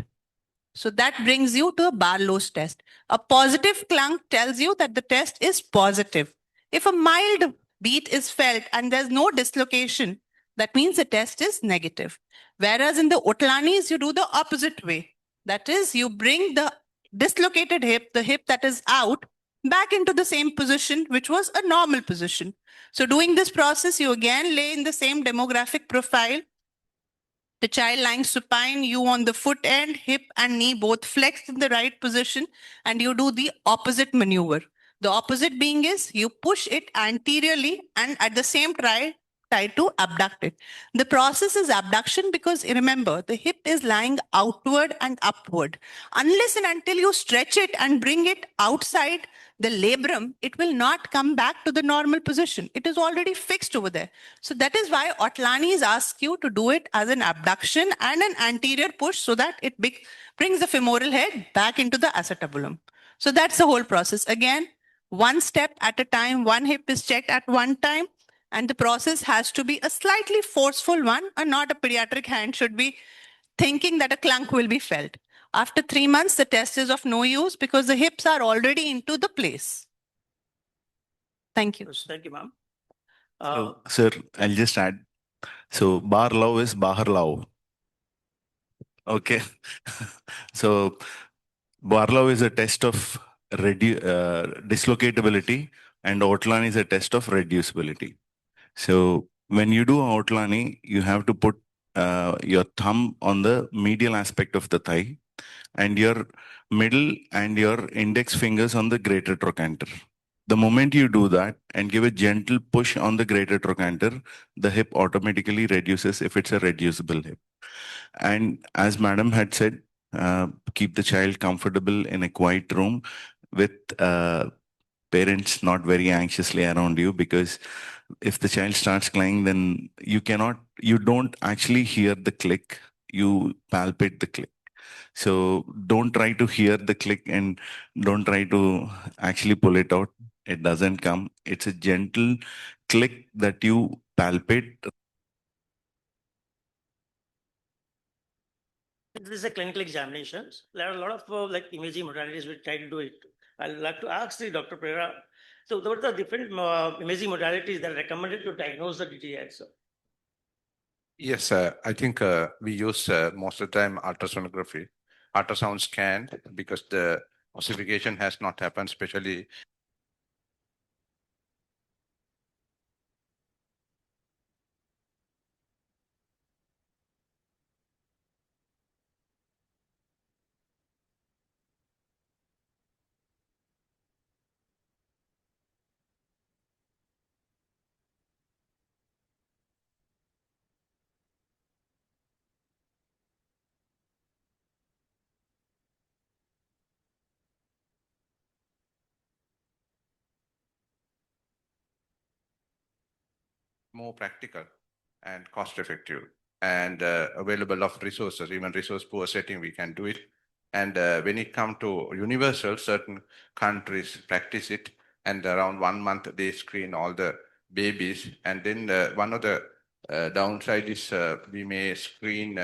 So that brings you to a Barlow's test. A positive clunk tells you that the test is positive. If a mild beat is felt and there's no dislocation, that means the test is negative. Whereas in the Otlanis, you do the opposite way. That is, you bring the dislocated hip, the hip that is out, back into the same position, which was a normal position. So doing this process, you again lay in the same demographic profile. The child lying supine, you on the foot end, hip and knee both flexed in the right position, and you do the opposite maneuver. The opposite being is you push it anteriorly and at the same try to abduct it. The process is abduction because remember, the hip is lying outward and upward. Unless and until you stretch it and bring it outside the labrum, it will not come back to the normal position. It is already fixed over there. So that is why Otlanis ask you to do it as an abduction and an anterior push so that it brings the femoral head back into the acetabulum. So that's the whole process. Again, one step at a time, one hip is checked at one time, and the process has to be a slightly forceful one, and not a pediatric hand should be thinking that a clunk will be felt. After 3 months, the test is of no use because the hips are already into the place. Thank you. Thank you, ma'am. So, sir, I'll just add. So, bar law is bahar law. Okay. So, bar law is a test of dislocatability, and Otlani is a test of reducibility. So, when you do Otlani, you have to put your thumb on the medial aspect of the thigh and your middle and your index fingers on the greater trochanter. The moment you do that and give a gentle push on the greater trochanter, the hip automatically reduces if it's a reducible hip. And as Madam had said, keep the child comfortable in a quiet room with parents not very anxiously around you, because if the child starts crying, then you don't actually hear the click, you palpate the click. So don't try to hear the click and don't try to actually pull it out. It doesn't come. It's a gentle click that you palpate. This is a clinical examination. There are a lot of like imaging modalities we try to do it. I'd like to ask the Dr. Pereira. So what are the different imaging modalities that are recommended to diagnose the DTI? So, yes, I think we use most of the time ultrasonography, ultrasound scan, because the ossification has not happened, especially more practical and cost effective and available of resources, even resource poor setting, we can do it. And when it comes to universal, certain countries practice it, and around 1 month they screen all the babies. And then one of the downside is we may screen,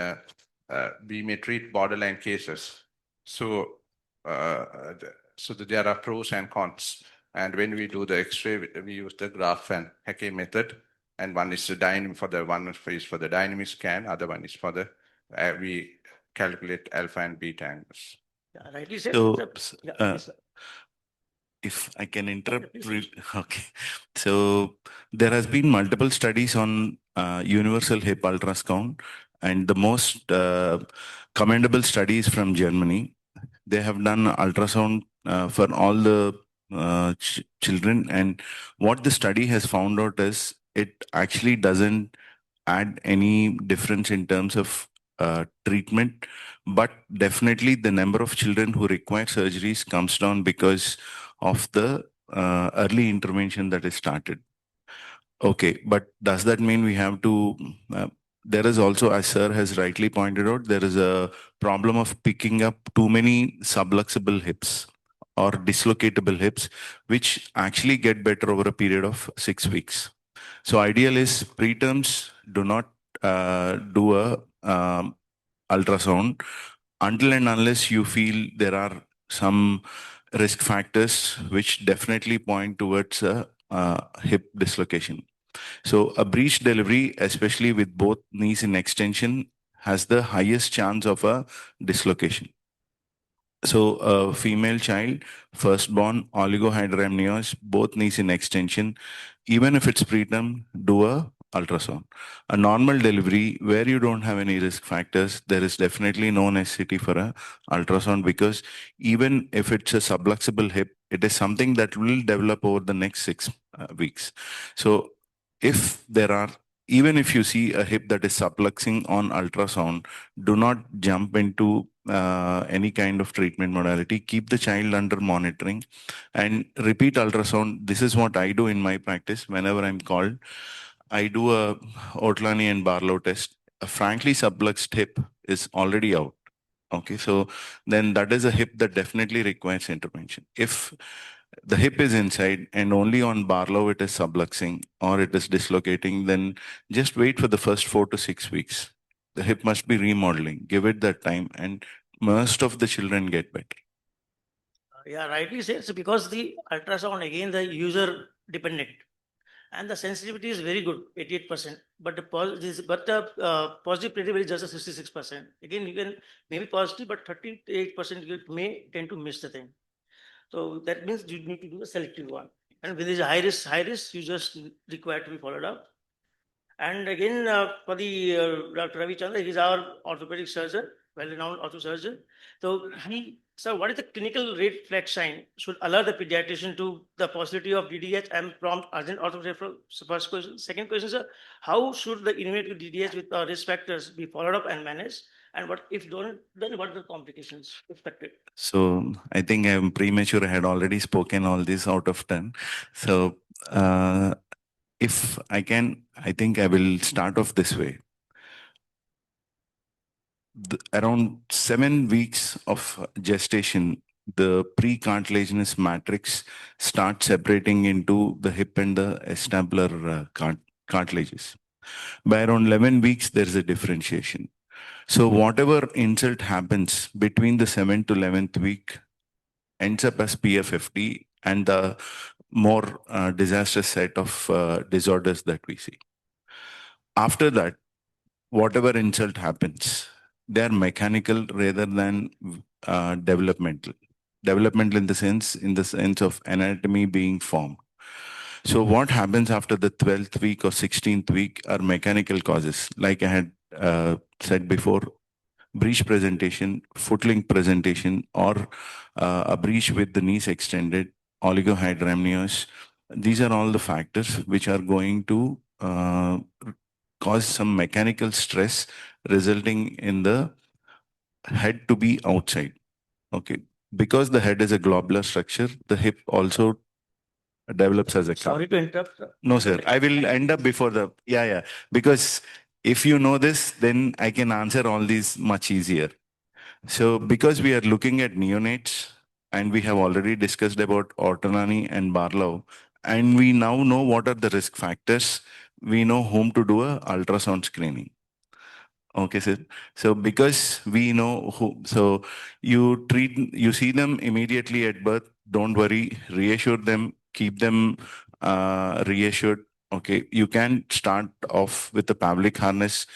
we may treat borderline cases. So, so there are pros and cons. And when we do the X-ray, we use the graph and Hackey method. And one is the dynamic for the one is for the dynamic scan, other one is for the we calculate alpha and beta angles. Yeah, rightly said. So, Yeah, uh, yes, sir. if I can interrupt, please. okay. So there has been multiple studies on universal hip ultrasound, and the most commendable studies from Germany. They have done ultrasound for all the children, and what the study has found out is it actually doesn't add any difference in terms of treatment, but definitely the number of children who require surgeries comes down because of the early intervention that is started. Okay, but does that mean we have to? There is also, as Sir has rightly pointed out, there is a problem of picking up too many subluxable hips or dislocatable hips, which actually get better over a period of 6 weeks. So ideal is preterms do not do a ultrasound until and unless you feel there are some risk factors which definitely point towards a hip dislocation. So a breech delivery, especially with both knees in extension, has the highest chance of a dislocation. So a female child, firstborn, oligohydramnios, both knees in extension, even if it's preterm, do a ultrasound. A normal delivery where you don't have any risk factors, there is definitely no necessity for a ultrasound, because even if it's a subluxable hip, it is something that will develop over the next 6 weeks. So if there are, even if you see a hip that is subluxing on ultrasound, do not jump into any kind of treatment modality. Keep the child under monitoring and repeat ultrasound. This is what I do in my practice. Whenever I'm called, I do a Ortlani and Barlow test. A frankly subluxed hip is already out. Okay, so then that is a hip that definitely requires intervention. If the hip is inside and only on Barlow it is subluxing or it is dislocating, then just wait for the first 4 to 6 weeks. The hip must be remodeling. Give it that time, and most of the children get better. Yeah, rightly said. So because the ultrasound, again, the user dependent, and the sensitivity is very good, 88%. But the positive predictive is just a 66%. Again, you can maybe positive, but 38% you may tend to miss the thing. So that means you need to do a selective one. And when there is a high risk, you just require to be followed up. And again, for the Dr. Ravi Chandra, he's our orthopedic surgeon, well-renowned ortho surgeon. So what is the clinical red flag sign should alert the pediatrician to the possibility of DDH and prompt urgent ortho referral? So first question. Second question, sir, how should the innovative DDH with risk factors be followed up and managed? And what if don't, then what are the complications expected? So I think I'm premature. I had already spoken all this out of 10. So if I can, I think I will start off this way. Around 7 weeks of gestation, the pre-cartilaginous matrix starts separating into the hip and the acetabular cartilages. By around 11 weeks, there's a differentiation. So whatever insult happens between the 7th to 11th week ends up as PFFD and the more disastrous set of disorders that we see. After that, whatever insult happens, they are mechanical rather than developmental. Developmental in the sense of anatomy being formed. So what happens after the 12th week or 16th week are mechanical causes. Like I had said before, breech presentation, footlink presentation, or a breech with the knees extended, oligohydramnios. These are all the factors which are going to cause some mechanical stress resulting in the head to be outside. Okay. Because the head is a globular structure, the hip also develops as a cup. Sorry to interrupt, sir. No, sir. I will end up before the, yeah. Because if you know this, then I can answer all these much easier. So because we are looking at neonates and we have already discussed about Ortonani and Barlow, and we now know what are the risk factors, we know whom to do a ultrasound screening. Okay, sir. So because we know who, so you see them immediately at birth. Don't worry, reassure them, keep them reassured. Okay, you can start off with the Pavlik harness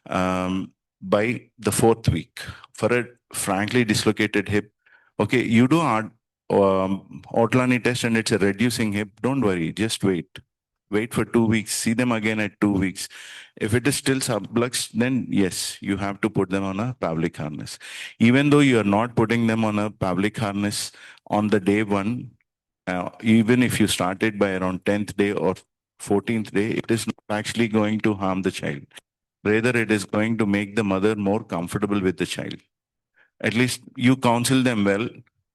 by the 4th week. For a frankly dislocated hip, Okay, you do Ortlani test and it's a reducing hip. Don't worry, just wait. Wait for 2 weeks. See them again at 2 weeks. If it is still sublux, then yes, you have to put them on a Pavlik harness. Even though you are not putting them on a Pavlik harness on the day one, even if you started by around 10th day or 14th day, it is not actually going to harm the child. Rather, it is going to make the mother more comfortable with the child. At least you counsel them well,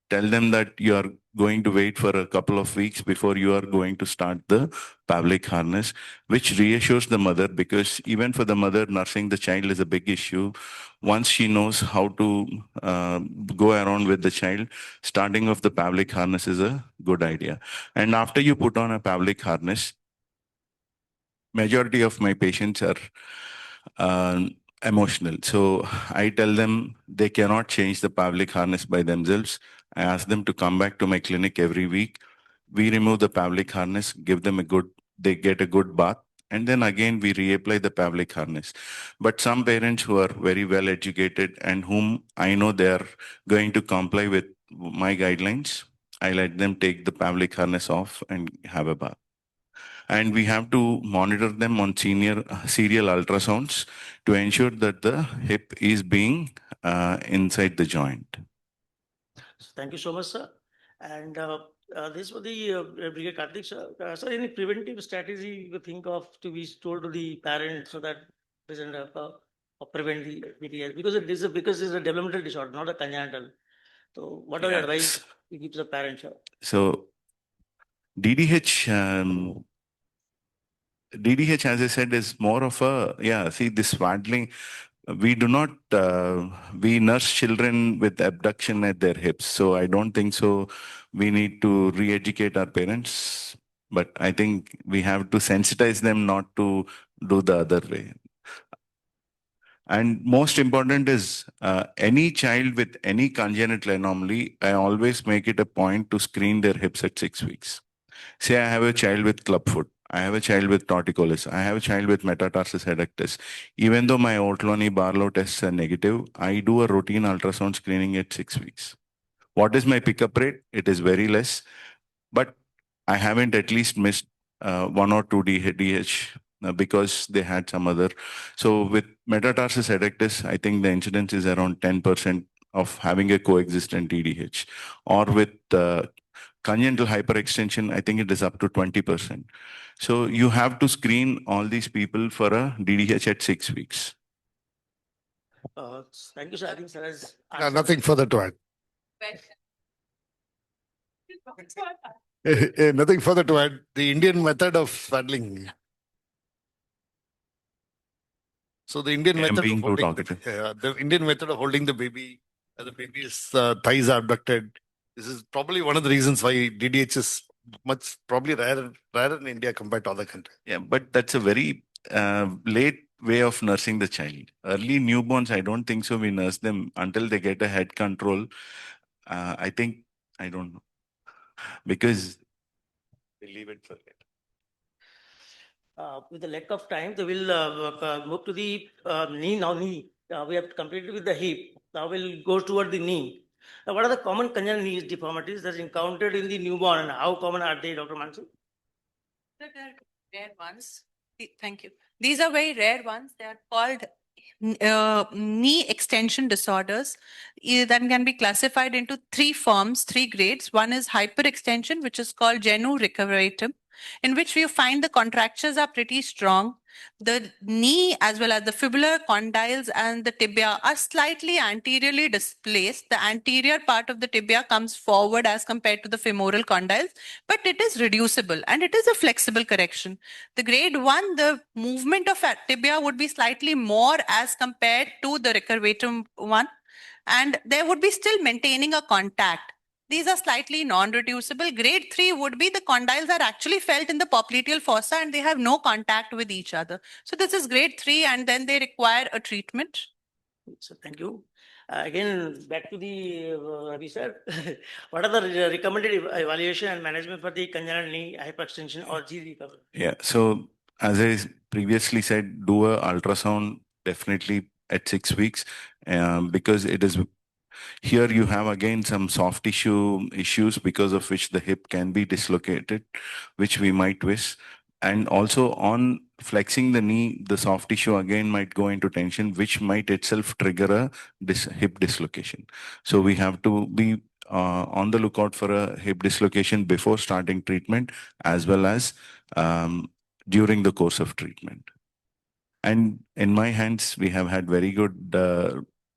tell them that you are going to wait for a couple of weeks before you are going to start the Pavlik harness, which reassures the mother, because even for the mother, nursing the child is a big issue. Once she knows how to go around with the child, starting off the Pavlik harness is a good idea. And after you put on a Pavlik harness, majority of my patients are emotional. So I tell them they cannot change the Pavlik harness by themselves. I ask them to come back to my clinic every week. We remove the Pavlik harness, give them they get a good bath, and then again we reapply the Pavlik harness. But some parents who are very well educated and whom I know they are going to comply with my guidelines, I let them take the Pavlik harness off and have a bath. And we have to monitor them on serial ultrasounds to ensure that the hip is being inside the joint. Thank you so much, sir. And this was the Brigadier Karthik, sir. Sir, any preventive strategy you think of to be told to the parents so that doesn't or prevent the BTS? Because it's a developmental disorder, not a congenital. So, what are your advice you give to the parents, sir? So, DDH, as I said, is more of this swaddling. We do not, we nurse children with abduction at their hips. So I don't think so. We need to re-educate our parents, but I think we have to sensitize them not to do the other way. And most important is any child with any congenital anomaly, I always make it a point to screen their hips at 6 weeks. Say I have a child with clubfoot. I have a child with torticollis. I have a child with metatarsus adductus. Even though my Ortlani Barlow tests are negative, I do a routine ultrasound screening at 6 weeks. What is my pickup rate? It is very less, but I haven't at least missed 1 or 2 DH because they had some other. So with metatarsus adductus, I think the incidence is around 10% of having a coexistent DDH. Or with congenital hyperextension, I think it is up to 20%. So you have to screen all these people for a DDH at 6 weeks. Thank you, sir. I think sir has Nothing further to add. Nothing further to add. The Indian method of swaddling. So the Indian method of holding the Indian method of holding the baby's thighs are abducted. This is probably one of the reasons why DDH is probably rarer in India compared to other countries. Yeah, but that's a very late way of nursing the child. Early newborns, I don't think so. We nurse them until they get a head control. I don't know, because we leave it for later. With the lack of time, they will move to the knee now. We have completed with the hip. Now we'll go toward the knee. What are the common congenital knee deformities that are encountered in the newborn, and how common are they, Dr. Mansu? They're rare ones. Thank you. These are very rare ones. They are called knee extension disorders that can be classified into 3 forms, 3 grades. One is hyperextension, which is called genu recurvatum, in which we find the contractures are pretty strong. The knee, as well as the fibular condyles and the tibia, are slightly anteriorly displaced. The anterior part of the tibia comes forward as compared to the femoral condyles, but it is reducible and it is a flexible correction. The grade 1, the movement of tibia would be slightly more as compared to the recurvatum one, and there would be still maintaining a contact. These are slightly non-reducible. Grade 3 would be the condyles are actually felt in the popliteal fossa and they have no contact with each other. So this is grade 3 and then they require a treatment. So thank you. Again, back to the Ravi sir. What are the recommended evaluation and management for the congenital knee hyperextension or G recovery? Yeah. So as I previously said, do a ultrasound definitely at 6 weeks because it is Here you have again some soft tissue issues because of which the hip can be dislocated, which we might wish. And also on flexing the knee, the soft tissue again might go into tension, which might itself trigger a hip dislocation. So we have to be on the lookout for a hip dislocation before starting treatment, as well as during the course of treatment. And in my hands, we have had very good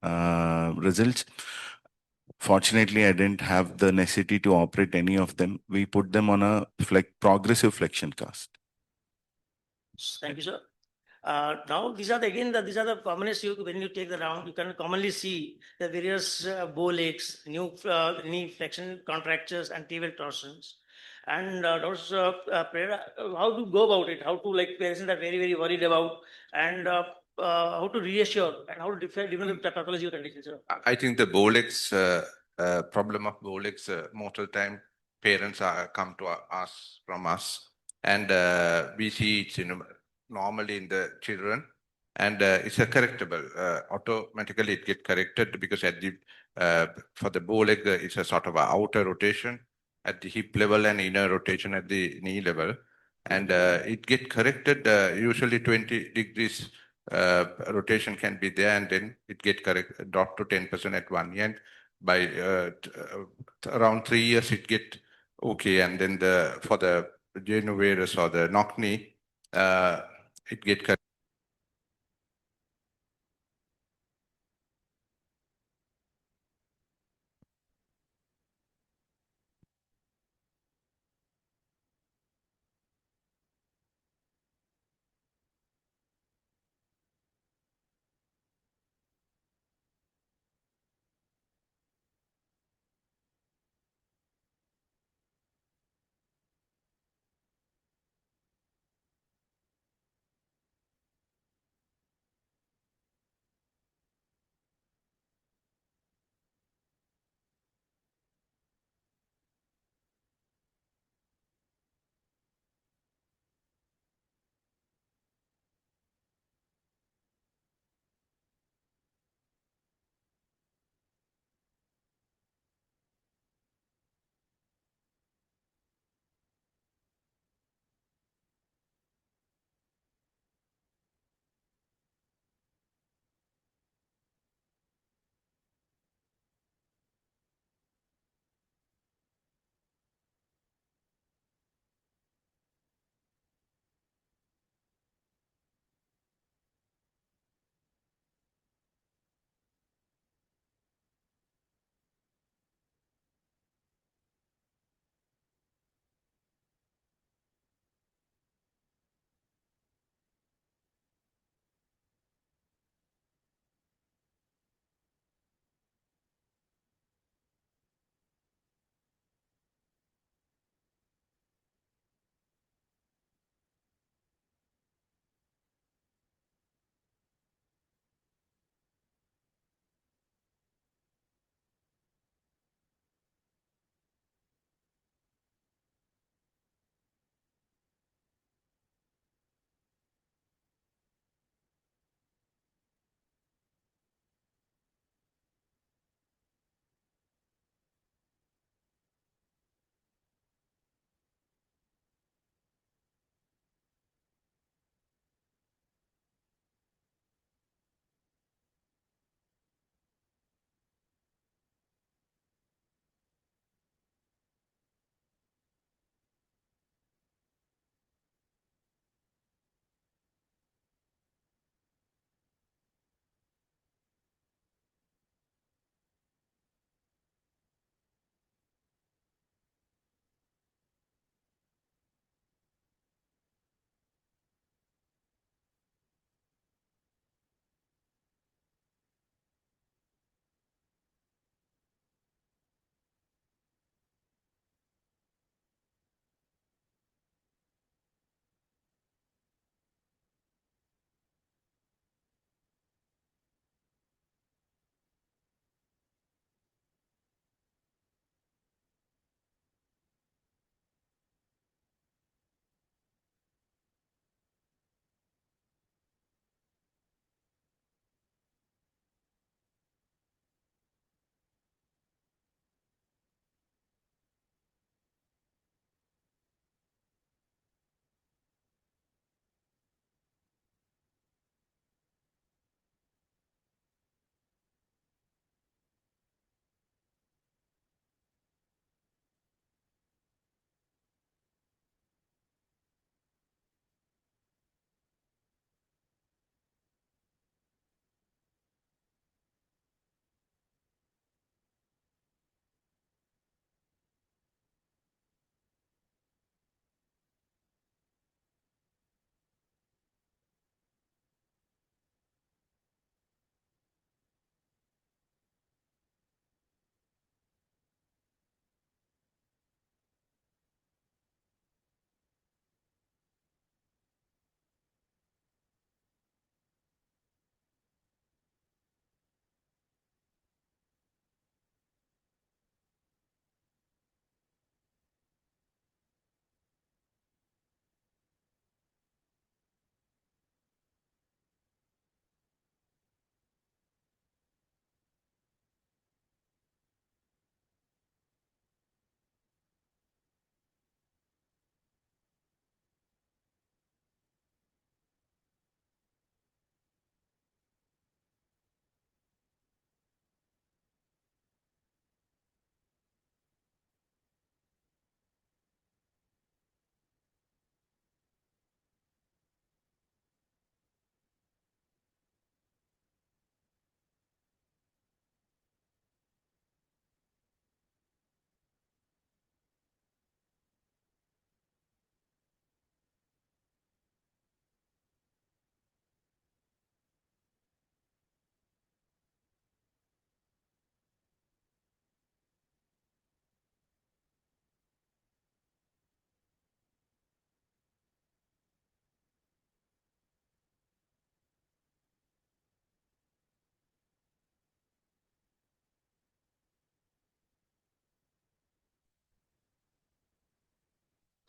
results. Fortunately, I didn't have the necessity to operate any of them. We put them on a progressive flexion cast. Thank you, sir. Now, these are the commonest when you take the round, you can commonly see the various bow legs, knee flexion contractures, and tibial torsions. And Dr. Pereira, how to go about it? How to, like, patients are very, very worried about, and how to reassure and how to defend even the pathology conditions, sir? I think the Bolex problem of Bolex mortal time parents are come to us from us, and we see it normally in the children, and it's a correctable. Automatically it get corrected because at the for the Bolex it's a sort of a outer rotation at the hip level and inner rotation at the knee level, and it get corrected usually 20 degrees rotation can be there, and then it get correct dropped to 10% at 1 year. And by around 3 years it get okay, and then for the genovirus or the knock knee, it get correct.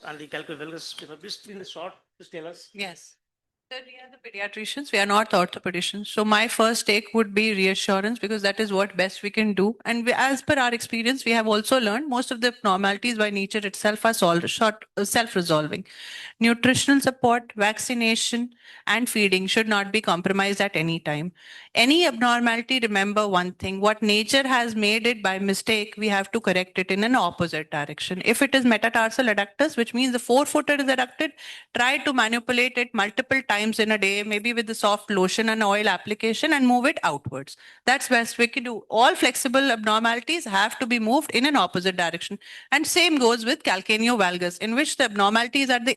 and the calculus. Just in the short, just tell us. Yes. Sir, we are the pediatricians, we are not orthopedicians. So my first take would be reassurance because that is what best we can do. And as per our experience, we have also learned most of the abnormalities by nature itself are self-resolving. Nutritional support, vaccination, and feeding should not be compromised at any time. Any abnormality, remember one thing, what nature has made it by mistake, we have to correct it in an opposite direction. If it is metatarsal adductus, which means the forefooter is adducted, try to manipulate it multiple times in a day, maybe with the soft lotion and oil application, and move it outwards. That's best we can do. All flexible abnormalities have to be moved in an opposite direction. And same goes with calcaneo valgus, in which the abnormalities are the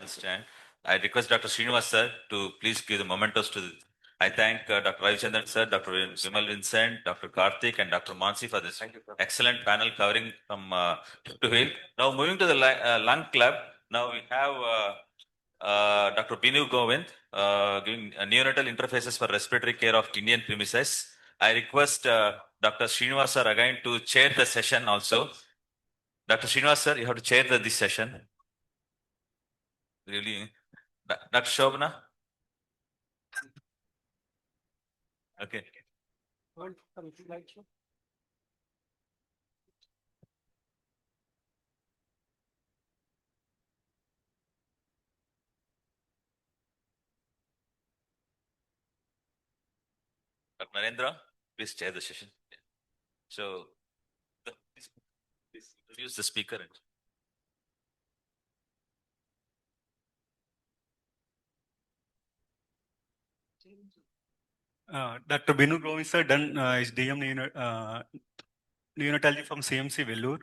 Understand. I request Dr. Srinivas sir to please give the mementos to. I thank Dr. Ravichandran sir, Dr. Vimal Vincent, Dr. Karthik, and Dr. Mansi for this excellent panel covering from hip to heel. Now moving to the lung club. Now we have Dr. Binu Govind giving neonatal interfaces for respiratory care of Indian premises. I request Dr. Srinivas sir again to chair the session also. Dr. Srinivas sir, you have to chair this session. Really, Dr. Shobana? Okay. Dr. Narendra, please chair the session. So, please introduce the speaker. Dr. Binu Govind sir done is DM neonatology from CMC Vellore.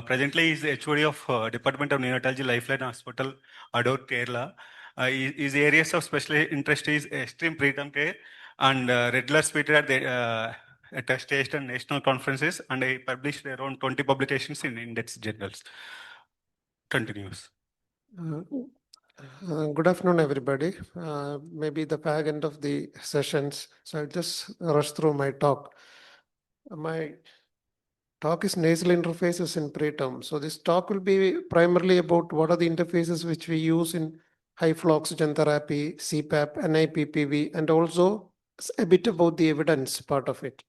Presently, he is the HOD of Department of Neonatology, Lifeline Hospital, Adoor, Kerala. His areas of special interest is extreme preterm care and regular speaker at the at state and national conferences, and he published around 20 publications in index journals. Continues. Good afternoon, everybody. Maybe the fag end of the sessions. So I'll just rush through my talk. My talk is nasal interfaces in preterm. So this talk will be primarily about what are the interfaces which we use in high flow oxygen therapy, CPAP, NIPPV, and also a bit about the evidence part of it.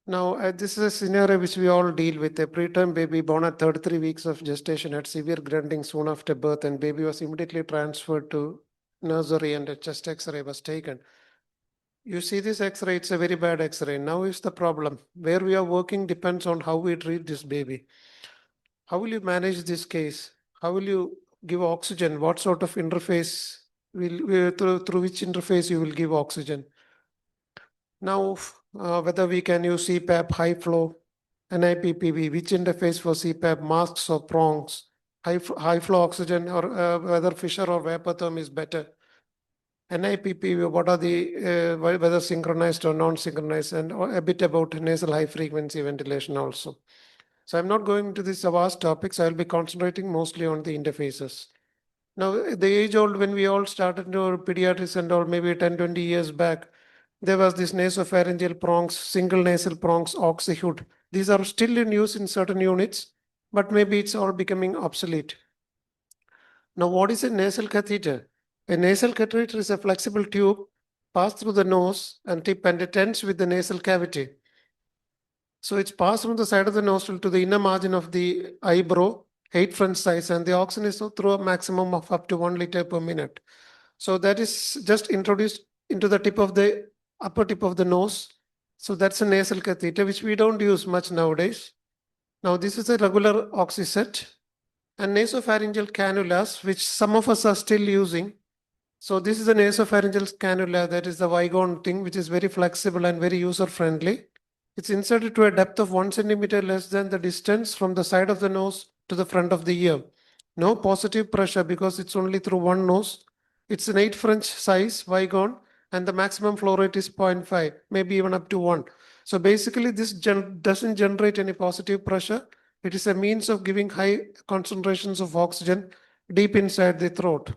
Now, this is a scenario which we all deal with. A preterm baby born at 33 weeks of gestation had severe grunting soon after birth, and baby was immediately transferred to nursery and a chest X-ray was taken. You see this X-ray, it's a very bad X-ray. Now is the problem. Where we are working depends on how we treat this baby. How will you manage this case? How will you give oxygen? What sort of interface through which interface you will give oxygen? Now, whether we can use CPAP, high flow, NIPPV, which interface for CPAP, masks or prongs, high flow oxygen, or whether Fisher or Vapotherm is better. NIPPV, what are the, whether synchronized or non-synchronized, and a bit about nasal high frequency ventilation also. So I'm not going to these vast topics. I'll be concentrating mostly on the interfaces. Now, the age old, when we all started to pediatrics and all, maybe 10, 20 years back, there was this nasopharyngeal prongs, single nasal prongs, oxyhood. These are still in use in certain units, but maybe it's all becoming obsolete. Now, what is a nasal catheter? A nasal catheter is a flexible tube passed through the nose and tip and it ends with the nasal cavity. So it's passed from the side of the nostril to the inner margin of the eyebrow, 8 French size, and the oxygen is through a maximum of up to 1 liter per minute. So that is just introduced into the tip of the upper tip of the nose. So that's a nasal catheter, which we don't use much nowadays. Now this is a regular oxyset and nasopharyngeal cannulas, which some of us are still using. So this is a nasopharyngeal cannula, that is the Vigon thing, which is very flexible and very user-friendly. It's inserted to a depth of 1 centimeter less than the distance from the side of the nose to the front of the ear. No positive pressure because it's only through one nose. It's an 8 French size Vigon and the maximum flow rate is 0.5, maybe even up to 1. So basically this doesn't generate any positive pressure. It is a means of giving high concentrations of oxygen deep inside the throat.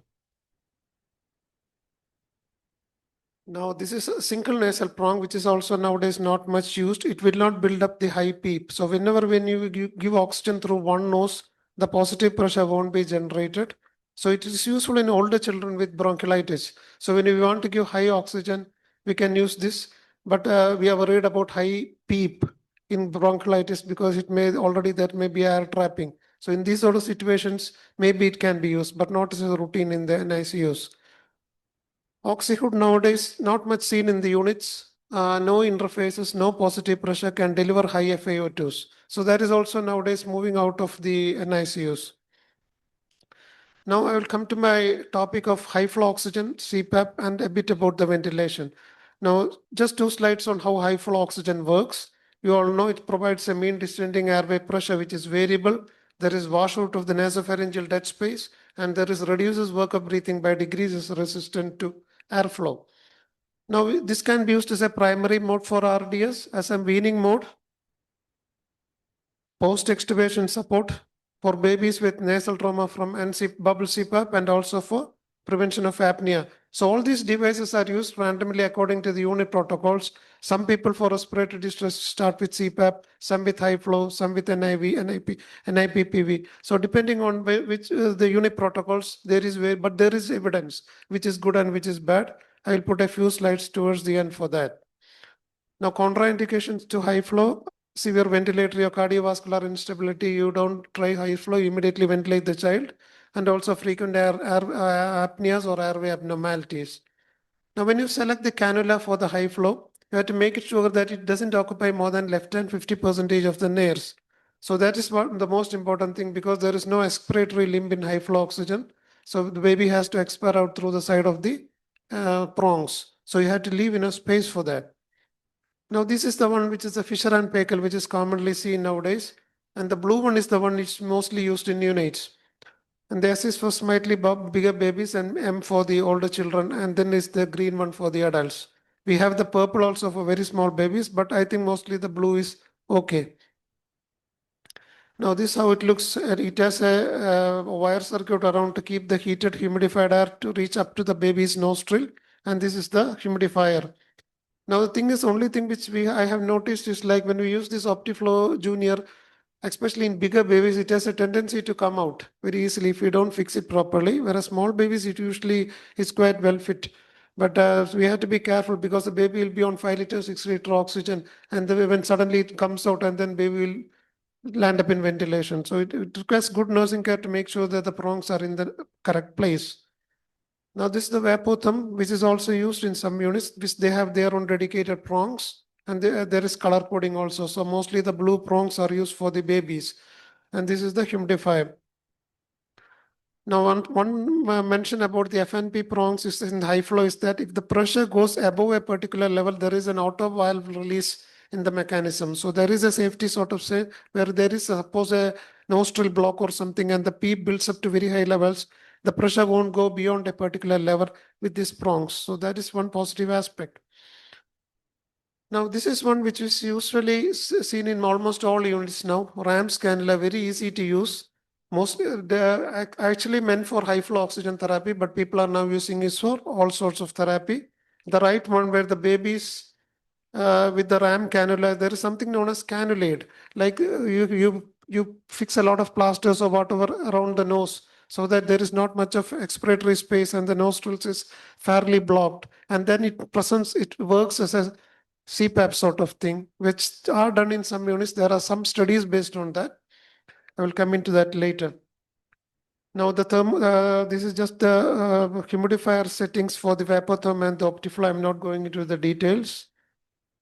Now this is a single nasal prong, which is also nowadays not much used. It will not build up the high PEEP. So when you give oxygen through one nose, the positive pressure won't be generated. So it is useful in older children with bronchiolitis. So when we want to give high oxygen, we can use this. But we are worried about high PEEP in bronchiolitis because it may already there may be air trapping. So in these sort of situations, maybe it can be used, but not as a routine in the NICUs. Oxyhood nowadays, not much seen in the units. No interfaces, no positive pressure, can deliver high FiO2s. So that is also nowadays moving out of the NICUs. Now I will come to my topic of high flow oxygen, CPAP, and a bit about the ventilation. Now, just 2 slides on how high flow oxygen works. You all know it provides a mean descending airway pressure, which is variable. There is washout of the nasopharyngeal dead space, and there is reduces work of breathing by decreases resistance to airflow. Now, this can be used as a primary mode for RDS, as a weaning mode, post-extubation support for babies with nasal trauma from bubble CPAP, and also for prevention of apnea. So all these devices are used randomly according to the unit protocols. Some people for respiratory distress start with CPAP, some with high flow, some with NIV, NIPPV. So depending on which the unit protocols, there is but there is evidence which is good and which is bad. I will put a few slides towards the end for that. Now, contraindications to high flow, severe ventilatory or cardiovascular instability, you don't try high flow, immediately ventilate the child, and also frequent apneas or airway abnormalities. Now, when you select the cannula for the high flow, you have to make sure that it doesn't occupy more than less than 50% of the nares. So that is what the most important thing, because there is no expiratory limb in high flow oxygen. So the baby has to expire out through the side of the prongs. So you have to leave enough space for that. Now, this is the one which is the Fisher and Paykel, which is commonly seen nowadays. And the blue one is the one which is mostly used in neonates. And the S is for slightly bigger babies and M for the older children. And then is the green one for the adults. We have the purple also for very small babies, but I think mostly the blue is okay. Now, this is how it looks. It has a wire circuit around to keep the heated humidified air to reach up to the baby's nostril. And this is the humidifier. Now, the thing is, only thing which I have noticed is like when we use this OptiFlow Junior, especially in bigger babies, it has a tendency to come out very easily if we don't fix it properly. Whereas small babies, it usually is quite well fit. But we have to be careful because the baby will be on 5 liters, 6 liter oxygen, and when suddenly it comes out, and then baby will land up in ventilation. So it requires good nursing care to make sure that the prongs are in the correct place. Now, this is the Vapotham, which is also used in some units, which they have their own dedicated prongs, and there is color coding also. So mostly the blue prongs are used for the babies, and this is the humidifier. Now, one mention about the FNP prongs is in high flow is that if the pressure goes above a particular level, there is an auto valve release in the mechanism. So there is a safety sort of say where there is suppose a nostril block or something, and the PEEP builds up to very high levels. The pressure won't go beyond a particular level with these prongs. So that is one positive aspect. Now, this is one which is usually seen in almost all units now. RAMS cannula, very easy to use. They are actually meant for high flow oxygen therapy, but people are now using it for all sorts of therapy. The right one where the babies with the RAM cannula, there is something known as cannulate. Like you fix a lot of plasters or whatever around the nose, so that there is not much of expiratory space and the nostrils is fairly blocked. And then it works as a CPAP sort of thing, which are done in some units. There are some studies based on that. I will come into that later. Now, this is just the humidifier settings for the Vapotherm and the OptiFlow. I'm not going into the details.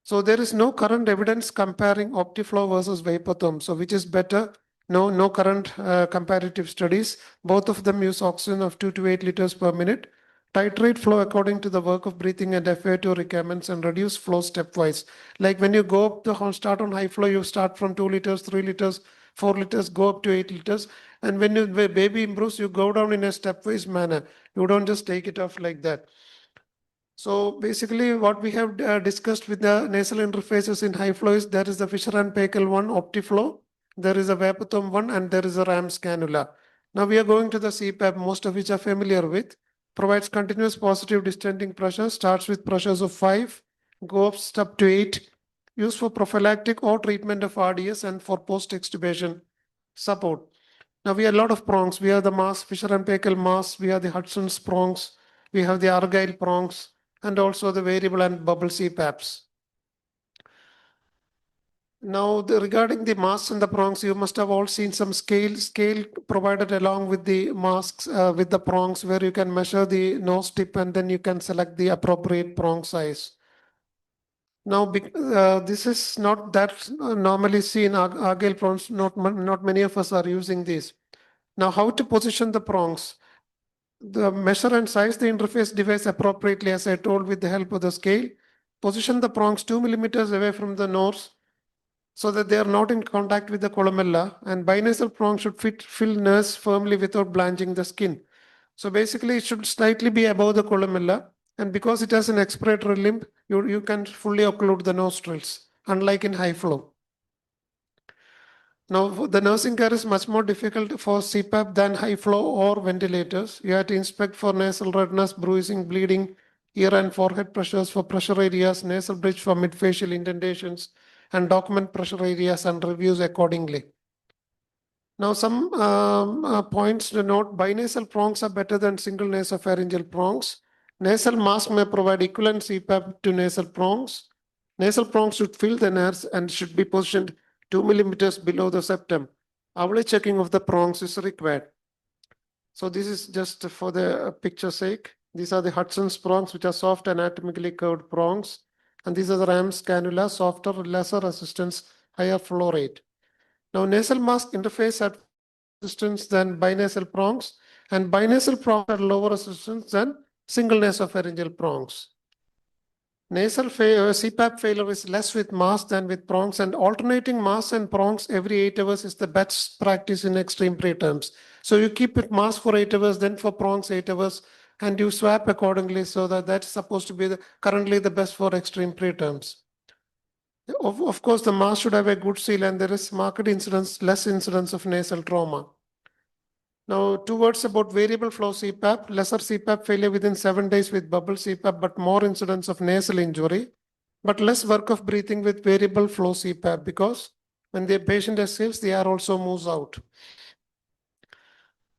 So there is no current evidence comparing OptiFlow versus Vapotherm. So which is better? No current comparative studies. Both of them use oxygen of 2 to 8 liters per minute. Titrate flow according to the work of breathing and FA2 requirements, and reduce flow stepwise. Like when you go up start on high flow, you start from 2 liters, 3 liters, 4 liters, go up to 8 liters. And when the baby improves, you go down in a stepwise manner. You don't just take it off like that. So basically what we have discussed with the nasal interfaces in high flow is there is the Fisher and Paykel one, OptiFlow, there is a Vapotherm one, and there is a RAMS cannula. Now we are going to the CPAP, most of which are familiar with. Provides continuous positive distending pressure, starts with pressures of 5, goes up to 8, used for prophylactic or treatment of RDS and for post-extubation support. Now we have a lot of prongs. We have the mass, Fisher and Paykel mass, we have the Hudson's prongs, we have the Argyle prongs, and also the variable and bubble CPAPs. Now, regarding the masks and the prongs, you must have all seen some scale provided along with the masks, with the prongs, where you can measure the nose tip and then you can select the appropriate prong size. Now, this is not that normally seen, Argyle prongs, not many of us are using these. Now, how to position the prongs? The measure and size the interface device appropriately, as I told, with the help of the scale. Position the prongs 2 millimeters away from the nose. so that they are not in contact with the columella, and binasal prong should fill nurse firmly without blanching the skin. So basically it should slightly be above the columella, and because it has an expiratory limb, you can fully occlude the nostrils, unlike in high flow. Now, the nursing care is much more difficult for CPAP than high flow or ventilators. You have to inspect for nasal redness, bruising, bleeding, ear and forehead pressures for pressure areas, nasal bridge for midfacial indentations, and document pressure areas and reviews accordingly. Now, some points to note: binasal prongs are better than single nasopharyngeal prongs. Nasal mask may provide equivalent CPAP to nasal prongs. Nasal prongs should fill the nares and should be positioned 2 millimeters below the septum. Hourly checking of the prongs is required. So this is just for the picture's sake. These are the Hudson's prongs, which are soft anatomically curved prongs. And these are the Ram's cannula, softer, lesser resistance, higher flow rate. Now, nasal mask interface at resistance than binasal prongs, and binasal prongs at lower resistance than single nasopharyngeal prongs. Nasal CPAP failure is less with mask than with prongs, and alternating masks and prongs every 8 hours is the best practice in extreme preterms. So you keep it mask for 8 hours, then for prongs 8 hours, and you swap accordingly, so that's supposed to be currently the best for extreme preterms. Of course, the mask should have a good seal, and there is marked less incidence of nasal trauma. Now, 2 words about variable flow CPAP. Lesser CPAP failure within 7 days with bubble CPAP, but more incidence of nasal injury, but less work of breathing with variable flow CPAP, because when the patient exhales, the air also moves out.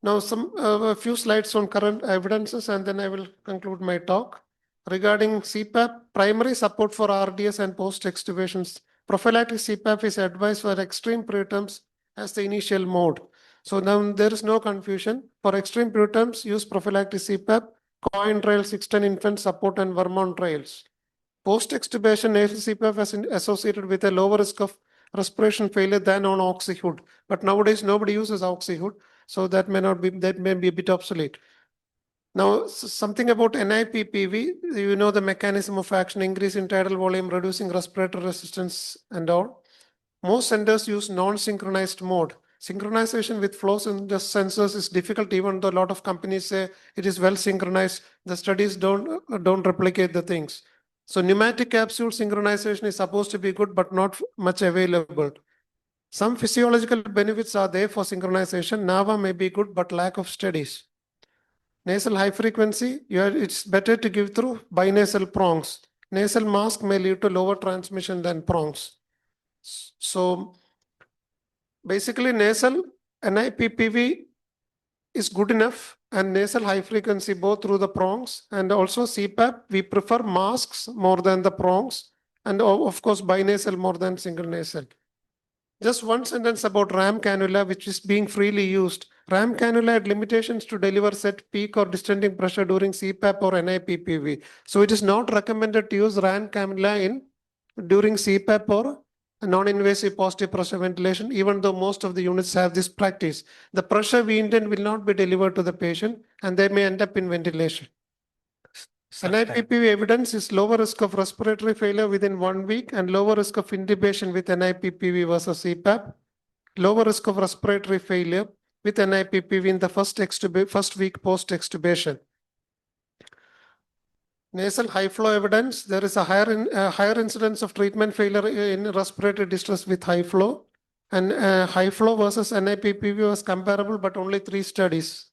Now, a few slides on current evidences, and then I will conclude my talk. Regarding CPAP, primary support for RDS and post-extubations. Prophylactic CPAP is advised for extreme preterms as the initial mode. So now there is no confusion. For extreme preterms, use prophylactic CPAP, coin trail, 610 infant support, and Vermont trails. Post-extubation nasal CPAP is associated with a lower risk of respiration failure than on oxyhood. But nowadays, nobody uses oxyhood, so that may be a bit obsolete. Now, something about NIPPV, you know the mechanism of action: increase in tidal volume, reducing respiratory resistance, and all. Most centers use non-synchronized mode. Synchronization with flow sensors is difficult, even though a lot of companies say it is well synchronized. The studies don't replicate the things. So pneumatic capsule synchronization is supposed to be good, but not much available. Some physiological benefits are there for synchronization. NAVA may be good, but lack of studies. Nasal high frequency, it's better to give through binasal prongs. Nasal mask may lead to lower transmission than prongs. So basically, nasal NIPPV is good enough, and nasal high frequency both through the prongs, and also CPAP. We prefer masks more than the prongs, and of course binasal more than single nasal. Just one sentence about RAM cannula, which is being freely used. RAM cannula had limitations to deliver set peak or distending pressure during CPAP or NIPPV. So it is not recommended to use RAM cannula during CPAP or non-invasive positive pressure ventilation, even though most of the units have this practice. The pressure we intend will not be delivered to the patient, and they may end up in ventilation. NIPPV evidence is lower risk of respiratory failure within 1 week and lower risk of intubation with NIPPV versus CPAP. Lower risk of respiratory failure with NIPPV in the first week post-extubation. Nasal high flow evidence, there is a higher incidence of treatment failure in respiratory distress with high flow. And high flow versus NIPPV was comparable, but only 3 studies.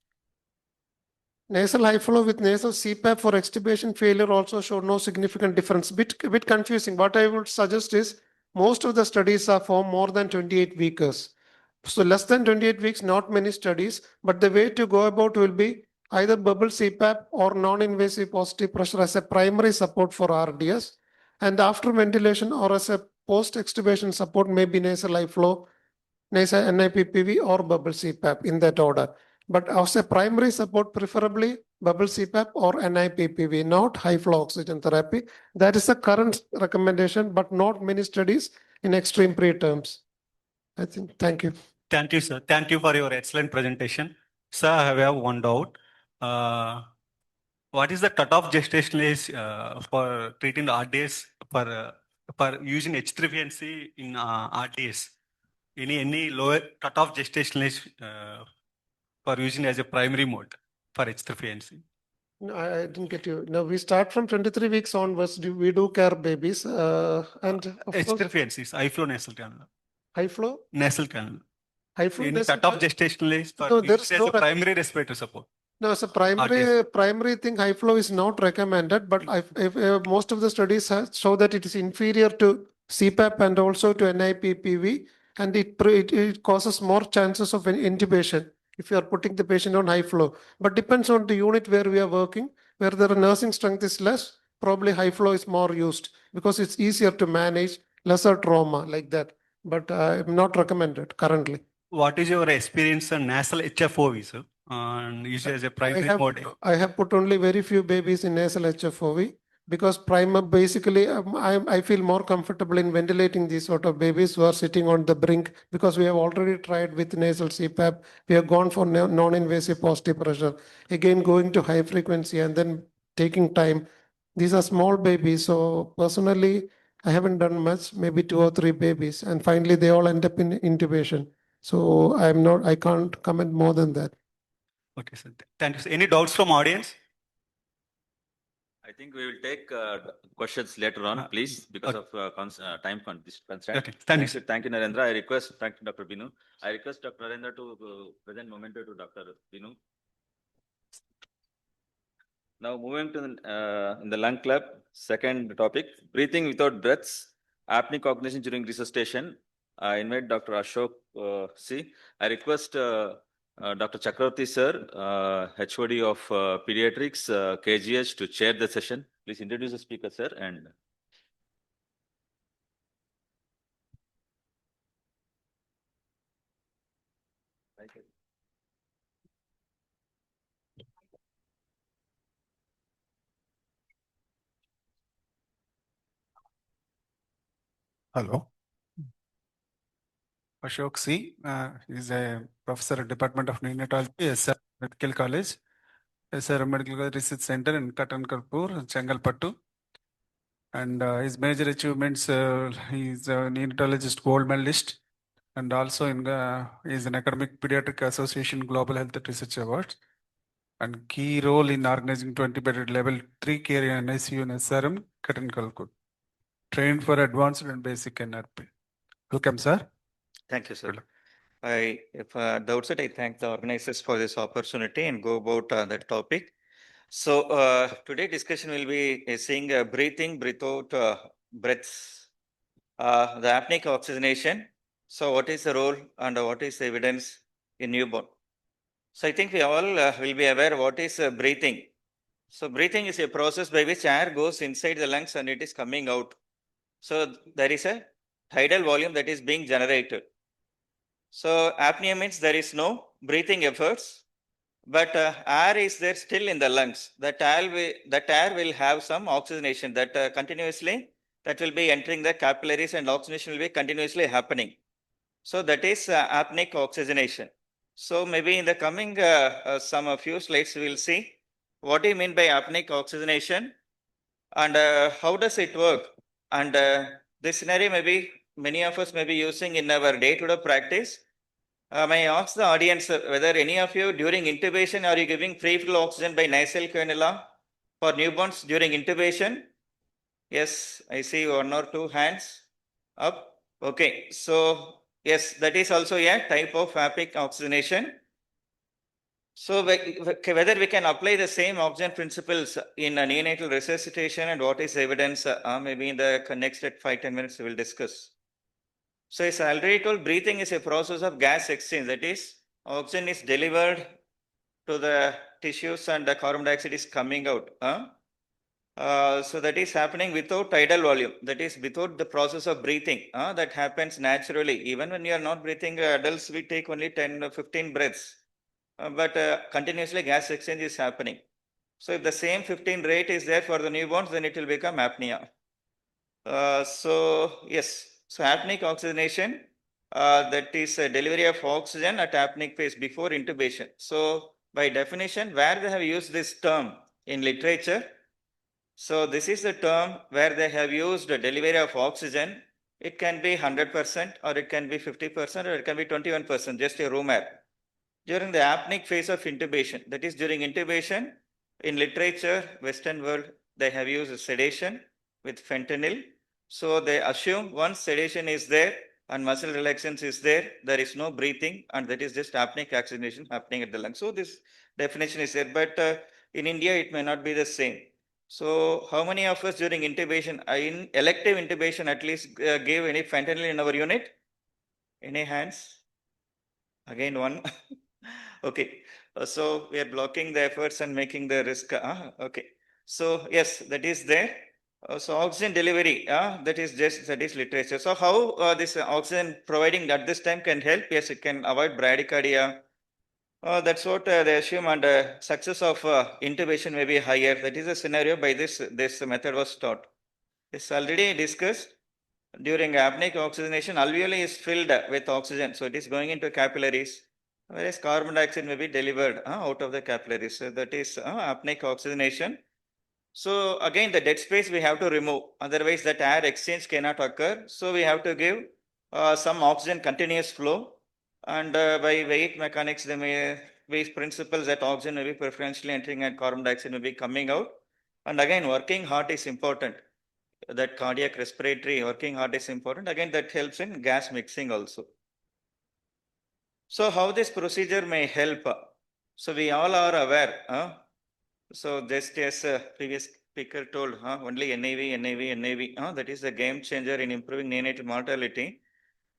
Nasal high flow with nasal CPAP for extubation failure also showed no significant difference. Bit confusing. What I would suggest is most of the studies are for more than 28 weeks. So less than 28 weeks, not many studies, but the way to go about will be either bubble CPAP or non-invasive positive pressure as a primary support for RDS, and after ventilation or as a post-extubation support may be nasal high flow, nasal NIPPV or bubble CPAP in that order. But as a primary support, preferably bubble CPAP or NIPPV, not high flow oxygen therapy. That is the current recommendation, but not many studies in extreme preterms. I think. Thank you. Thank you, sir. Thank you for your excellent presentation. Sir, I have one doubt. What is the cutoff gestation age for treating the RDS for for using H3PNC in RDS? Any lower cutoff gestation age for using as a primary mode for H3PNC? No, I didn't get you. No, we start from 23 weeks onwards. We do care babies. And of course, H3PNC is high flow nasal cannula. high flow? Nasal cannula. High flow Any nasal cutoff cannula? gestational age for No, there use is as no a primary respiratory support? No, so primary thing, high flow is not recommended, but if most of the studies show that it is inferior to CPAP and also to NIPPV, and it causes more chances of an intubation if you are putting the patient on high flow. But depends on the unit where we are working, where the nursing strength is less, probably high flow is more used because it's easier to manage, lesser trauma like that. But not recommended currently. What is your experience on nasal HFOV, sir? And use as a primary mode? I have put only very few babies in nasal HFOV because basically I feel more comfortable in ventilating these sort of babies who are sitting on the brink because we have already tried with nasal CPAP. We have gone for non-invasive positive pressure. Again, going to high frequency and then taking time. These are small babies. So personally, I haven't done much, maybe 2 or 3 babies. And finally, they all end up in intubation. So I can't comment more than that. Okay, sir. Thank you, sir. Any doubts from audience? I think we will take questions later on, please, because of time constraint. Okay, thank you. Thank you, Narendra. I request, thank you, Dr. Binu. I request Dr. Narendra to present memento to Dr. Binu. Now moving to in the lung club, second topic, breathing without breaths, apneic oxygenation during resuscitation. I invite Dr. Ashok C. I request Dr. Chakravarti sir, HOD of Pediatrics, KGH, to chair the session. Please introduce the speaker, sir. And Hello. Ashok C. Is a professor at Department of Neonatology, SR Medical College, SR Medical College Research Center in Katankarpur, Chengalpattu. And his major achievements, he's a neonatologist gold medalist, and also is an academic pediatric association Global Health Research Awards, and key role in organizing 20-bedded level 3 care in NICU and SRM, Katankalkur. Trained for advanced and basic NRP. Welcome, sir. Thank you, sir. At the outset, I thank the organizers for this opportunity and go about that topic. So today discussion will be seeing breathing without breaths, the apneic oxygenation. So what is the role and what is the evidence in newborn? So I think we all will be aware what is breathing. So breathing is a process by which air goes inside the lungs and it is coming out. So there is a tidal volume that is being generated. So apnea means there is no breathing efforts, but air is there still in the lungs. That air will have some oxygenation that continuously that will be entering the capillaries and oxygenation will be continuously happening. So that is apneic oxygenation. So maybe in the coming some few slides we will see what do you mean by apneic oxygenation and how does it work. And this scenario maybe many of us may be using in our day-to-day practice. May I ask the audience whether any of you during intubation are you giving free flow oxygen by nasal cannula for newborns during intubation? Yes, I see 1 or 2 hands up. Okay, so yes, that is also a type of apneic oxygenation. So whether we can apply the same oxygen principles in a neonatal resuscitation and what is evidence, maybe in the next 5-10 minutes we will discuss. So as I already told, breathing is a process of gas exchange. That is, oxygen is delivered to the tissues and the carbon dioxide is coming out. So that is happening without tidal volume. That is without the process of breathing. That happens naturally. Even when you are not breathing, adults, we take only 10 or 15 breaths. But continuously gas exchange is happening. So if the same 15 rate is there for the newborns, then it will become apnea. So yes, so apneic oxygenation, that is a delivery of oxygen at apneic phase before intubation. So by definition, where they have used this term in literature, So this is the term where they have used the delivery of oxygen. It can be 100% or it can be 50% or it can be 21%, just a room air. During the apneic phase of intubation, that is during intubation, in literature, Western world, they have used sedation with fentanyl. So they assume once sedation is there and muscle relaxation is there, there is no breathing and that is just apneic oxygenation happening at the lung. So this definition is there, but in India, it may not be the same. So how many of us during intubation, in elective intubation at least gave any fentanyl in our unit? Any hands? Again, one. Okay. So we are blocking the efforts and making the risk. Okay. So yes, that is there. So oxygen delivery, that is literature. So how this oxygen providing at this time can help? Yes, it can avoid bradycardia. That's what they assume, and success of intubation may be higher. That is a scenario by this method was taught. It's already discussed. During apneic oxygenation, alveoli is filled with oxygen, so it is going into capillaries, whereas carbon dioxide may be delivered out of the capillaries. So that is apneic oxygenation. So again, the dead space we have to remove, otherwise that air exchange cannot occur. So we have to give some oxygen continuous flow, and by weight mechanics, there may be principles that oxygen may be preferentially entering and carbon dioxide may be coming out. And again, working heart is important. That cardiac respiratory working heart is important. Again, that helps in gas mixing also. So how this procedure may help? So we all are aware. So just as previous speaker told, only NAV. That is a game changer in improving neonatal mortality.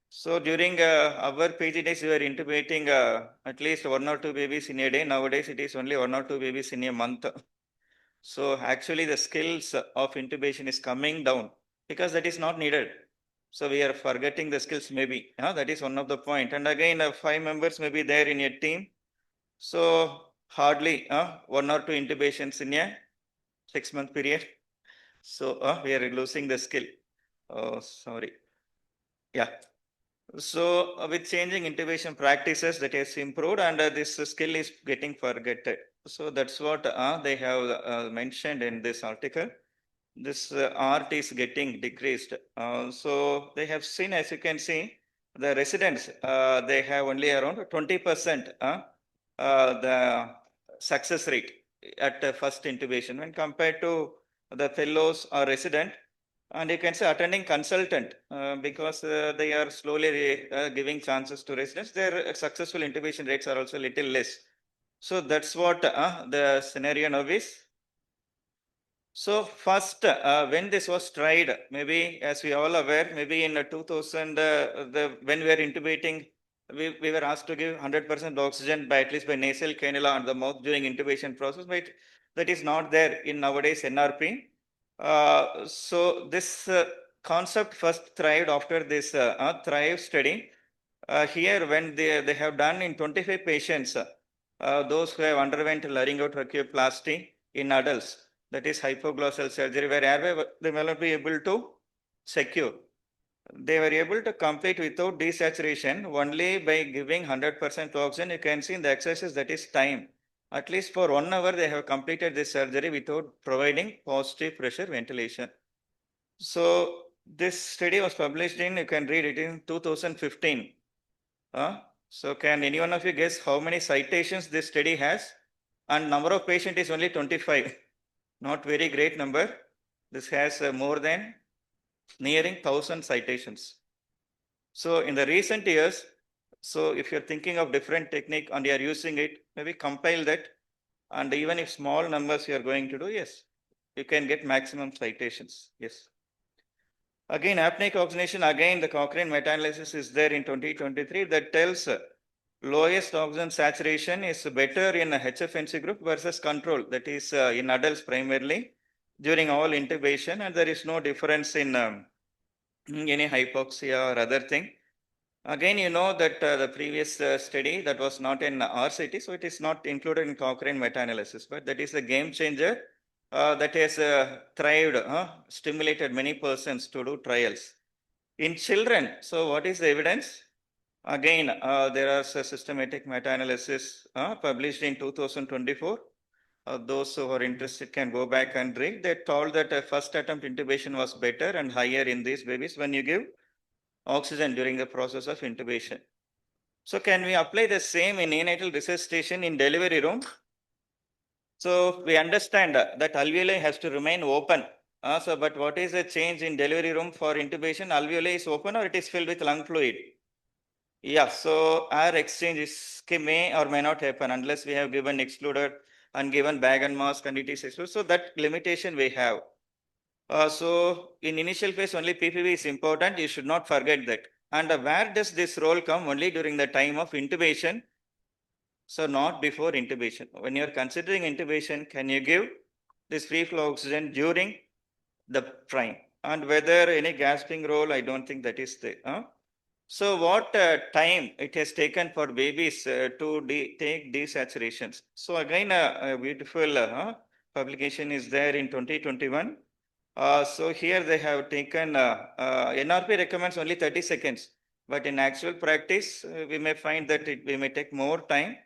So during our PG days, we were intubating at least 1 or 2 babies in a day. Nowadays, it is only 1 or 2 babies in a month. So actually the skills of intubation is coming down because that is not needed. So we are forgetting the skills maybe. That is one of the point. And again, 5 members may be there in a team. So hardly 1 or 2 intubations in a 6-month period. So we are losing the skill. Oh, sorry. Yeah. So with changing intubation practices, that has improved, and this skill is getting forgotten. So that's what they have mentioned in this article. This art is getting decreased. So they have seen, as you can see, the residents, they have only around 20% the success rate at first intubation when compared to the fellows or resident. And you can say attending consultant because they are slowly giving chances to residents. Their successful intubation rates are also little less. So that's what the scenario now is. So first, when this was tried, maybe as we all aware, maybe in 2000, when we were intubating, we were asked to give 100% oxygen by at least by nasal cannula on the mouth during intubation process, but that is not there in nowadays NRP. So this concept first thrived after this Thrive study. Here, when they have done in 25 patients, those who have underwent laryngotracheoplasty in adults, that is hypoglossal surgery, where airway they will not be able to secure. They were able to complete without desaturation only by giving 100% oxygen. You can see in the exercises that is time. At least for 1 hour, they have completed this surgery without providing positive pressure ventilation. So this study was published in, you can read it in 2015. So can any one of you guess how many citations this study has? And number of patients is only 25. Not very great number. This has more than nearing 1,000 citations. So in the recent years, so if you're thinking of different technique and you're using it, maybe compile that. And even if small numbers you are going to do, yes, you can get maximum citations. Yes. Again, apneic oxygenation, again, the Cochrane meta-analysis is there in 2023 that tells lowest oxygen saturation is better in a HFNC group versus control, that is in adults primarily during all intubation, and there is no difference in any hypoxia or other thing. Again, you know that the previous study that was not in RCT, so it is not included in Cochrane meta-analysis, but that is a game changer that has thrived, stimulated many persons to do trials. In children, so what is the evidence? Again, there are systematic meta-analysis published in 2024. Those who are interested can go back and read. They told that first attempt intubation was better and higher in these babies when you give oxygen during the process of intubation. So can we apply the same in neonatal resuscitation in delivery room? So we understand that alveoli has to remain open. But what is the change in delivery room for intubation? Alveoli is open or it is filled with lung fluid? Yeah, so our exchange may or may not happen unless we have given excluded and given bag and mask and it is excluded. So that limitation we have. So in initial phase only PPV is important. You should not forget that. And where does this role come? Only during the time of intubation. So not before intubation. When you are considering intubation, can you give this free flow oxygen during the prime? And whether any gasping role, I don't think that is there. So what time it has taken for babies to take desaturations? So again, a beautiful publication is there in 2021. So here they have taken, NRP recommends only 30 seconds, but in actual practice, we may find that we may take more time.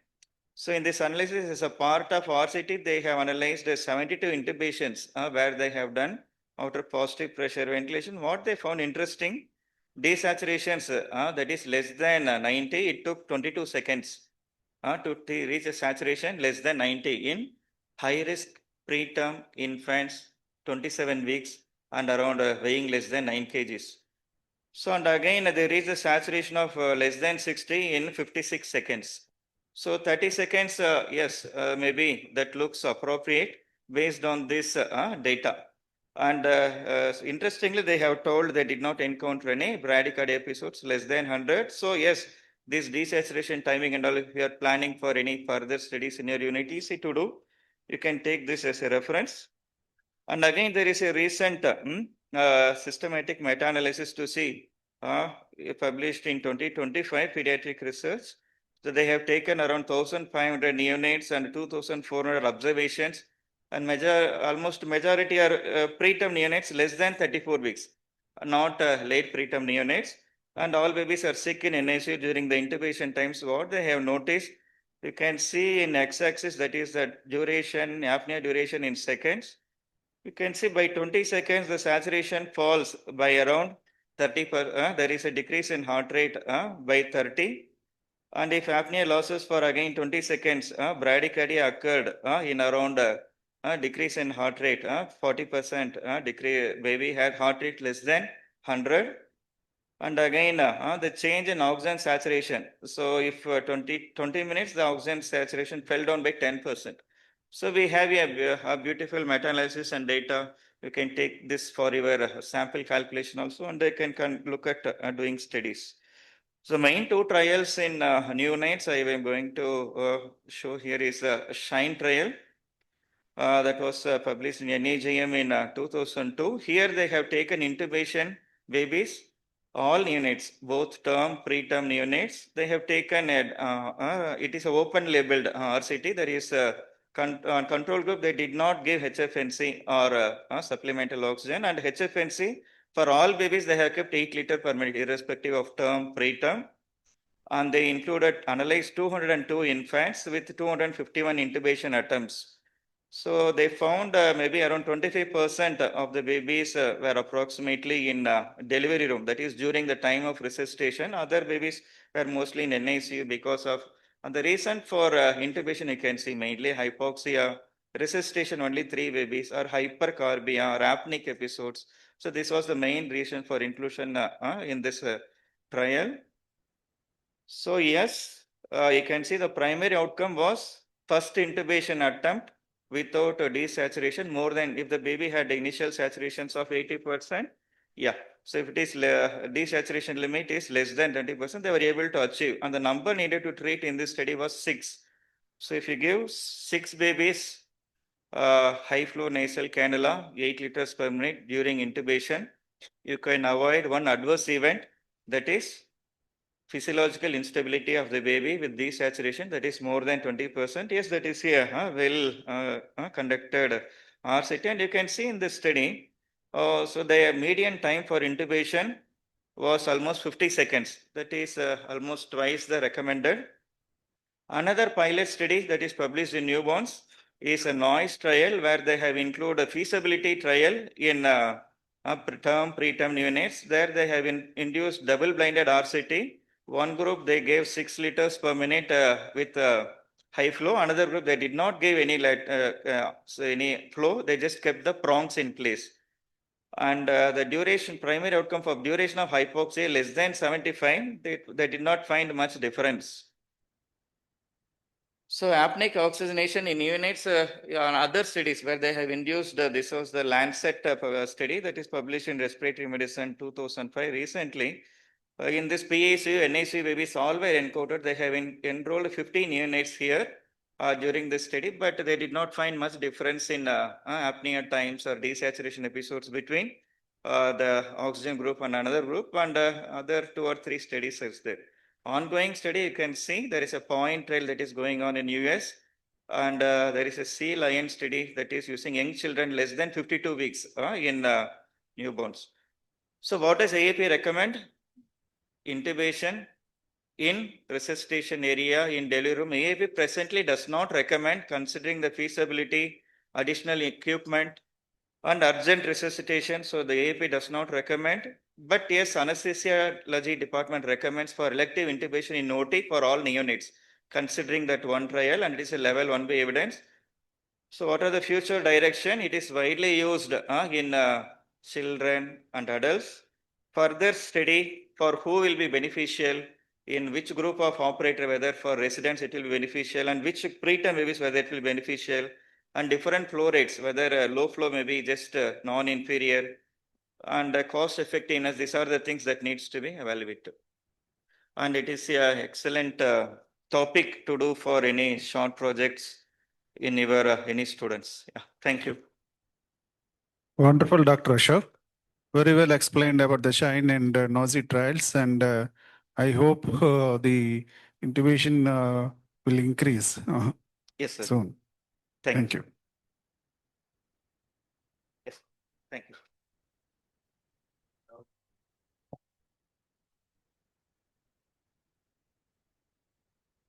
So in this analysis, as a part of RCT, they have analyzed 72 intubations where they have done outer positive pressure ventilation. What they found interesting, desaturations that is less than 90, it took 22 seconds to reach a saturation less than 90 in high risk preterm infants 27 weeks and around weighing less than 9 kgs. So and again they reach a saturation of less than 60 in 56 seconds. So 30 seconds, yes, maybe that looks appropriate based on this data. And interestingly, they have told they did not encounter any bradycardia episodes less than 100. So yes, this desaturation timing and all, if you are planning for any further studies in your unit, easy to do. You can take this as a reference. And again, there is a recent systematic meta-analysis to see, published in 2025 pediatric research. So they have taken around 1,500 neonates and 2,400 observations, and almost majority are preterm neonates less than 34 weeks, not late preterm neonates. And all babies are sick in NICU during the intubation times. What they have noticed, you can see in x-axis, that is the duration, apnea duration in seconds. You can see by 20 seconds, the saturation falls by around 30 there is a decrease in heart rate by 30. And if apnea losses for again 20 seconds, bradycardia occurred in around decrease in heart rate, 40% decrease, baby had heart rate less than 100. And again, the change in oxygen saturation. So if 20 minutes, the oxygen saturation fell down by 10%. So we have a beautiful meta-analysis and data. You can take this for your sample calculation also, and they can look at doing studies. So main two trials in neonates I am going to show here is a SHINE trial that was published in NEJM in 2002. Here they have taken intubation babies, all neonates, both term, preterm neonates. They have taken it is an open labeled RCT. There is a control group. They did not give HFNC or supplemental oxygen, and HFNC for all babies they have kept 8 liters per minute irrespective of term, preterm. And they analyzed 202 infants with 251 intubation attempts. So they found maybe around 25% of the babies were approximately in delivery room, that is during the time of resuscitation. Other babies were mostly in NICU because of, and the reason for intubation you can see mainly hypoxia, resuscitation only 3 babies, or hypercarbia or apneic episodes. So this was the main reason for inclusion in this trial. So yes, you can see the primary outcome was first intubation attempt without a desaturation more than if the baby had initial saturations of 80%. Yeah, so if it is desaturation limit is less than 20%, they were able to achieve, and the number needed to treat in this study was 6. So if you give 6 babies high flow nasal cannula 8 liters per minute during intubation, you can avoid one adverse event, that is physiological instability of the baby with desaturation, that is more than 20%. Yes, that is here, well conducted RCT, and you can see in this study, so the median time for intubation was almost 50 seconds. That is almost twice the recommended. Another pilot study that is published in newborns, is a noise trial where they have included a feasibility trial in term, preterm neonates. There they have induced double-blinded RCT. One group they gave 6 liters per minute with high flow. Another group they did not give any any flow. They just kept the prongs in place. And the duration, primary outcome for duration of hypoxia less than 75, they did not find much difference. So apneic oxygenation in neonates on other studies where they have induced, this was the Lancet study that is published in Respiratory Medicine 2005 recently. In this PACU, NICU babies all were encoded. They have enrolled 15 neonates here during this study, but they did not find much difference in apnea times or desaturation episodes between the oxygen group and another group, and other 2 or 3 studies is there. Ongoing study, you can see there is a point trial that is going on in US, and there is a sea lion study that is using young children less than 52 weeks in newborns. So what does AAP recommend? Intubation in resuscitation area in delivery room. AAP presently does not recommend, considering the feasibility, additional equipment, and urgent resuscitation. So the AAP does not recommend. But yes, anesthesiology department recommends for elective intubation in OT for all neonates, considering that one trial, and it is a level 1B evidence. So what are the future direction? It is widely used in children and adults. Further study for who will be beneficial, in which group of operator, whether for residents it will be beneficial, and which preterm babies whether it will be beneficial, and different flow rates, whether low flow may be just non-inferior, and cost effectiveness. These are the things that needs to be evaluated. And it is an excellent topic to do for any short projects in your any students. Yeah, thank you. Wonderful, Dr. Ashok. Very well explained about the SHINE and NOSI trials, and I hope the intubation will increase Yes, sir. soon. Thank you. Yes, thank you.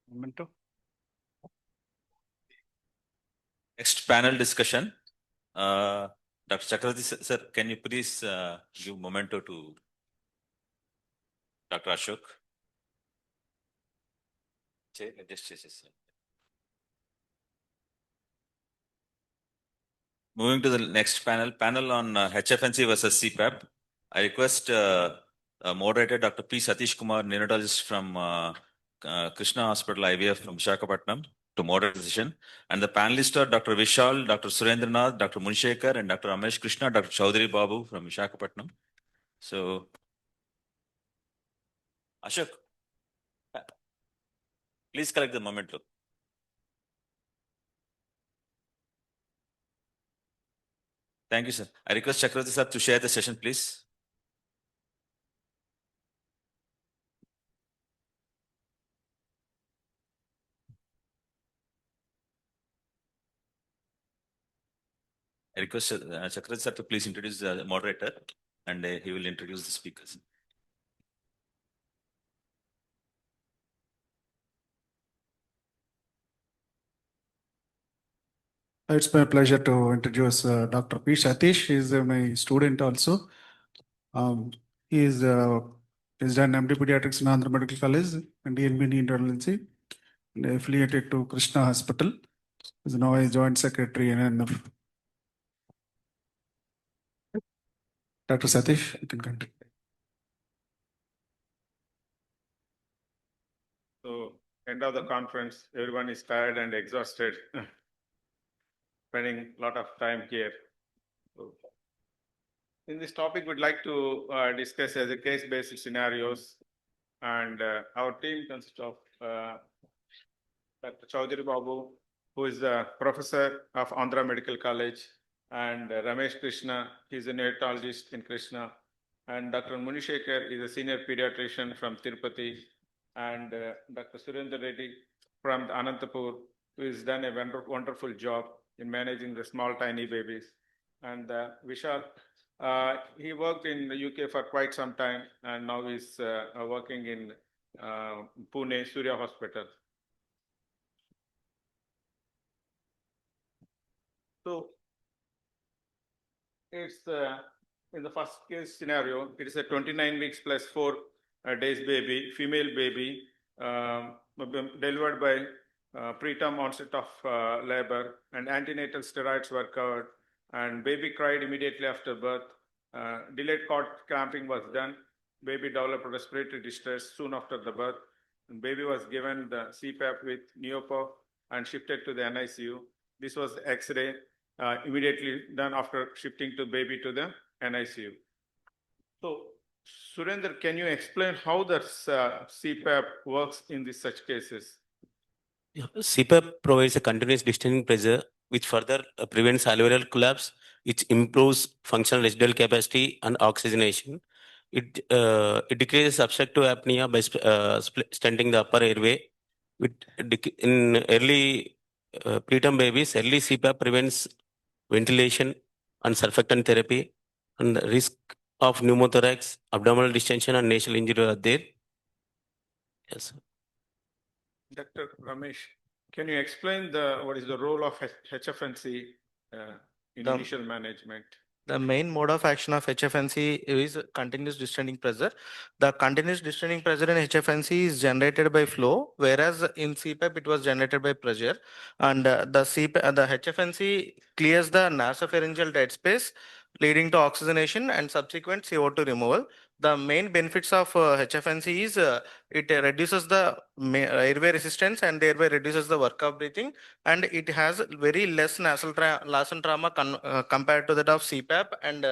Memento. Next panel discussion. Dr. Chakravarti sir, can you please give memento to Dr. Ashok? Moving to the next panel on HFNC versus CPAP. I request moderator Dr. P. Satish Kumar, neonatologist from Krishna Hospital IVF from Visakhapatnam, to moderate the session. And the panelists are Dr. Vishal, Dr. Surendranath, Dr. Munshekar, and Dr. Ramesh Krishna, Dr. Chaudhary Babu from Visakhapatnam. So, Ashok, please collect the memento. Thank you, sir. I request Chakravarti sir to share the session, please. I request Chakravarti sir to please introduce the moderator, and he will introduce the speakers. It's my pleasure to introduce Dr. P. Satish. He is my student also. He is he's done MD Pediatrics in Andhra Medical College and DNB in Neonatology, and affiliated to Krishna Hospital. Is now a Joint Secretary in NF. Dr. Satish, you can continue. So, end of the conference, everyone is tired and exhausted, spending a lot of time here. So, in this topic, we'd like to discuss as a case-based scenarios, and our team consists of Dr. Chaudhary Babu, who is a professor of Andhra Medical College, and Ramesh Krishna, he's a neonatologist in Krishna, and Dr. Munishekar is a senior pediatrician from Tirupati, and Dr. Surendra Reddy from Anantapur, who has done a wonderful job in managing the small, tiny babies. And Vishal, he worked in the UK for quite some time, and now he's working in Pune, Surya Hospital. So it's in the first case scenario, it is a 29 weeks plus 4 days baby, female baby, delivered by preterm onset of labor, and antenatal steroids were covered, and baby cried immediately after birth. Delayed cord clamping was done. Baby developed respiratory distress soon after the birth. And baby was given the CPAP with Neocon and shifted to the NICU. This was X-ray immediately done after shifting to baby to the NICU. So, Surender, can you explain how the CPAP works in these such cases? CPAP provides a continuous discharging pressure which further prevents alveolar collapse, which improves functional residual capacity and oxygenation. It decreases obstructive apnea by stenting the upper airway. In early preterm babies, early CPAP prevents ventilation and surfactant therapy, and the risk of pneumothorax, abdominal distension, and nasal injury are there. Yes. Dr. Ramesh, can you explain what is the role of HFNC in initial management? The main mode of action of HFNC is continuous descending pressure. The continuous descending pressure in HFNC is generated by flow, whereas in CPAP it was generated by pressure. And the HFNC clears the nasopharyngeal dead space, leading to oxygenation and subsequent CO2 removal. The main benefits of HFNC is it reduces the airway resistance and thereby reduces the work of breathing, and it has very less nasal trauma compared to that of CPAP, and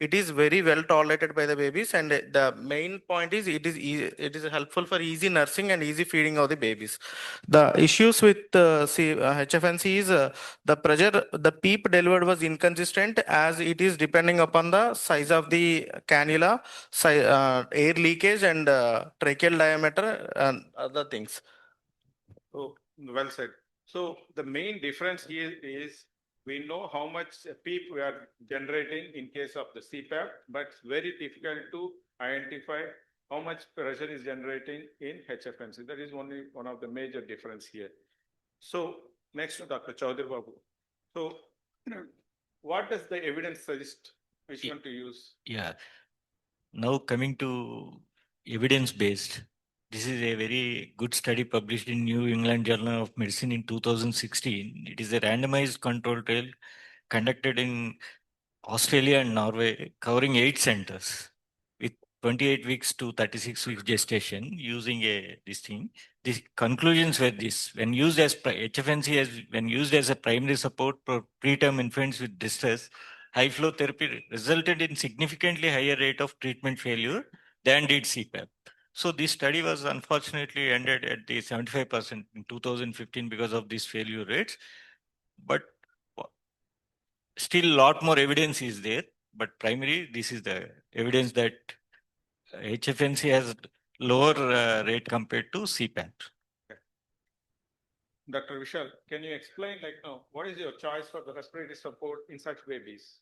it is very well tolerated by the babies. And the main point is it is helpful for easy nursing and easy feeding of the babies. The issues with HFNC is the PEEP delivered was inconsistent as it is depending upon the size of the cannula, air leakage, and tracheal diameter and other things. Oh, well said. So the main difference here is we know how much PEEP we are generating in case of the CPAP, but it's very difficult to identify how much pressure is generating in HFNC. That is only one of the major difference here. So next to Dr. Chaudhary Babu. So what does the evidence suggest? Which one to use? Yeah. Now coming to evidence-based, this is a very good study published in New England Journal of Medicine in 2016. It is a randomized control trial conducted in Australia and Norway, covering 8 centers with 28 weeks to 36 weeks gestation using this thing. The conclusions were this: when used as HFNC when used as a primary support for preterm infants with distress, high flow therapy resulted in significantly higher rate of treatment failure than did CPAP. So this study was unfortunately ended at the 75% in 2015 because of these failure rates. But still a lot more evidence is there. But primarily, this is the evidence that HFNC has lower rate compared to CPAP. Dr. Vishal, can you explain what is your choice for the respiratory support in such babies?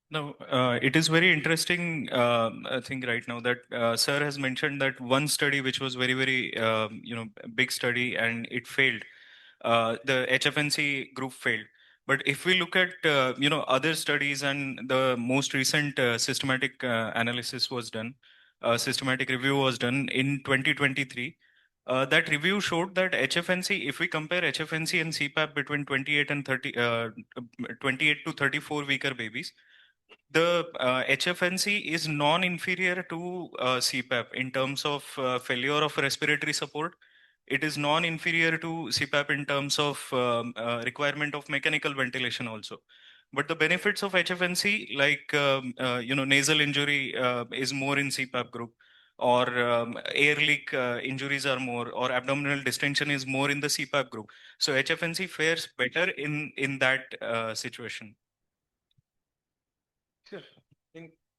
No, it is very interesting thing right now that sir has mentioned that one study which was very, very, big study and it failed. The HFNC group failed. But if we look at, other studies and the most recent systematic analysis was done, systematic review was done in 2023. That review showed that HFNC, if we compare HFNC and CPAP between 28 and 28 to 34 weeker babies, the HFNC is non-inferior to CPAP in terms of failure of respiratory support. It is non-inferior to CPAP in terms of requirement of mechanical ventilation also. But the benefits of HFNC, like nasal injury is more in CPAP group, or air leak injuries are more, or abdominal distension is more in the CPAP group. So HFNC fares better in that situation. Sure.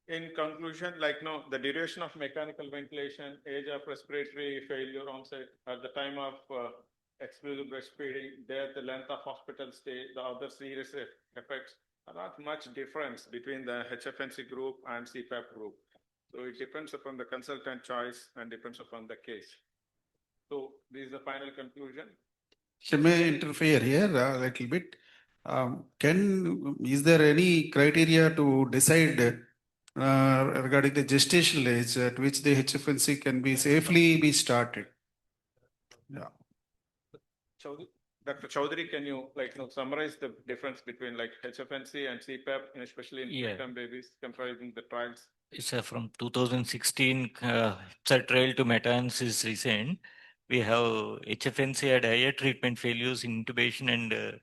In conclusion, the duration of mechanical ventilation, age of respiratory failure onset at the time of exclusive breastfeeding, death, the length of hospital stay, the other serious effects are not much difference between the HFNC group and CPAP group. So it depends upon the consultant choice and depends upon the case. So this is the final conclusion. So may I interfere here a little bit? Is there any criteria to decide regarding the gestational age at which the HFNC can be safely be started? Yeah. Dr. Chaudhary, can you summarize the difference between HFNC and CPAP, and especially in preterm babies, comparing the trials? It's from 2016, it's a trail to meta-analysis recent. We have HFNC had higher treatment failures in intubation and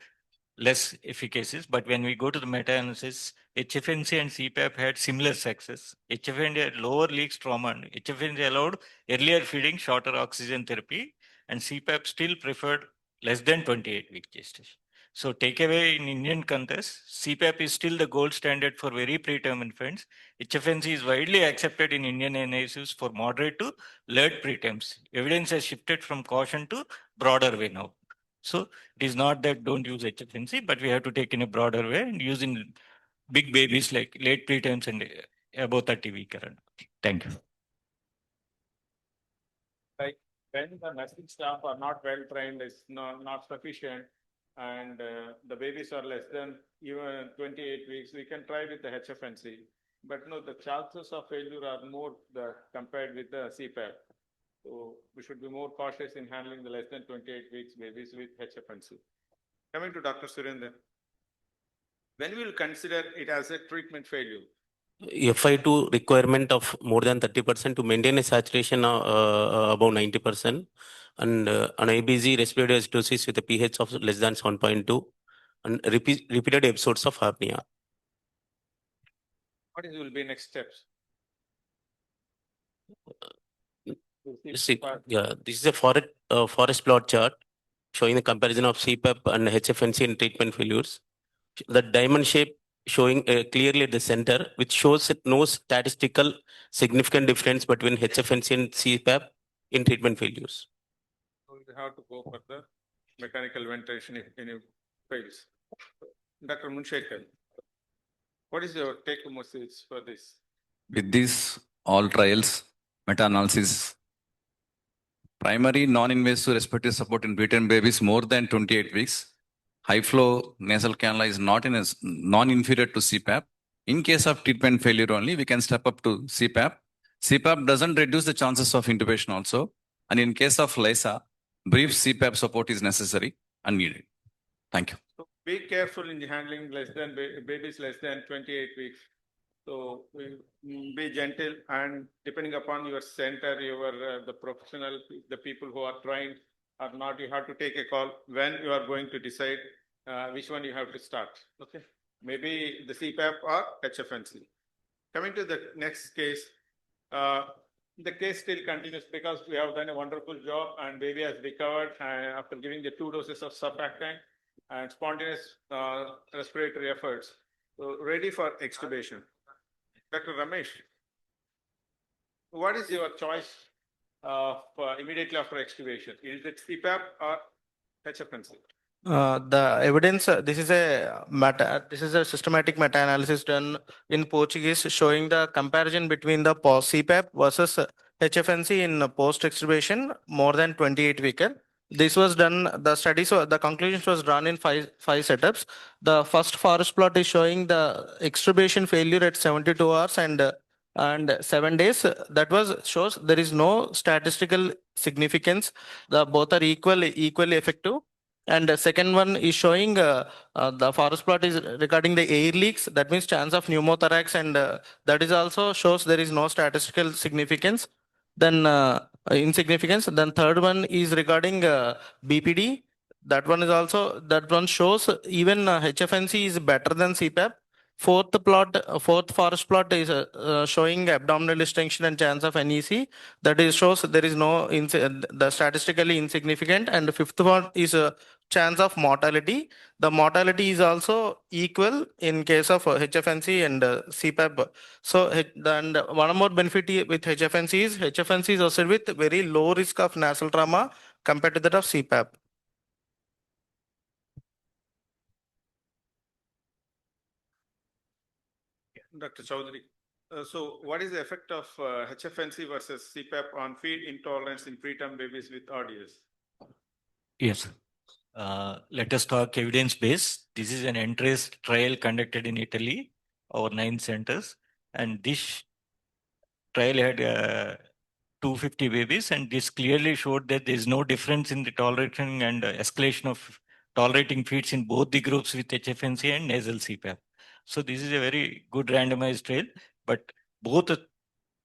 less efficacies. But when we go to the meta-analysis, HFNC and CPAP had similar success. HFNC had lower leaks trauma. And HFNC allowed earlier feeding, shorter oxygen therapy, and CPAP still preferred less than 28-week gestation. So takeaway in Indian context, CPAP is still the gold standard for very preterm infants. HFNC is widely accepted in Indian NICUs for moderate to late preterms. Evidence has shifted from caution to broader way now. So it is not that don't use HFNC, but we have to take in a broader way and use in big babies like late preterms and above 30-week. Thank you. Like when the nursing staff are not well trained, is not sufficient, and the babies are less than even 28 weeks, we can try with the HFNC. But no, the chances of failure are more compared with the CPAP. So we should be more cautious in handling the less than 28 weeks babies with HFNC. Coming to Dr. Surendran, when we will consider it as a treatment failure? FI2 requirement of more than 30% to maintain a saturation above 90%, and an IBZ respiratory acidosis with a pH of less than 7.2, and repeated episodes of apnea. What will be next steps? This is a forest plot chart showing the comparison of CPAP and HFNC in treatment failures. The diamond shape showing clearly at the center, which shows no statistical significant difference between HFNC and CPAP in treatment failures. So we have to go for the mechanical ventilation if any fails. Dr. Munshekar, what is your take-home message for this? With these all trials, meta-analysis, primary non-invasive respiratory support in preterm babies more than 28 weeks, high flow nasal cannula is non-inferior to CPAP. In case of treatment failure only, we can step up to CPAP. CPAP doesn't reduce the chances of intubation also. And in case of LISA, brief CPAP support is necessary and needed. Thank you. So be careful in handling babies less than 28 weeks. So be gentle, and depending upon your center, the professional, the people who are trained or not, you have to take a call when you are going to decide which one you have to start. Okay, maybe the CPAP or HFNC. Coming to the next case, the case still continues because we have done a wonderful job and baby has recovered after giving the 2 doses of surfactant and spontaneous respiratory efforts. So ready for extubation. Dr. Ramesh, what is your choice immediately after extubation? Is it CPAP or HFNC? The evidence, this is a systematic meta-analysis done in Portuguese showing the comparison between the CPAP versus HFNC in post-extubation more than 28 weeks. This was done, the conclusions was done in five setups. The first forest plot is showing the extubation failure at 72 hours and 7 days. That shows there is no statistical significance. Both are equally effective. And the second one is showing the forest plot is regarding the air leaks. That means chance of pneumothorax, and that is also shows there is no statistical significance. Then insignificance. Then third one is regarding BPD. That one shows even HFNC is better than CPAP. Fourth forest plot is showing abdominal distension and chance of NEC. That is shows there is no the statistically insignificant. And the fifth one is chance of mortality. The mortality is also equal in case of HFNC and CPAP. So then one more benefit with HFNC is associated with very low risk of nasal trauma compared to that of CPAP. Dr. Chaudhary, so what is the effect of HFNC versus CPAP on feed intolerance in preterm babies with RDS? Yes. Let us talk evidence base. This is an entrance trial conducted in Italy over 9 centers, and this trial had 250 babies, and this clearly showed that there is no difference in the tolerating and escalation of tolerating feeds in both the groups with HFNC and nasal CPAP. So this is a very good randomized trial, but both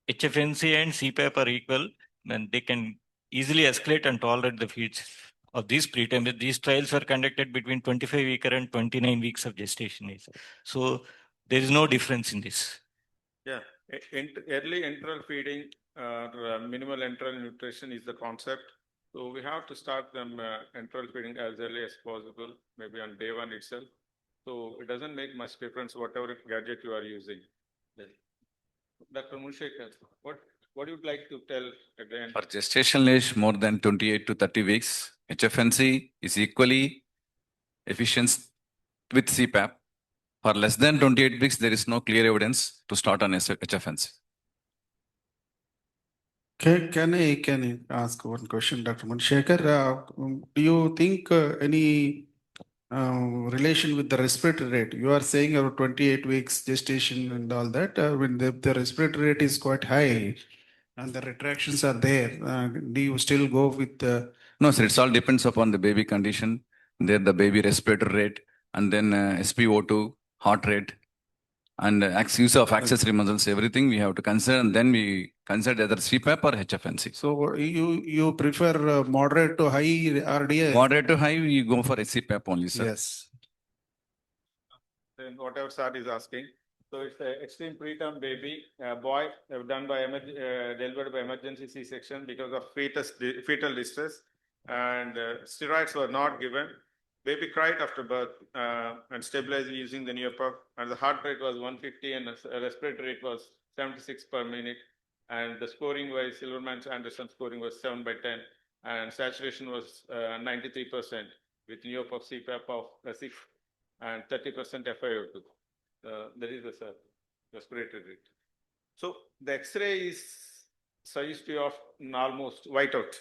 HFNC and CPAP are equal, and they can easily escalate and tolerate the feeds of these preterm. These trials were conducted between 25 weeks and 29 weeks of gestation age. So there is no difference in this. Yeah, early enteral feeding or minimal enteral nutrition is the concept. So we have to start them enteral feeding as early as possible, maybe on day one itself. So it doesn't make much difference whatever gadget you are using. Dr. Munshekar, what would you like to tell at the end? For gestational age more than 28 to 30 weeks, HFNC is equally efficient with CPAP. For less than 28 weeks, there is no clear evidence to start on HFNC. Can I ask one question, Dr. Munshekar? Do you think any relation with the respiratory rate? You are saying about 28 weeks gestation and all that. When the respiratory rate is quite high and the retractions are there, do you still go with No, sir, it all depends upon the baby condition, there the baby respiratory rate, and then SpO2, heart rate, and use of accessory muscles, everything we have to consider, and then we consider either CPAP or HFNC. So you prefer moderate to high RDA? Moderate to high, we go for a CPAP only, sir. Yes. Then whatever Sir is asking. So it's an extreme preterm baby, boy, done by delivered by emergency C-section because of fetal distress, and steroids were not given. Baby cried after birth and stabilized using the Neocon, and the heart rate was 150 and the respiratory rate was 76 per minute. And the scoring was Silverman-Anderson scoring was 7 by 10, and saturation was 93% with Neocon CPAP of 6 and 30% FiO2. That is the respiratory rate. So the X-ray is suggestive to of almost whiteout.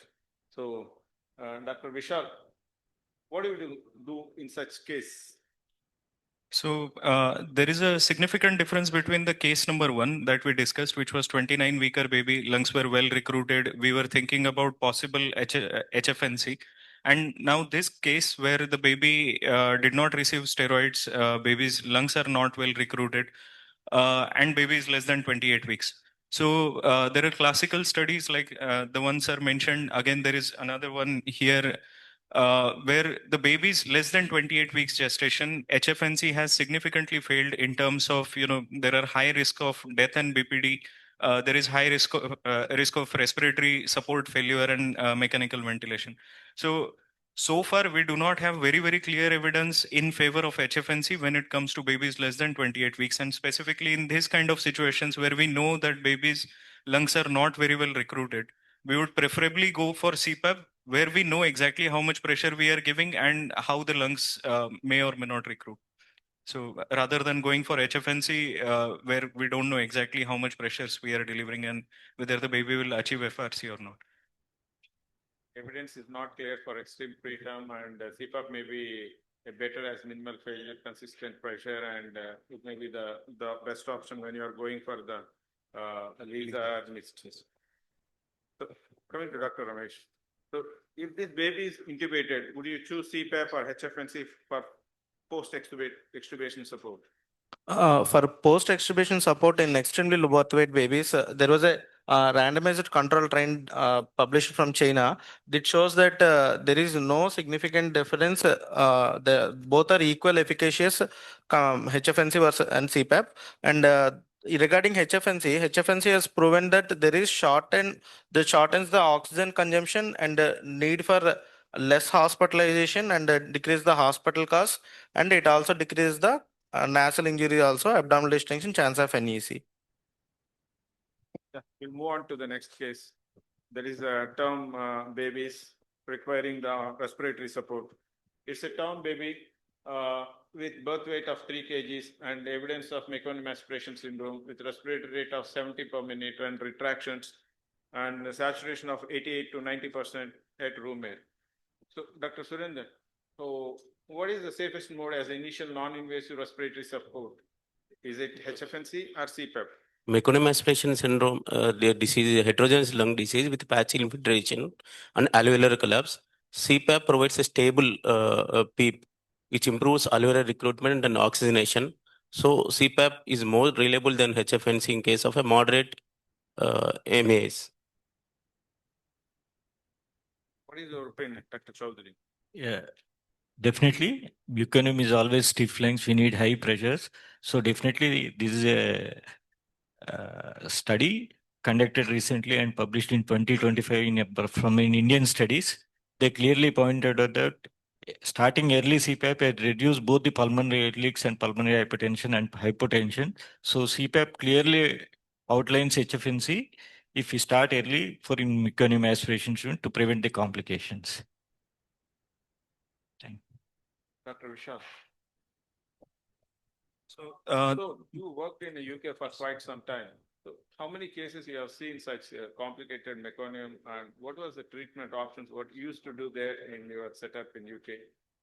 So Dr. Vishal, what do you do in such case? So there is a significant difference between the case number 1 that we discussed, which was 29-weeker baby, lungs were well recruited. We were thinking about possible HFNC. And now this case where the baby did not receive steroids, baby's lungs are not well recruited, and baby is less than 28 weeks. So there are classical studies like the ones are mentioned. Again, there is another one here where the baby is less than 28 weeks gestation. HFNC has significantly failed in terms of, there are high risk of death and BPD. There is high risk of respiratory support failure and mechanical ventilation. So far, we do not have very, very clear evidence in favor of HFNC when it comes to babies less than 28 weeks. And specifically in this kind of situations where we know that babies' lungs are not very well recruited, we would preferably go for CPAP where we know exactly how much pressure we are giving and how the lungs may or may not recruit. So rather than going for HFNC, where we don't know exactly how much pressures we are delivering and whether the baby will achieve FRC or not. Evidence is not clear for extreme preterm, and CPAP may be better as minimal failure, consistent pressure, and it may be the best option when you are going for the Vizag mixed. So coming to Dr. Ramesh. So if this baby is intubated, would you choose CPAP or HFNC for post-extubation support? For post-extubation support in extremely low birth weight babies, there was a randomized control trial published from China that shows that there is no significant difference. Both are equal efficacious, HFNC versus and CPAP. And regarding HFNC has proven that there is shortens the oxygen consumption and need for less hospitalization and decrease the hospital costs, and it also decreases the nasal injury, also abdominal distension, chance of NEC. Yeah, we'll move on to the next case. There is a term babies requiring the respiratory support. It's a term baby with birth weight of 3 kgs and evidence of meconium aspiration syndrome with respiratory rate of 70 per minute and retractions and saturation of 88 to 90% at room air. So, Dr. Surinder, So what is the safest mode as initial non-invasive respiratory support? Is it HFNC or CPAP? Meconium aspiration syndrome, the disease, heterogeneous lung disease with patchy infiltration and alveolar collapse. CPAP provides a stable PEEP, which improves alveolar recruitment and oxygenation. So CPAP is more reliable than HFNC in case of a moderate MAS. What is your opinion, Dr. Chaudhary? Yeah, definitely. Buchanan is always stiff lungs. We need high pressures. So definitely this is a study conducted recently and published in 2025 from an Indian studies. They clearly pointed out that starting early CPAP had reduced both the pulmonary leaks and pulmonary hypertension and hypotension. So CPAP clearly outlines HFNC if we start early for in meconium aspiration to prevent the complications. Thank you. Dr. Vishal. So, so you worked in the UK for quite some time. So how many cases you have seen such complicated meconium, and what was the treatment options? What you used to do there in your setup in UK,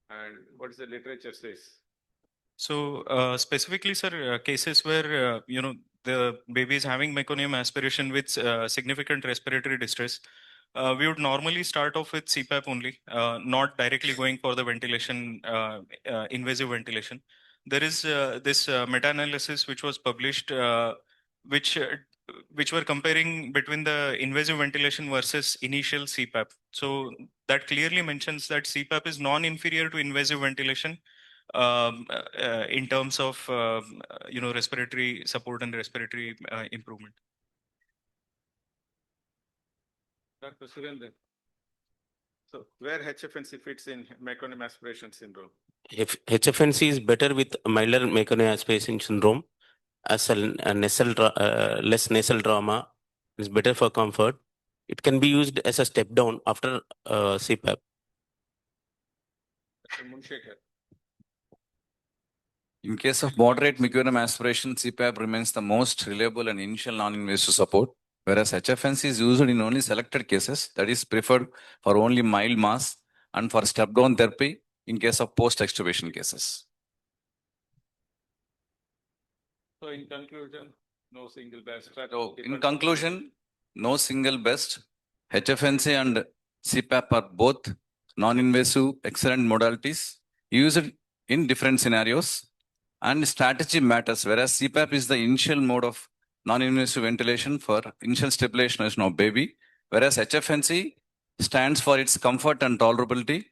and what is the literature says? So specifically, sir, cases where the baby is having meconium aspiration with significant respiratory distress, we would normally start off with CPAP only, not directly going for the ventilation, invasive ventilation. There is this meta-analysis which was published, which uh, which were comparing between the invasive ventilation versus initial CPAP. So that clearly mentions that CPAP is non-inferior to invasive ventilation in terms of respiratory support and respiratory improvement. Dr. Surendran. So where HFNC fits in meconium aspiration syndrome? If HFNC is better with milder meconium aspiration syndrome, as a less nasal trauma is better for comfort. It can be used as a step down after CPAP. Dr. Munshekhar. In case of moderate meconium aspiration, CPAP remains the most reliable and initial non-invasive support, whereas HFNC is used in only selected cases, that is preferred for only mild mass and for step-down therapy in case of post-extubation cases. So in conclusion, no single best. So in conclusion, no single best. HFNC and CPAP are both non-invasive, excellent modalities used in different scenarios, and strategy matters, whereas CPAP is the initial mode of non-invasive ventilation for initial stabilization of baby, whereas HFNC stands for its comfort and tolerability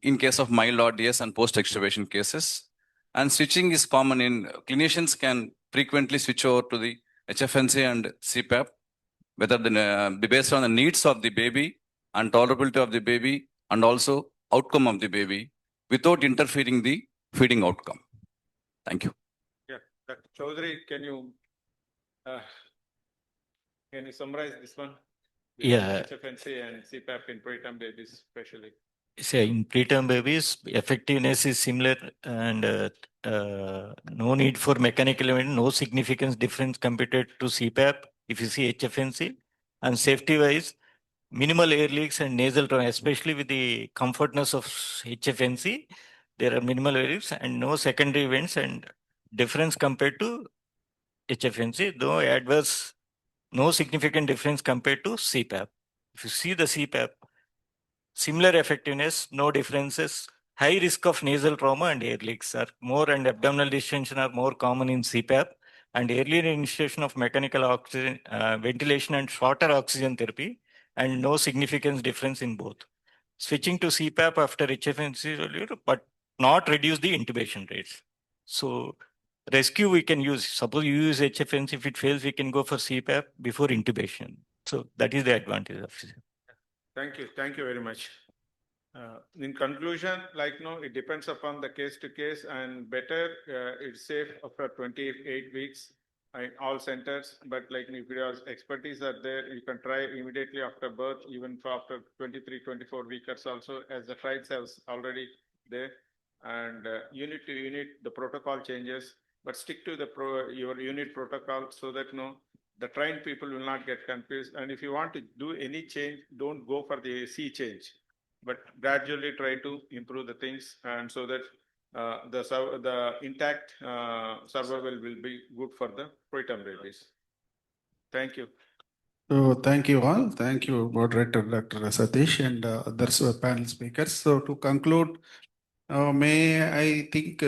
in case of mild ODS and post-extubation cases. And switching is common in clinicians can frequently switch over to the HFNC and CPAP, whether based on the needs of the baby and tolerability of the baby and also outcome of the baby without interfering the feeding outcome. Thank you. Yeah, Dr. Chaudhary, can you summarize this one? Yeah. HFNC and CPAP in preterm babies, especially. Say in preterm babies, effectiveness is similar and no need for mechanical event, no significant difference compared to CPAP if you see HFNC. And safety-wise, minimal air leaks and nasal trauma, especially with the comfortness of HFNC, there are minimal air leaks and no secondary events and difference compared to HFNC, though adverse, no significant difference compared to CPAP. If you see the CPAP, similar effectiveness, no differences. High risk of nasal trauma and air leaks are more, and abdominal distension are more common in CPAP. And earlier initiation of mechanical oxygen ventilation and shorter oxygen therapy, and no significant difference in both. Switching to CPAP after HFNC earlier, but not reduce the intubation rates. So rescue we can use. Suppose you use HFNC, if it fails, we can go for CPAP before intubation. So that is the advantage of CPAP. Thank you very much. In conclusion, it depends upon the case to case, and better it's safe after 28 weeks in all centers. But if your expertise are there, you can try immediately after birth, even for after 23, 24 weeks also, as the trials have already there. And unit to unit, the protocol changes, but stick to your unit protocol so that the trained people will not get confused. And if you want to do any change, don't go for the C change. but gradually try to improve the things, and so that the intact survival will be good for the preterm babies. Thank you. So thank you all. Thank you, moderator Dr. Satish and others panel speakers. So to conclude, may I take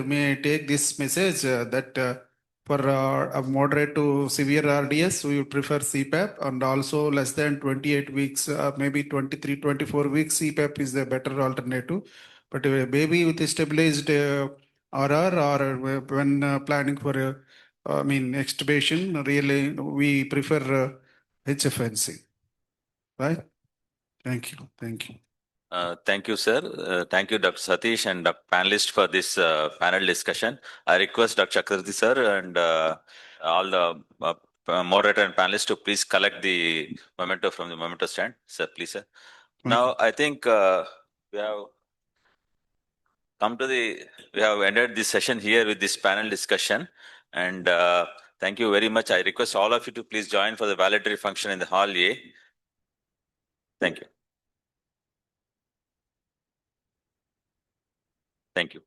this message that for a moderate to severe RDS, we would prefer CPAP, and also less than 28 weeks, maybe 23, 24 weeks, CPAP is the better alternative. But a baby with a stabilized RR or when planning for extubation, really we prefer HFNC. Right? Thank you. Thank you. Thank you, sir. Thank you, Dr. Satish and the panelists for this panel discussion. I request Dr. Chakravarti, sir, and all the moderator and panelists to please collect the memento from the memento stand. Sir, please, sir. Now, I think we have we have ended this session here with this panel discussion. And thank you very much. I request all of you to please join for the valedictory function in the hall A. Thank you. Thank you.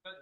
But